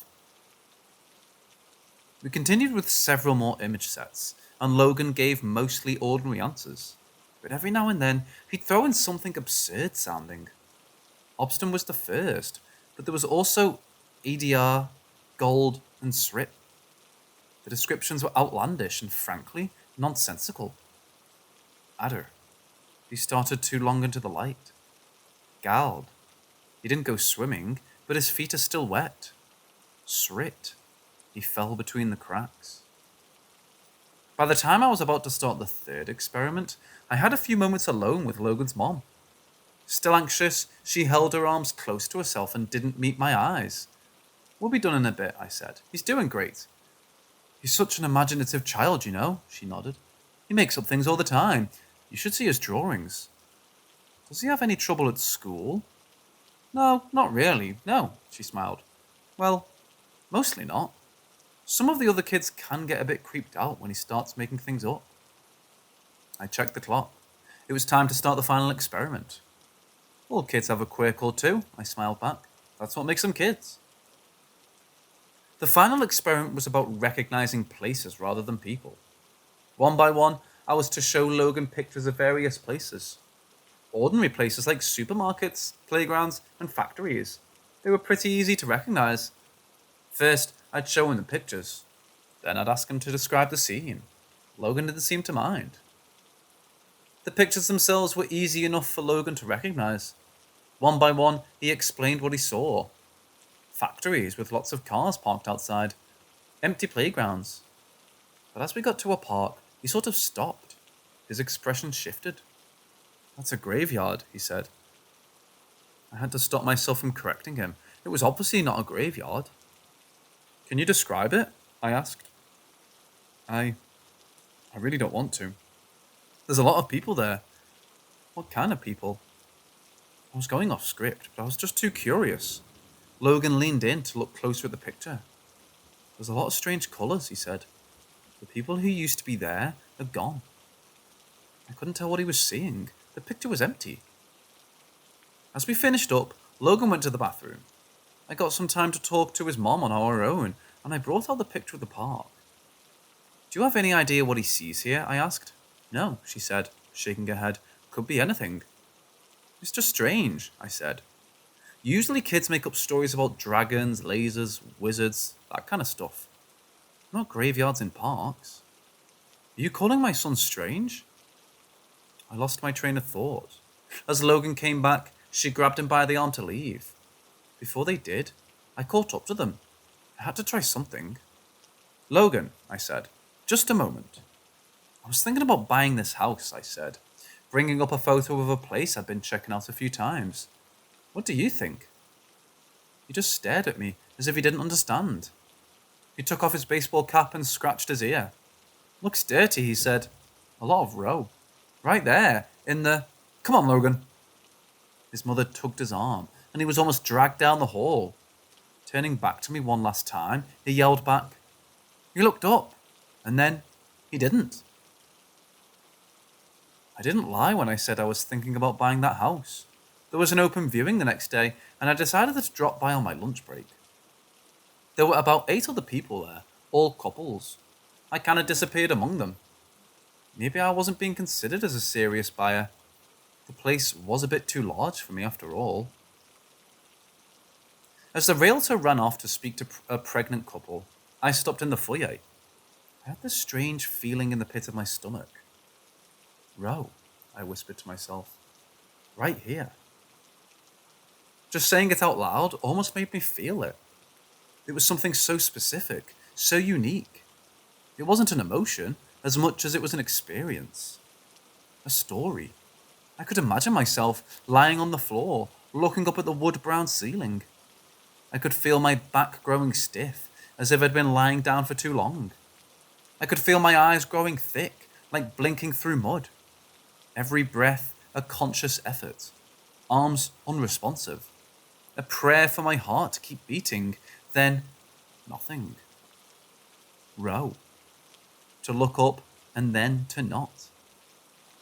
We continued with several more image sets, and Logan gave mostly ordinary answers. But every now and then, he'd throw in something absurd sounding. Obstinate was the first, but there was also ADR, gold, and SRIP. The descriptions were outlandish and, frankly, nonsensical. Adder. He started too long into the light. Gald. He didn't go swimming, but his feet are still wet. Srit. He fell between the cracks. By the time I was about to start the third experiment, I had a few moments alone with Logan's mom. Still anxious, she held her arms close to herself and didn't meet my eyes. We'll be done in a bit, I said. He's doing great. He's such an imaginative child, you know, she nodded. He makes up things all the time. You should see his drawings. Does he have any trouble at school? No, not really. No, she smiled. Well, mostly not. Some of the other kids can get a bit creeped out when he starts making things up. I checked the clock. It was time to start the final experiment. All kids have a quirk or two, I smiled back. That's what makes them kids. The final experiment was about recognizing places rather than people. One by one, I was to show Logan pictures of various places. Ordinary places like supermarkets, playgrounds, and factories. They were pretty easy to recognize. First, I'd show him the pictures. Then I'd ask him to describe the scene. Logan didn't seem to mind. The pictures themselves were easy enough for Logan to recognize. One by one, he explained what he saw. Factories with lots of cars parked outside. Empty playgrounds. But as we got to a park, he sort of stopped. His expression shifted. "That's a graveyard," he said. I had to stop myself from correcting him. It was obviously not a graveyard. "Can you describe it?" I asked. I really don't want to. There's a lot of people there. What kind of people? I was going off script, but I was just too curious. Logan leaned in to look closer at the picture. "There's a lot of strange colours," he said. "The people who used to be there are gone." I couldn't tell what he was seeing. The picture was empty. As we finished up, Logan went to the bathroom. I got some time to talk to his mom on our own, and I brought out the picture of the park. "Do you have any idea what he sees here?" I asked. "No," she said, shaking her head. "Could be anything." "It's just strange," I said. "Usually kids make up stories about dragons, lasers, wizards, that kind of stuff. Not graveyards in parks. Are you calling my son strange?" I lost my train of thought. As Logan came back, she grabbed him by the arm to leave. Before they did, I caught up to them. I had to try something. "Logan," I said, "just a moment." "I was thinking about buying this house," I said, bringing up a photo of a place I'd been checking out a few times. "What do you think?" He just stared at me as if he didn't understand. He took off his baseball cap and scratched his ear. "Looks dirty," he said. "A lot of row. Right there, in the... Come on, Logan." His mother tugged his arm, and he was almost dragged down the hall. Turning back to me one last time, he yelled back, "He looked up," and then he didn't. I didn't lie when I said I was thinking about buying that house. There was an open viewing the next day, and I decided to drop by on my lunch break. There were about 8 other people there, all couples. I kind of disappeared among them. Maybe I wasn't being considered as a serious buyer. The place was a bit too large for me after all. As the realtor ran off to speak to a pregnant couple, I stopped in the foyer. I had this strange feeling in the pit of my stomach. "Row," I whispered to myself. "Right here." Just saying it out loud almost made me feel it. It was something so specific, so unique. It wasn't an emotion as much as it was an experience. A story. I could imagine myself lying on the floor, looking up at the wood-brown ceiling. I could feel my back growing stiff, as if I'd been lying down for too long. I could feel my eyes growing thick, like blinking through mud. Every breath a conscious effort. Arms unresponsive. A prayer for my heart to keep beating. Then, nothing. Row. To look up and then to not.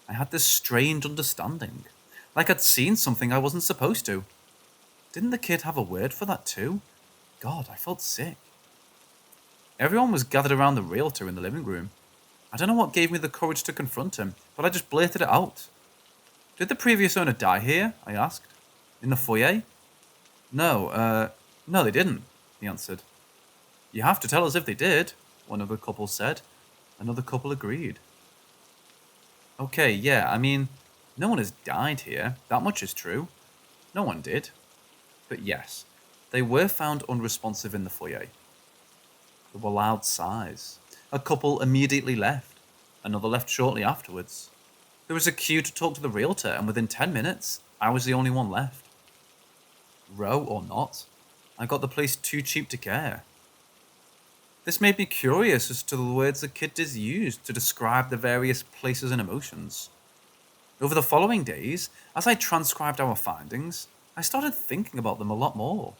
I had this strange understanding. Like I'd seen something I wasn't supposed to. Didn't the kid have a word for that too? God, I felt sick. Everyone was gathered around the realtor in the living room. I don't know what gave me the courage to confront him, but I just blurted it out. "Did the previous owner die here?" I asked. "In the foyer?" No, they didn't," he answered. "You have to tell us if they did," one of the couple said. Another couple agreed. "Okay, yeah, I mean, no one has died here, that much is true. No one did. But yes, they were found unresponsive in the foyer. There were loud sighs. A couple immediately left. Another left shortly afterwards. There was a queue to talk to the realtor, and within 10 minutes, I was the only one left. Row or not, I got the place too cheap to care. This made me curious as to the words the kiddies used to describe the various places and emotions. Over the following days, as I transcribed our findings, I started thinking about them a lot more.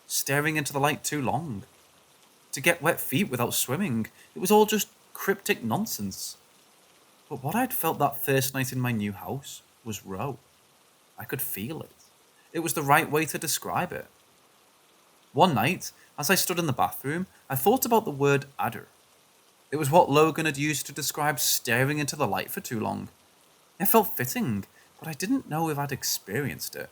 Staring into the light too long. To get wet feet without swimming, it was all just cryptic nonsense. But what I'd felt that first night in my new house was Row. I could feel it. It was the right way to describe it. One night, as I stood in the bathroom, I thought about the word adder. It was what Logan had used to describe staring into the light for too long. It felt fitting, but I didn't know if I'd experienced it.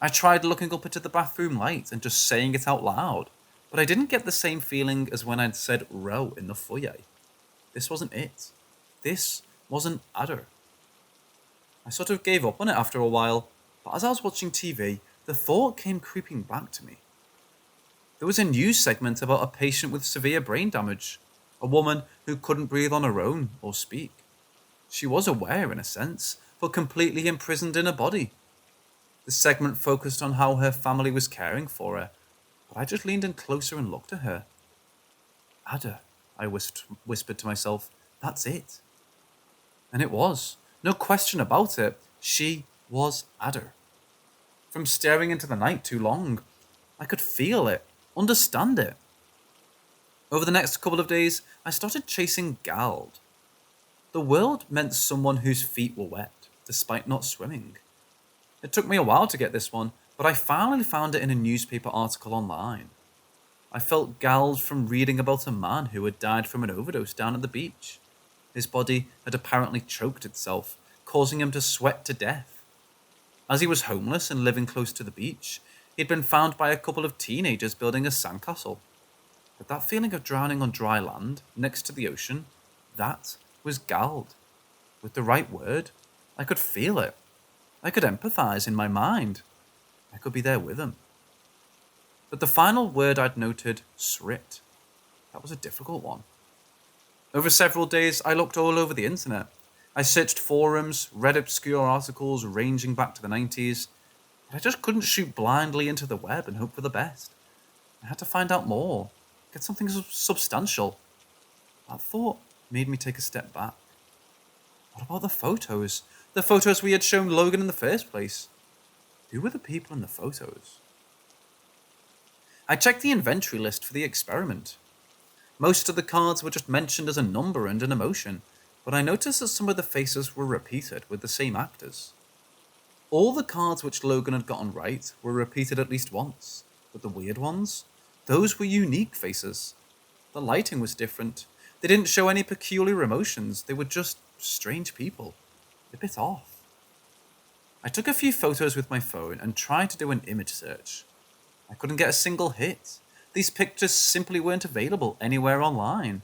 I tried looking up into the bathroom light and just saying it out loud, but I didn't get the same feeling as when I'd said row in the foyer. This wasn't it. This wasn't adder. I sort of gave up on it after a while, but as I was watching TV, the thought came creeping back to me. There was a news segment about a patient with severe brain damage, a woman who couldn't breathe on her own or speak. She was aware, in a sense, but completely imprisoned in her body. The segment focused on how her family was caring for her, but I just leaned in closer and looked at her. Adder, I whispered to myself, that's it. And it was. No question about it. She was Adder. From staring into the night too long, I could feel it, understand it. Over the next couple of days, I started chasing Gald. The world meant someone whose feet were wet, despite not swimming. It took me a while to get this one, but I finally found it in a newspaper article online. I felt Gald from reading about a man who had died from an overdose down at the beach. His body had apparently choked itself, causing him to sweat to death. As he was homeless and living close to the beach, he had been found by a couple of teenagers building a sandcastle. But that feeling of drowning on dry land, next to the ocean, that was Gald. With the right word, I could feel it. I could empathize in my mind. I could be there with him. But the final word I'd noted, srit. That was a difficult one. Over several days, I looked all over the internet. I searched forums, read obscure articles ranging back to the 90s, but I just couldn't shoot blindly into the web and hope for the best. I had to find out more, get something substantial. That thought made me take a step back. What about the photos? The photos we had shown Logan in the first place. Who were the people in the photos? I checked the inventory list for the experiment. Most of the cards were just mentioned as a number and an emotion, but I noticed that some of the faces were repeated with the same actors. All the cards which Logan had gotten right were repeated at least once, but the weird ones, those were unique faces. The lighting was different. They didn't show any peculiar emotions, they were just strange people. A bit off. I took a few photos with my phone and tried to do an image search. I couldn't get a single hit. These pictures simply weren't available anywhere online.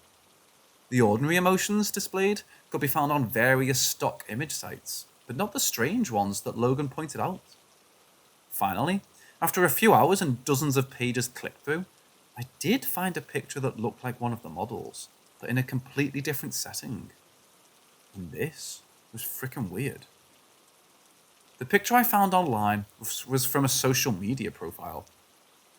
The ordinary emotions displayed could be found on various stock image sites, but not the strange ones that Logan pointed out. Finally, after a few hours and dozens of pages clicked through, I did find a picture that looked like one of the models, but in a completely different setting. And this was frickin' weird. The picture I found online was from a social media profile.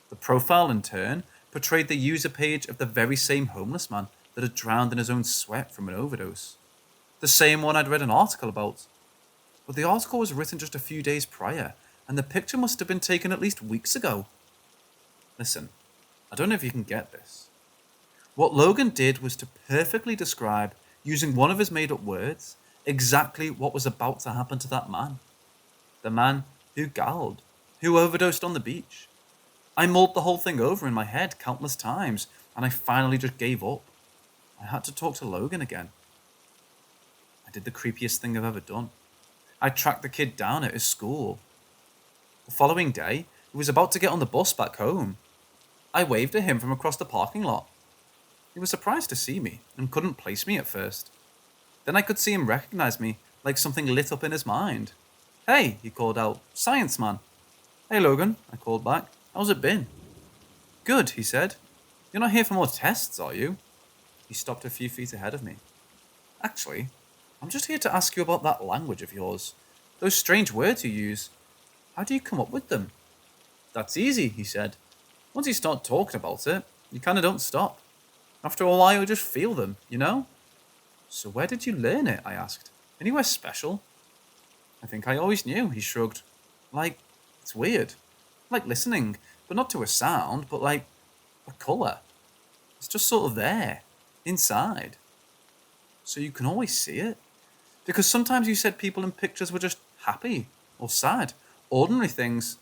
The profile, in turn, portrayed the user page of the very same homeless man that had drowned in his own sweat from an overdose. The same one I'd read an article about. But the article was written just a few days prior, and the picture must have been taken at least weeks ago. Listen, I don't know if you can get this. What Logan did was to perfectly describe, using one of his made-up words, exactly what was about to happen to that man. The man who galled, who overdosed on the beach. I mulled the whole thing over in my head countless times, and I finally just gave up. I had to talk to Logan again. I did the creepiest thing I've ever done. I tracked the kid down at his school. The following day, he was about to get on the bus back home. I waved at him from across the parking lot. He was surprised to see me and couldn't place me at first. Then I could see him recognize me, like something lit up in his mind. "Hey," he called out, "Science man." "Hey Logan," I called back. "How's it been?" "Good," he said. "You're not here for more tests, are you?" He stopped a few feet ahead of me. "Actually, I'm just here to ask you about that language of yours. Those strange words you use. How do you come up with them?" "That's easy," he said. "Once you start talking about it, you kinda don't stop. After a while, you just feel them, you know?" "So where did you learn it?" I asked. "Anywhere special?" "I think I always knew," he shrugged. "Like, it's weird. Like listening, but not to a sound, but like a colour. It's just sort of there, inside. So you can always see it? Because sometimes you said people in pictures were just happy or sad, ordinary things.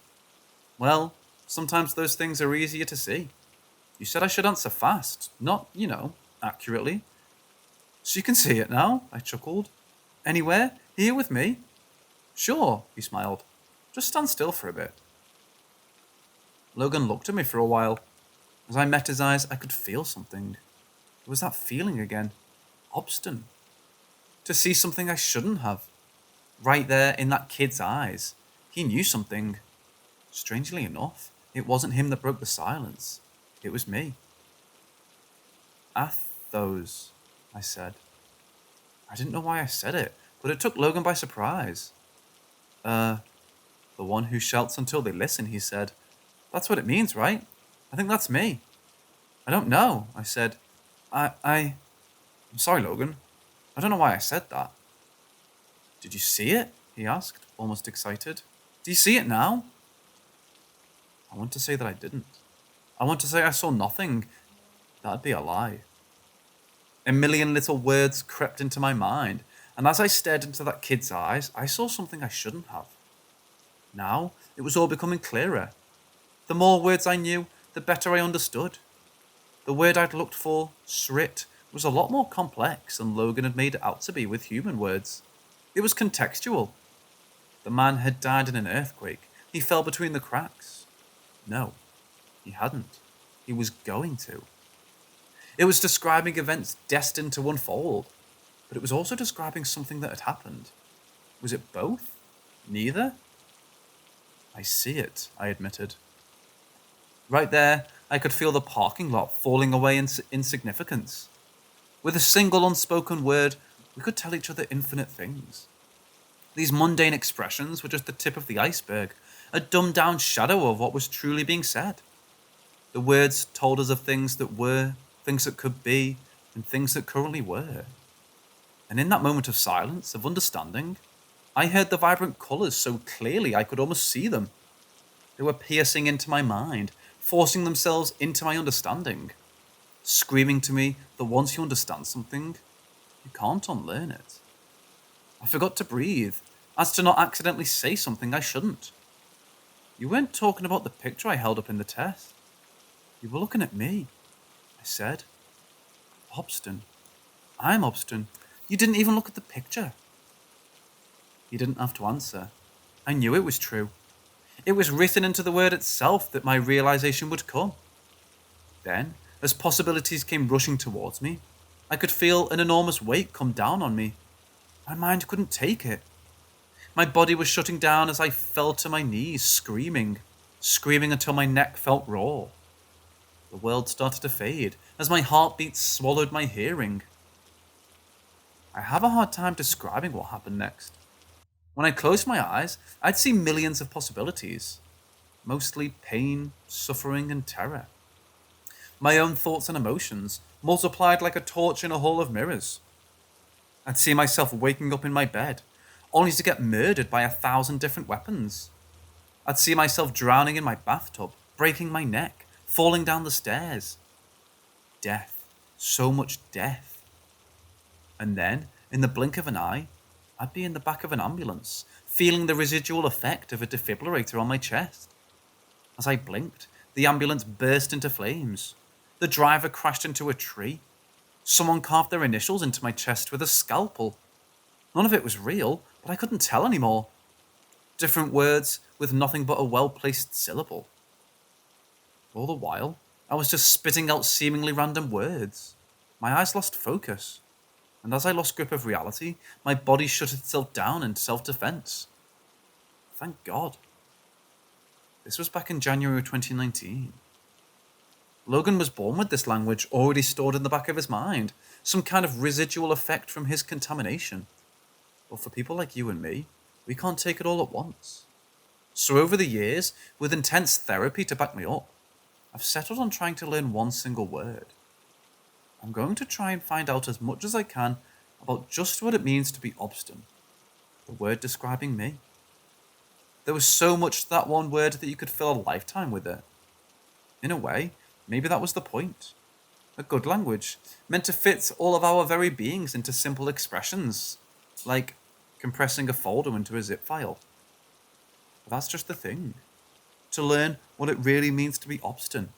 Well, Sometimes those things are easier to see. You said I should answer fast, not, accurately. So you can see it now, I chuckled. Anywhere? Here with me? Sure, he smiled. Just stand still for a bit. Logan looked at me for a while. As I met his eyes, I could feel something. It was that feeling again. Obstinate. To see something I shouldn't have. Right there in that kid's eyes. He knew something. Strangely enough, it wasn't him that broke the silence. It was me. Athos, I said. I didn't know why I said it, but it took Logan by surprise. The one who shouts until they listen, he said. That's what it means, right? I think that's me. I don't know, I said. I'm sorry, Logan. I don't know why I said that. Did you see it? He asked, almost excited. Do you see it now? I want to say that I didn't. I want to say I saw nothing. That'd be a lie. A million little words crept into my mind, and as I stared into that kid's eyes, I saw something I shouldn't have. Now, it was all becoming clearer. The more words I knew, the better I understood. The word I'd looked for, srit, was a lot more complex than Logan had made it out to be with human words. It was contextual. The man had died in an earthquake. He fell between the cracks. No, he hadn't. He was going to. It was describing events destined to unfold, but it was also describing something that had happened. Was it both? Neither? I see it, I admitted. Right there, I could feel the parking lot falling away in insignificance. With a single unspoken word, we could tell each other infinite things. These mundane expressions were just the tip of the iceberg, a dumbed-down shadow of what was truly being said. The words told us of things that were, things that could be, and things that currently were. And in that moment of silence, of understanding, I heard the vibrant colours so clearly I could almost see them. They were piercing into my mind, forcing themselves into my understanding, screaming to me that once you understand something, you can't unlearn it. I forgot to breathe, as to not accidentally say something I shouldn't. You weren't talking about the picture I held up in the test. You were looking at me, I said. Obstin. I'm Obstin. You didn't even look at the picture. He didn't have to answer. I knew it was true. It was written into the word itself that my realization would come. Then, as possibilities came rushing towards me, I could feel an enormous weight come down on me. My mind couldn't take it. My body was shutting down as I fell to my knees, screaming until my neck felt raw. The world started to fade as my heartbeat swallowed my hearing. I have a hard time describing what happened next. When I closed my eyes, I'd see millions of possibilities. Mostly pain, suffering, and terror. My own thoughts and emotions multiplied like a torch in a hall of mirrors. I'd see myself waking up in my bed, only to get murdered by 1,000 different weapons. I'd see myself drowning in my bathtub, breaking my neck, falling down the stairs. Death. So much death. And then, in the blink of an eye, I'd be in the back of an ambulance, feeling the residual effect of a defibrillator on my chest. As I blinked, the ambulance burst into flames. The driver crashed into a tree. Someone carved their initials into my chest with a scalpel. None of it was real, but I couldn't tell anymore. Different words with nothing but a well-placed syllable. All the while, I was just spitting out seemingly random words. My eyes lost focus. And as I lost grip of reality, my body shut itself down in self-defense. Thank God. This was back in January 2019. Logan was born with this language already stored in the back of his mind, some kind of residual effect from his contamination. But for people like you and me, we can't take it all at once. So over the years, with intense therapy to back me up, I've settled on trying to learn one single word. I'm going to try and find out as much as I can about just what it means to be obstinate, the word describing me. There was so much to that one word that you could fill a lifetime with it. In a way, maybe that was the point. A good language, meant to fit all of our very beings into simple expressions, like compressing a folder into a zip file. But that's just the thing. to learn what it really means to be obstinate,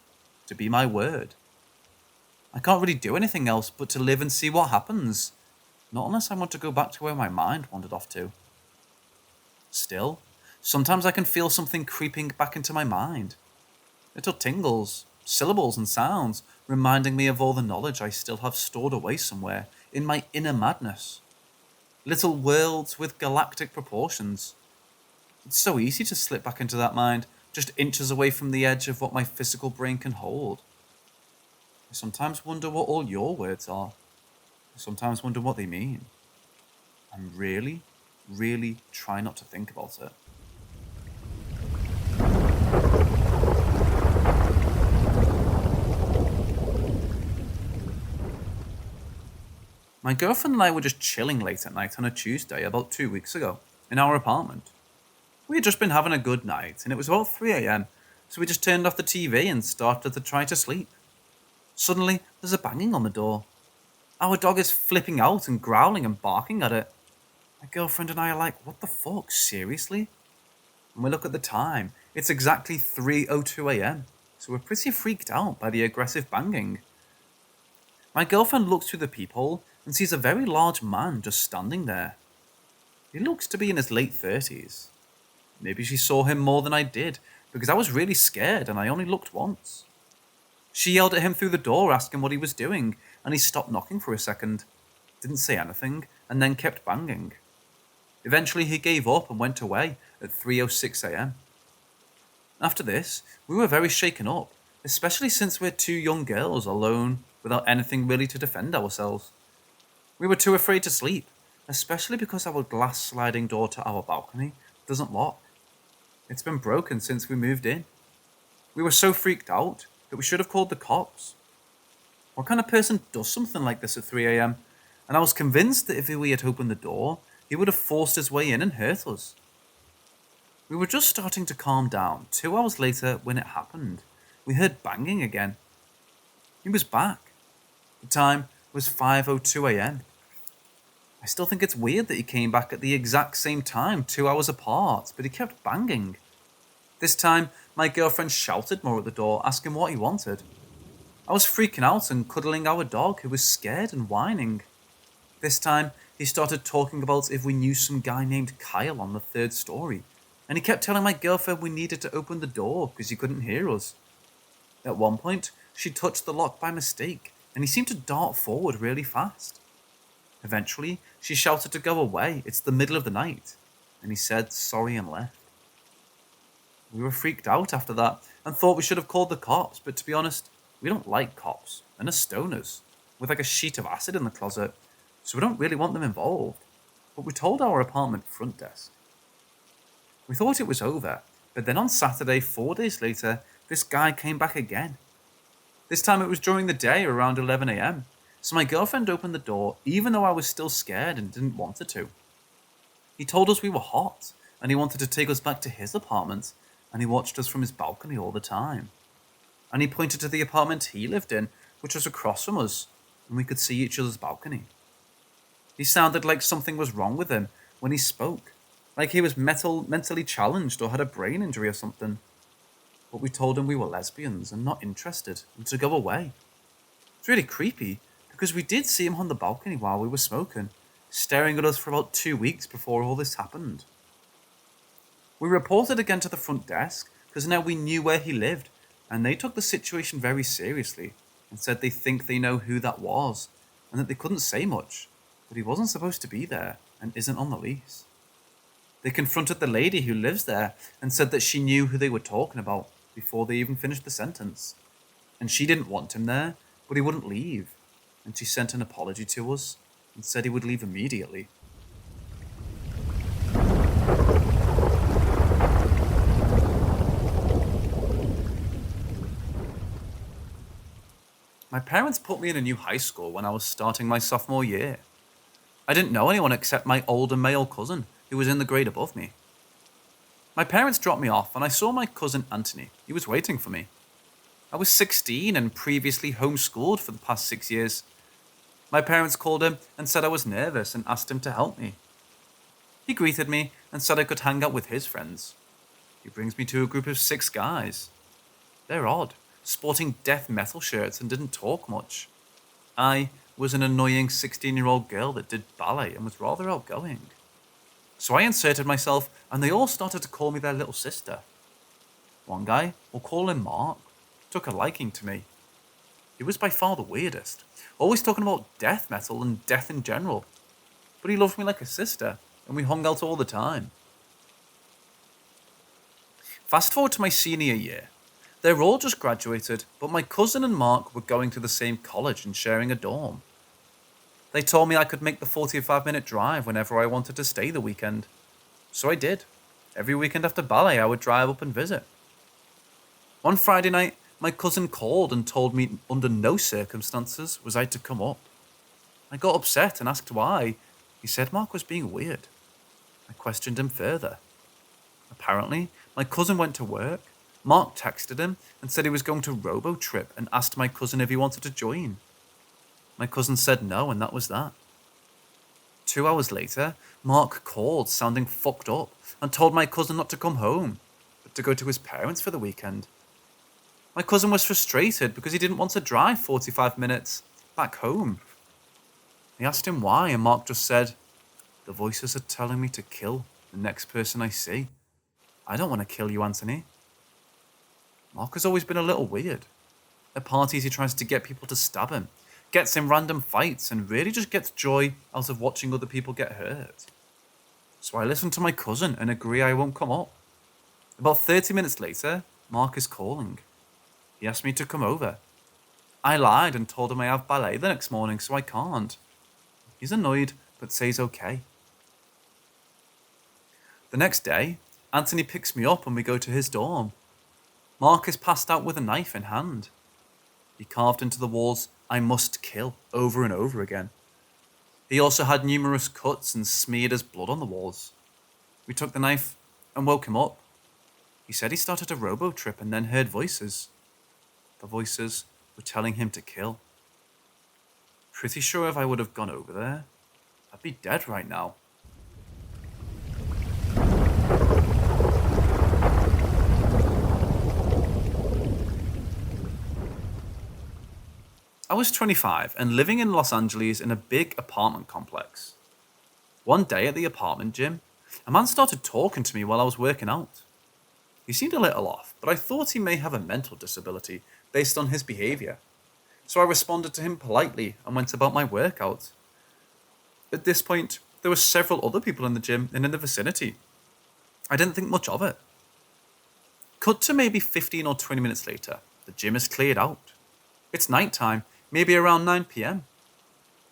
to be my word. I can't really do anything else but to live and see what happens, not unless I want to go back to where my mind wandered off to. Still, sometimes I can feel something creeping back into my mind. Little tingles, syllables and sounds, reminding me of all the knowledge I still have stored away somewhere in my inner madness. Little worlds with galactic proportions. It's so easy to slip back into that mind, just inches away from the edge of what my physical brain can hold. I sometimes wonder what all your words are. I sometimes wonder what they mean. And really, really try not to think about it. My girlfriend and I were just chilling late at night on a Tuesday about 2 weeks ago, in our apartment. We had just been having a good night, and it was about 3 a.m, so we just turned off the TV and started to try to sleep. Suddenly, there's a banging on the door. Our dog is flipping out and growling and barking at it. My girlfriend and I are like, what the fuck, seriously? And we look at the time, it's exactly 3:02 a.m, so we're pretty freaked out by the aggressive banging. My girlfriend looks through the peephole and sees a very large man just standing there. He looks to be in his late 30s. Maybe she saw him more than I did, because I was really scared and I only looked once. She yelled at him through the door asking what he was doing, and he stopped knocking for a second, didn't say anything, and then kept banging. Eventually he gave up and went away at 3:06 a.m. After this, we were very shaken up, especially since we're two young girls alone without anything really to defend ourselves. We were too afraid to sleep, especially because our glass sliding door to our balcony doesn't lock. It's been broken since we moved in. We were so freaked out that we should have called the cops. What kind of person does something like this at 3 a.m? And I was convinced that if we had opened the door, he would have forced his way in and hurt us. We were just starting to calm down 2 hours later when it happened. We heard banging again. He was back. The time was 5:02 a.m. I still think it's weird that he came back at the exact same time, 2 hours apart, but he kept banging. This time, my girlfriend shouted more at the door, asking what he wanted. I was freaking out and cuddling our dog, who was scared and whining. This time, he started talking about if we knew some guy named Kyle on the 3rd story, and he kept telling my girlfriend we needed to open the door because he couldn't hear us. At one point, she touched the lock by mistake, and he seemed to dart forward really fast. Eventually, she shouted to go away, it's the middle of the night, and he said sorry and left. We were freaked out after that and thought we should have called the cops, but to be honest, we don't like cops, and are stoners, with like a sheet of acid in the closet, so we don't really want them involved. But we told our apartment front desk. We thought it was over, but then on Saturday, 4 days later, this guy came back again. This time it was during the day around 11 a.m, so my girlfriend opened the door even though I was still scared and didn't want her to. He told us we were hot, and he wanted to take us back to his apartment, and he watched us from his balcony all the time. And he pointed to the apartment he lived in, which was across from us, and we could see each other's balcony. He sounded like something was wrong with him when he spoke, like he was mentally challenged or had a brain injury or something. But we told him we were lesbians and not interested, and to go away. It's really creepy, because we did see him on the balcony while we were smoking, staring at us for about 2 weeks before all this happened. We reported again to the front desk, because now we knew where he lived, and they took the situation very seriously, and said they think they know who that was, and that they couldn't say much, but he wasn't supposed to be there, and isn't on the lease. They confronted the lady who lives there, and said that she knew who they were talking about, before they even finished the sentence. And she didn't want him there, but he wouldn't leave, and she sent an apology to us, and said he would leave immediately. My parents put me in a new high school when I was starting my sophomore year. I didn't know anyone except my older male cousin, who was in the grade above me. My parents dropped me off and I saw my cousin Anthony. He was waiting for me. I was 16 and previously homeschooled for the past 6 years. My parents called him and said I was nervous and asked him to help me. He greeted me and said I could hang out with his friends. He brings me to a group of 6 guys. They're odd, sporting death metal shirts and didn't talk much. I was an annoying 16-year-old girl that did ballet and was rather outgoing. So I inserted myself, and they all started to call me their little sister. One guy, we'll call him Mark, took a liking to me. He was by far the weirdest, always talking about death metal and death in general. But he loved me like a sister, and we hung out all the time. Fast forward to my senior year. They're all just graduated, but my cousin and Mark were going to the same college and sharing a dorm. They told me I could make the 45-minute drive whenever I wanted to stay the weekend. So I did. Every weekend after ballet, I would drive up and visit. One Friday night, my cousin called and told me under no circumstances was I to come up. I got upset and asked why. He said Mark was being weird. I questioned him further. Apparently, my cousin went to work. Mark texted him and said he was going to robo-trip and asked my cousin if he wanted to join. My cousin said no, and that was that. 2 hours later, Mark called sounding fucked up and told my cousin not to come home, but to go to his parents for the weekend. My cousin was frustrated because he didn't want to drive 45 minutes back home. He asked him why, and Mark just said, "The voices are telling me to kill the next person I see. I don't want to kill you, Anthony." Mark has always been a little weird. At parties, he tries to get people to stab him, gets in random fights, and really just gets joy out of watching other people get hurt. So I listen to my cousin and agree I won't come up. About 30 minutes later, Mark is calling. He asked me to come over. I lied and told him I have ballet the next morning, so I can't. He's annoyed, but says okay. The next day, Anthony picks me up and we go to his dorm. Mark is passed out with a knife in hand. He carved into the walls, "I must kill," over and over again. He also had numerous cuts and smeared his blood on the walls. We took the knife and woke him up. He said he started a robo-trip and then heard voices. The voices were telling him to kill. Pretty sure if I would have gone over there, I'd be dead right now. I was 25 and living in Los Angeles in a big apartment complex. One day at the apartment gym, a man started talking to me while I was working out. He seemed a little off, but I thought he may have a mental disability based on his behaviour. So I responded to him politely and went about my workout. At this point, there were several other people in the gym and in the vicinity. I didn't think much of it. Cut to maybe 15 or 20 minutes later, the gym is cleared out. It's night time, maybe around 9 p.m.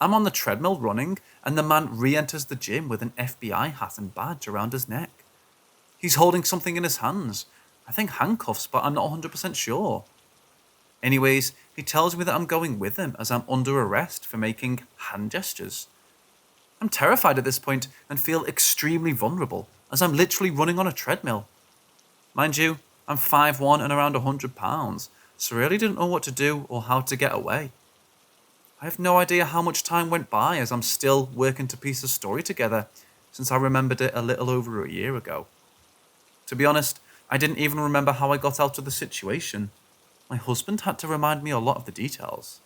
I'm on the treadmill running, and the man re-enters the gym with an FBI hat and badge around his neck. He's holding something in his hands. I think handcuffs, but I'm not 100% sure. Anyways, he tells me that I'm going with him as I'm under arrest for making hand gestures. I'm terrified at this point and feel extremely vulnerable as I'm literally running on a treadmill. Mind you, I'm 5'1" and around 100 pounds, so I really didn't know what to do or how to get away. I have no idea how much time went by as I'm still working to piece a story together since I remembered it a little over a year ago. To be honest, I didn't even remember how I got out of the situation. My husband had to remind me a lot of the details.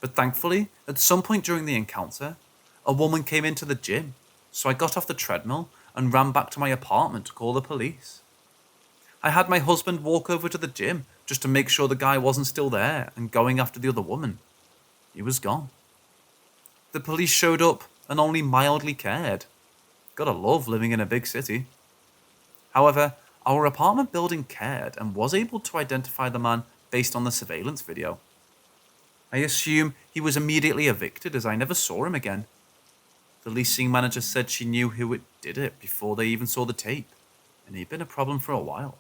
But thankfully, at some point during the encounter, a woman came into the gym, so I got off the treadmill and ran back to my apartment to call the police. I had my husband walk over to the gym just to make sure the guy wasn't still there and going after the other woman. He was gone. The police showed up and only mildly cared. Gotta love living in a big city. However, our apartment building cared and was able to identify the man based on the surveillance video. I assume he was immediately evicted as I never saw him again. The leasing manager said she knew who did it before they even saw the tape, and he'd been a problem for a while.